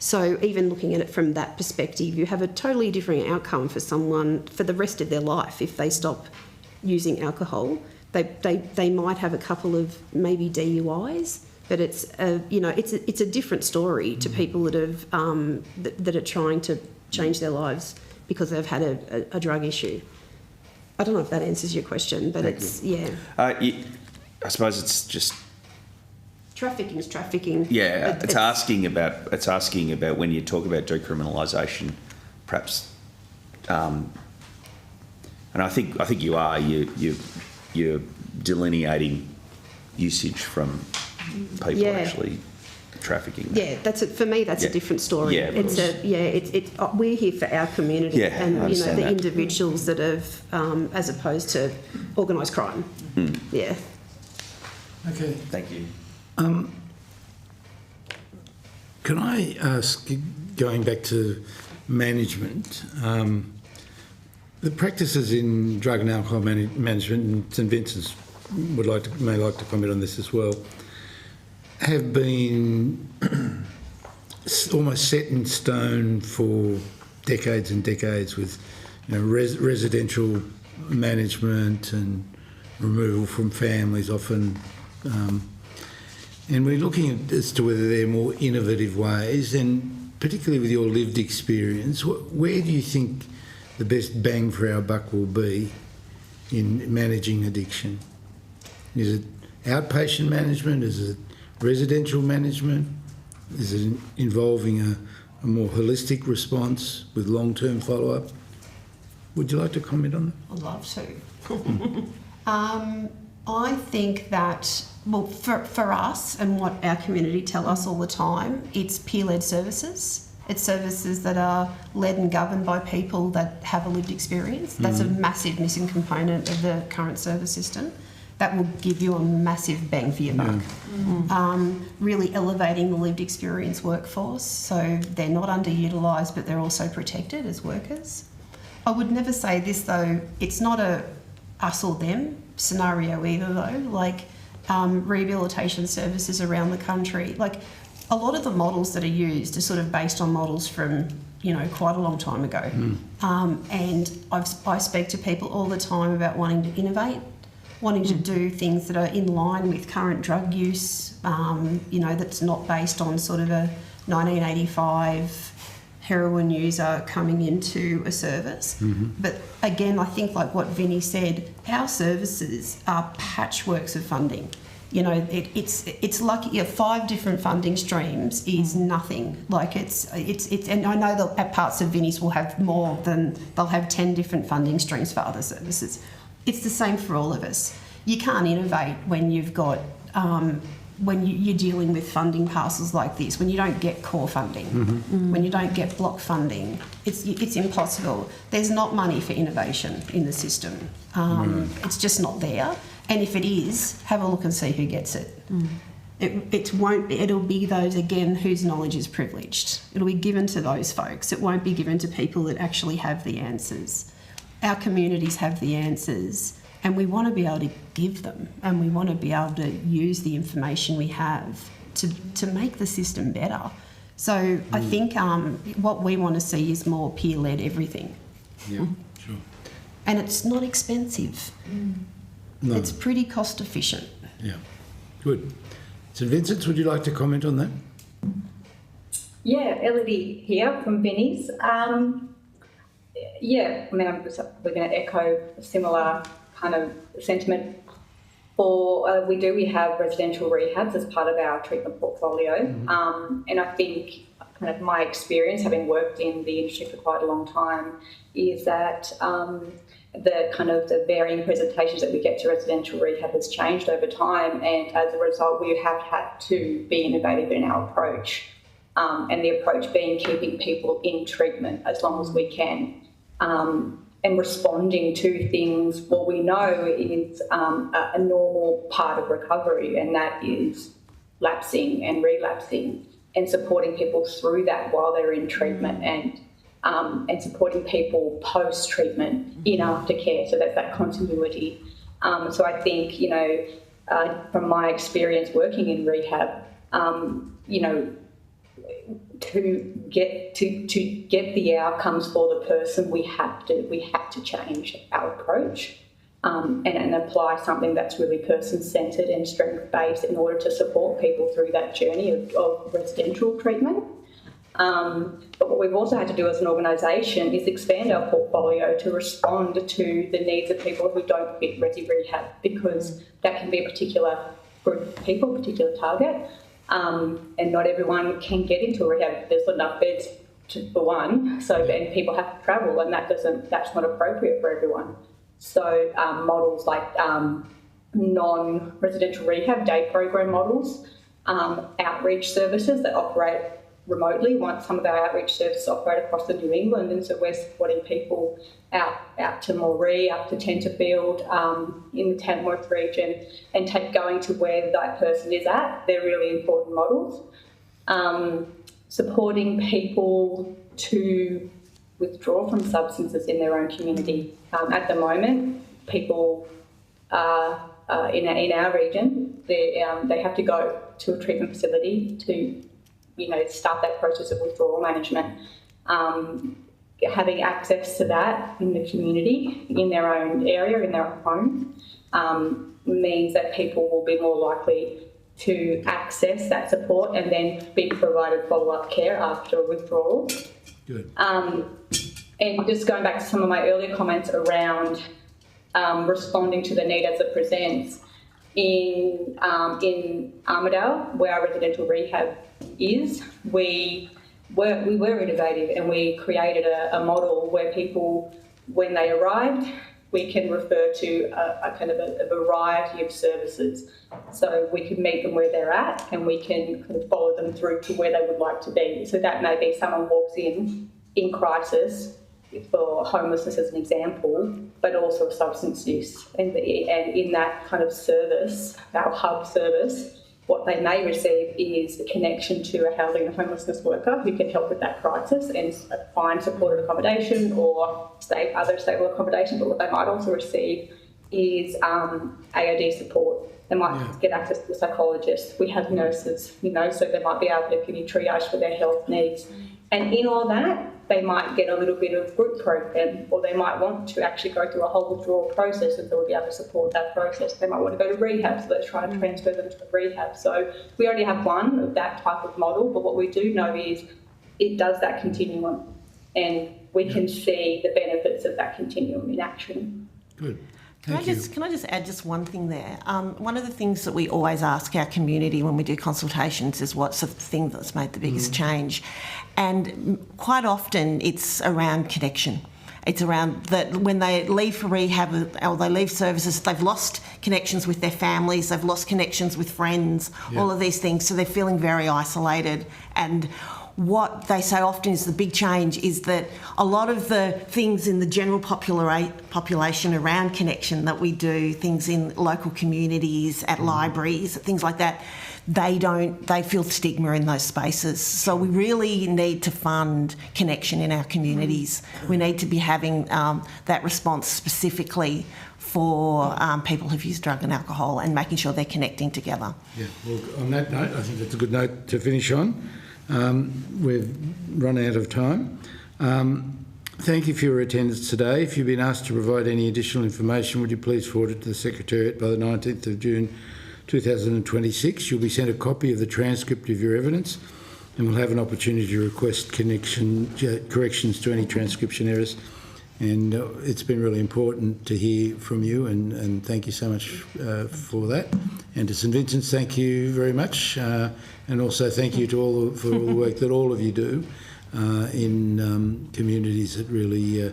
Speaker 17: So even looking at it from that perspective, you have a totally different outcome for someone for the rest of their life if they stop using alcohol. They might have a couple of maybe DUIs, but it's a different story to people that have that are trying to change their lives because they've had a drug issue. I don't know if that answers your question, but I
Speaker 9: suppose it's just
Speaker 17: trafficking is trafficking.
Speaker 9: Yeah, it's asking about when you talk about decriminalisation, perhaps, and I think you are you're delineating usage from people actually trafficking.
Speaker 17: Yeah, for me. That's a different story.
Speaker 9: Yeah,
Speaker 17: we're here for our community and the
Speaker 9: that.
Speaker 17: individuals that have, as opposed to organised crime. Yeah.
Speaker 1: Okay.
Speaker 9: Thank you.
Speaker 1: Can I ask, going back to management, the practices in drug and alcohol management, and St Vincent's may like to comment on this as well, have been almost set in stone for decades and decades with residential management and removal from families often. And we're looking as to whether there are more innovative ways, and particularly with your lived experience, where do you think the best bang for our buck will be in managing addiction? Is it outpatient management? Is it residential management? Is it involving a more holistic response with long-term follow-up? Would you like to comment on that?
Speaker 17: I'd love to. I think that, well, for us and what our community tell us all the time, it's peer-led services. It's services that are led and governed by people that have a lived experience. That's a massive missing component of the current service system. That will give you a massive bang for your buck. Really elevating the lived experience workforce so they're not underutilised but they're also protected as workers. I would never say this though, it's not a us or them scenario either though, like rehabilitation services around the country. Like a lot of the models that are used are sort of based on models from quite a long time ago. And I speak to people all the time about wanting to innovate, wanting to do things that are in line with current drug use, that's not based on sort of a 1985 heroin user coming into a service. But again, I think like what Vinnie said, our services are patchworks of funding. You know, it's like 5 different funding streams is nothing. Like it's and I know that at parts of Vinnie's will have more than, they'll have 10 different funding streams for other services. It's the same for all of us. You can't innovate when you've got when you're dealing with funding parcels like this, when you don't get core funding, when you don't get block funding, it's impossible. There's not money for innovation in the system. It's just not there. And if it is, have a look and see who gets it. It won't be, it'll be those, again, whose knowledge is privileged. It'll be given to those folks. It won't be given to people that actually have the answers. Our communities have the answers, and we want to be able to give them, and we want to be able to use the information we have to make the system better. So I think what we want to see is more peer-led everything.
Speaker 1: Yeah, sure.
Speaker 17: And it's not expensive.
Speaker 1: No.
Speaker 17: It's pretty cost efficient.
Speaker 1: Yeah, good. St Vincent's, would you like to comment on that?
Speaker 20: Yeah, Elodie here from Vinnie's. Yeah, I mean, we're going to echo a similar kind of sentiment. We have residential rehabs as part of our treatment portfolio, and I think kind of my experience, having worked in the industry for quite a long time, is that the varying presentations that we get to residential rehab has changed over time, and as a result we have had to be innovative in our approach, and the approach being keeping people in treatment as long as we can, and responding to things what we know is a normal part of recovery, and that is lapsing and relapsing, and supporting people through that while they're in treatment, and supporting people post-treatment in aftercare, so that's that continuity. So I think, from my experience working in rehab, to get the outcomes for the person, we have to change our approach, and apply something that's really person-centred and strength-based in order to support people through that journey of residential treatment. But what we've also had to do as an organisation is expand our portfolio to respond to the needs of people who don't fit resi rehab, because that can be a particular group of people, particular target, and not everyone can get into a rehab. There's not enough beds for one, so then people have to travel, and that's not appropriate for everyone. So models like non-residential rehab day program models, outreach services that operate remotely. Some of our outreach services operate across the New England, and so we're supporting people out to Moree, up to Tenterfield, in the Tamworth region, and going to where that person is at. They're really important models. Supporting people to withdraw from substances in their own community. At the moment, people in our region, they have to go to a treatment facility to start that process of withdrawal management. Having access to that in the community, in their own area, in their own home, means that people will be more likely to access that support and then be provided follow-up care after a withdrawal.
Speaker 1: Good.
Speaker 20: And just going back to some of my earlier comments around responding to the need as it presents, in Armidale, where our residential rehab is, we were innovative, and we created a model where people, when they arrived, we can refer to a kind of a variety of services. So we can meet them where they're at, and we can kind of follow them through to where they would like to be. So that may be someone walks in crisis for homelessness as an example, but also substance use. And in that kind of service, our hub service, what they may receive is a connection to a housing and homelessness worker who can help with that crisis and find supported accommodation or other stable accommodation. But what they might also receive is AOD support. They might get access to a psychologist. We have nurses, so they might be able to give you triage for their health needs. And in all that, they might get a little bit of group program, or they might want to actually go through a whole withdrawal process, and so we'll be able to support that process. They might want to go to rehab, so let's try and transfer them to rehab. So we already have one of that type of model, but what we do know is it does that continuum, and we can see the benefits of that continuum in action.
Speaker 1: Good.
Speaker 18: Can I just add just one thing there? One of the things that we always ask our community when we do consultations is what's the thing that's made the biggest change, and quite often it's around connection. It's around that when they leave for rehab or they leave services, they've lost connections with their families, they've lost connections with friends, all of these things, so they're feeling very isolated. And what they say often is the big change is that a lot of the things in the general population around connection that we do, things in local communities, at libraries, things like that, they feel stigma in those spaces. So we really need to fund connection in our communities. We need to be having that response specifically for people who've used drug and alcohol and making sure they're connecting together.
Speaker 1: Yeah, well, on that note, I think that's a good note to finish on. We've run out of time. Thank you for your attendance today. If you've been asked to provide any additional information, would you please forward it to the Secretariat by the 19th of June 2026. You'll be sent a copy of the transcript of your evidence, and we'll have an opportunity to request corrections to any transcription errors. And it's been really important to hear from you, and thank you so much for that. And to St Vincent's, thank you very much, and also thank you to for all the work that all of you do in communities that really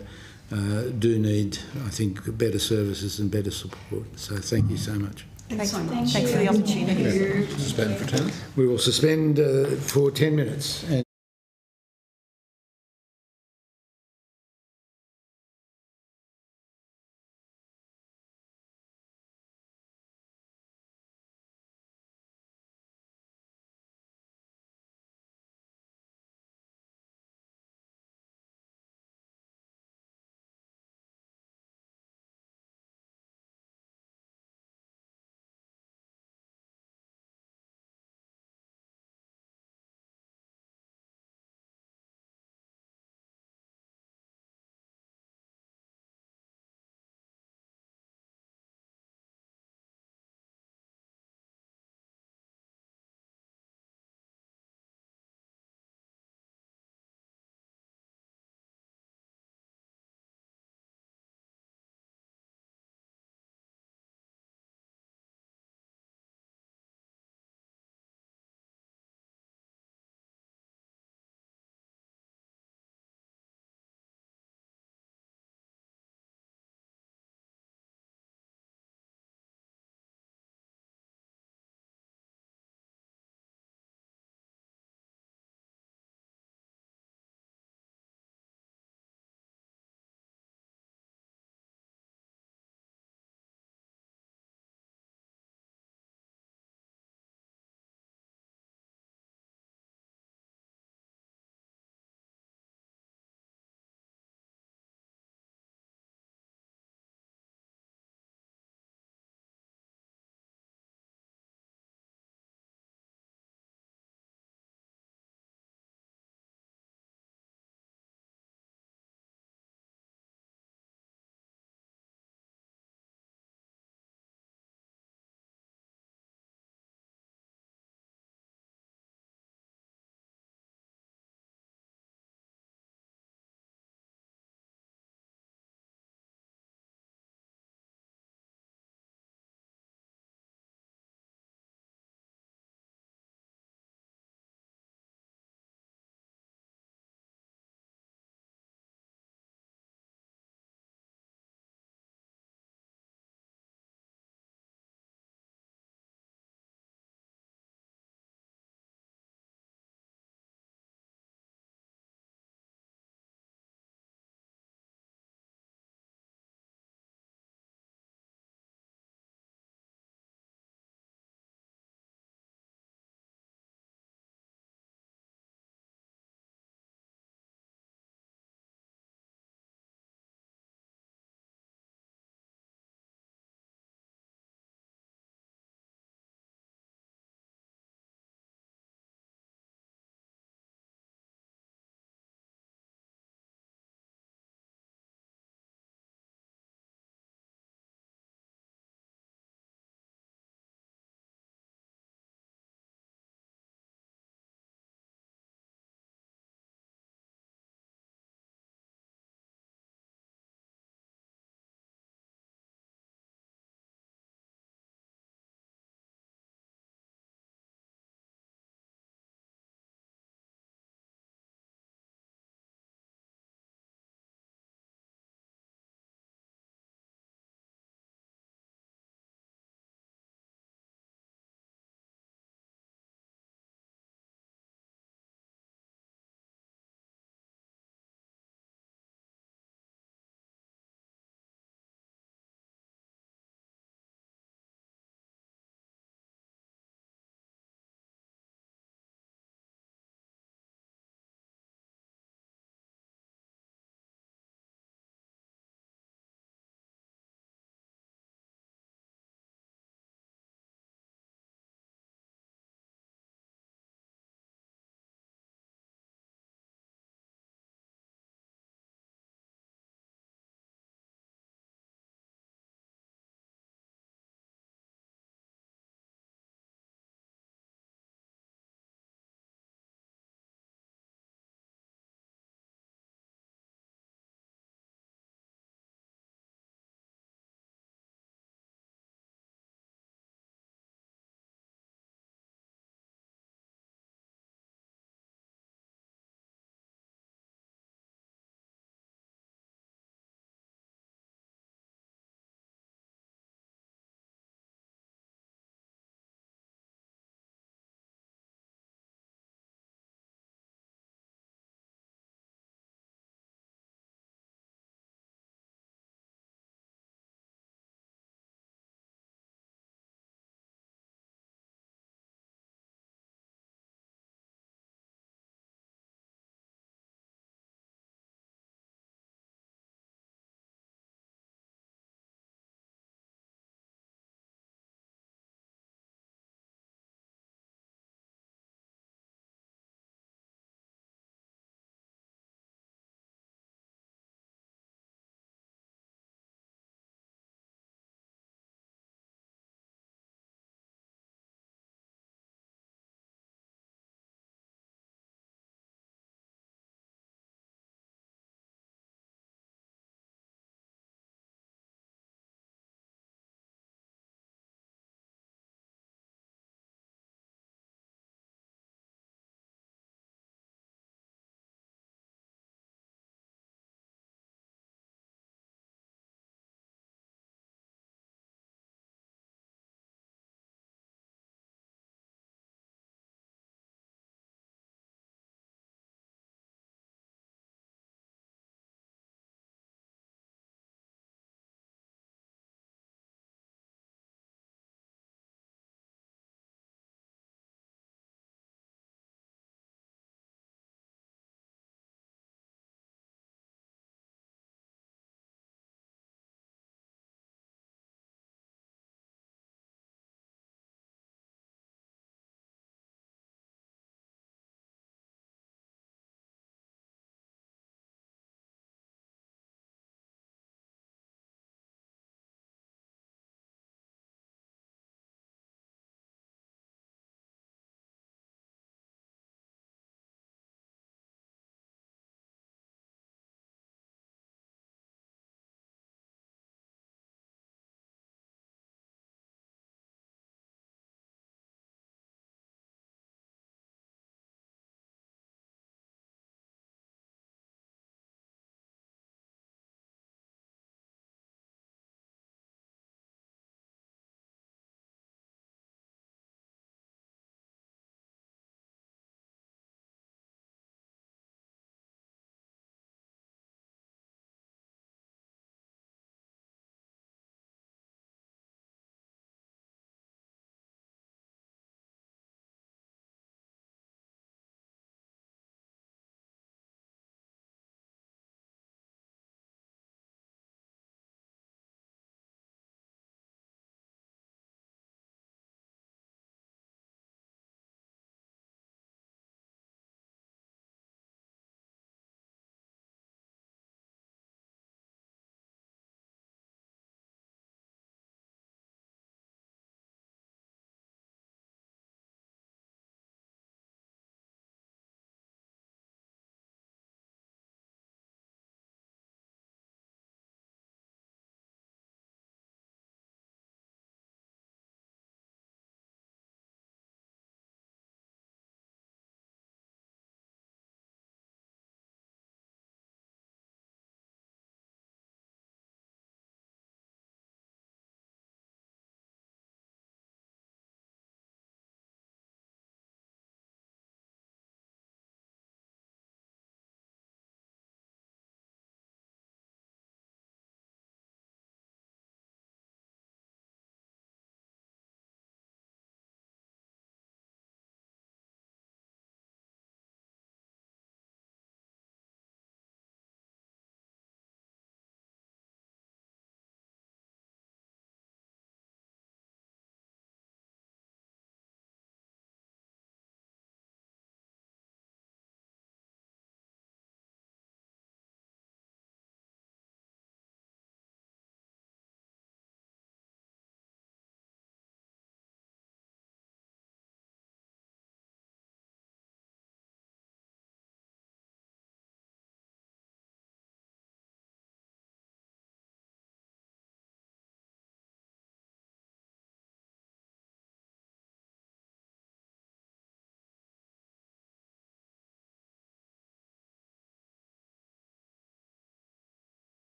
Speaker 1: do need, I think, better services and better support. So thank you so much.
Speaker 18: Thanks for the opportunity.
Speaker 10: Suspend for 10.
Speaker 1: We will suspend for 10 minutes.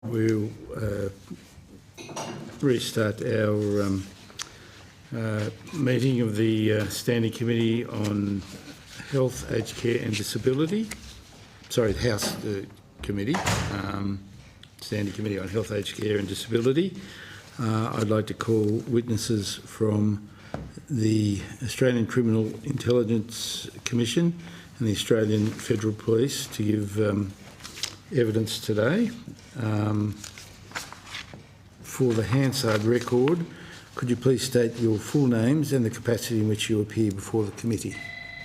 Speaker 1: We'll restart our meeting of the Standing Committee on Health, Aged Care and Disability. Sorry, the House Committee, Standing Committee on Health, Aged Care and Disability. I'd like to call witnesses from the Australian Criminal Intelligence Commission and the Australian Federal Police to give evidence today. For the Hansard record, could you please state your full names and the capacity in which you appear before the committee?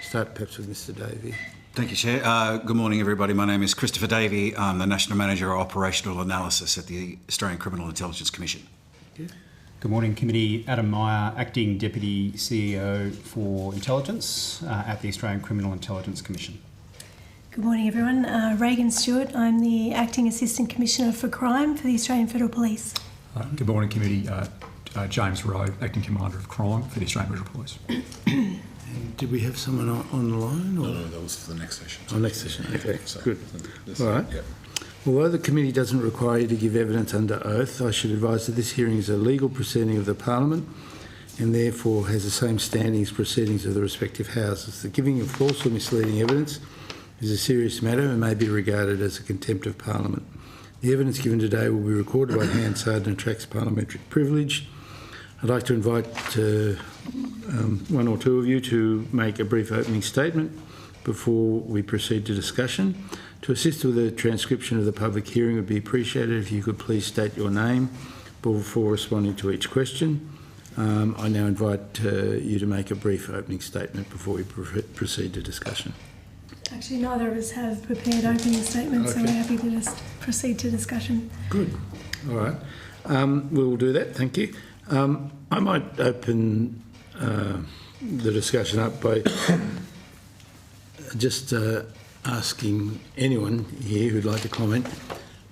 Speaker 1: Start perhaps with Mr Davey.
Speaker 21: Thank you, Chair. Good morning, everybody. My name is Christopher Davey. I'm the National Manager of Operational Analysis at the Australian Criminal Intelligence Commission.
Speaker 22: Good morning, Committee. Adam Meyer, Acting Deputy CEO for Intelligence at the Australian Criminal Intelligence Commission.
Speaker 23: Good morning, everyone. Reagan Stewart. I'm the Acting Assistant Commissioner for Crime for the Australian Federal Police.
Speaker 24: Good morning, Committee. James Rowe, Acting Commander of Crime for the Australian Federal Police.
Speaker 1: Did we have someone on the line? Or?
Speaker 10: No, that was for the next session.
Speaker 1: Oh, next session, okay,
Speaker 10: So,
Speaker 1: good.
Speaker 10: this,
Speaker 1: All right.
Speaker 10: Yeah.
Speaker 1: Although the committee doesn't require you to give evidence under oath, I should advise that this hearing is a legal proceeding of the Parliament and therefore has the same standing as proceedings of the respective houses. The giving of false or misleading evidence is a serious matter and may be regarded as a contempt of Parliament. The evidence given today will be recorded by Hansard and attracts parliamentary privilege. I'd like to invite one or two of you to make a brief opening statement before we proceed to discussion. To assist with the transcription of the public hearing, it would be appreciated if you could please state your name before responding to each question. I now invite you to make a brief opening statement before we proceed to discussion.
Speaker 23: Actually, neither of us have prepared opening statements, so we're happy to just proceed to discussion.
Speaker 1: Good. All right. We'll do that. Thank you. I might open the discussion up by just asking anyone here who'd like to comment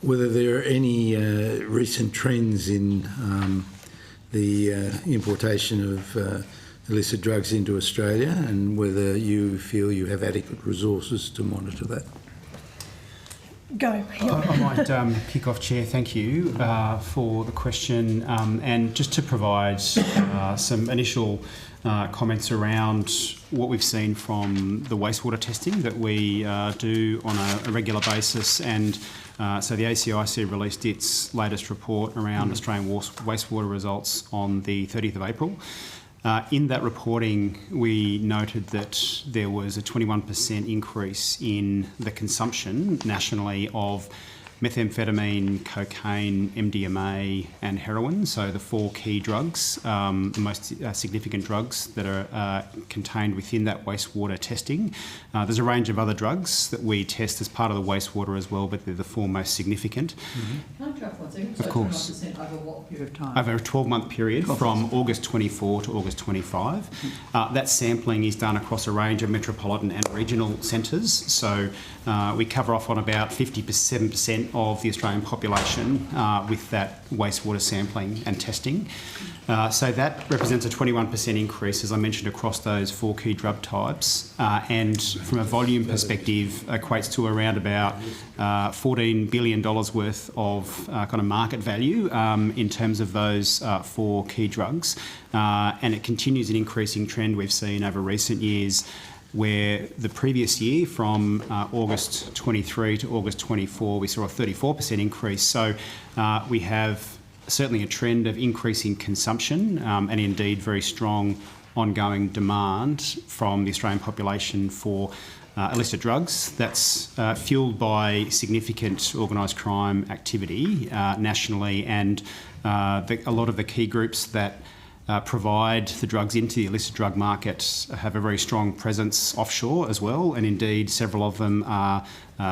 Speaker 1: whether there are any recent trends in the importation of illicit drugs into Australia and whether you feel you have adequate resources to monitor that.
Speaker 23: Go.
Speaker 22: I might kick off, Chair. Thank you for the question. And just to provide some initial comments around what we've seen from the wastewater testing that we do on a regular basis. And so the ACIC released its latest report around Australian wastewater results on the 30th of April. In that reporting, we noted that there was a 21% increase in the consumption nationally of methamphetamine, cocaine, MDMA and heroin, so the four key drugs, the most significant drugs that are contained within that wastewater testing. There's a range of other drugs that we test as part of the wastewater as well, but they're the four most significant.
Speaker 4: Can I interrupt 1 second?
Speaker 22: Of course.
Speaker 4: 21% over what period of time?
Speaker 22: Over a 12-month period from August 24 to August 25. That sampling is done across a range of metropolitan and regional centres, so we cover off on about 57% of the Australian population with that wastewater sampling and testing. So that represents a 21% increase, as I mentioned, across those four key drug types, and from a volume perspective equates to around about $14 billion worth of kind of market value in terms of those four key drugs. And it continues an increasing trend we've seen over recent years, where the previous year, from August 23 to August 24, we saw a 34% increase. So we have certainly a trend of increasing consumption and indeed very strong ongoing demand from the Australian population for illicit drugs. That's fuelled by significant organised crime activity nationally, and a lot of the key groups that provide the drugs into the illicit drug market have a very strong presence offshore as well, and indeed several of them are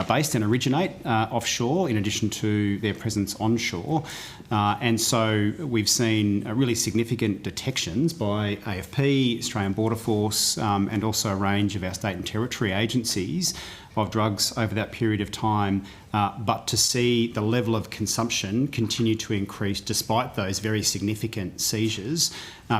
Speaker 22: based and originate offshore in addition to their presence onshore. And so we've seen really significant detections by AFP, Australian Border Force, and also a range of our state and territory agencies of drugs over that period of time, but to see the level of consumption continue to increase despite those very significant seizures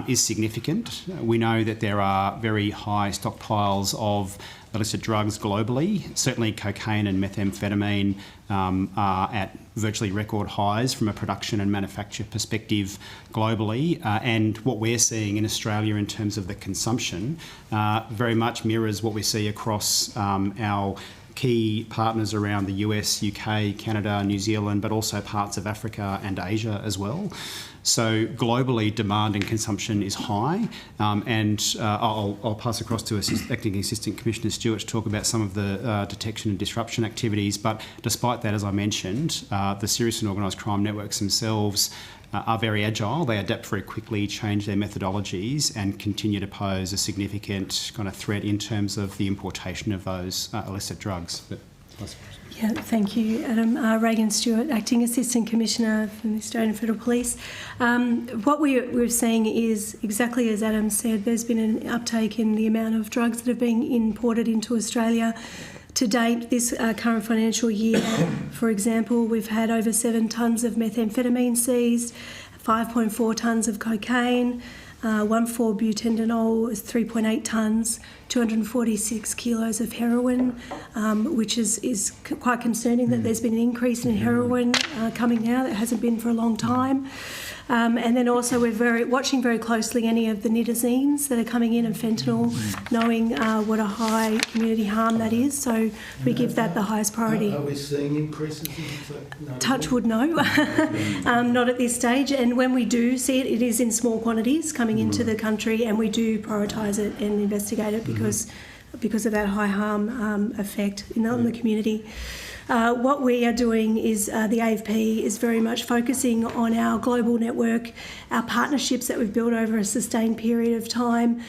Speaker 22: is significant. We know that there are very high stockpiles of illicit drugs globally. Certainly cocaine and methamphetamine are at virtually record highs from a production and manufacture perspective globally. And what we're seeing in Australia in terms of the consumption very much mirrors what we see across our key partners around the US, UK, Canada, New Zealand, but also parts of Africa and Asia as well. So globally, demand and consumption is high, and I'll pass across to Acting Assistant Commissioner Stewart to talk about some of the detection and disruption activities. But despite that, as I mentioned, the serious and organised crime networks themselves are very agile. They adapt very quickly, change their methodologies, and continue to pose a significant kind of threat in terms of the importation of those illicit drugs.
Speaker 23: Yeah, thank you, Adam. Reagan Stewart, Acting Assistant Commissioner from the Australian Federal Police. What we're seeing is exactly as Adam said, there's been an uptake in the amount of drugs that are being imported into Australia. To date, this current financial year, for example, we've had over 7 tonnes of methamphetamine seized, 5.4 tonnes of cocaine, 1,4-butanol is 3.8 tonnes, 246 kilos of heroin, which is quite concerning that there's been an increase in heroin coming out. It hasn't been for a long time. And then also we're watching very closely any of the nitazines that are coming in and fentanyl, knowing what a high community harm that is. So we give that the highest priority.
Speaker 1: Are we seeing increases?
Speaker 23: Touch wood, no. Not at this stage. And when we do see it, it is in small quantities coming into the country, and we do prioritise it and investigate it because of that high harm effect on the community. What we are doing is the AFP is very much focusing on our global network, our partnerships that we've built over a sustained period of time.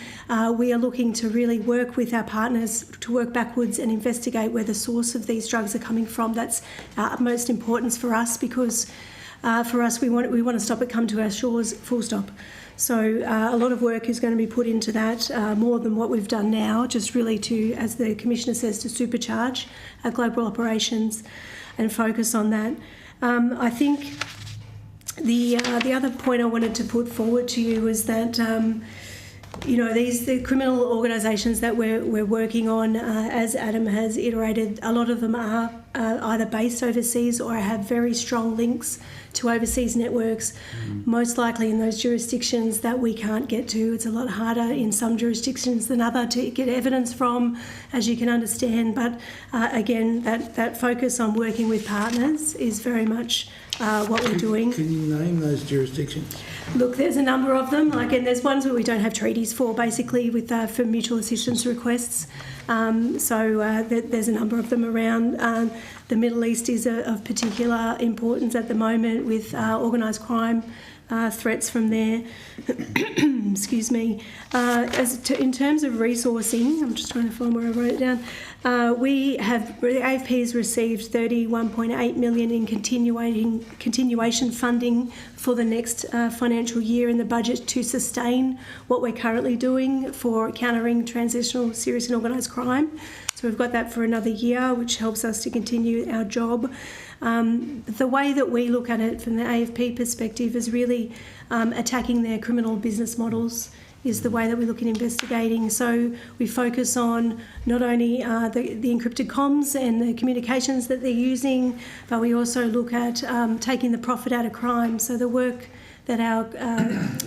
Speaker 23: We are looking to really work with our partners to work backwards and investigate where the source of these drugs are coming from. That's our utmost importance for us, because for us we want to stop it come to our shores, full stop. So a lot of work is going to be put into that, more than what we've done now, just really to, as the Commissioner says, to supercharge our global operations and focus on that. I think the other point I wanted to put forward to you was that the criminal organisations that we're working on, as Adam has iterated, a lot of them are either based overseas or have very strong links to overseas networks, most likely in those jurisdictions that we can't get to. It's a lot harder in some jurisdictions than other to get evidence from, as you can understand. But again, that focus on working with partners is very much what we're doing.
Speaker 1: Can you name those jurisdictions?
Speaker 23: Look, there's a number of them. And there's ones where we don't have treaties for, basically, for mutual assistance requests. There's a number of them around. The Middle East is of particular importance at the moment, with organised crime threats from there. Excuse me. In terms of resourcing, I'm just trying to find where I wrote it down. The AFP has received $31.8 million in continuation funding for the next financial year in the budget to sustain what we're currently doing for countering transnational serious and organised crime. So we've got that for another year, which helps us to continue our job. The way that we look at it from the AFP perspective is really attacking their criminal business models is the way that we look at investigating. So we focus on not only the encrypted comms and the communications that they're using, but we also look at taking the profit out of crime. So the work that our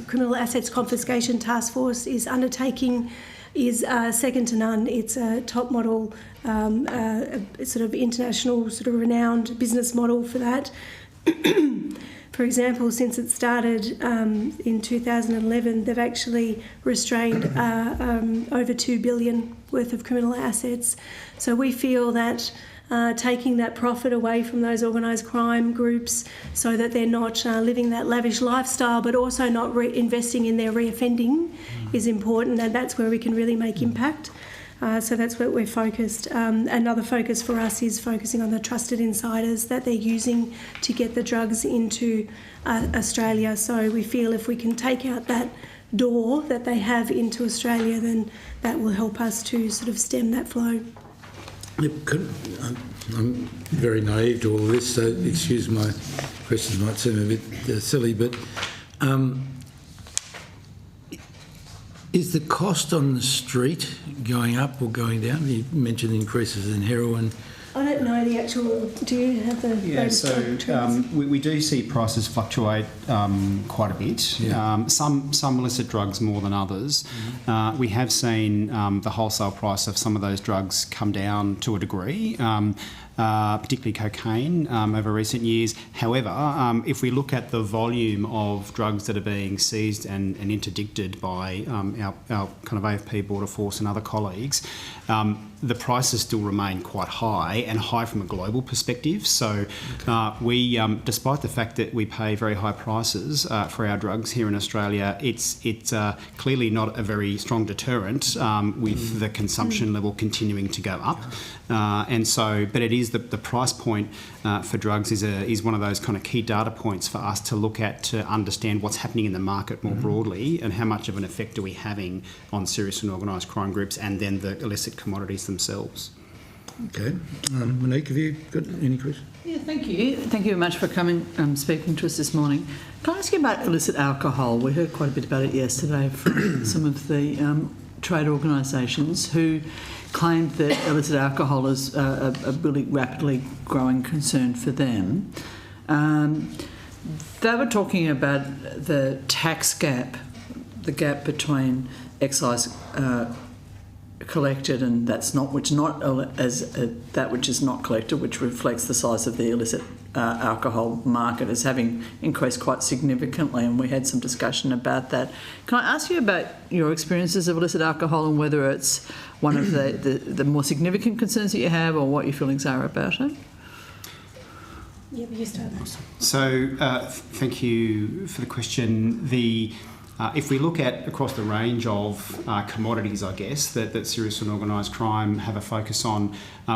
Speaker 23: Criminal Assets Confiscation Task Force is undertaking is second to none. It's a top model, sort of international, sort of renowned business model for that. For example, since it started in 2011, they've actually restrained over $2 billion worth of criminal assets. So we feel that taking that profit away from those organised crime groups so that they're not living that lavish lifestyle, but also not investing in their reoffending is important, and that's where we can really make impact. So that's where we're focused. Another focus for us is focusing on the trusted insiders that they're using to get the drugs into Australia. So we feel if we can take out that door that they have into Australia, then that will help us to sort of stem that flow.
Speaker 1: I'm very naive to all this, so excuse my questions might seem a bit silly, but Is the cost on the street going up or going down? You mentioned increases in heroin.
Speaker 23: I don't know the actual. Do you have the?
Speaker 22: Yeah, so we do see prices fluctuate quite a bit.
Speaker 1: Yeah.
Speaker 22: Some illicit drugs more than others. We have seen the wholesale price of some of those drugs come down to a degree. Particularly cocaine over recent years. However, if we look at the volume of drugs that are being seized and interdicted by our kind of AFP Border Force and other colleagues, the prices still remain quite high and high from a global perspective. So we, despite the fact that we pay very high prices for our drugs here in Australia, it's clearly not a very strong deterrent with the consumption level continuing to go up. And so, but it is the price point for drugs is one of those kind of key data points for us to look at to understand what's happening in the market more broadly and how much of an effect are we having on serious and organised crime groups and then the illicit commodities themselves.
Speaker 1: Okay. Monique, have you got any questions?
Speaker 4: Yeah, thank you. Thank you very much for coming speaking to us this morning. Can I ask you about illicit alcohol? We heard quite a bit about it yesterday from some of the trade organisations who claimed that illicit alcohol is a really rapidly growing concern for them. They were talking about the tax gap, the gap between excise collected and that which is not collected, which reflects the size of the illicit alcohol market as having increased quite significantly, and we had some discussion about that. Can I ask you about your experiences of illicit alcohol and whether it's one of the more significant concerns that you have or what your feelings are about it?
Speaker 23: Yeah, you start.
Speaker 22: So thank you for the question. If we look at across the range of commodities, I guess, that serious and organised crime have a focus on,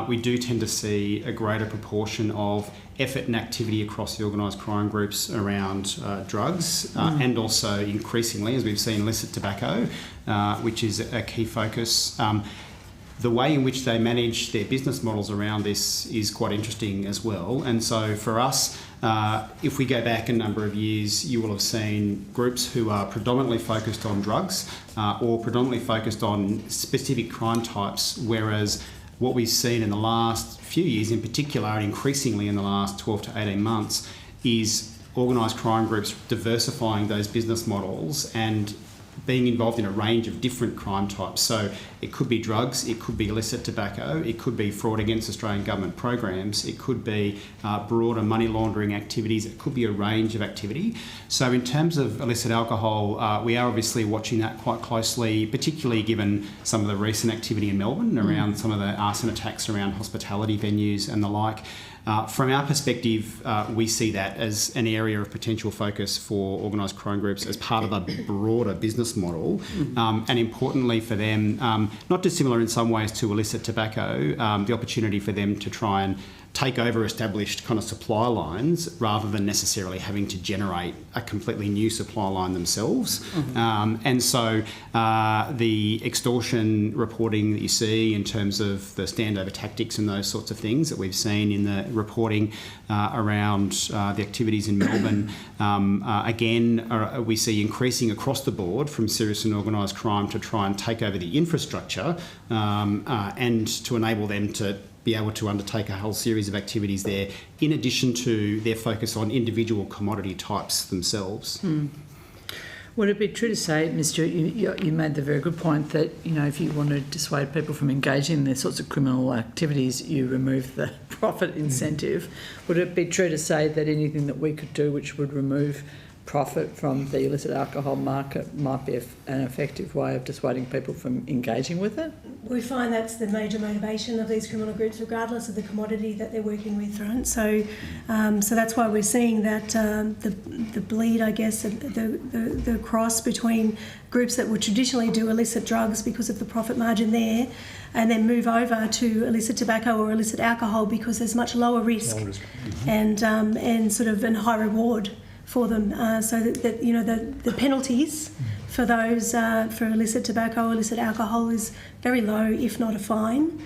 Speaker 22: we do tend to see a greater proportion of effort and activity across the organised crime groups around drugs and also increasingly, as we've seen, illicit tobacco, which is a key focus. The way in which they manage their business models around this is quite interesting as well. And so for us, if we go back a number of years, you will have seen groups who are predominantly focused on drugs or predominantly focused on specific crime types, whereas what we've seen in the last few years, in particular and increasingly in the last 12 to 18 months, is organised crime groups diversifying those business models and being involved in a range of different crime types. So it could be drugs, it could be illicit tobacco, it could be fraud against Australian government programs, it could be broader money laundering activities, it could be a range of activity. So in terms of illicit alcohol, we are obviously watching that quite closely, particularly given some of the recent activity in Melbourne around some of the arson attacks around hospitality venues and the like. From our perspective, we see that as an area of potential focus for organised crime groups as part of a broader business model. And importantly for them, not dissimilar in some ways to illicit tobacco, the opportunity for them to try and take over established kind of supply lines rather than necessarily having to generate a completely new supply line themselves. And so the extortion reporting that you see in terms of the standover tactics and those sorts of things that we've seen in the reporting around the activities in Melbourne, again, we see increasing across the board from serious and organised crime to try and take over the infrastructure and to enable them to be able to undertake a whole series of activities there, in addition to their focus on individual commodity types themselves.
Speaker 4: Would it be true to say, Ms. Stewart, you made the very good point that, you know, if you want to dissuade people from engaging in these sorts of criminal activities, you remove the profit incentive. Would it be true to say that anything that we could do which would remove profit from the illicit alcohol market might be an effective way of dissuading people from engaging with it?
Speaker 23: We find that's the major motivation of these criminal groups, regardless of the commodity that they're working with, right? So that's why we're seeing that the bleed, I guess, the cross between groups that would traditionally do illicit drugs because of the profit margin there, and then move over to illicit tobacco or illicit alcohol because there's much lower risk and sort of a high reward for them, so that you know the penalties for those for illicit tobacco, illicit alcohol is very low, if not a fine,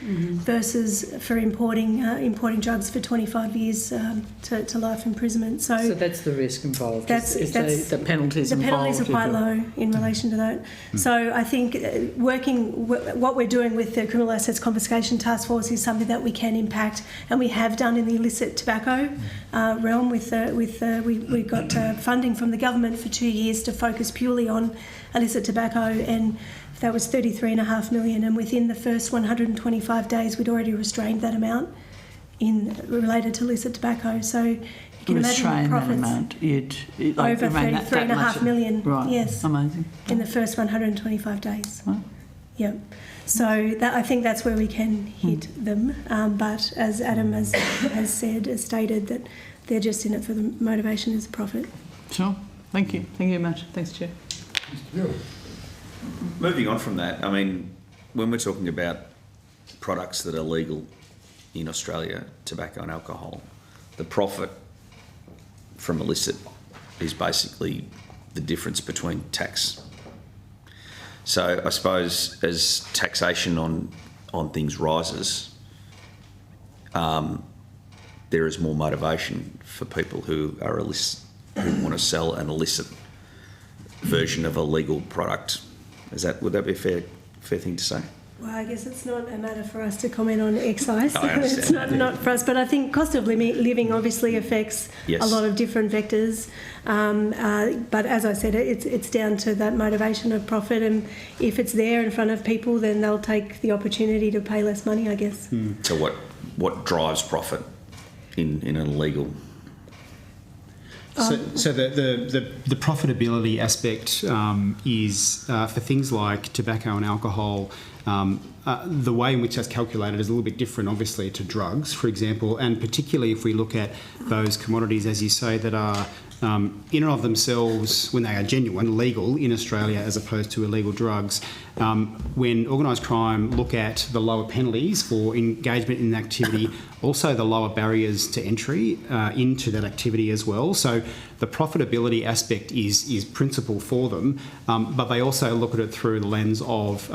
Speaker 23: versus for importing drugs for 25 years to life imprisonment. So
Speaker 4: that's the risk involved.
Speaker 23: That's
Speaker 4: the penalties.
Speaker 23: The penalties are quite low in relation to that. So I think what we're doing with the Criminal Assets Confiscation Task Force is something that we can impact, and we have done in the illicit tobacco realm. We got funding from the government for 2 years to focus purely on illicit tobacco, and that was $33.5 million. And within the first 125 days, we'd already restrained that amount related to illicit tobacco. So you can imagine the profits. Over $33.5 million. Right. Yes.
Speaker 4: Amazing.
Speaker 23: In the first 125 days.
Speaker 4: Right.
Speaker 23: Yep. So I think that's where we can hit them. But as Adam has stated, that they're just in it for the motivation is profit.
Speaker 4: Sure. Thank you. Thank you very much. Thanks, Chair.
Speaker 9: Moving on from that, I mean, when we're talking about products that are legal in Australia, tobacco and alcohol, the profit from illicit is basically the difference between tax. So I suppose as taxation on things rises, there is more motivation for people who are illicit, who want to sell an illicit version of a legal product. Would that be a fair thing to say?
Speaker 23: Well, I guess it's not a matter for us to comment on excise.
Speaker 9: I understand.
Speaker 23: It's not for us, but I think cost of living obviously affects a lot of different vectors. But as I said, it's down to that motivation of profit, and if it's there in front of people, then they'll take the opportunity to pay less money, I guess.
Speaker 9: So what drives profit in an illegal?
Speaker 22: So the profitability aspect is for things like tobacco and alcohol. The way in which that's calculated is a little bit different, obviously, to drugs, for example, and particularly if we look at those commodities, as you say, that are in and of themselves, when they are genuine, legal in Australia as opposed to illegal drugs. When organised crime look at the lower penalties for engagement in activity, also the lower barriers to entry into that activity as well. So the profitability aspect is principal for them, but they also look at it through the lens of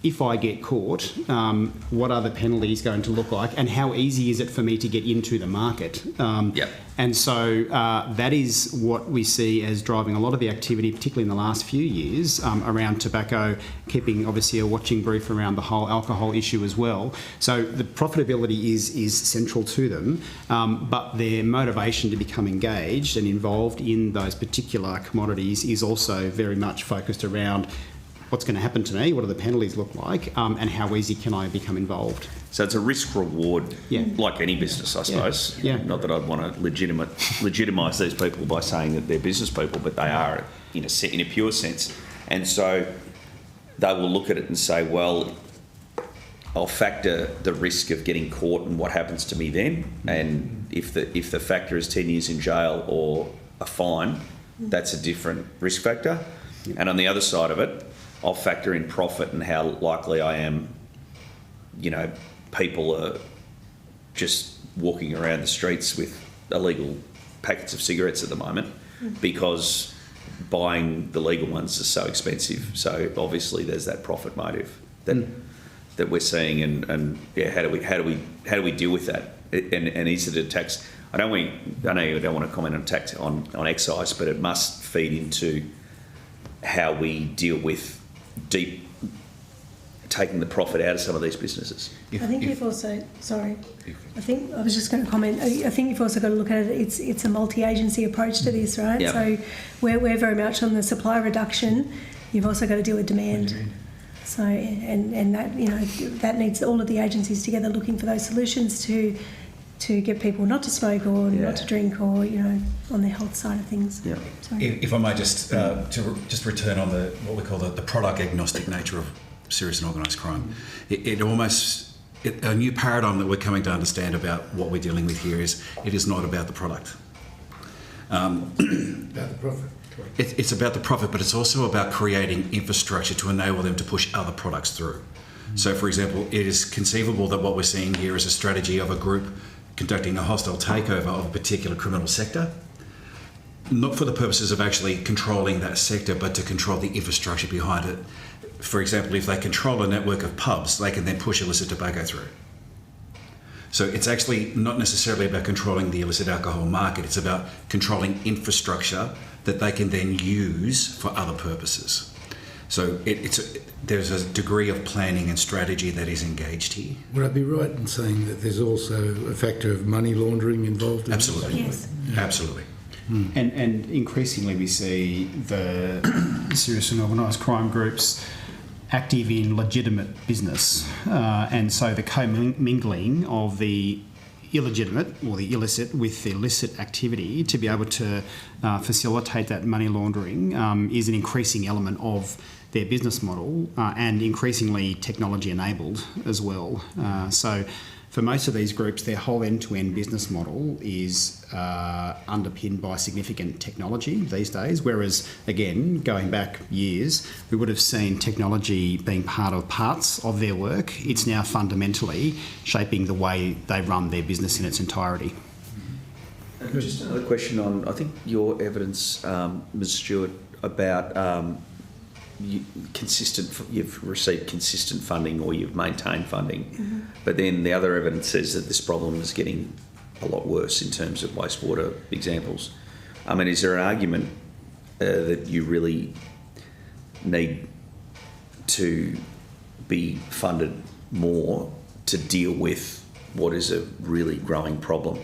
Speaker 22: if I get caught, what are the penalties going to look like, and how easy is it for me to get into the market? And so that is what we see as driving a lot of the activity, particularly in the last few years, around tobacco, keeping obviously a watching brief around the whole alcohol issue as well. So the profitability is central to them, but their motivation to become engaged and involved in those particular commodities is also very much focused around what's going to happen to me, what do the penalties look like, and how easy can I become involved.
Speaker 9: So it's a risk-reward, like any business, I suppose. Not that I'd want to legitimise these people by saying that they're business people, but they are in a pure sense. And so they will look at it and say, well, I'll factor the risk of getting caught and what happens to me then. And if the factor is 10 years in jail or a fine, that's a different risk factor. And on the other side of it, I'll factor in profit and how likely I am, people are just walking around the streets with illegal packets of cigarettes at the moment because buying the legal ones is so expensive. So obviously there's that profit motive that we're seeing, and how do we deal with that? And is it a tax? I know you don't want to comment on tax on excise, but it must feed into how we deal with taking the profit out of some of these businesses.
Speaker 23: I think you've also, I think I was just going to comment, I think you've also got to look at it, it's a multi-agency approach to this, right?
Speaker 9: Yep.
Speaker 23: So we're very much on the supply reduction, you've also got to deal with demand. So, and that, that needs all of the agencies together looking for those solutions to get people not to smoke or not to drink, or on the health side of things.
Speaker 9: Yeah.
Speaker 21: If I may just to return on what we call the product agnostic nature of serious and organised crime, a new paradigm that we're coming to understand about what we're dealing with here is it is not about the product.
Speaker 1: About the profit.
Speaker 21: It's about the profit, but it's also about creating infrastructure to enable them to push other products through. So, for example, it is conceivable that what we're seeing here is a strategy of a group conducting a hostile takeover of a particular criminal sector. not for the purposes of actually controlling that sector, but to control the infrastructure behind it. For example, if they control a network of pubs, they can then push illicit tobacco through. So it's actually not necessarily about controlling the illicit alcohol market, it's about controlling infrastructure that they can then use for other purposes. So there's a degree of planning and strategy that is engaged here.
Speaker 1: Would I be right in saying that there's also a factor of money laundering involved?
Speaker 21: Absolutely.
Speaker 23: Yes.
Speaker 21: Yeah. Absolutely.
Speaker 22: And increasingly we see the serious and organised crime groups active in legitimate business. And so the commingling of the illegitimate or the illicit with the illicit activity to be able to facilitate that money laundering is an increasing element of their business model and increasingly technology enabled as well. So for most of these groups, their whole end-to-end business model is underpinned by significant technology these days, whereas, again, going back years, we would have seen technology being part of parts of their work. It's now fundamentally shaping the way they run their business in its entirety.
Speaker 9: Just another question on, I think, your evidence, Ms. Stewart, about you've received consistent funding or you've maintained funding, but then the other evidence says that this problem is getting a lot worse in terms of wastewater examples. I mean, is there an argument that you really need to be funded more to deal with what is a really growing problem?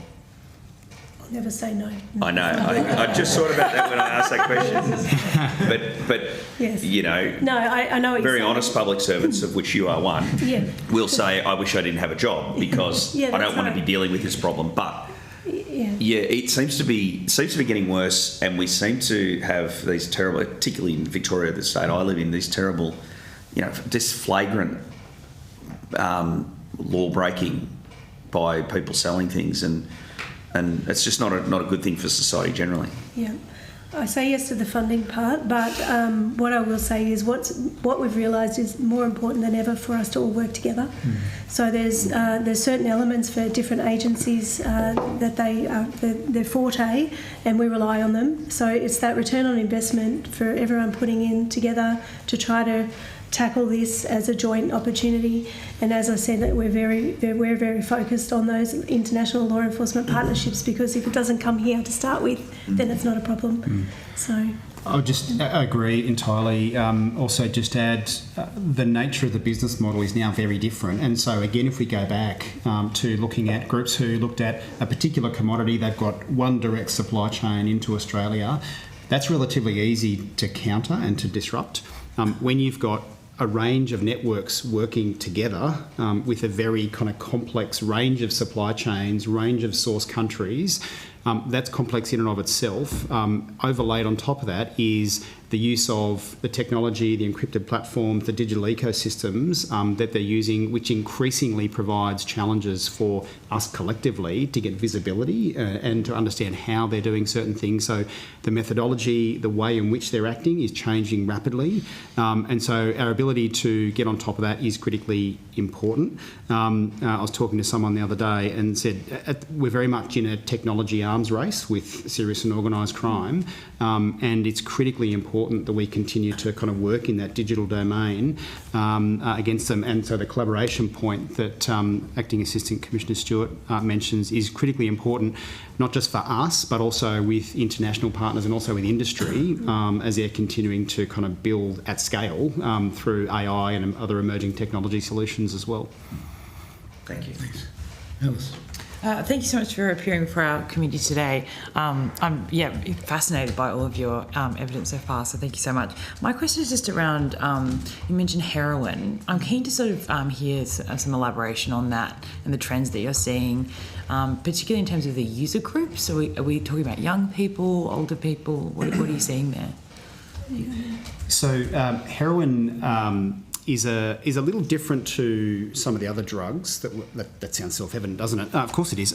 Speaker 23: Never say no.
Speaker 9: I know. I just thought about that when I asked that question. But
Speaker 23: yes.
Speaker 9: You know,
Speaker 23: no, I know what
Speaker 9: very
Speaker 23: you're saying.
Speaker 9: honest public servants, of which you are one, will say, I wish I didn't have a job because I don't want to be dealing with this problem. But it seems to be getting worse, and we seem to have these terrible, particularly in Victoria, the state I live in, these terrible, just flagrant law breaking by people selling things, and it's just not a good thing for society generally.
Speaker 23: Yeah, I say yes to the funding part, but what I will say is what we've realised is more important than ever for us to all work together. So there's certain elements for different agencies that they're forte, and we rely on them. So it's that return on investment for everyone putting in together to try to tackle this as a joint opportunity. And as I said, that we're very focused on those international law enforcement partnerships, because if it doesn't come here to start with, then it's not a problem. So
Speaker 22: I'll just agree entirely. Also just add, the nature of the business model is now very different. And so again, if we go back to looking at groups who looked at a particular commodity, they've got one direct supply chain into Australia, that's relatively easy to counter and to disrupt. When you've got a range of networks working together with a very kind of complex range of supply chains, range of source countries, that's complex in and of itself. Overlaid on top of that is the use of the technology, the encrypted platforms, the digital ecosystems that they're using, which increasingly provides challenges for us collectively to get visibility and to understand how they're doing certain things. So the methodology, the way in which they're acting is changing rapidly. And so our ability to get on top of that is critically important. I was talking to someone the other day and said we're very much in a technology arms race with serious and organised crime, and it's critically important that we continue to kind of work in that digital domain against them. And so the collaboration point that Acting Assistant Commissioner Stewart mentions is critically important, not just for us, but also with international partners and also with industry as they're continuing to kind of build at scale through AI and other emerging technology solutions as well.
Speaker 9: Thank you.
Speaker 1: Thanks. Alice.
Speaker 11: Thank you so much for appearing for our committee today. I'm fascinated by all of your evidence so far, so thank you so much. My question is just around, you mentioned heroin. I'm keen to sort of hear some elaboration on that and the trends that you're seeing, particularly in terms of the user groups. So are we talking about young people, older people? What are you seeing there?
Speaker 22: So heroin is a little different to some of the other drugs. That sounds self-evident, doesn't it? Of course it is.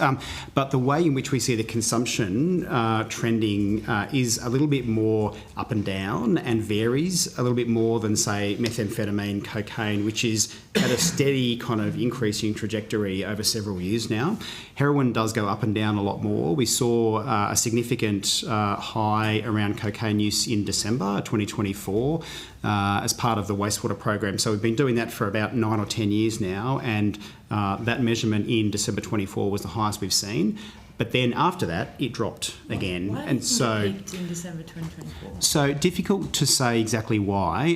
Speaker 22: But the way in which we see the consumption trending is a little bit more up and down and varies a little bit more than, say, methamphetamine, cocaine, which is at a steady kind of increasing trajectory over several years now. Heroin does go up and down a lot more. We saw a significant high around cocaine use in December 2024 as part of the wastewater program. So we've been doing that for about 9 or 10 years now, and that measurement in December 24 was the highest we've seen. But then after that, it dropped again.
Speaker 11: Why
Speaker 22: and so
Speaker 11: it peaked in December 2024?
Speaker 22: So difficult to say exactly why.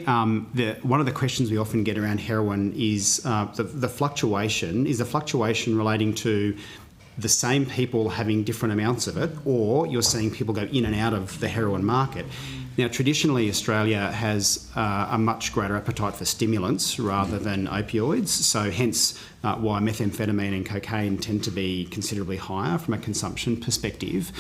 Speaker 22: One of the questions we often get around heroin is the fluctuation. Is the fluctuation relating to the same people having different amounts of it, or you're seeing people go in and out of the heroin market? Now, traditionally, Australia has a much greater appetite for stimulants rather than opioids, so hence why methamphetamine and cocaine tend to be considerably higher from a consumption perspective.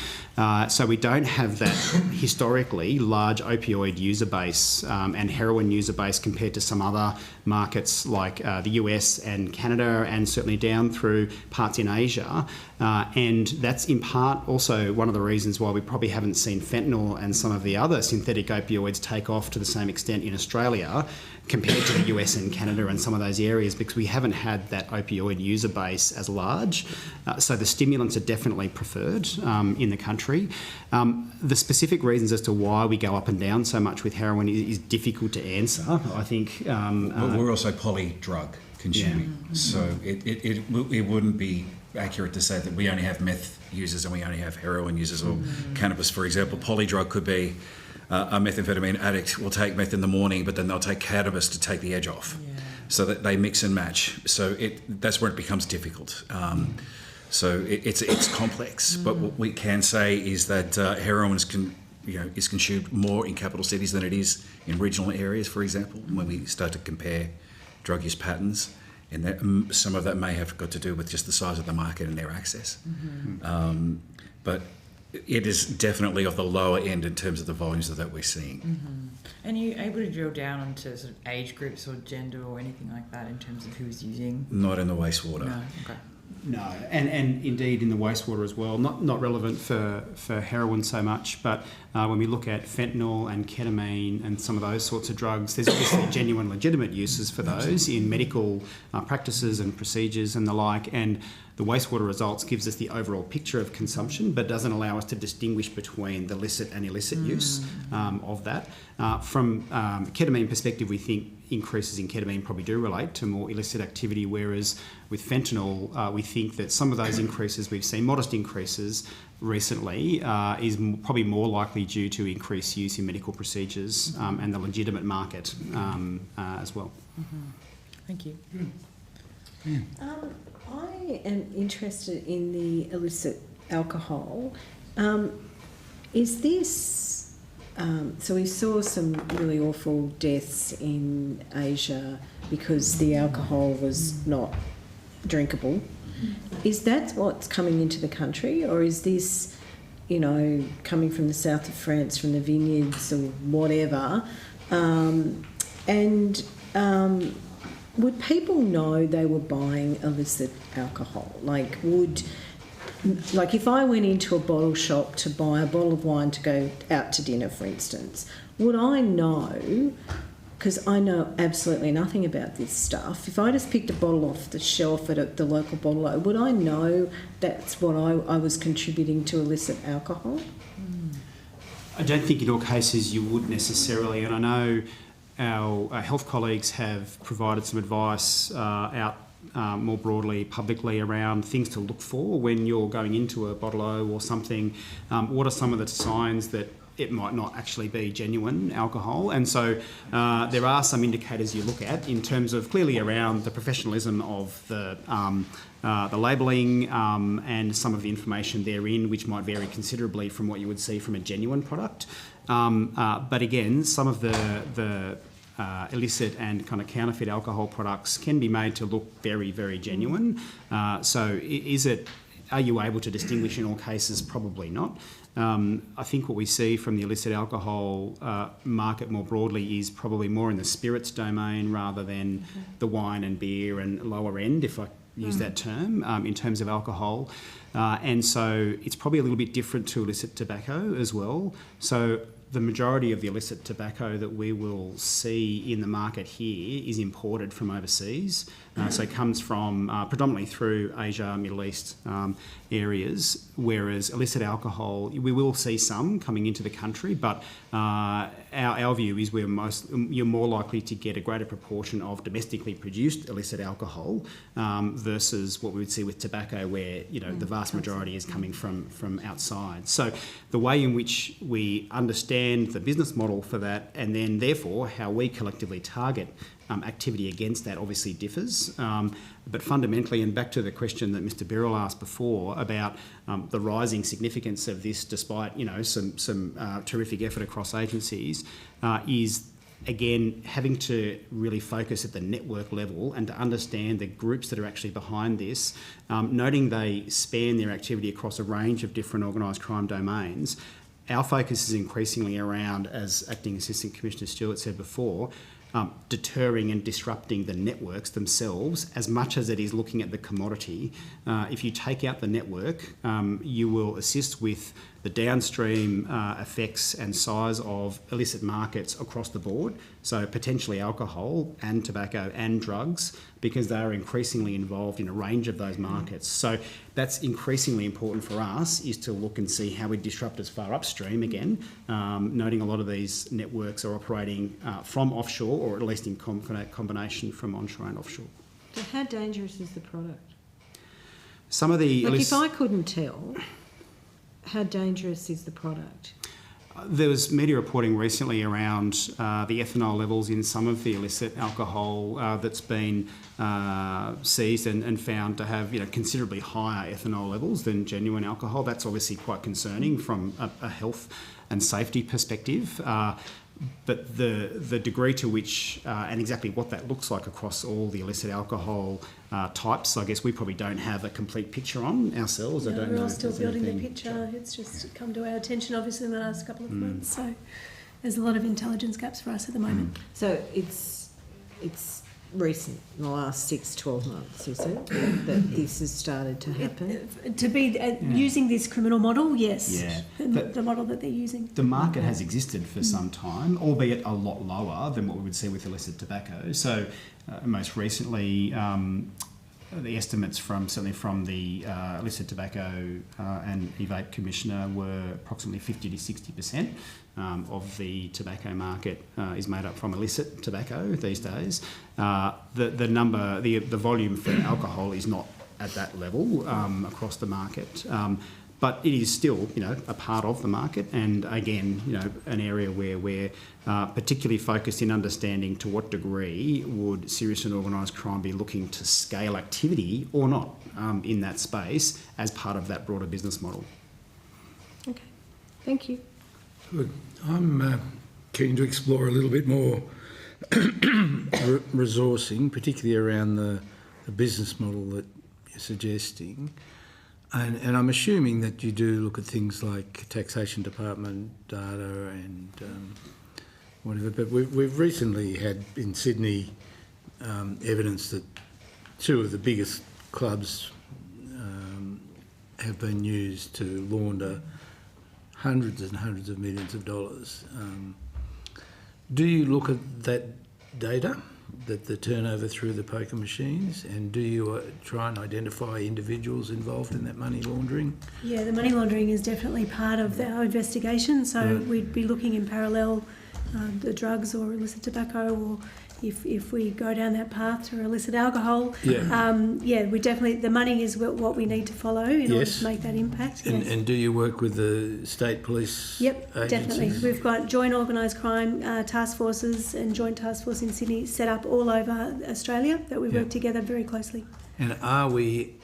Speaker 22: So we don't have that historically large opioid user base and heroin user base compared to some other markets like the US and Canada, and certainly down through parts in Asia. And that's in part also one of the reasons why we probably haven't seen fentanyl and some of the other synthetic opioids take off to the same extent in Australia compared to the US and Canada and some of those areas, because we haven't had that opioid user base as large. So the stimulants are definitely preferred in the country. The specific reasons as to why we go up and down so much with heroin is difficult to answer, I think.
Speaker 21: But we're also poly-drug consuming, so it wouldn't be accurate to say that we only have meth users and we only have heroin users or cannabis, for example. Polydrug could be a methamphetamine addict will take meth in the morning, but then they'll take cannabis to take the edge off. So that they mix and match. So that's where it becomes difficult. So it's complex. But what we can say is that heroin is consumed more in capital cities than it is in regional areas, for example, when we start to compare drug use patterns. And that, some of that may have got to do with just the size of the market and their access. But it is definitely of the lower end in terms of the volumes that we're seeing.
Speaker 11: And are you able to drill down onto sort of age groups or gender or anything like that in terms of who's using?
Speaker 21: Not in the wastewater.
Speaker 11: No, okay.
Speaker 22: No, and indeed in the wastewater as well. Not relevant for heroin so much, but when we look at fentanyl and ketamine and some of those sorts of drugs, there's obviously genuine legitimate uses for those in medical practices and procedures and the like, and the wastewater results gives us the overall picture of consumption, but doesn't allow us to distinguish between the licit and illicit use of that. From a ketamine perspective, we think increases in ketamine probably do relate to more illicit activity, whereas with fentanyl, we think that some of those increases we've seen, modest increases recently, is probably more likely due to increased use in medical procedures and the legitimate market as well.
Speaker 11: Thank you.
Speaker 2: I am interested in the illicit alcohol. Is this... so we saw some really awful deaths in Asia because the alcohol was not drinkable. Is that what's coming into the country, or is this, coming from the south of France, from the vineyards or whatever? Would people know they were buying illicit alcohol? Like if I went into a bottle shop to buy a bottle of wine to go out to dinner, for instance, would I know, because I know absolutely nothing about this stuff, if I just picked a bottle off the shelf at the local bottler, would I know that's what I was contributing to illicit alcohol?
Speaker 22: I don't think in all cases you would necessarily, and I know our health colleagues have provided some advice out more broadly, publicly, around things to look for when you're going into a bottle-o or something. What are some of the signs that it might not actually be genuine alcohol? And so there are some indicators you look at in terms of clearly around the professionalism of the labelling and some of the information therein, which might vary considerably from what you would see from a genuine product. But again, some of the illicit and kind of counterfeit alcohol products can be made to look very, very genuine. So is it Are you able to distinguish in all cases? Probably not. I think what we see from the illicit alcohol market more broadly is probably more in the spirits domain rather than the wine and beer and lower end, if I use that term, in terms of alcohol. And so it's probably a little bit different to illicit tobacco as well. So the majority of the illicit tobacco that we will see in the market here is imported from overseas. So it comes from predominantly through Asia, Middle East areas, whereas illicit alcohol, we will see some coming into the country, but our view is you're more likely to get a greater proportion of domestically produced illicit alcohol versus what we would see with tobacco, where the vast majority is coming from outside. So the way in which we understand the business model for that, and then therefore how we collectively target activity against that, obviously differs. But fundamentally, and back to the question that Mr. Birrell asked before about the rising significance of this, despite some terrific effort across agencies, is again having to really focus at the network level and to understand the groups that are actually behind this, noting they span their activity across a range of different organised crime domains. Our focus is increasingly around, as Acting Assistant Commissioner Stewart said before, deterring and disrupting the networks themselves as much as it is looking at the commodity. If you take out the network, you will assist with the downstream effects and size of illicit markets across the board, so potentially alcohol and tobacco and drugs, because they are increasingly involved in a range of those markets. So that's increasingly important for us, is to look and see how we disrupt as far upstream again, noting a lot of these networks are operating from offshore, or at least in combination from onshore and offshore.
Speaker 2: So how dangerous is the product?
Speaker 22: Some of the
Speaker 2: if I couldn't tell, how dangerous is the product?
Speaker 22: There was media reporting recently around the ethanol levels in some of the illicit alcohol that's been seized and found to have considerably higher ethanol levels than genuine alcohol. That's obviously quite concerning from a health and safety perspective. But the degree to which and exactly what that looks like across all the illicit alcohol types, I guess we probably don't have a complete picture on ourselves.
Speaker 23: No,
Speaker 22: I don't know.
Speaker 23: We're all still building the picture. It's just come to our attention, obviously, in the last couple of months. So there's a lot of intelligence gaps for us at the moment.
Speaker 2: So it's recent, in the last 6-12 months, is it, that this has started to happen?
Speaker 23: To be using this criminal model, yes.
Speaker 22: Yeah.
Speaker 23: The model that they're using.
Speaker 22: The market has existed for some time, albeit a lot lower than what we would see with illicit tobacco. So most recently, the estimates certainly from the illicit tobacco and e-vape commissioner were approximately 50 to 60% of the tobacco market is made up from illicit tobacco these days. The volume for alcohol is not at that level across the market. But it is still, a part of the market, and again, an area where we're particularly focused in understanding to what degree would serious and organised crime be looking to scale activity or not in that space as part of that broader business model.
Speaker 23: Okay, thank you.
Speaker 1: Good. I'm keen to explore a little bit more resourcing, particularly around the business model that you're suggesting. And I'm assuming that you do look at things like taxation department data and whatever, but we've recently had in Sydney evidence that two of the biggest clubs have been used to launder hundreds and hundreds of millions of dollars. Do you look at that data, that the turnover through the poker machines, and do you try and identify individuals involved in that money laundering?
Speaker 23: Yeah, the money laundering is definitely part of our investigation, so we'd be looking in parallel the drugs or illicit tobacco, or if we go down that path to illicit alcohol. We definitely, the money is what we need to follow in order to make that impact.
Speaker 1: And do you work with the state police agencies?
Speaker 23: Definitely. We've got joint organised crime task forces and joint task force in Sydney set up all over Australia that we work together very closely.
Speaker 1: And are we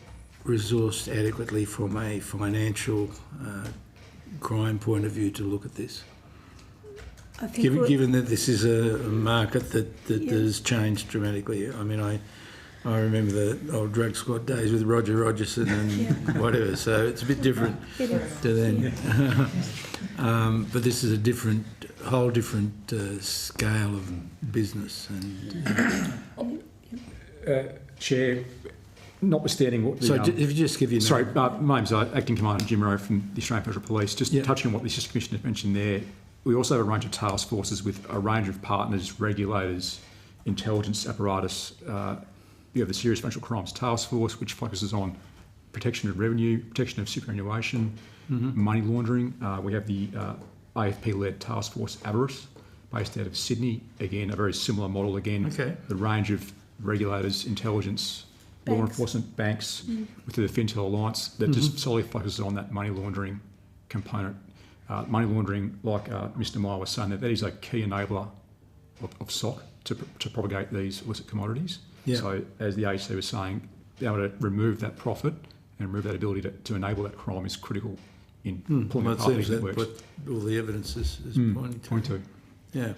Speaker 1: resourced adequately from a financial crime point of view to look at this?
Speaker 23: I think
Speaker 1: given that this is a market that has changed dramatically. I mean, I remember the old drug squad days with Roger Rogerson and whatever, so it's a bit different to then. But this is a whole different scale of business. And
Speaker 24: Chair, notwithstanding what the...
Speaker 1: So if you just give your name.
Speaker 24: Sorry, my name's Acting Commander Jim Rowe from the Australian Federal Police. Just touching on what the Assistant Commissioner mentioned there, we also have a range of task forces with a range of partners, regulators, intelligence apparatus. You have the Serious Financial Crimes Task Force, which focuses on protection of revenue, protection of superannuation, money laundering. We have the AFP-led Task Force Avarice, based out of Sydney. Again, a very similar model again.
Speaker 1: Okay.
Speaker 24: The range of regulators, intelligence, law enforcement, banks, with the Fintel Alliance that just solely focuses on that money laundering component. Money laundering, like Mr Meyer was saying, that is a key enabler of SOC to propagate these illicit commodities.
Speaker 1: Yeah.
Speaker 24: So, as the AHC was saying, being able to remove that profit and remove that ability to enable that crime is critical in pulling apart these networks.
Speaker 1: What all the evidence is pointing to. Yeah.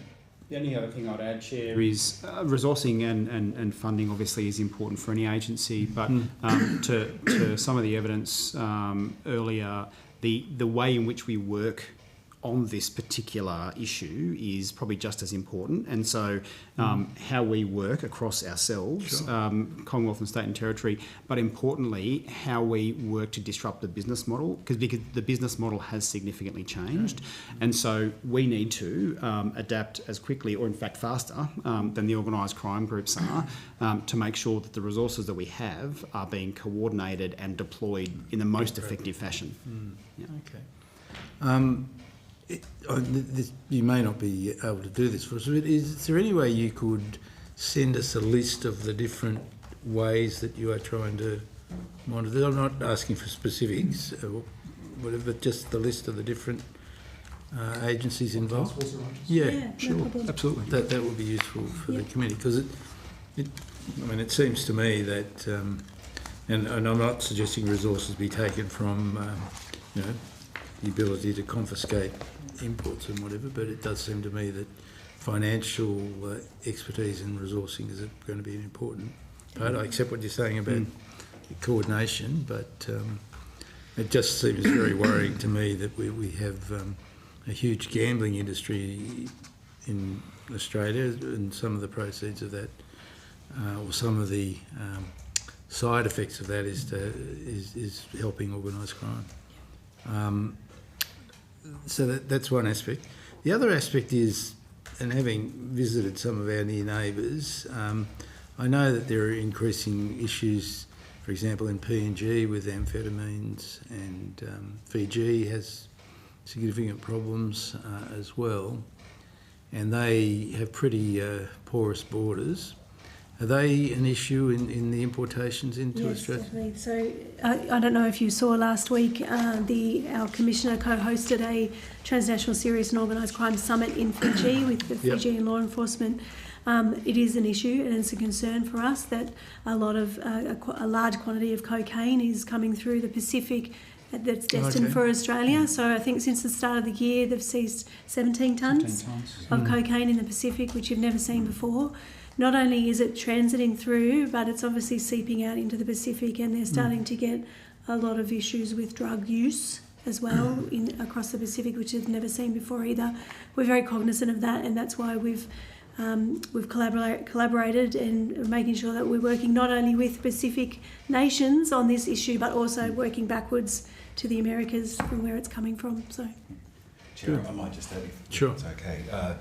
Speaker 22: The only other thing I'd add, Chair, is resourcing and funding obviously is important for any agency, but to some of the evidence earlier, the way in which we work on this particular issue is probably just as important. And so how we work across ourselves, Commonwealth and State and Territory, but importantly, how we work to disrupt the business model, because the business model has significantly changed. And so we need to adapt as quickly, or in fact faster, than the organised crime groups are, to make sure that the resources that we have are being coordinated and deployed in the most effective fashion.
Speaker 1: Okay. You may not be able to do this for us, but is there any way you could send us a list of the different ways that you are trying to monitor? I'm not asking for specifics, whatever, but just the list of the different agencies involved. Yeah, sure, absolutely. That would be useful for the committee, because it seems to me that, and I'm not suggesting resources be taken from, the ability to confiscate imports and whatever, but it does seem to me that financial expertise and resourcing is going to be an important part. I accept what you're saying about coordination, but it just seems very worrying to me that we have a huge gambling industry in Australia, and some of the proceeds of that, or some of the side effects of that is helping organised crime. So that's one aspect. The other aspect is, and having visited some of our near neighbours, I know that there are increasing issues, for example, in PNG with amphetamines, and Fiji has significant problems as well, and they have pretty porous borders. Are they an issue in the importations into Australia?
Speaker 23: Yes, definitely. So I don't know if you saw last week, our Commissioner co-hosted a Transnational Serious and Organised Crime Summit in Fiji with the Fijian law enforcement. It is an issue and it's a concern for us that a large quantity of cocaine is coming through the Pacific that's destined for Australia. So I think since the start of the year they've seized 17 tonnes of cocaine in the Pacific, which you've never seen before. Not only is it transiting through, but it's obviously seeping out into the Pacific, and they're starting to get a lot of issues with drug use as well across the Pacific, which they've never seen before either. We're very cognizant of that, and that's why we've collaborated and making sure that we're working not only with Pacific nations on this issue, but also working backwards to the Americas from where it's coming from. So,
Speaker 21: Chair, I might just add, if it's okay.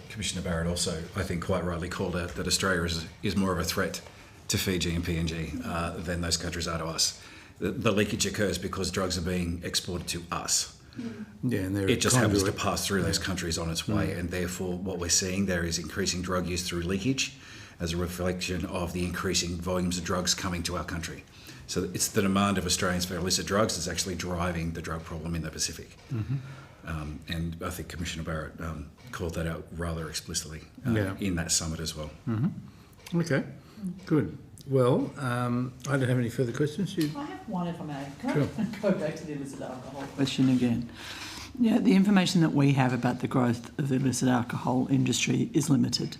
Speaker 21: Commissioner Barrett also, I think, quite rightly called out that Australia is more of a threat to Fiji and PNG than those countries are to us. The leakage occurs because drugs are being exported to us.
Speaker 1: Yeah, and
Speaker 21: it just happens to pass through those countries on its way, and therefore what we're seeing there is increasing drug use through leakage as a reflection of the increasing volumes of drugs coming to our country. So it's the demand of Australians for illicit drugs that's actually driving the drug problem in the Pacific. And I think Commissioner Barrett called that out rather explicitly in that summit as well.
Speaker 1: Okay, good. Well, I don't have any further questions.
Speaker 4: I have one, if I may. Can I go back to the illicit alcohol question again? Yeah, the information that we have about the growth of the illicit alcohol industry is limited.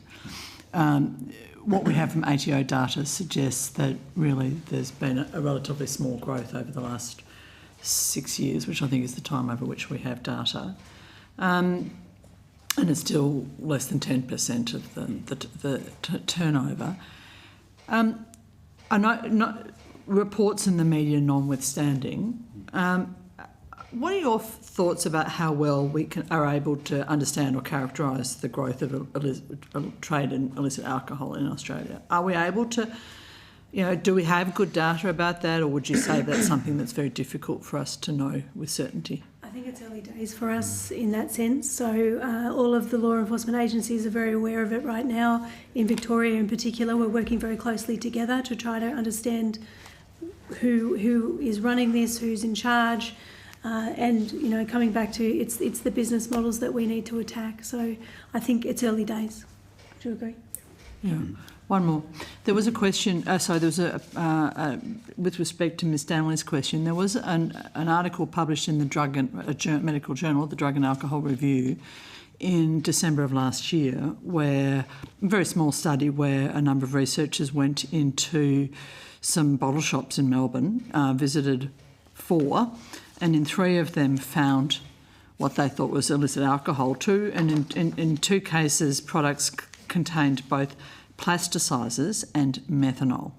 Speaker 4: what we have from ATO data suggests that really there's been a relatively small growth over the last 6 years, which I think is the time over which we have data. And it's still less than 10% of the turnover. I know, reports in the media notwithstanding, what are your thoughts about how well we are able to understand or characterise the growth of trade in illicit alcohol in Australia? Are we able to, do we have good data about that, or would you say that's something that's very difficult for us to know with certainty?
Speaker 23: I think it's early days for us in that sense. So all of the law enforcement agencies are very aware of it right now. In Victoria in particular, we're working very closely together to try to understand who is running this, who's in charge, and coming back to it's the business models that we need to attack. So I think it's early days. Do you agree?
Speaker 4: Yeah. One more. There was a question. There was with respect to Ms. Stanley's question. There was an article published in the medical journal, the Drug and Alcohol Review, in December of last year, where a very small study where a number of researchers went into some bottle shops in Melbourne, visited 4, and in 3 of them found what they thought was illicit alcohol too, and in 2 cases products contained both plasticizers and methanol,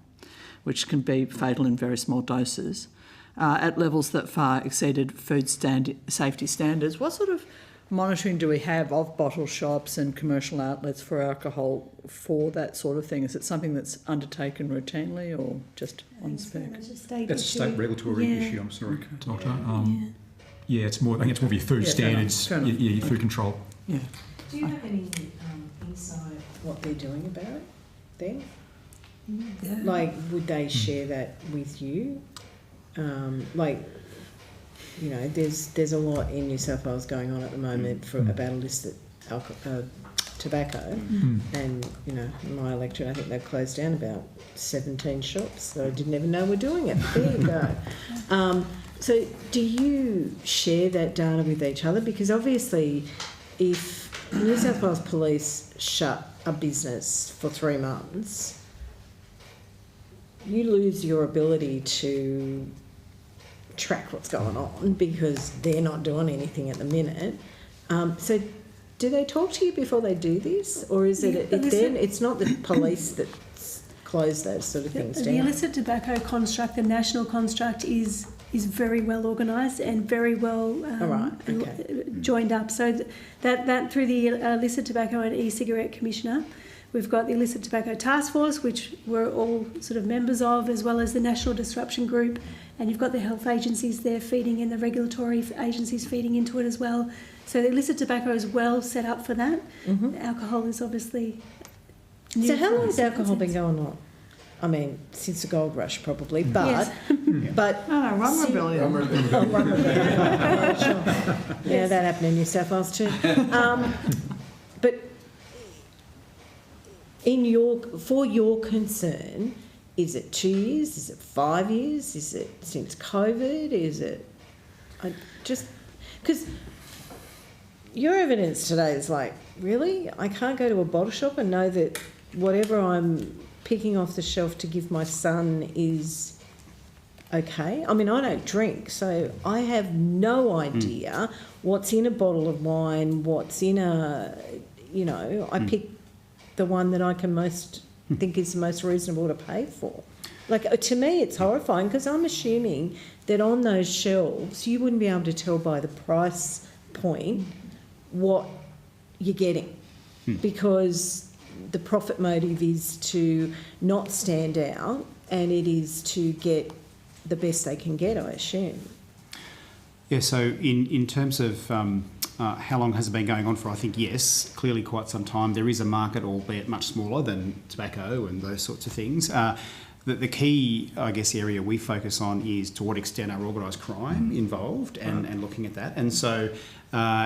Speaker 4: which can be fatal in very small doses, at levels that far exceeded food safety standards. What sort of monitoring do we have of bottle shops and commercial outlets for alcohol for that sort of thing? Is it something that's undertaken routinely or just on spec?
Speaker 23: That's a
Speaker 24: state regulatory issue, I'm sorry, Doctor. Yeah, it's more. I think it's more of your food standards, your food control.
Speaker 4: Yeah.
Speaker 2: Do you have any insight what they're doing about it then?
Speaker 23: Yeah.
Speaker 2: Like, would they share that with you? There's a lot in New South Wales going on at the moment about illicit tobacco, and in my electorate, I think they've closed down about 17 shops that I didn't even know were doing it. There you go. So, do you share that data with each other? Because obviously, if New South Wales Police shut a business for 3 months, you lose your ability to track what's going on because they're not doing anything at the minute. So do they talk to you before they do this, or is it's not the police that close those sort of things down?
Speaker 23: The illicit tobacco construct, the national construct, is very well organised and very well joined up. So that through the Illicit Tobacco and E-Cigarette Commissioner, we've got the Illicit Tobacco Task Force, which we're all sort of members of, as well as the National Disruption Group, and you've got the health agencies there feeding in, the regulatory agencies feeding into it as well. So the illicit tobacco is well set up for that. Alcohol is obviously new.
Speaker 2: So how long has alcohol been going on? I mean, since the gold rush probably, but...
Speaker 23: Yes.
Speaker 4: Rum rebellion.
Speaker 2: Yeah, that happened in New South Wales too. But for your concern, is it 2 years? Is it 5 years? Is it since COVID? Is it... Because your evidence today is like, really? I can't go to a bottle shop and know that whatever I'm picking off the shelf to give my son is okay? I mean, I don't drink, so I have no idea what's in a bottle of wine, what's in I pick the one that I can think is the most reasonable to pay for. Like, to me, it's horrifying because I'm assuming that on those shelves, you wouldn't be able to tell by the price point what you're getting because the profit motive is to not stand out and it is to get the best they can get, I assume.
Speaker 22: Yeah, so in terms of how long has it been going on for, I think, yes, clearly quite some time. There is a market, albeit much smaller than tobacco and those sorts of things. The key, I guess, area we focus on is to what extent are organised crime involved and looking at that. And so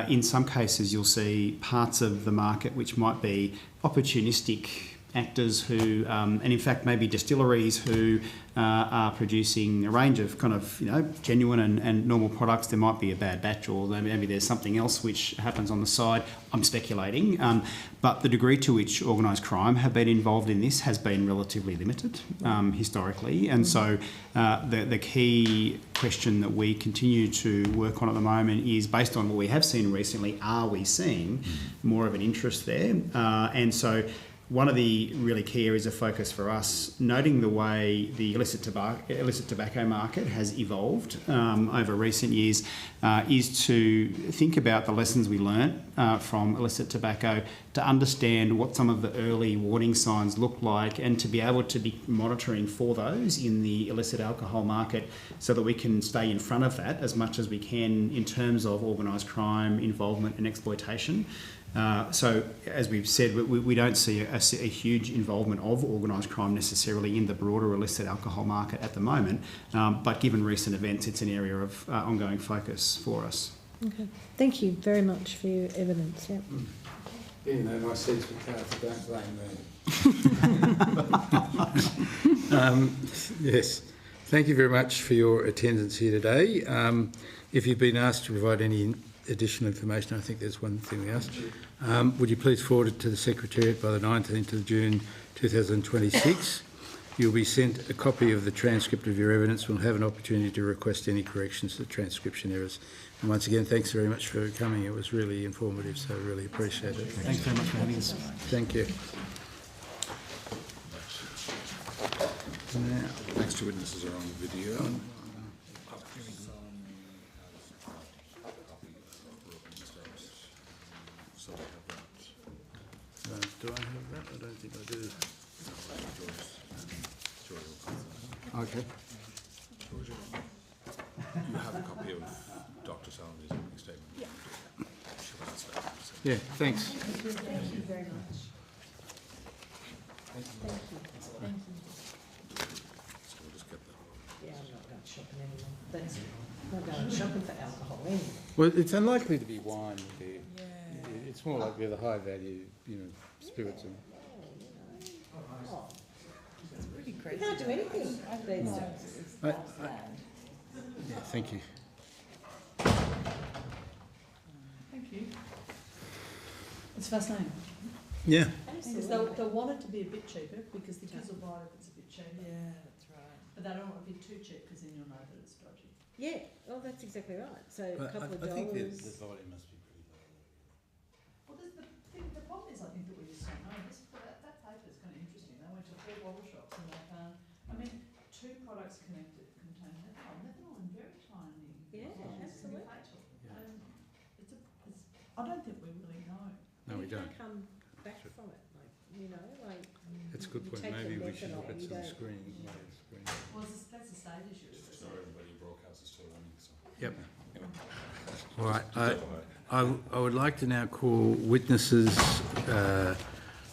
Speaker 22: in some cases you'll see parts of the market which might be opportunistic actors who, and in fact maybe distilleries who are producing a range of kind of, genuine and normal products. There might be a bad batch, or maybe there's something else which happens on the side. I'm speculating. But the degree to which organised crime have been involved in this has been relatively limited historically. And so the key question that we continue to work on at the moment is, based on what we have seen recently, are we seeing more of an interest there? And so one of the really key areas of focus for us, noting the way the illicit tobacco market has evolved over recent years, is to think about the lessons we learnt from illicit tobacco, to understand what some of the early warning signs look like, and to be able to be monitoring for those in the illicit alcohol market, so that we can stay in front of that as much as we can in terms of organised crime involvement and exploitation. So, as we've said, we don't see a huge involvement of organised crime necessarily in the broader illicit alcohol market at the moment, but given recent events, it's an area of ongoing focus for us.
Speaker 2: Okay. Thank you very much for your evidence. Yeah.
Speaker 1: Even though my seats were cards, don't blame me. Yes. Thank you very much for your attendance here today. If you've been asked to provide any additional information, I think there's one thing we asked. Would you please forward it to the Secretariat by the 19th of June 2026? You'll be sent a copy of the transcript of your evidence. We'll have an opportunity to request any corrections to the transcription errors. And once again, thanks very much for coming. It was really informative, so really appreciate it.
Speaker 22: Thanks very much for having us.
Speaker 1: Thank you. Now,
Speaker 10: Next two witnesses are on video.
Speaker 1: do I have that? I don't think I do. Okay.
Speaker 10: You have a copy of Dr. Salaman's opening statement? Yeah.
Speaker 1: Yeah, thanks.
Speaker 2: Thank you very much. Thank you. Thank you.
Speaker 10: So we'll just get that.
Speaker 2: Yeah, I'm not going shopping anymore. That's not going shopping for alcohol anymore.
Speaker 1: Well, it's unlikely to be wine there. Yeah. It's more likely the high value, spirits and.
Speaker 2: Oh, it's pretty crazy. You can't do anything these days.
Speaker 1: Yeah, thank you.
Speaker 4: Thank you. It's fascinating.
Speaker 1: Yeah.
Speaker 4: Because they'll want it to be a bit cheaper, because the kids will buy it if it's a bit cheaper.
Speaker 2: Yeah, that's right.
Speaker 4: But they don't want it to be too cheap, because then you'll know that it's dodgy.
Speaker 2: Yeah, well, that's exactly right. So a couple of
Speaker 1: I think
Speaker 2: dollars.
Speaker 1: the volume must be pretty low.
Speaker 4: Well, the problem is, I think, that we just don't know. That paper is kind of interesting. They went to 4 bottle shops and they found, 2 products connected contain methanol. Methanol in very tiny.
Speaker 2: Yeah, absolutely.
Speaker 4: Fatal. I don't think we really know.
Speaker 1: No, we don't.
Speaker 2: You can't come back from it,
Speaker 1: That's a good point. Maybe we should look at some screening.
Speaker 4: Well, that's a state issue.
Speaker 10: So everybody broadcasts is still running. So.
Speaker 1: Yep. All right. I would like to now call witnesses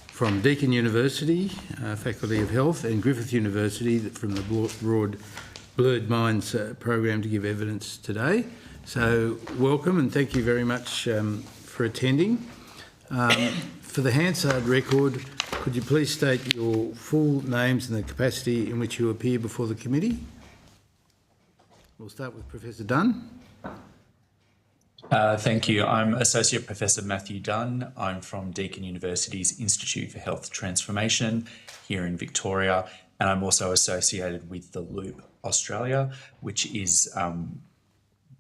Speaker 1: from Deakin University, Faculty of Health, and Griffith University from the Blurred Minds program to give evidence today. So welcome and thank you very much for attending. For the Hansard record, could you please state your full names and the capacity in which you appear before the committee? We'll start with Professor Dunn.
Speaker 5: Thank you. I'm Associate Professor Matthew Dunn. I'm from Deakin University's Institute for Health Transformation here in Victoria, and I'm also associated with the Loop Australia, which is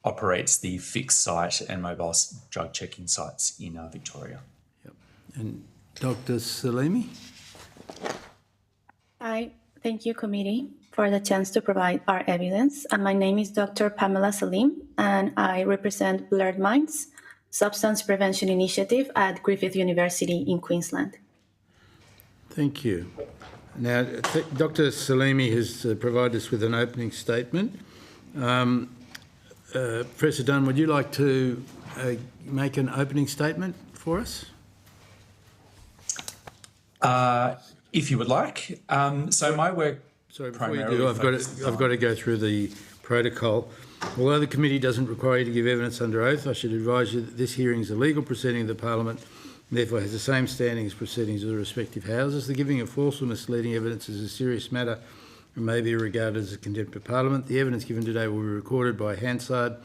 Speaker 5: operates the fixed site and mobile drug checking sites in Victoria.
Speaker 1: Yep. And Dr. Salimi?
Speaker 6: Hi, thank you, committee, for the chance to provide our evidence. And my name is Dr. Pamela Salim, and I represent Blurred Minds, Substance Prevention Initiative at Griffith University in Queensland.
Speaker 1: Thank you. Now, Dr. Salimi has provided us with an opening statement. Professor Dunn, would you like to make an opening statement for us?
Speaker 5: If you would like. So my work.
Speaker 1: Sorry, before you do, I've got to go through the protocol. Although the committee doesn't require you to give evidence under oath, I should advise you that this hearing is a legal proceeding of the Parliament and therefore has the same standing as proceedings of the respective houses. The giving of false or misleading evidence is a serious matter and may be regarded as a contempt of Parliament. The evidence given today will be recorded by Hansard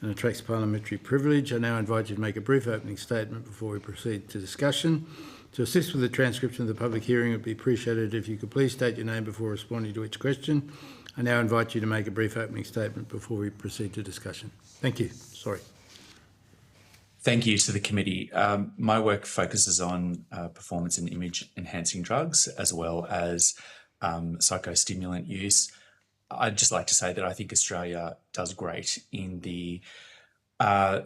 Speaker 1: and attracts parliamentary privilege. I now invite you to make a brief opening statement before we proceed to discussion. To assist with the transcription of the public hearing, it would be appreciated if you could please state your name before responding to each question. I now invite you to make a brief opening statement before we proceed to discussion. Thank you. Sorry.
Speaker 5: Thank you to the committee. My work focuses on performance and image enhancing drugs as well as psychostimulant use. I'd just like to say that I think Australia does great in the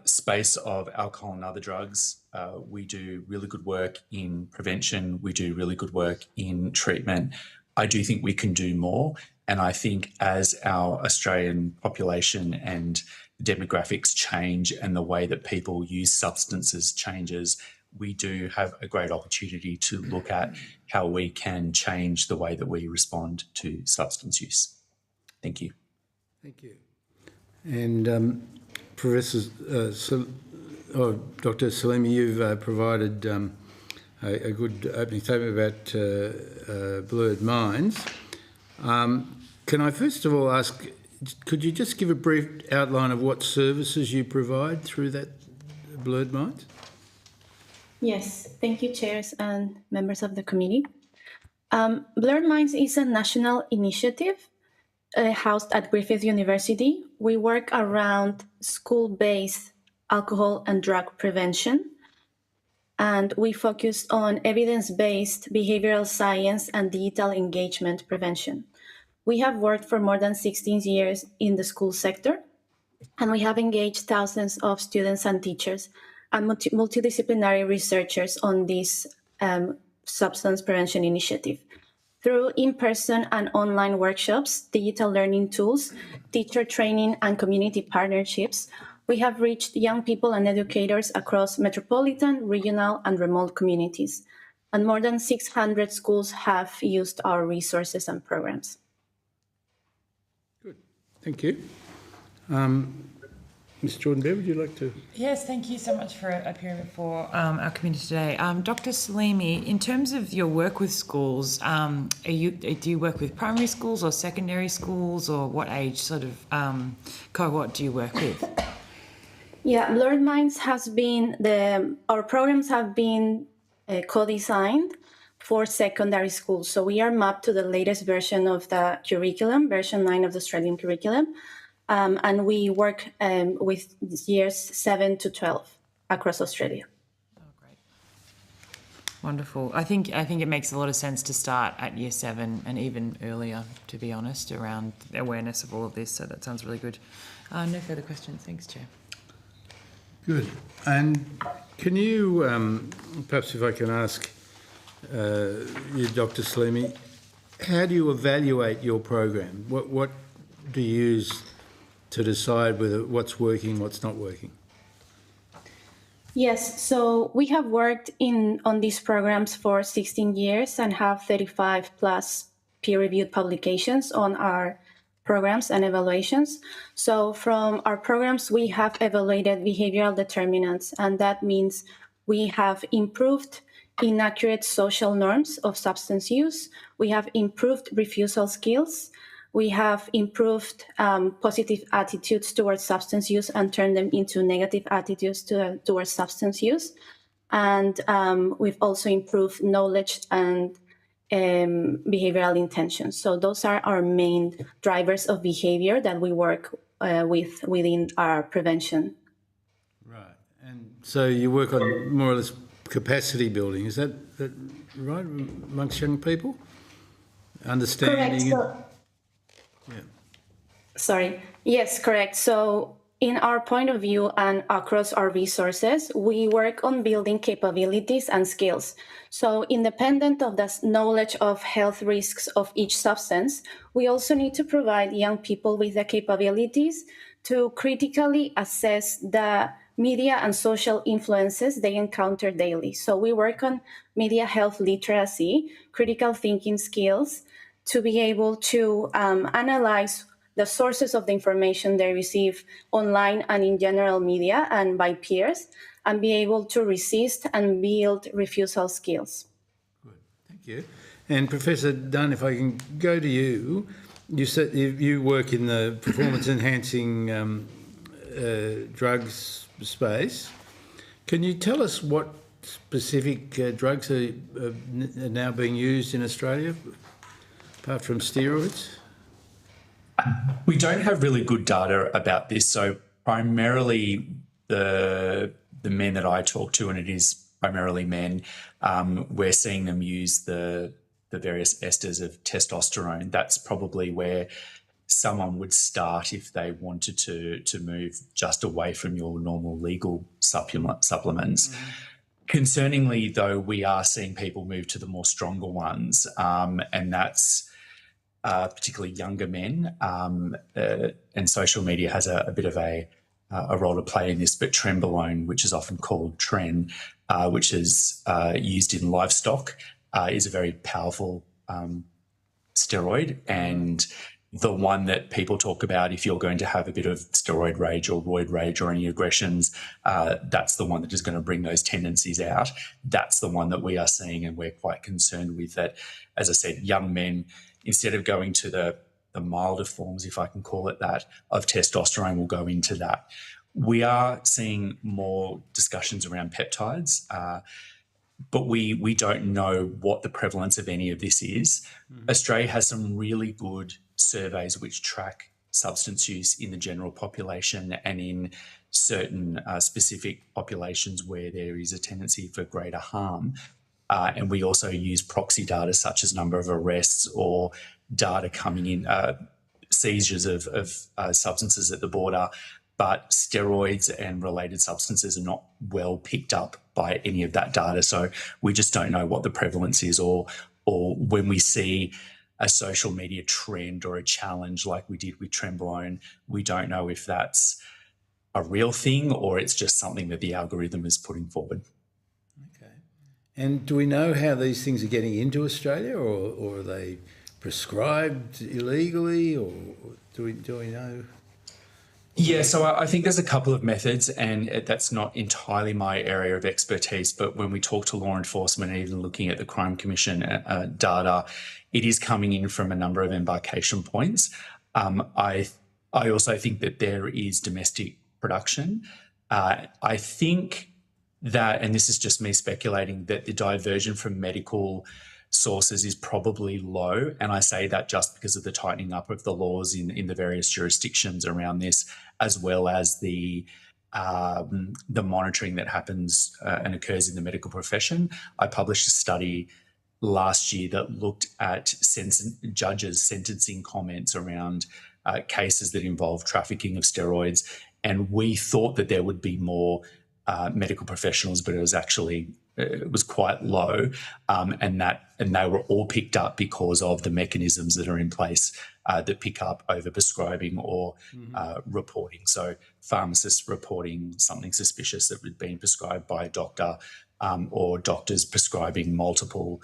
Speaker 5: space of alcohol and other drugs. We do really good work in prevention. We do really good work in treatment. I do think we can do more. And I think as our Australian population and demographics change and the way that people use substances changes, we do have a great opportunity to look at how we can change the way that we respond to substance use. Thank you.
Speaker 1: Thank you. And Professor Dr. Salimi, you've provided a good opening statement about blurred minds. Can I first of all ask, could you just give a brief outline of what services you provide through that blurred minds?
Speaker 6: Yes, thank you, chairs and members of the committee. Blurred Minds is a national initiative housed at Griffith University. We work around school-based alcohol and drug prevention, and we focus on evidence-based behavioral science and digital engagement prevention. We have worked for more than 16 years in the school sector, and we have engaged thousands of students and teachers and multidisciplinary researchers on this substance prevention initiative. Through in-person and online workshops, digital learning tools, teacher training, and community partnerships, we have reached young people and educators across metropolitan, regional, and remote communities. And more than 600 schools have used our resources and programs.
Speaker 1: Thank you. Ms. Jordan-Bear, would you like to?
Speaker 11: Yes, thank you so much for appearing before our committee today. Dr. Salimi, in terms of your work with schools, do you work with primary schools or secondary schools, or what age sort of cohort do you work with?
Speaker 6: Yeah, Blurred Minds has been, our programs have been co-designed for secondary schools. So we are mapped to the latest version of the curriculum, version 9 of the Australian curriculum. And we work with years 7 to 12 across Australia.
Speaker 11: Oh, great. Wonderful. I think it makes a lot of sense to start at year 7 and even earlier, to be honest, around awareness of all of this. So that sounds really good. No further questions. Thanks, Chair.
Speaker 1: Good. And can you, perhaps if I can ask you, Dr. Salimi, how do you evaluate your program? What do you use to decide whether what's working, what's not working?
Speaker 6: Yes, so we have worked on these programs for 16 years and have 35 plus peer-reviewed publications on our programs and evaluations. So from our programs, we have evaluated behavioral determinants, and that means we have improved inaccurate social norms of substance use. We have improved refusal skills. We have improved positive attitudes towards substance use and turned them into negative attitudes towards substance use. And we've also improved knowledge and behavioral intentions. So those are our main drivers of behavior that we work within our prevention.
Speaker 1: Right. And so you work on more or less capacity building. Is that right amongst young people? Understanding.
Speaker 6: Correct. Sorry. Yes, correct. So in our point of view and across our resources, we work on building capabilities and skills. So independent of the knowledge of health risks of each substance, we also need to provide young people with the capabilities to critically assess the media and social influences they encounter daily. So we work on media health literacy, critical thinking skills, to be able to analyze the sources of the information they receive online and in general media and by peers, and be able to resist and build refusal skills.
Speaker 1: Thank you. And Professor Dunn, if I can go to you, you said you work in the performance-enhancing drugs space. Can you tell us what specific drugs are now being used in Australia, apart from steroids?
Speaker 5: We don't have really good data about this. So primarily the men that I talk to, and it is primarily men, we're seeing them use the various esters of testosterone. That's probably where someone would start if they wanted to move just away from your normal legal supplements. Concerningly, though, we are seeing people move to the more stronger ones, and that's particularly younger men, and social media has a bit of a role to play in this, but trenbolone, which is often called Tren, which is used in livestock, is a very powerful steroid, and the one that people talk about if you're going to have a bit of steroid rage or roid rage or any aggressions, that's the one that is going to bring those tendencies out. That's the one that we are seeing, and we're quite concerned with that. As I said, young men, instead of going to the milder forms, if I can call it that, of testosterone, will go into that. We are seeing more discussions around peptides, but we don't know what the prevalence of any of this is. Australia has some really good surveys which track substance use in the general population and in certain specific populations where there is a tendency for greater harm. And we also use proxy data such as number of arrests or data coming in, seizures of substances at the border, but steroids and related substances are not well picked up by any of that data. So we just don't know what the prevalence is, or when we see a social media trend or a challenge like we did with trenbolone, we don't know if that's a real thing or it's just something that the algorithm is putting forward.
Speaker 1: Okay. And do we know how these things are getting into Australia, or are they prescribed illegally, or do we know?
Speaker 5: Yeah, so I think there's a couple of methods, and that's not entirely my area of expertise, but when we talk to law enforcement and even looking at the Crime Commission data, it is coming in from a number of embarkation points. I also think that there is domestic production. I think that, and this is just me speculating, that the diversion from medical sources is probably low, and I say that just because of the tightening up of the laws in the various jurisdictions around this, as well as the monitoring that happens and occurs in the medical profession. I published a study last year that looked at judges' sentencing comments around cases that involve trafficking of steroids, and we thought that there would be more medical professionals, but it was quite low, and they were all picked up because of the mechanisms that are in place that pick up overprescribing or reporting. So pharmacists reporting something suspicious that had been prescribed by a doctor, or doctors prescribing multiple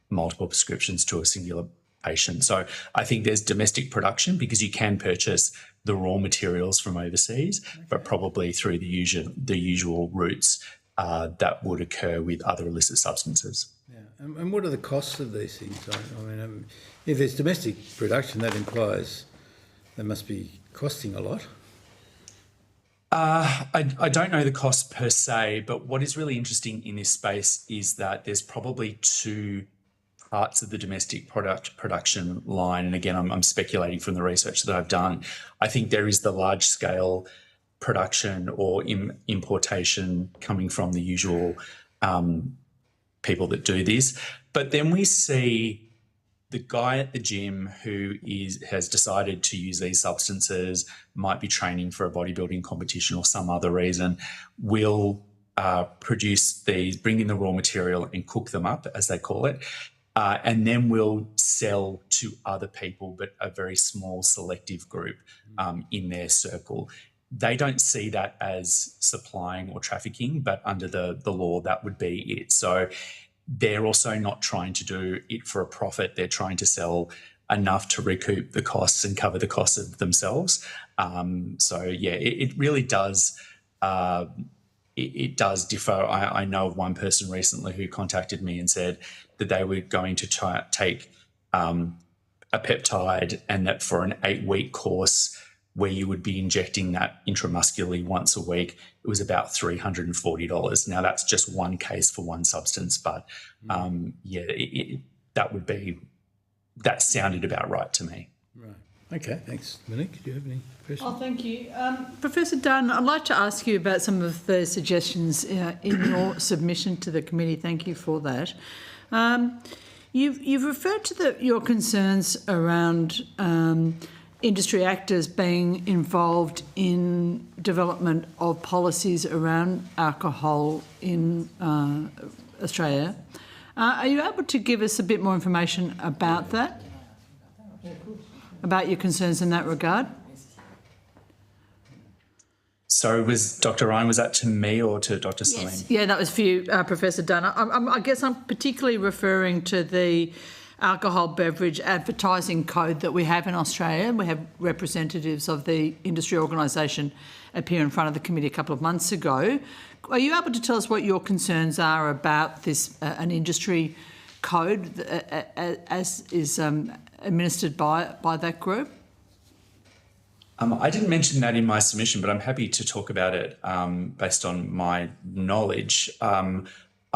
Speaker 5: prescriptions to a singular patient. So I think there's domestic production because you can purchase the raw materials from overseas, but probably through the usual routes that would occur with other illicit substances.
Speaker 1: Yeah. And what are the costs of these things? I mean, if there's domestic production, that implies they must be costing a lot.
Speaker 5: I don't know the cost per se, but what is really interesting in this space is that there's probably two parts of the domestic production line. And again, I'm speculating from the research that I've done. I think there is the large-scale production or importation coming from the usual people that do this. But then we see the guy at the gym who has decided to use these substances, might be training for a bodybuilding competition or some other reason, will produce these, bring in the raw material and cook them up, as they call it, and then will sell to other people, but a very small selective group in their circle. They don't see that as supplying or trafficking, but under the law, that would be it. So they're also not trying to do it for a profit. They're trying to sell enough to recoup the costs and cover the costs of themselves. It really does. It does differ. I know of one person recently who contacted me and said that they were going to try take a peptide, and that for an 8-week course where you would be injecting that intramuscularly once a week, it was about $340. Now, that's just one case for one substance, but that sounded about right to me.
Speaker 1: Right. Okay, thanks. Monique, do you have any questions?
Speaker 4: Oh, thank you. Professor Dunn, I'd like to ask you about some of the suggestions in your submission to the committee. Thank you for that. You've referred to your concerns around industry actors being involved in development of policies around alcohol in Australia. Are you able to give us a bit more information about that? About your concerns in that regard?
Speaker 5: So was Dr. Ryan, was that to me or to Dr. Salim?
Speaker 4: Yes. Yeah, that was for you, Professor Dunn. I guess I'm particularly referring to the alcohol beverage advertising code that we have in Australia. We have representatives of the industry organisation appear in front of the committee a couple of months ago. Are you able to tell us what your concerns are about this, an industry code as is administered by that group?
Speaker 5: I didn't mention that in my submission, but I'm happy to talk about it based on my knowledge.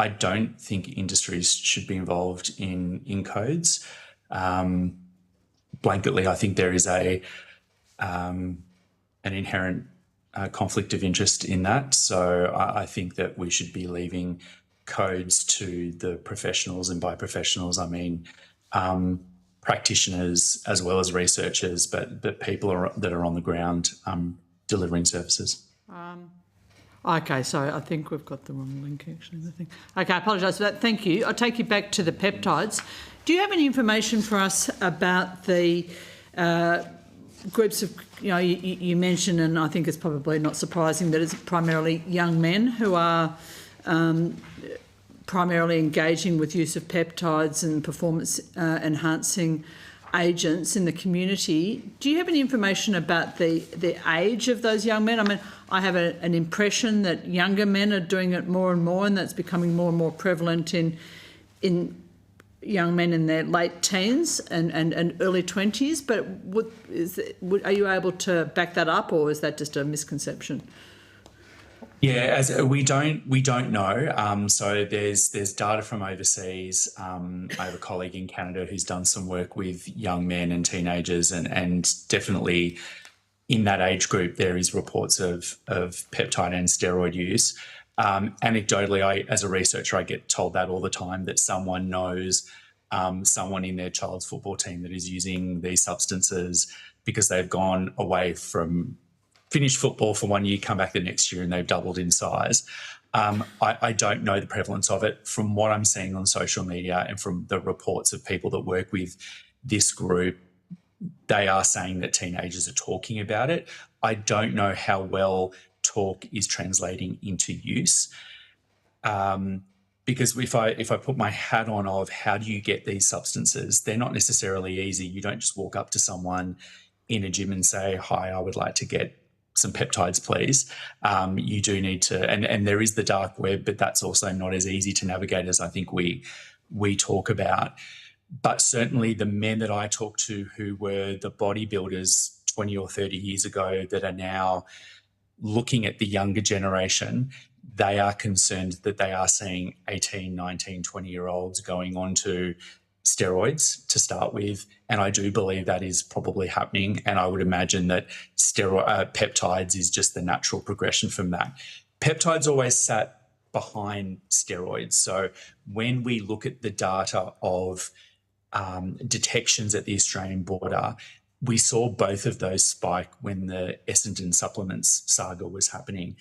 Speaker 5: I don't think industries should be involved in codes. Blanketly, I think there is an inherent conflict of interest in that. So I think that we should be leaving codes to the professionals, and by professionals I mean practitioners as well as researchers, but people that are on the ground delivering services.
Speaker 4: Okay, so I think we've got the wrong link actually. Okay, I apologise for that. Thank you. I'll take you back to the peptides. Do you have any information for us about the groups of, you mentioned, and I think it's probably not surprising that it's primarily young men who are primarily engaging with use of peptides and performance enhancing agents in the community. Do you have any information about the age of those young men? I mean, I have an impression that younger men are doing it more and more, and that's becoming more and more prevalent in young men in their late teens and early 20s. But are you able to back that up, or is that just a misconception?
Speaker 5: Yeah, we don't know. So there's data from overseas. I have a colleague in Canada who's done some work with young men and teenagers, and definitely in that age group there is reports of peptide and steroid use. Anecdotally, as a researcher, I get told that all the time, that someone knows someone in their child's football team that is using these substances because they've gone away from finished football for 1 year, come back the next year, and they've doubled in size. I don't know the prevalence of it. From what I'm seeing on social media and from the reports of people that work with this group, they are saying that teenagers are talking about it. I don't know how well talk is translating into use. Because if I put my hat on of how do you get these substances, they're not necessarily easy. You don't just walk up to someone in a gym and say, "Hi, I would like to get some peptides, please." You do need to, and there is the dark web, but that's also not as easy to navigate as I think we talk about. But certainly the men that I talk to who were the bodybuilders 20 or 30 years ago that are now looking at the younger generation, they are concerned that they are seeing 18, 19, 20-year-olds going on to steroids to start with, and I do believe that is probably happening, and I would imagine that peptides is just the natural progression from that. Peptides always sat behind steroids, so when we look at the data of detections at the Australian border, we saw both of those spike when the Essendon supplements saga was happening.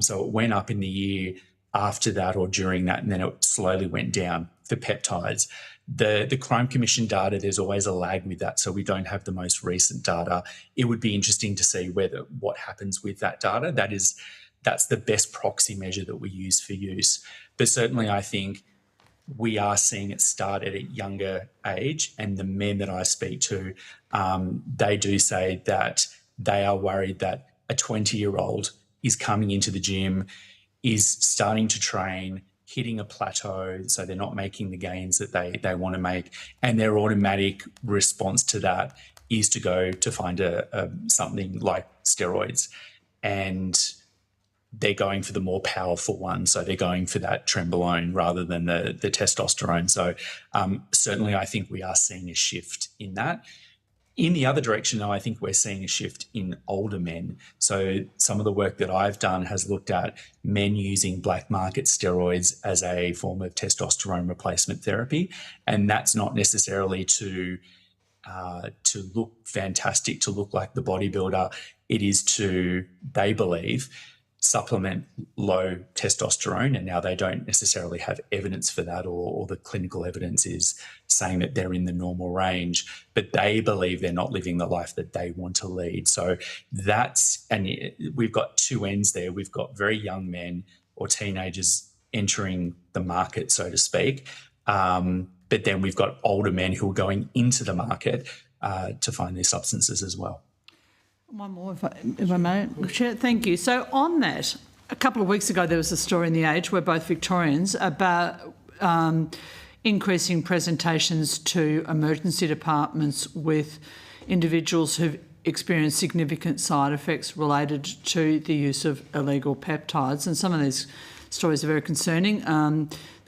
Speaker 5: So it went up in the year after that or during that, and then it slowly went down for peptides. The Crime Commission data, there's always a lag with that, so we don't have the most recent data. It would be interesting to see what happens with that data. That's the best proxy measure that we use for use. But certainly I think we are seeing it start at a younger age. And the men that I speak to, they do say that they are worried that a 20-year-old is coming into the gym, is starting to train, hitting a plateau, so they're not making the gains that they want to make. And their automatic response to that is to go to find something like steroids. And they're going for the more powerful one. So they're going for that trenbolone rather than the testosterone. So certainly I think we are seeing a shift in that. In the other direction, though, I think we're seeing a shift in older men. So some of the work that I've done has looked at men using black market steroids as a form of testosterone replacement therapy. And that's not necessarily to look fantastic, to look like the bodybuilder. It is to, they believe, supplement low testosterone, and now they don't necessarily have evidence for that, or the clinical evidence is saying that they're in the normal range, but they believe they're not living the life that they want to lead. So and we've got two ends there. We've got very young men or teenagers entering the market, so to speak, but then we've got older men who are going into the market to find these substances as well.
Speaker 4: One more, if I may. Chair, thank you. So on that, a couple of weeks ago there was a story in The Age where both Victorians about increasing presentations to emergency departments with individuals who've experienced significant side effects related to the use of illegal peptides. And some of these stories are very concerning.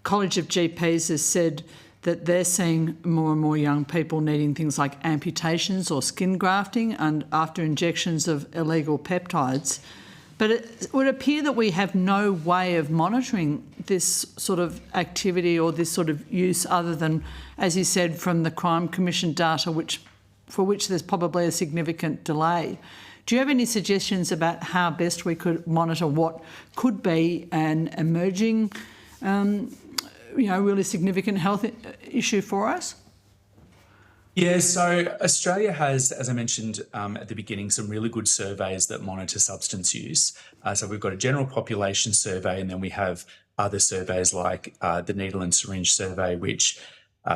Speaker 4: College of GPs has said that they're seeing more and more young people needing things like amputations or skin grafting and after injections of illegal peptides. But it would appear that we have no way of monitoring this sort of activity or this sort of use other than, as you said, from the Crime Commission data, for which there's probably a significant delay. Do you have any suggestions about how best we could monitor what could be an emerging really significant health issue for us?
Speaker 5: Yeah, so Australia has, as I mentioned at the beginning, some really good surveys that monitor substance use. So we've got a general population survey, and then we have other surveys like the Needle and Syringe Survey, which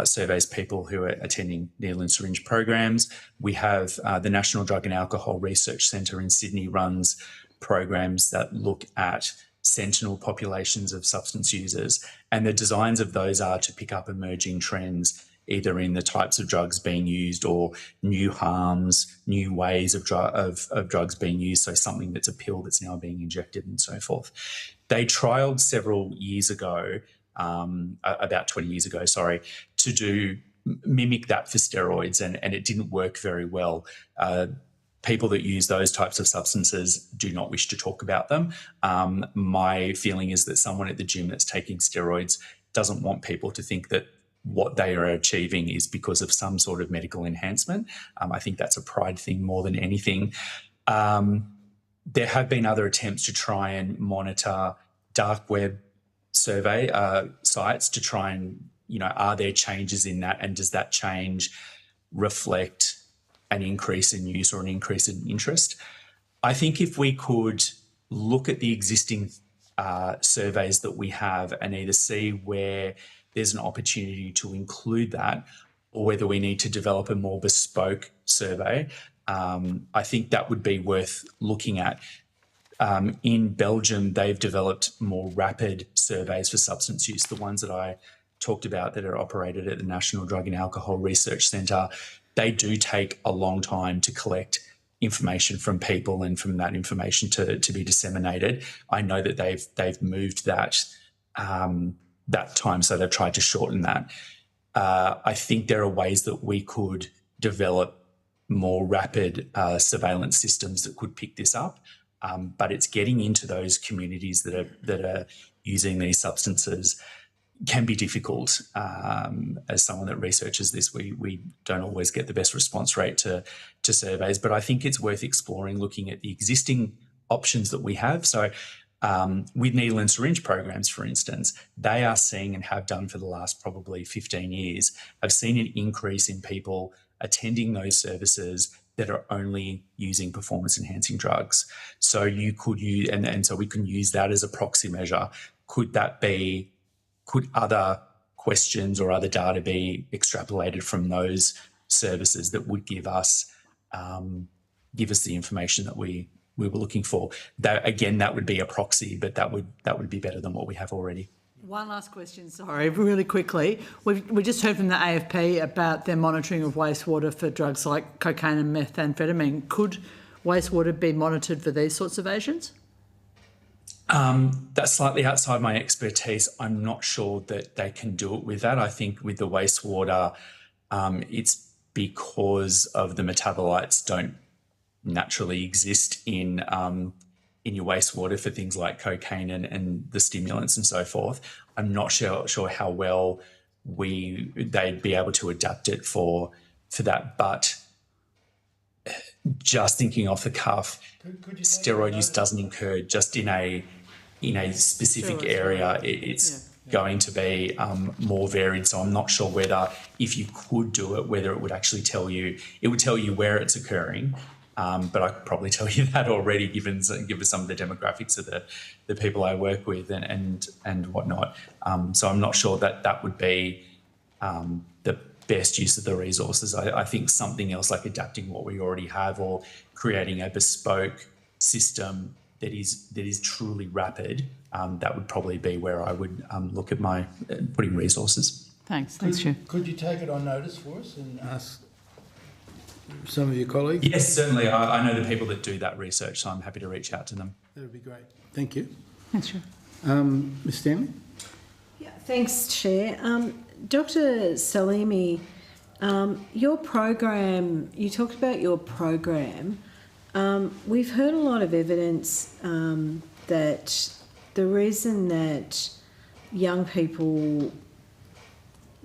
Speaker 5: surveys people who are attending needle and syringe programs. We have the National Drug and Alcohol Research Centre in Sydney runs programs that look at sentinel populations of substance users, and the designs of those are to pick up emerging trends, either in the types of drugs being used or new harms, new ways of drugs being used, so something that's a pill that's now being injected and so forth. They trialled several years ago, about 20 years ago, to mimic that for steroids, and it didn't work very well. People that use those types of substances do not wish to talk about them. My feeling is that someone at the gym that's taking steroids doesn't want people to think that what they are achieving is because of some sort of medical enhancement. I think that's a pride thing more than anything. There have been other attempts to try and monitor dark web survey sites to try and, are there changes in that, and does that change reflect an increase in use or an increase in interest? I think if we could look at the existing surveys that we have and either see where there's an opportunity to include that, or whether we need to develop a more bespoke survey, I think that would be worth looking at. In Belgium, they've developed more rapid surveys for substance use, the ones that I talked about that are operated at the National Drug and Alcohol Research Centre. They do take a long time to collect information from people and from that information to be disseminated. I know that they've moved that time, so they've tried to shorten that. I think there are ways that we could develop more rapid surveillance systems that could pick this up, but it's getting into those communities that are using these substances can be difficult. As someone that researches this, we don't always get the best response rate to surveys, but I think it's worth exploring, looking at the existing options that we have. So with needle and syringe programs, for instance, they are seeing, and have done for the last probably 15 years, have seen an increase in people attending those services that are only using performance-enhancing drugs. So you could use, and so we can use that as a proxy measure. Could questions or other data be extrapolated from those services that would give us the information that we were looking for. That again, that would be a proxy, but that would be better than what we have already.
Speaker 4: One last question, sorry, really quickly. We just heard from the AFP about their monitoring of wastewater for drugs like cocaine and methamphetamine. Could wastewater be monitored for these sorts of agents?
Speaker 5: That's slightly outside my expertise. I'm not sure that they can do it with that. I think with the wastewater, it's because of the metabolites don't naturally exist in your wastewater for things like cocaine and the stimulants and so forth. I'm not sure how well they'd be able to adapt it for that. But just thinking off the cuff, steroid use doesn't occur just in a specific area. It's going to be more varied. So I'm not sure whether, if you could do it, whether it would actually tell you. It would tell you where it's occurring. But I could probably tell you that already, given some of the demographics of the people I work with and whatnot. So I'm not sure that would be the best use of the resources. I think something else like adapting what we already have or creating a bespoke system that is truly rapid, that would probably be where I would look at my putting resources.
Speaker 4: Thanks, Chair.
Speaker 1: Could you take it on notice for us and ask some of your colleagues?
Speaker 5: Yes, certainly. I know the people that do that research, so I'm happy to reach out to them.
Speaker 1: That would be great. Thank you.
Speaker 4: Thanks, Chair.
Speaker 1: Ms Stanley?
Speaker 2: Yeah, thanks, Chair. Dr. Salimi, your program, you talked about your program. We've heard a lot of evidence that the reason that young people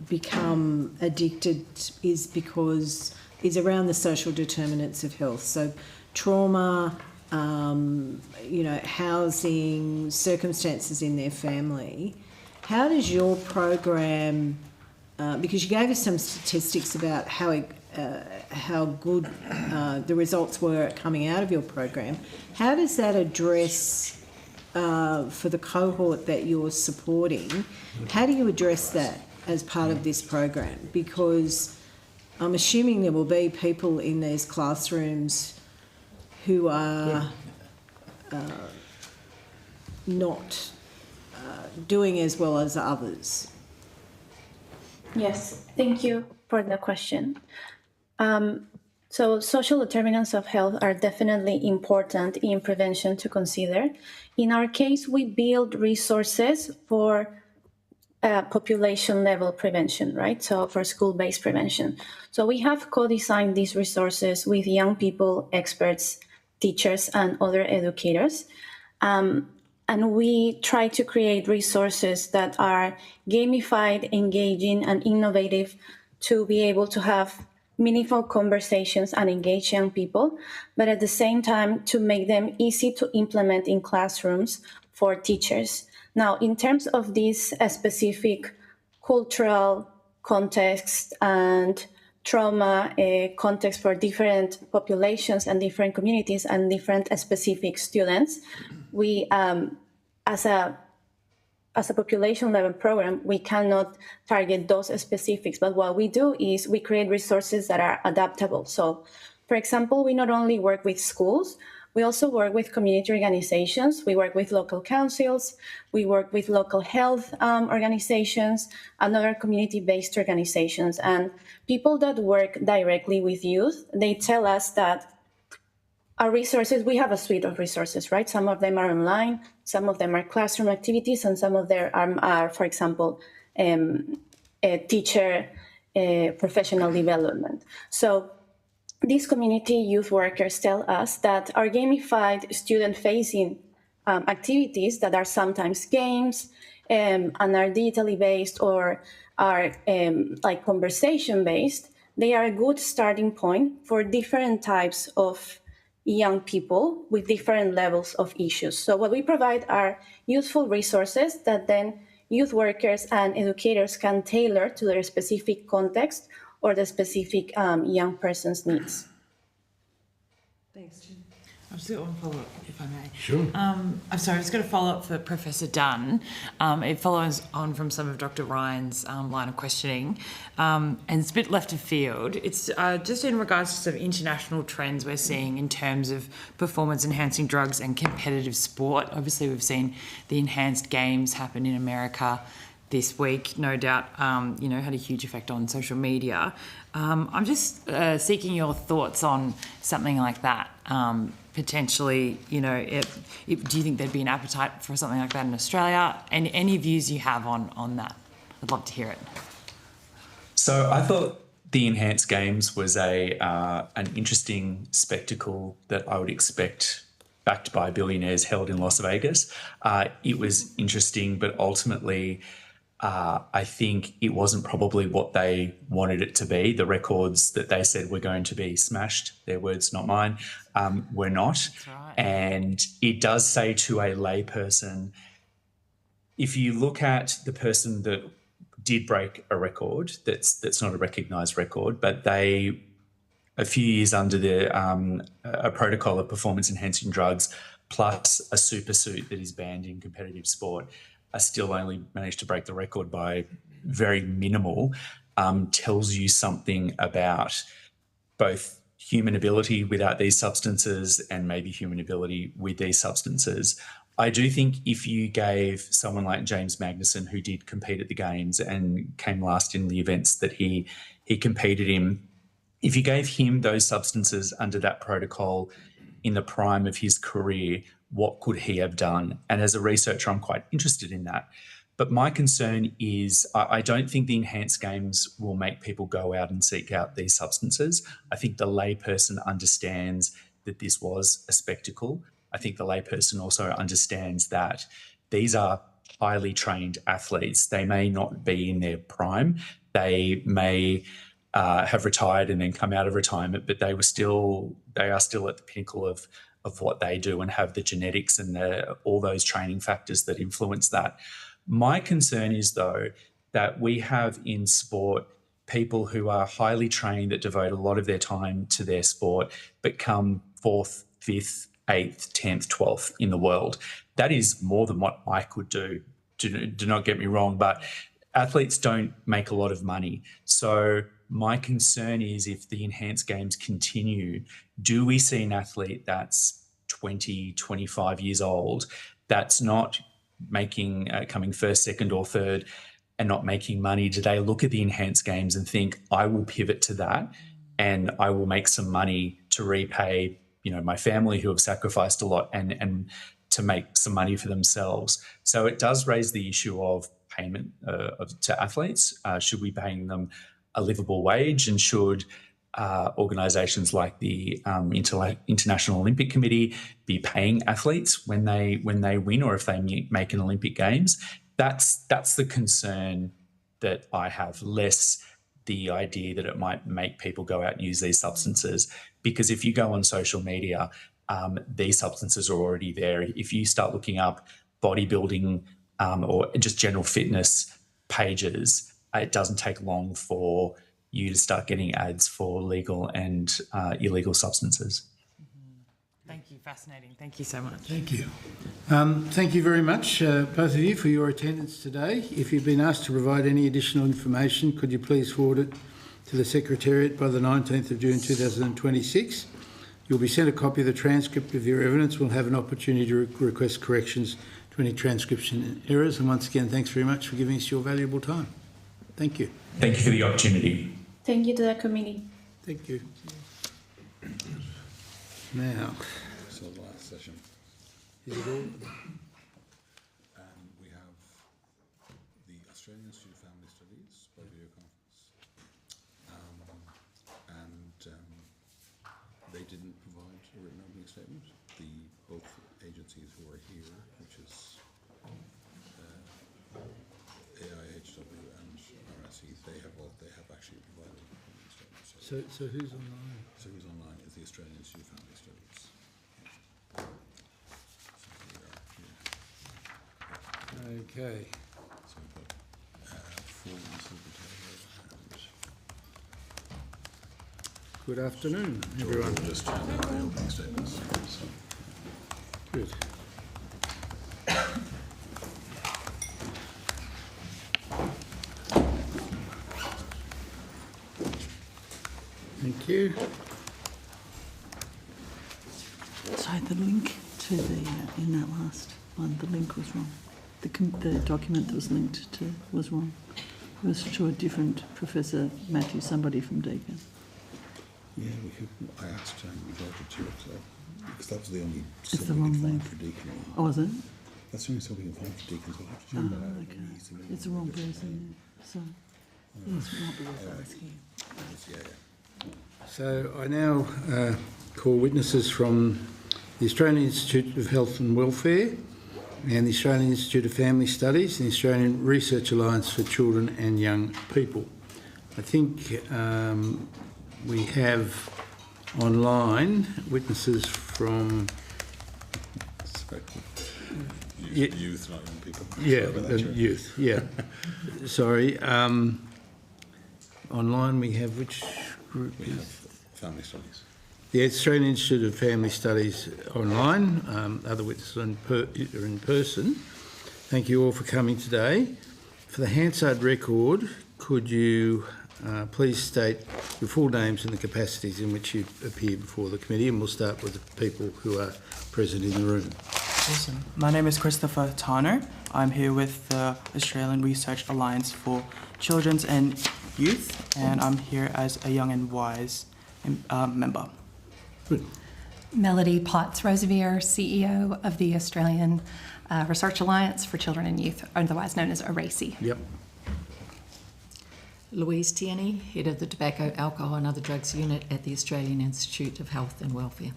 Speaker 2: become addicted is around the social determinants of health. So trauma, housing, circumstances in their family. How does your program, because you gave us some statistics about how good the results were coming out of your program, how does that address, for the cohort that you're supporting, how do you address that as part of this program? Because I'm assuming there will be people in these classrooms who are not doing as well as others.
Speaker 6: Yes, thank you for the question. So social determinants of health are definitely important in prevention to consider. In our case, we build resources for population level prevention, right? So for school-based prevention. So we have co-designed these resources with young people, experts, teachers, and other educators. And we try to create resources that are gamified, engaging, and innovative to be able to have meaningful conversations and engage young people, but at the same time to make them easy to implement in classrooms for teachers. Now, in terms of this specific cultural context and trauma context for different populations and different communities and different specific students, we, as a population level program, we cannot target those specifics. But what we do is we create resources that are adaptable. So, for example, we not only work with schools, we also work with community organizations. We work with local councils. We work with local health organizations and other community-based organizations. And people that work directly with youth, they tell us that our resources, we have a suite of resources, right? Some of them are online, some of them are classroom activities, and some of them are, for example, teacher professional development. So these community youth workers tell us that our gamified student-facing activities that are sometimes games and are digitally based or are like conversation-based, they are a good starting point for different types of young people with different levels of issues. So what we provide are useful resources that then youth workers and educators can tailor to their specific context or the specific young person's needs.
Speaker 2: Thanks, Jim.
Speaker 11: I've just got one follow-up, if I may.
Speaker 1: Sure.
Speaker 11: I'm sorry, I've just got a follow-up for Professor Dunn. It follows on from some of Dr. Ryan's line of questioning, and it's a bit left of field. It's just in regards to sort of international trends we're seeing in terms of performance-enhancing drugs and competitive sport. Obviously, we've seen the enhanced games happen in America this week, no doubt, had a huge effect on social media. I'm just seeking your thoughts on something like that. Potentially, do you think there'd be an appetite for something like that in Australia? And any views you have on that? I'd love to hear it.
Speaker 5: So I thought the enhanced games was an interesting spectacle that I would expect backed by billionaires held in Las Vegas. It was interesting, but ultimately I think it wasn't probably what they wanted it to be. The records that they said were going to be smashed, their words, not mine, were not. Right. And it does say to a layperson, if you look at the person that did break a record, that's not a recognised record, but they, a few years under a protocol of performance-enhancing drugs plus a super suit that is banned in competitive sport, are still only managed to break the record by very minimal, tells you something about both human ability without these substances and maybe human ability with these substances. I do think if you gave someone like James Magnussen, who did compete at the Games and came last in the events that he competed in, if you gave him those substances under that protocol in the prime of his career, what could he have done? And as a researcher, I'm quite interested in that. But my concern is I don't think the enhanced games will make people go out and seek out these substances. I think the layperson understands that this was a spectacle. I think the layperson also understands that these are highly trained athletes. They may not be in their prime. They may have retired and then come out of retirement, but they are still at the pinnacle of what they do and have the genetics and all those training factors that influence that. My concern is, though, that we have in sport people who are highly trained that devote a lot of their time to their sport but come 4th, 5th, 8th, 10th, 12th in the world. That is more than what I could do. Do not get me wrong, but athletes don't make a lot of money. So my concern is if the enhanced games continue, do we see an athlete that's 20, 25 years old that's not making, coming first, second or third and not making money? Do they look at the enhanced games and think, I will pivot to that and I will make some money to repay, my family who have sacrificed a lot and to make some money for themselves? So it does raise the issue of payment to athletes. Should we pay them a livable wage, and should organisations like the International Olympic Committee be paying athletes when they win or if they make an Olympic Games? That's the concern that I have, less the idea that it might make people go out and use these substances. Because if you go on social media, these substances are already there. If you start looking up bodybuilding or just general fitness pages, it doesn't take long for you to start getting ads for legal and illegal substances.
Speaker 11: Thank you. Fascinating. Thank you so much.
Speaker 1: Thank you. Thank you very much, both of you, for your attendance today. If you've been asked to provide any additional information, could you please forward it to the Secretariat by the 19th of June 2026. You'll be sent a copy of the transcript of your evidence. We'll have an opportunity to request corrections to any transcription errors. And once again, thanks very much for giving us your valuable time. Thank you.
Speaker 5: Thank you for the opportunity.
Speaker 6: Thank you to the committee.
Speaker 1: Thank you. Now,
Speaker 10: so the last session.
Speaker 1: Is it all?
Speaker 10: We have the Australian Institute of Family Studies by video conference. They didn't provide a written opening statement. Both agencies who are here, which is AIHW and RSE, they have actually provided an opening statement.
Speaker 1: So who's online?
Speaker 10: So who's online is the Australian Institute of Family Studies.
Speaker 1: Okay.
Speaker 10: So we've got 4 months of the
Speaker 1: Good afternoon, everyone.
Speaker 10: Just turn down the opening statements.
Speaker 1: Good. Thank you.
Speaker 4: Sorry, the link to the, in that last one, the link was wrong. The document that was linked to was wrong. It was to a different Professor Matthew, somebody from Deakin.
Speaker 10: Yeah, we could. I asked Dr. Chirk, because that was the only
Speaker 4: It's the
Speaker 10: cell we
Speaker 4: wrong
Speaker 10: could find
Speaker 4: link.
Speaker 10: for Deakin.
Speaker 4: Oh, is it?
Speaker 10: That's the only cell we can find for Deakin, so I'll have to
Speaker 4: Oh,
Speaker 10: check that out.
Speaker 4: okay. It's the wrong person, yeah. So, yes, it might be worth asking.
Speaker 1: So I now call witnesses from the Australian Institute of Health and Welfare and the Australian Institute of Family Studies and the Australian Research Alliance for Children and Young People. I think we have online witnesses from...
Speaker 10: Youth, not young people.
Speaker 1: Yeah,
Speaker 10: Sorry about that, Chair.
Speaker 1: youth, yeah. Sorry. Online we have which group?
Speaker 10: We have family studies.
Speaker 1: The Australian Institute of Family Studies online. Other witnesses are in person. Thank you all for coming today. For the Hansard record, could you please state your full names and the capacities in which you appear before the committee, and we'll start with the people who are present in the room.
Speaker 7: Awesome. My name is Christopher Tanner. I'm here with the Australian Research Alliance for Children and Youth, and I'm here as a Young and Wise member.
Speaker 1: Good.
Speaker 8: Melody Potts-Rosevier, CEO of the Australian Research Alliance for Children and Youth, otherwise known as ARACI.
Speaker 1: Yep.
Speaker 12: Louise Tierney, Head of the Tobacco, Alcohol and Other Drugs Unit at the Australian Institute of Health and Welfare.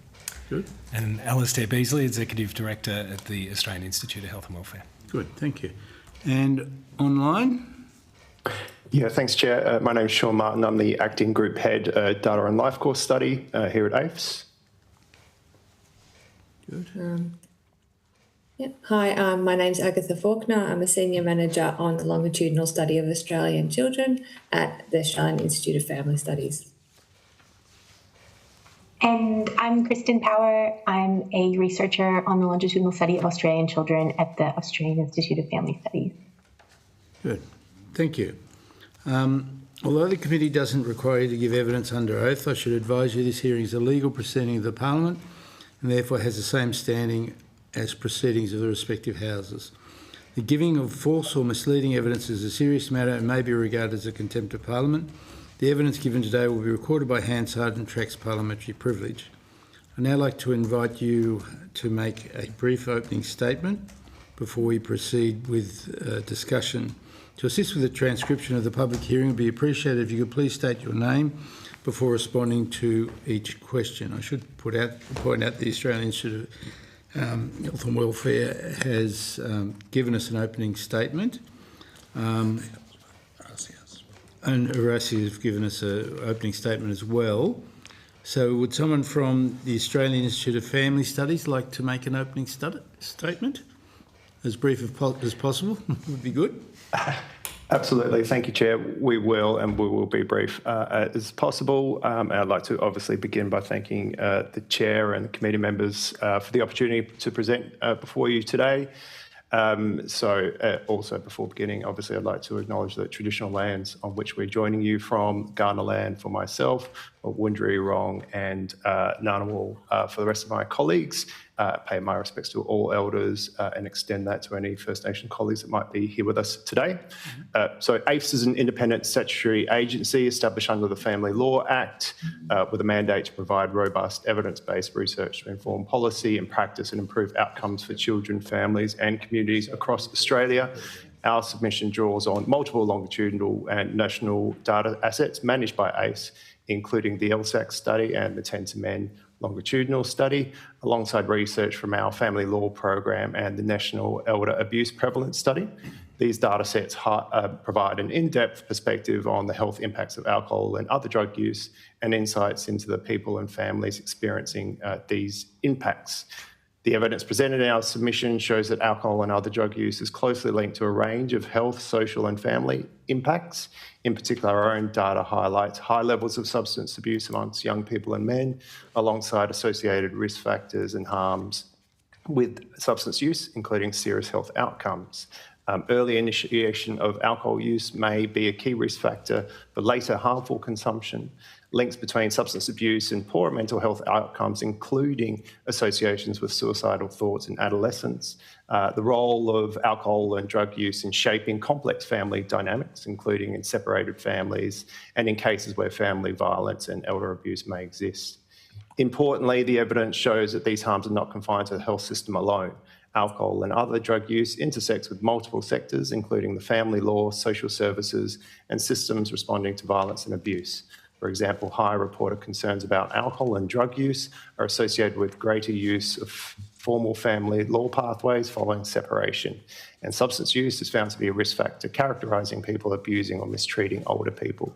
Speaker 1: Good.
Speaker 13: And Alistair Beasley, Executive Director at the Australian Institute of Health and Welfare.
Speaker 1: Good, thank you. And online?
Speaker 25: Yeah, thanks, Chair. My name is Sean Martin. I'm the Acting Group Head, Data and Life Course Study here at AFES.
Speaker 1: Good.
Speaker 26: Hi, my name's Agatha Faulkner. I'm a Senior Manager on the Longitudinal Study of Australian Children at the Australian Institute of Family Studies.
Speaker 27: And I'm Kristen Power. I'm a researcher on the longitudinal study of Australian children at the Australian Institute of Family Studies.
Speaker 1: Good, thank you. Although the committee doesn't require you to give evidence under oath, I should advise you this hearing is a legal proceeding of the Parliament and therefore has the same standing as proceedings of the respective houses. The giving of false or misleading evidence is a serious matter and may be regarded as a contempt of Parliament. The evidence given today will be recorded by Hansard and tracks parliamentary privilege. I'd now like to invite you to make a brief opening statement before we proceed with discussion. To assist with the transcription of the public hearing, it would be appreciated if you could please state your name before responding to each question. I should point out the Australian Institute of Health and Welfare has given us an opening statement. And ARACI has given us an opening statement as well. So would someone from the Australian Institute of Family Studies like to make an opening statement? As brief as possible would be good.
Speaker 25: Absolutely. Thank you, Chair. We will be brief as possible. And I'd like to obviously begin by thanking the Chair and the committee members for the opportunity to present before you today. Also before beginning, obviously I'd like to acknowledge the traditional lands on which we're joining you from, Kaurna land for myself, Wurundjeri Wurrung and Ngunnawal for the rest of my colleagues. Pay my respects to all elders and extend that to any First Nation colleagues that might be here with us today. So AFES is an independent statutory agency established under the Family Law Act with a mandate to provide robust evidence-based research to inform policy and practice and improve outcomes for children, families and communities across Australia. Our submission draws on multiple longitudinal and national data assets managed by ACE, including the LSAC study and the 10 to Men longitudinal study, alongside research from our family law program and the National Elder Abuse Prevalence Study. These data sets provide an in-depth perspective on the health impacts of alcohol and other drug use and insights into the people and families experiencing these impacts. The evidence presented in our submission shows that alcohol and other drug use is closely linked to a range of health, social and family impacts. In particular, our own data highlights high levels of substance abuse amongst young people and men, alongside associated risk factors and harms with substance use, including serious health outcomes. Early initiation of alcohol use may be a key risk factor for later harmful consumption. Links between substance abuse and poor mental health outcomes, including associations with suicidal thoughts in adolescence. The role of alcohol and drug use in shaping complex family dynamics, including in separated families and in cases where family violence and elder abuse may exist. Importantly, the evidence shows that these harms are not confined to the health system alone. Alcohol and other drug use intersects with multiple sectors, including the family law, social services, and systems responding to violence and abuse. For example, high reported concerns about alcohol and drug use are associated with greater use of formal family law pathways following separation. And substance use is found to be a risk factor characterising people abusing or mistreating older people.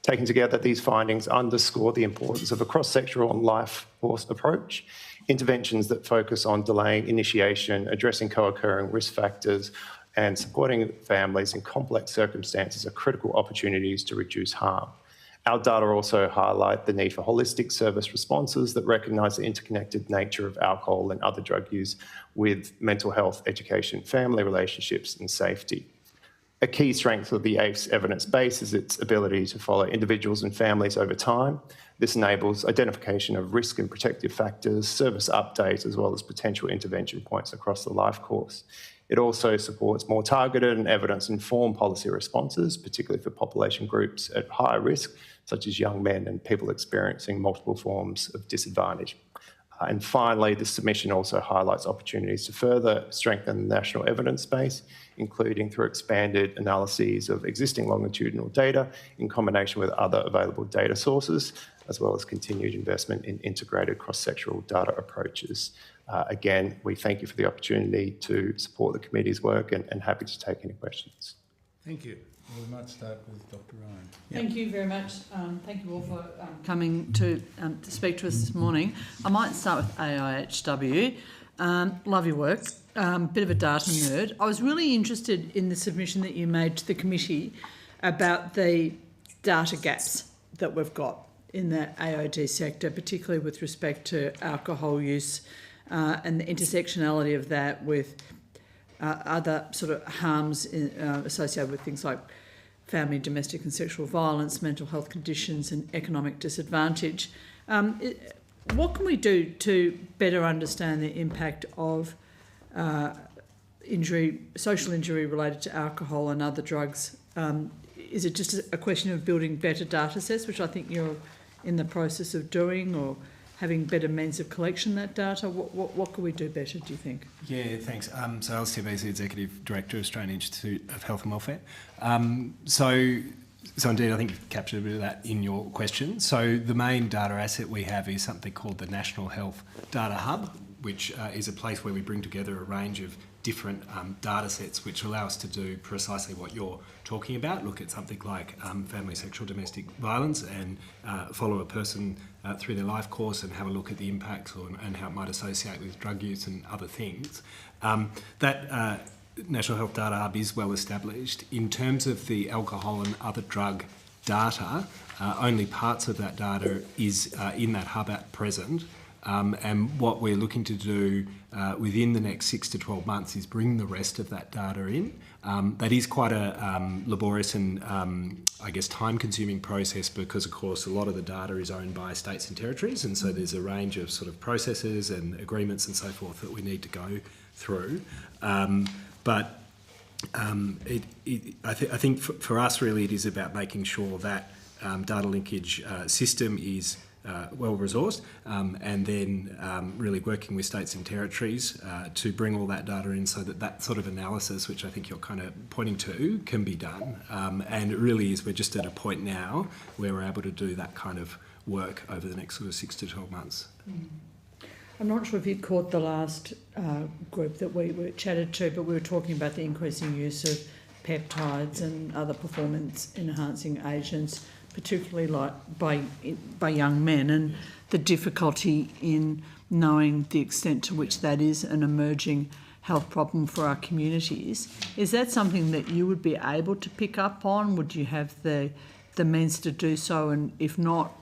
Speaker 25: Taken together, these findings underscore the importance of a cross-sectoral and life force approach. Interventions that focus on delaying initiation, addressing co-occurring risk factors, and supporting families in complex circumstances are critical opportunities to reduce harm. Our data also highlight the need for holistic service responses that recognise the interconnected nature of alcohol and other drug use with mental health, education, family relationships and safety. A key strength of the AIF's evidence base is its ability to follow individuals and families over time. This enables identification of risk and protective factors, service updates, as well as potential intervention points across the life course. It also supports more targeted and evidence-informed policy responses, particularly for population groups at high risk, such as young men and people experiencing multiple forms of disadvantage. And finally, the submission also highlights opportunities to further strengthen the national evidence base, including through expanded analyses of existing longitudinal data in combination with other available data sources, as well as continued investment in integrated cross-sectoral data approaches. Again, we thank you for the opportunity to support the committee's work and happy to take any questions.
Speaker 1: Thank you. We might start with Dr. Ryan.
Speaker 4: Thank you very much. Thank you all for coming to speak to us this morning. I might start with AIHW. Love your work. Bit of a data nerd. I was really interested in the submission that you made to the committee about the data gaps that we've got in the AOD sector, particularly with respect to alcohol use and the intersectionality of that with other sort of harms associated with things like family, domestic and sexual violence, mental health conditions and economic disadvantage. What can we do to better understand the impact of social injury related to alcohol and other drugs? Is it just a question of building better data sets, which I think you're in the process of doing, or having better means of collection of that data? What can we do better, do you think?
Speaker 13: Yeah, thanks. So Alistair Beasley, Executive Director, Australian Institute of Health and Welfare. So indeed, I think you've captured a bit of that in your question. So the main data asset we have is something called the National Health Data Hub, which is a place where we bring together a range of different data sets which allow us to do precisely what you're talking about, look at something like family, sexual, domestic violence and follow a person through their life course and have a look at the impacts and how it might associate with drug use and other things. That National Health Data Hub is well established. In terms of the alcohol and other drug data, only parts of that data is in that hub at present. And what we're looking to do within the next 6 to 12 months is bring the rest of that data in. That is quite a laborious and, I guess, time-consuming process because, of course, a lot of the data is owned by states and territories, and so there's a range of sort of processes and agreements and so forth that we need to go through. I think for us, really, it is about making sure that data linkage system is well-resourced and then really working with states and territories to bring all that data in so that that sort of analysis, which I think you're kind of pointing to, can be done. And it really is, we're just at a point now where we're able to do that kind of work over the next sort of 6 to 12 months.
Speaker 4: I'm not sure if you caught the last group that we were chatted to, but we were talking about the increasing use of peptides and other performance-enhancing agents, particularly like by young men, and the difficulty in knowing the extent to which that is an emerging health problem for our communities. Is that something that you would be able to pick up on? Would you have the means to do so? And if not,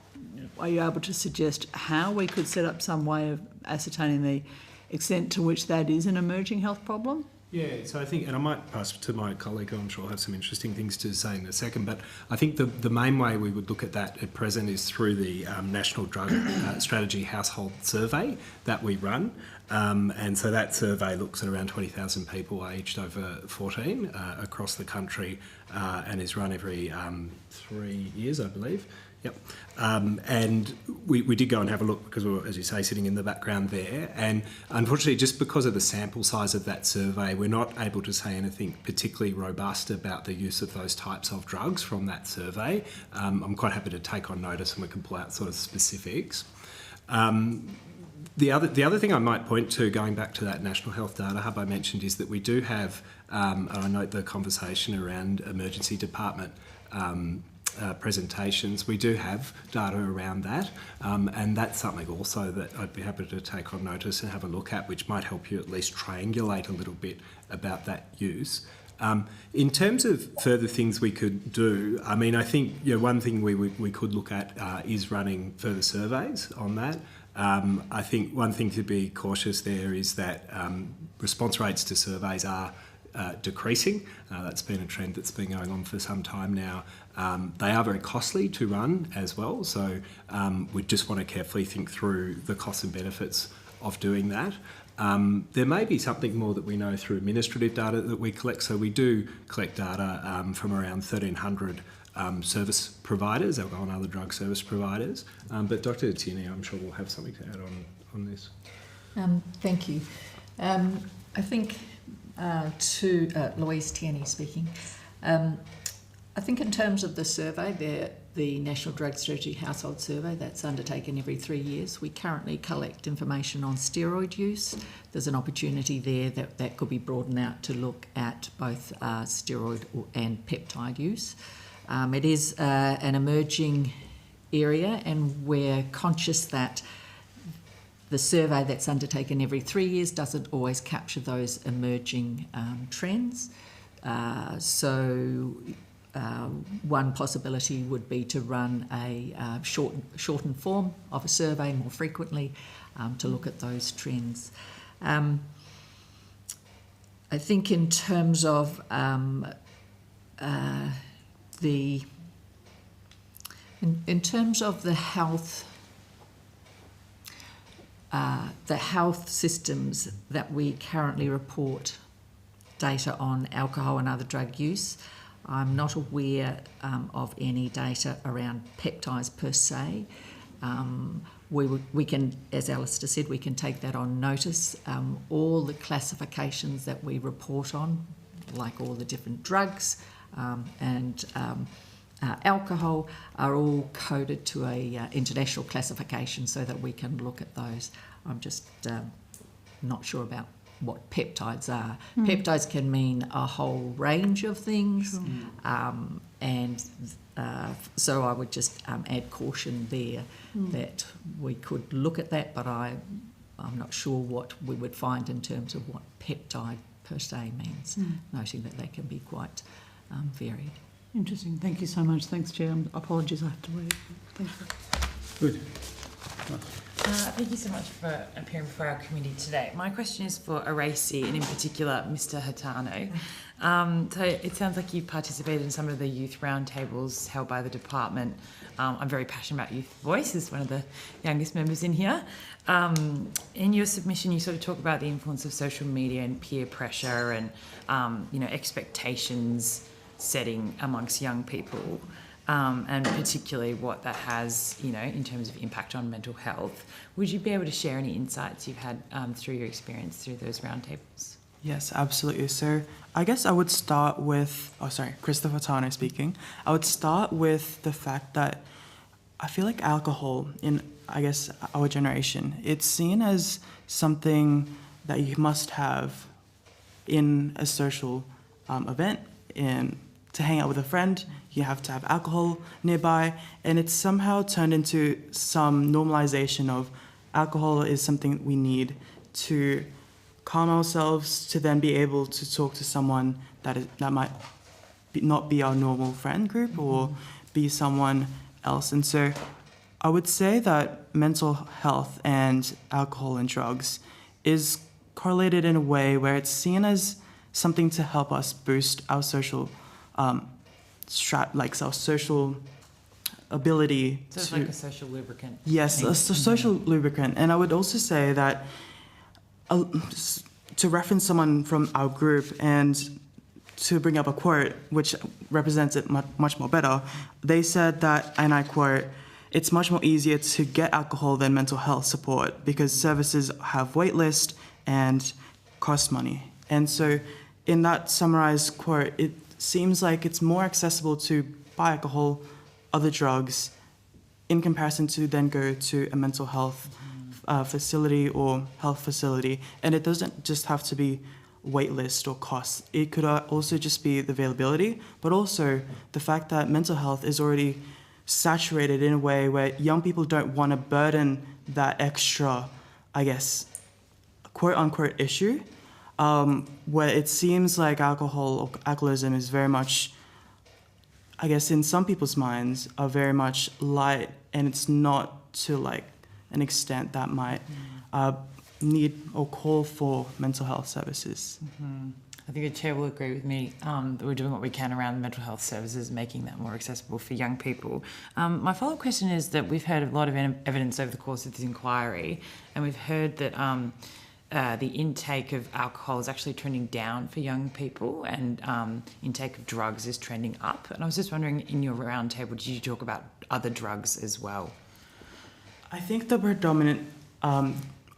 Speaker 4: are you able to suggest how we could set up some way of ascertaining the extent to which that is an emerging health problem?
Speaker 13: Yeah, so I think, and I might pass to my colleague who I'm sure will have some interesting things to say in a second, but I think the main way we would look at that at present is through the National Drug Strategy Household Survey that we run. And so that survey looks at around 20,000 people aged over 14 across the country and is run every 3 years, I believe. Yep. And we did go and have a look because we were, as you say, sitting in the background there. And unfortunately, just because of the sample size of that survey, we're not able to say anything particularly robust about the use of those types of drugs from that survey. I'm quite happy to take on notice and we can pull out sort of specifics. The other thing I might point to, going back to that National Health Data Hub I mentioned, is that we do have, and I note the conversation around emergency department presentations, we do have data around that, and that's something also that I'd be happy to take on notice and have a look at, which might help you at least triangulate a little bit about that use. In terms of further things we could do, I mean, I think one thing we could look at is running further surveys on that. I think one thing to be cautious there is that response rates to surveys are decreasing. That's been a trend that's been going on for some time now. They are very costly to run as well, so we just want to carefully think through the costs and benefits of doing that. There may be something more that we know through administrative data that we collect. So we do collect data from around 1,300 service providers, alcohol and other drug service providers. But Dr. Tierney, I'm sure will have something to add on this.
Speaker 12: Thank you. I think to Louise Tierney speaking, I think in terms of the survey, the National Drug Strategy Household Survey that's undertaken every 3 years, we currently collect information on steroid use. There's an opportunity there that could be broadened out to look at both steroid and peptide use. It is an emerging area, and we're conscious that the survey that's undertaken every 3 years doesn't always capture those emerging trends. One possibility would be to run a shortened form of a survey more frequently to look at those trends. I think in terms of the health systems that we currently report data on alcohol and other drug use, I'm not aware of any data around peptides per se. We can, as Alistair said, we can take that on notice. All the classifications that we report on, like all the different drugs and alcohol, are all coded to a international classification so that we can look at those. I'm just not sure about what peptides are. Peptides can mean a whole range of things, so I would just add caution there that we could look at that, but I'm not sure what we would find in terms of what peptide per se means, noting that they can be quite varied.
Speaker 4: Interesting. Thank you so much. Thanks, Chair. Apologies, I have to leave. Thank you.
Speaker 1: Good.
Speaker 11: Thank you so much for appearing before our committee today. My question is for Aracy and in particular Mr. Hatano. So it sounds like you've participated in some of the youth roundtables held by the department. I'm very passionate about Youth Voice as one of the youngest members in here. In your submission, you sort of talk about the influence of social media and peer pressure and expectations setting amongst young people. And particularly what that has, in terms of impact on mental health. Would you be able to share any insights you've had through your experience through those roundtables?
Speaker 7: Yes, absolutely. So I guess I would start with, Christopher Tanner speaking. I would start with the fact that I feel like alcohol in, our generation, it's seen as something that you must have in a social event, in to hang out with a friend, you have to have alcohol nearby, and it's somehow turned into some normalization of alcohol is something we need to calm ourselves, to then be able to talk to someone that might not be our normal friend group or be someone else. And so I would say that mental health and alcohol and drugs is correlated in a way where it's seen as something to help us boost our social our social ability.
Speaker 11: So it's like a social lubricant.
Speaker 7: Yes, a social lubricant. And I would also say that to reference someone from our group and to bring up a quote which represents it much more better, they said that, and I quote, "It's much more easier to get alcohol than mental health support because services have wait lists and cost money." And so in that summarized quote, it seems like it's more accessible to buy alcohol, other drugs, in comparison to then go to a mental health facility or health facility. And it doesn't just have to be wait list or cost. It could also just be the availability, but also the fact that mental health is already saturated in a way where young people don't want to burden that extra, I guess, quote unquote issue, where it seems like alcohol or alcoholism is very much, I guess in some people's minds, are very much light, and it's not to like an extent that might need or call for mental health services.
Speaker 11: I think the chair will agree with me that we're doing what we can around mental health services, making that more accessible for young people. My follow-up question is that we've heard a lot of evidence over the course of this inquiry, and we've heard that the intake of alcohol is actually trending down for young people, and intake of drugs is trending up. And I was just wondering, in your roundtable, did you talk about other drugs as well?
Speaker 7: I think the predominant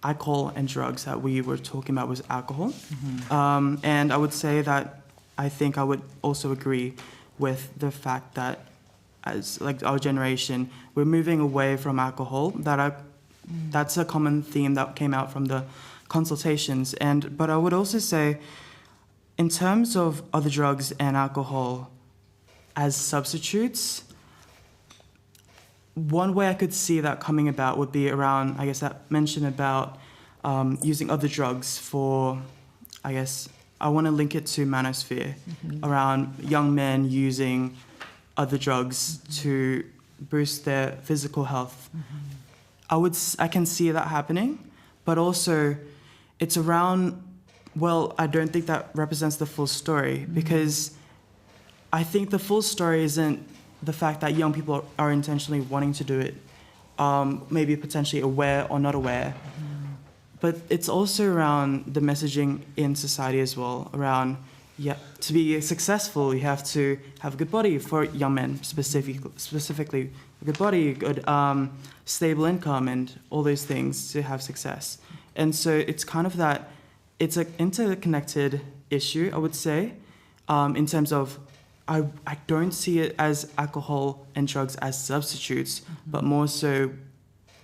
Speaker 7: alcohol and drugs that we were talking about was alcohol. And I would say that I think I would also agree with the fact that as like our generation, we're moving away from alcohol. That's a common theme that came out from the consultations. But I would also say, in terms of other drugs and alcohol as substitutes, one way I could see that coming about would be around, I guess, that mention about using other drugs for, I guess, I want to link it to manosphere, around young men using other drugs to boost their physical health. I can see that happening, but also it's around, well, I don't think that represents the full story, because I think the full story isn't the fact that young people are intentionally wanting to do it, maybe potentially aware or not aware. But it's also around the messaging in society as well, around, to be successful, you have to have a good body for young men, specifically a good body, good stable income, and all those things to have success. And so it's kind of that, it's an interconnected issue, I would say, in terms of, I don't see it as alcohol and drugs as substitutes, but more so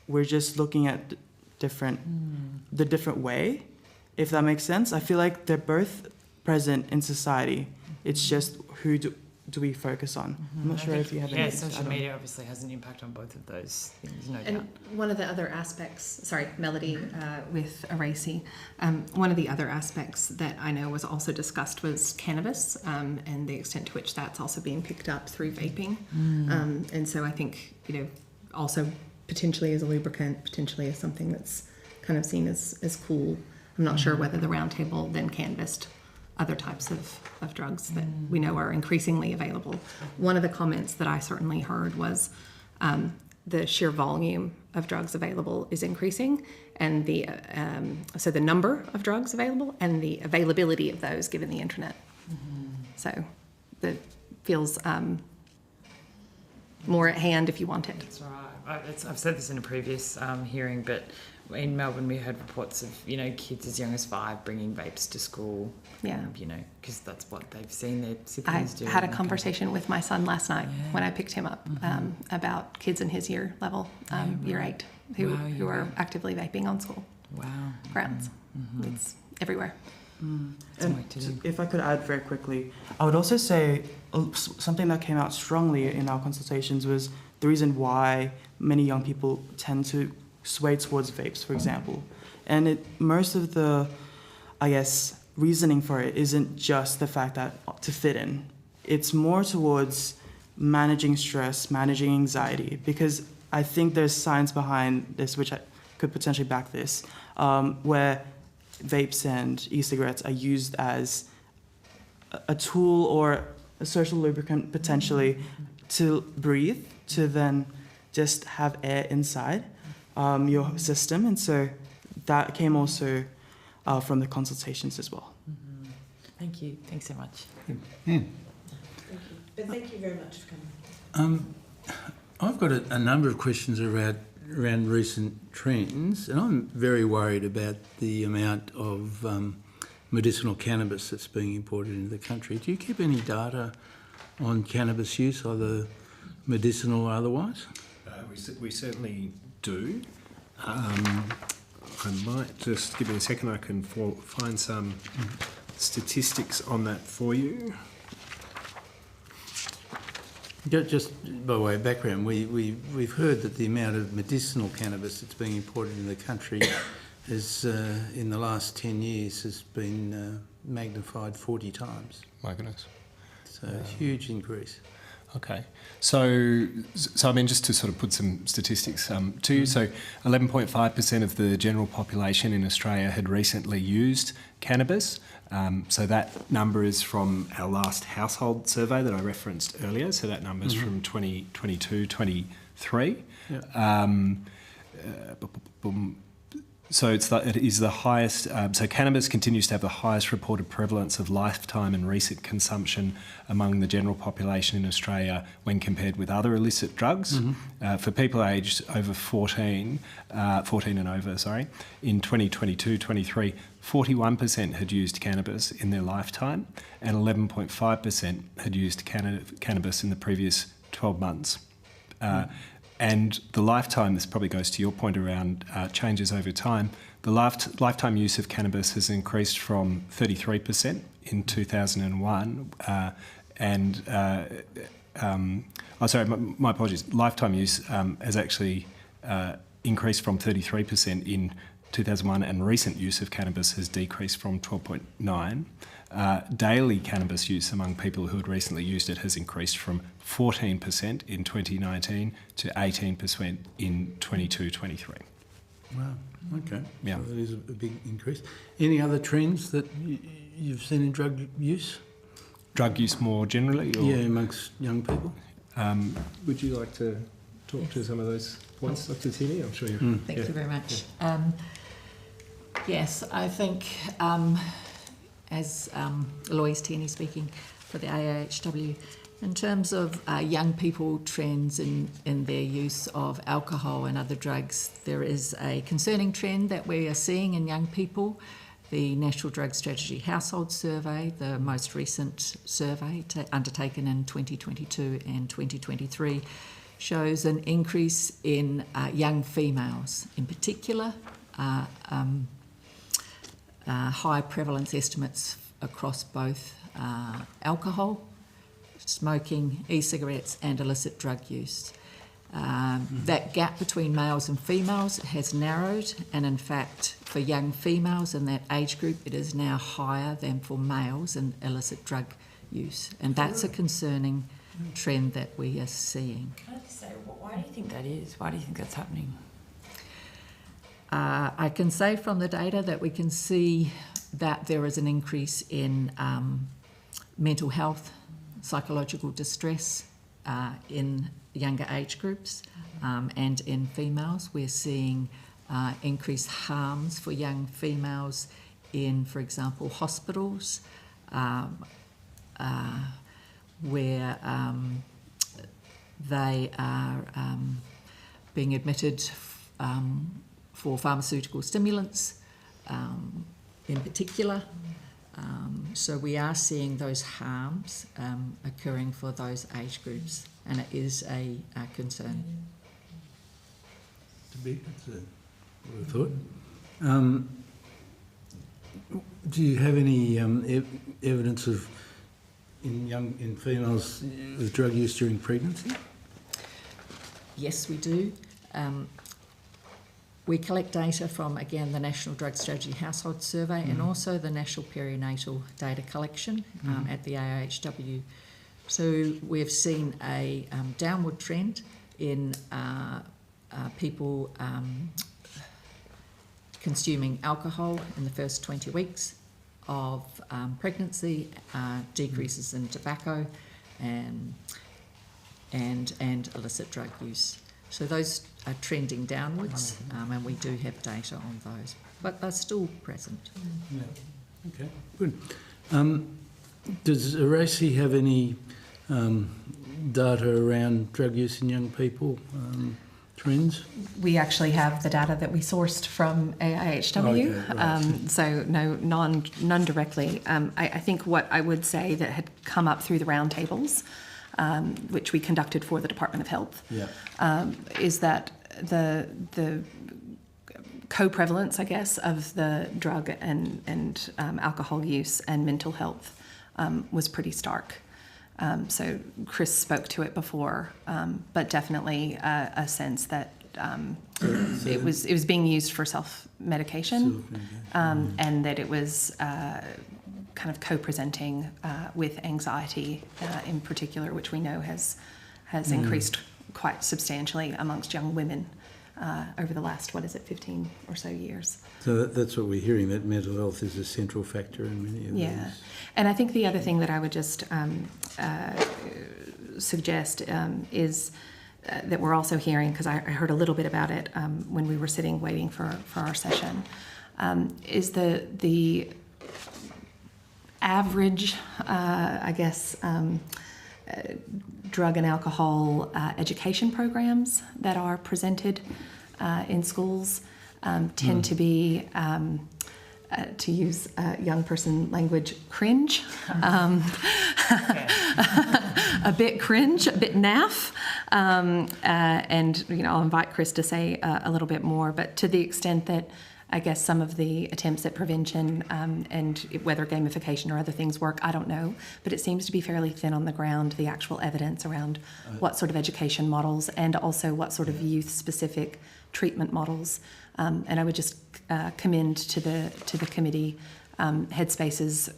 Speaker 7: we're just looking at the different way, if that makes sense. I feel like they're both present in society. It's just who do we focus on? I'm not sure if you have any.
Speaker 11: Yeah, social media obviously has an impact on both of those things, no doubt.
Speaker 8: And one of the other aspects, Melody with Aracy, one of the other aspects that I know was also discussed was cannabis, and the extent to which that's also being picked up through vaping. And so I think, also potentially as a lubricant, potentially as something that's kind of seen as cool. I'm not sure whether the roundtable then canvassed other types of drugs that we know are increasingly available. One of the comments that I certainly heard was the sheer volume of drugs available is increasing, and so the number of drugs available and the availability of those given the internet. So that feels more at hand if you want it.
Speaker 11: That's right. I've said this in a previous hearing, but in Melbourne we heard reports of kids as young as 5 bringing vapes to school.
Speaker 8: Yeah.
Speaker 11: Because that's what they've seen their siblings do.
Speaker 8: I had a conversation with my son last night when I picked him up about kids in his year level, year 8, who are actively vaping on school grounds. It's everywhere.
Speaker 7: And if I could add very quickly, I would also say something that came out strongly in our consultations was the reason why many young people tend to sway towards vapes, for example. And most of the, I guess, reasoning for it isn't just the fact that to fit in. It's more towards managing stress, managing anxiety, because I think there's science behind this, which I could potentially back this, where vapes and e-cigarettes are used as a tool or a social lubricant potentially to breathe, to then just have air inside your system. And so that came also from the consultations as well.
Speaker 11: Mm-hmm. Thank you. Thanks so much.
Speaker 1: Yeah.
Speaker 2: Thank you. But thank you very much for coming.
Speaker 1: I've got a number of questions around recent trends, and I'm very worried about the amount of medicinal cannabis that's being imported into the country. Do you keep any data on cannabis use, either medicinal or otherwise?
Speaker 13: We certainly do. I might just give me a second. I can find some statistics on that for you.
Speaker 1: Just by way of background, we've heard that the amount of medicinal cannabis that's being imported in the country has, in the last 10 years, has been magnified 40 times.
Speaker 13: My goodness.
Speaker 1: So a huge increase.
Speaker 13: Okay. So I mean, just to sort of put some statistics to you, so 11.5% of the general population in Australia had recently used cannabis. So that number is from our last household survey that I referenced earlier. So that number is from 2022-23.
Speaker 1: Yeah.
Speaker 13: So it is the highest. So cannabis continues to have the highest reported prevalence of lifetime and recent consumption among the general population in Australia when compared with other illicit drugs. For people aged over 14 and over, in 2022-23, 41% had used cannabis in their lifetime, and 11.5% had used cannabis in the previous 12 months. And the lifetime, this probably goes to your point around changes over time, the lifetime use of cannabis has increased from 33% in 2001 my apologies, lifetime use has actually increased from 33% in 2001, and recent use of cannabis has decreased from 12.9%. Daily cannabis use among people who had recently used it has increased from 14% in 2019 to 18% in 22-23.
Speaker 1: Wow, okay.
Speaker 13: Yeah.
Speaker 1: So that is a big increase. Any other trends that you've seen in drug use?
Speaker 13: Drug use more generally? Or?
Speaker 1: Yeah, amongst young people.
Speaker 13: Would you like to talk to some of those points, Dr. Tierney? I'm sure you're...
Speaker 12: Thank you very much. Yes, I think as Louise Tierney speaking for the AAHW, in terms of young people trends in their use of alcohol and other drugs, there is a concerning trend that we are seeing in young people. The National Drug Strategy Household Survey, the most recent survey undertaken in 2022 and 2023, shows an increase in young females, in particular, high prevalence estimates across both alcohol, smoking, e-cigarettes and illicit drug use. That gap between males and females has narrowed, and in fact for young females in that age group it is now higher than for males in illicit drug use, and that's a concerning trend that we are seeing.
Speaker 11: Can I just say, why do you think that is? Why do you think that's happening?
Speaker 12: I can say from the data that we can see that there is an increase in mental health, psychological distress in younger age groups, and in females. We're seeing increased harms for young females in, for example, hospitals, where they are being admitted for pharmaceutical stimulants in particular. So we are seeing those harms occurring for those age groups, and it is a concern.
Speaker 1: That's a thought. Do you have any evidence of in females with drug use during pregnancy?
Speaker 12: Yes, we do. We collect data from, again, the National Drug Strategy Household Survey and also the National Perinatal Data Collection at the AIHW. So we've seen a downward trend in people consuming alcohol in the first 20 weeks of pregnancy, decreases in tobacco and illicit drug use. So those are trending downwards, and we do have data on those, but they're still present.
Speaker 1: Yeah. Okay, good. Does Aracy have any data around drug use in young people, trends?
Speaker 8: We actually have the data that we sourced from AIHW,
Speaker 1: Okay, right.
Speaker 8: so no, none directly. I think what I would say that had come up through the roundtables, which we conducted for the Department of Health, is that the co-prevalence, I guess, of the drug and alcohol use and mental health was pretty stark. So Chris spoke to it before, but definitely a sense that it was being used for self-medication, and that it was kind of co-presenting with anxiety in particular, which we know has increased quite substantially amongst young women over the last, 15 or so years.
Speaker 1: So that's what we're hearing, that mental health is a central factor in many of these.
Speaker 8: And I think the other thing that I would just suggest is that we're also hearing, because I heard a little bit about it when we were sitting waiting for our session, is the average, drug and alcohol education programs that are presented in schools tend to be, to use young person language, cringe, a bit cringe, a bit naff, and I'll invite Chris to say a little bit more, but to the extent that I guess some of the attempts at prevention and whether gamification or other things work, I don't know, but it seems to be fairly thin on the ground, the actual evidence around what sort of education models and also what sort of youth-specific treatment models. And I would just commend to the committee Headspace's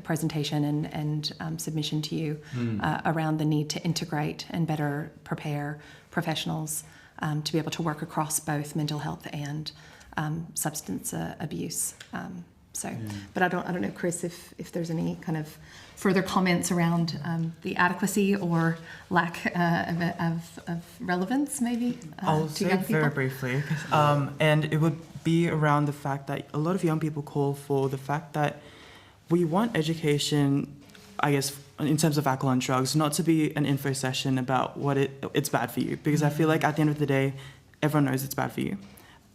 Speaker 8: presentation and submission to you around the need to integrate and better prepare professionals to be able to work across both mental health and substance abuse. But I don't know, Chris, if there's any kind of further comments around the adequacy or lack of relevance, maybe,
Speaker 7: I'll
Speaker 8: to
Speaker 7: say
Speaker 8: young
Speaker 7: it
Speaker 8: people?
Speaker 7: very briefly, and it would be around the fact that a lot of young people call for the fact that we want education, I guess, in terms of alcohol and drugs, not to be an info session about what it's bad for you, because I feel like at the end of the day, everyone knows it's bad for you.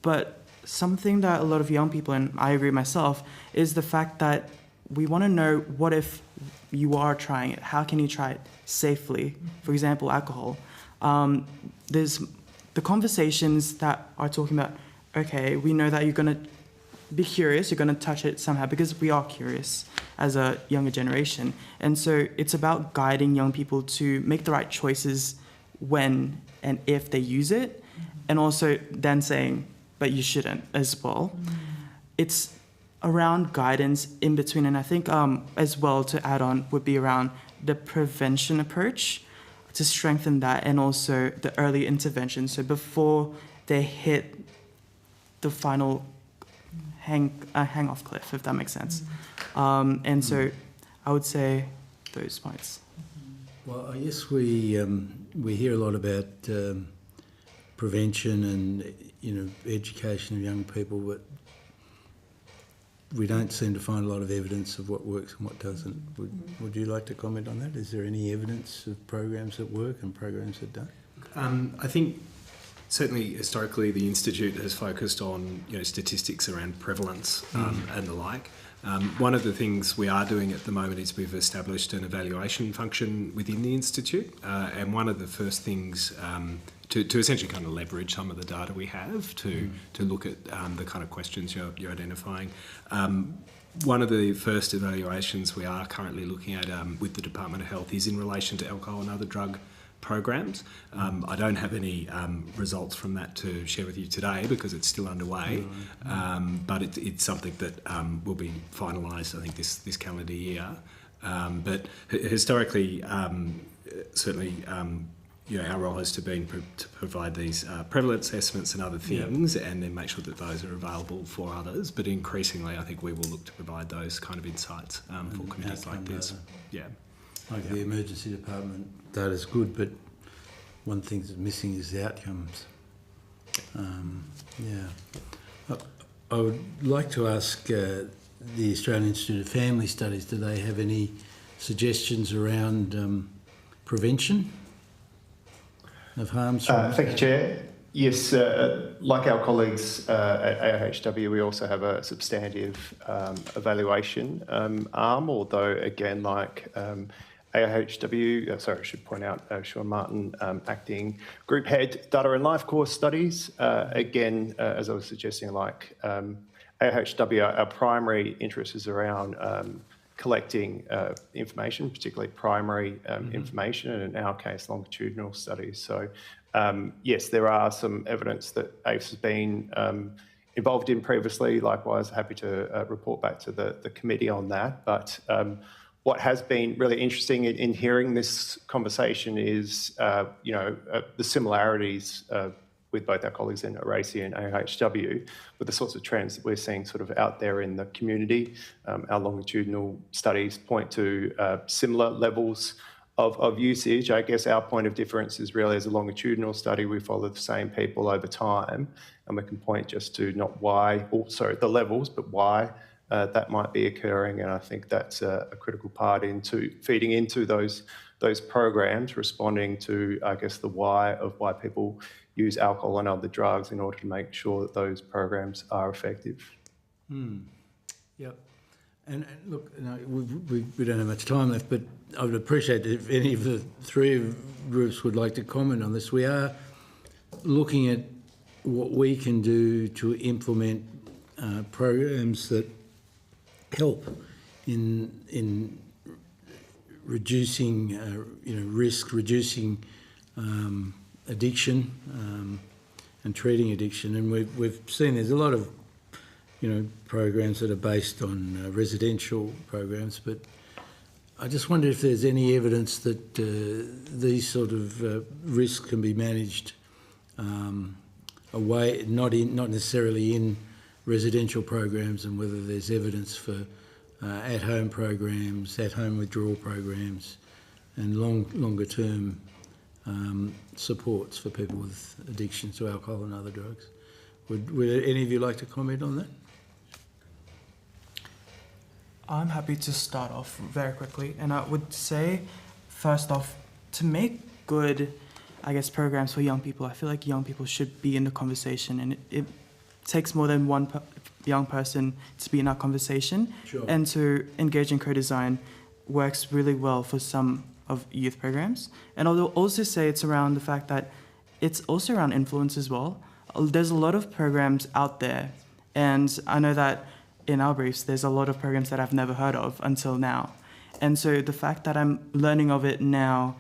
Speaker 7: But something that a lot of young people, and I agree myself, is the fact that we want to know, what if you are trying it? How can you try it safely? For example, alcohol. There's the conversations that are talking about, okay, we know that you're going to be curious, you're going to touch it somehow, because we are curious as a younger generation. And so it's about guiding young people to make the right choices when and if they use it, and also then saying, but you shouldn't as well. It's around guidance in between, and I think as well to add on would be around the prevention approach to strengthen that, and also the early intervention. So before they hit the final hang off cliff, if that makes sense. And so I would say those points.
Speaker 1: Well, I guess we hear a lot about prevention and education of young people, but we don't seem to find a lot of evidence of what works and what doesn't. Would you like to comment on that? Is there any evidence of programs that work and programs that don't?
Speaker 13: I think certainly historically the Institute has focused on statistics around prevalence and the like. One of the things we are doing at the moment is we've established an evaluation function within the Institute, and one of the first things to essentially kind of leverage some of the data we have to look at the kind of questions you're identifying. One of the first evaluations we are currently looking at with the Department of Health is in relation to alcohol and other drug programs. I don't have any results from that to share with you today because it's still underway, but it's something that will be finalised, I think, this calendar year. But historically, certainly, our role has been to provide these prevalence assessments and other things, and then make sure that those are available for others. But increasingly, I think we will look to provide those kind of insights for committees like this.
Speaker 1: Like the emergency department data's good, but one thing that's missing is the outcomes. I would like to ask the Australian Institute of Family Studies, do they have any suggestions around prevention of harms?
Speaker 25: Thank you, Chair. Yes, like our colleagues at AOHW, we also have a substantive evaluation arm, although again, like AOHW, sorry, I should point out Sean Martin, Acting Group Head, Data and Life Course Studies. Again, as I was suggesting, like AOHW, our primary interest is around collecting information, particularly primary information, and in our case, longitudinal studies. So yes, there are some evidence that AFE has been involved in previously. Likewise, happy to report back to the committee on that. But what has been really interesting in hearing this conversation is, the similarities with both our colleagues in RACI and AOHW, with the sorts of trends that we're seeing sort of out there in the community. Our longitudinal studies point to similar levels of usage. I guess our point of difference is really, as a longitudinal study, we follow the same people over time, and we can point just to not why, the levels, but why that might be occurring. And I think that's a critical part into feeding into those programs, responding to, I guess, the why of why people use alcohol and other drugs in order to make sure that those programs are effective.
Speaker 1: Yep. And look, we don't have much time left, but I would appreciate it if any of the three groups would like to comment on this. We are looking at what we can do to implement programs that help in reducing risk, reducing addiction, and treating addiction. And we've seen there's a lot of programs that are based on residential programs, but I just wonder if there's any evidence that these sort of risks can be managed away, not necessarily in residential programs, and whether there's evidence for at-home programs, at-home withdrawal programs, and longer term supports for people with addictions to alcohol and other drugs. Would any of you like to comment on that?
Speaker 7: I'm happy to start off very quickly, and I would say, first off, to make good, programs for young people, I feel like young people should be in the conversation, and it takes more than one young person to be in our conversation.
Speaker 1: Sure.
Speaker 7: And to engage in co-design works really well for some of youth programs. And I'll also say it's around the fact that it's also around influence as well. There's a lot of programs out there, and I know that in our briefs, there's a lot of programs that I've never heard of until now. And so the fact that I'm learning of it now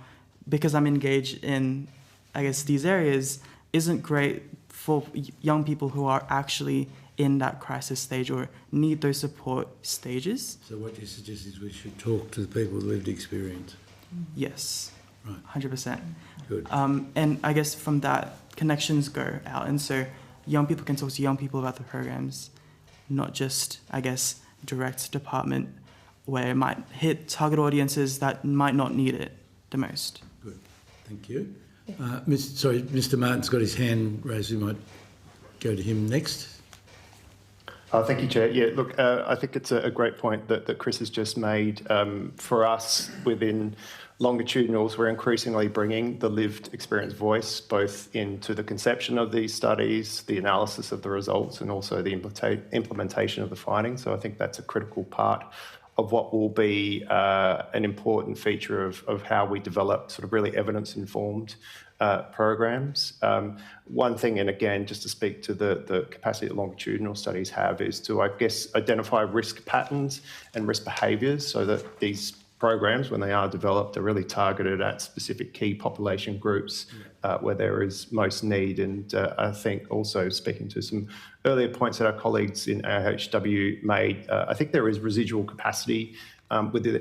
Speaker 7: because I'm engaged in, these areas isn't great for young people who are actually in that crisis stage or need those support stages.
Speaker 1: So what you suggest is we should talk to the people with lived experience?
Speaker 7: Yes.
Speaker 1: Right.
Speaker 7: 100%.
Speaker 1: Good.
Speaker 7: And I guess from that, connections go out. And so young people can talk to young people about the programs, not just, direct department where it might hit target audiences that might not need it the most.
Speaker 1: Good. Thank you. Mr. Martin's got his hand raised. We might go to him next.
Speaker 25: Thank you, Chair. Yeah, look, I think it's a great point that Chris has just made. For us, within longitudinals, we're increasingly bringing the lived experience voice both into the conception of these studies, the analysis of the results, and also the implementation of the findings. So I think that's a critical part of what will be an important feature of how we develop sort of really evidence-informed programs. One thing, and again, just to speak to the capacity that longitudinal studies have, is to, I guess, identify risk patterns and risk behaviours so that these programs, when they are developed, are really targeted at specific key population groups where there is most need. And I think also speaking to some earlier points that our colleagues in AHW made, I think there is residual capacity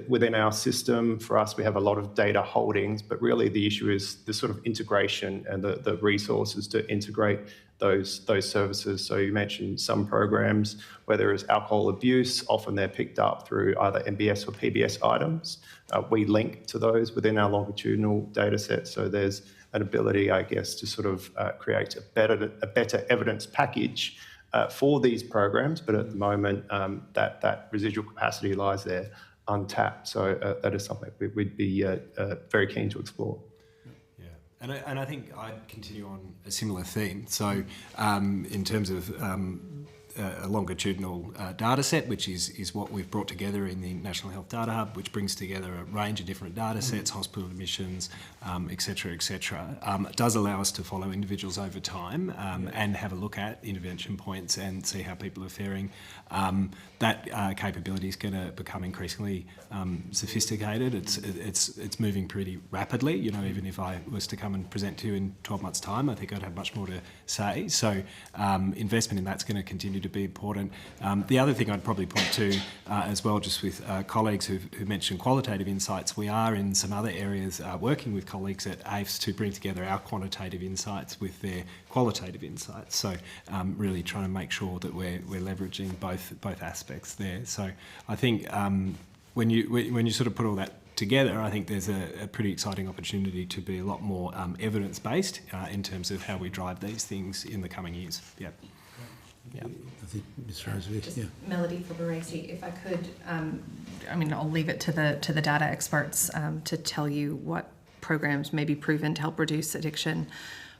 Speaker 25: within our system. For us, we have a lot of data holdings, but really the issue is the sort of integration and the resources to integrate those services. So you mentioned some programs where there is alcohol abuse, often they're picked up through either MBS or PBS items. We link to those within our longitudinal data set, so there's an ability, I guess, to sort of create a better evidence package for these programs, but at the moment that residual capacity lies there untapped. So that is something we'd be very keen to explore.
Speaker 13: Yeah, and I think I'd continue on a similar theme. So in terms of a longitudinal data set, which is what we've brought together in the National Health Data Hub, which brings together a range of different data sets, hospital admissions, et cetera, it does allow us to follow individuals over time and have a look at intervention points and see how people are faring. That capability is going to become increasingly sophisticated. It's moving pretty rapidly. You know, even if I was to come and present to you in 12 months' time, I think I'd have much more to say. So investment in that's going to continue to be important. The other thing I'd probably point to as well, just with colleagues who mentioned qualitative insights, we are in some other areas working with colleagues at AFES to bring together our quantitative insights with their qualitative insights. So really trying to make sure that we're leveraging both aspects there. So I think when you sort of put all that together, I think there's a pretty exciting opportunity to be a lot more evidence-based in terms of how we drive these things in the coming years. Yeah.
Speaker 1: Yeah. I think Ms. Rosevear.
Speaker 8: Just Melody for Barassi, if I could, I mean, I'll leave it to the data experts to tell you what programs may be proven to help reduce addiction.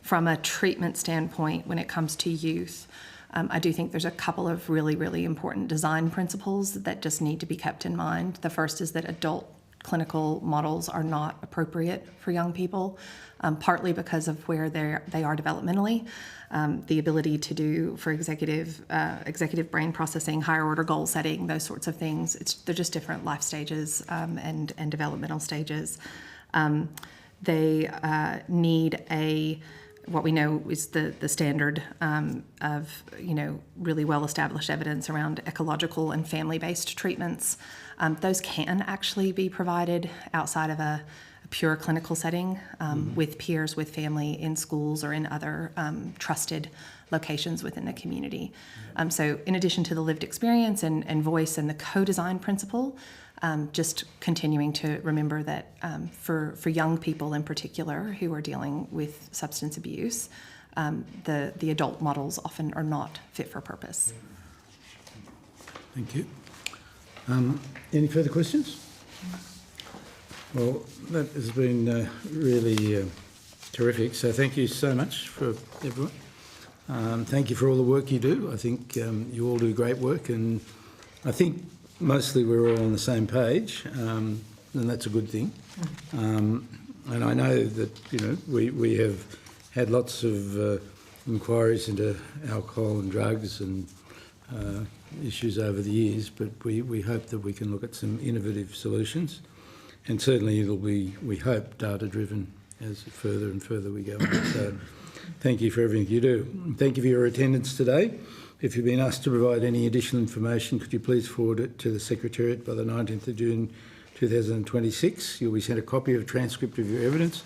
Speaker 8: From a treatment standpoint, when it comes to youth, I do think there's a couple of really, really important design principles that just need to be kept in mind. The first is that adult clinical models are not appropriate for young people, partly because of where they are developmentally. The ability to do, for executive brain processing, higher order goal setting, those sorts of things, they're just different life stages and developmental stages. They need what we know is the standard of really well-established evidence around ecological and family-based treatments. Those can actually be provided outside of a pure clinical setting with peers, with family, in schools or in other trusted locations within the community. So in addition to the lived experience and voice and the co-design principle, just continuing to remember that for young people in particular who are dealing with substance abuse, the adult models often are not fit for purpose.
Speaker 1: Thank you. Any further questions? Well, that has been really terrific. So thank you so much for everyone. Thank you for all the work you do. I think you all do great work, and I think mostly we're all on the same page, and that's a good thing. And I know that we have had lots of inquiries into alcohol and drugs and issues over the years, but we hope that we can look at some innovative solutions, and certainly it'll be, we hope, data-driven as further and further we go on. So thank you for everything you do. Thank you for your attendance today. If you've been asked to provide any additional information, could you please forward it to the Secretariat by the 19th of June 2026. You'll be sent a copy of a transcript of your evidence,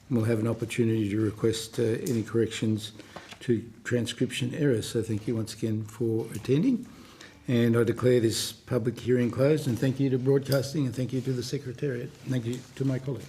Speaker 1: and we'll have an opportunity to request any corrections to transcription errors. So thank you once again for attending. And I declare this public hearing closed, and thank you to Broadcasting and thank you to the Secretariat. Thank you to my colleagues.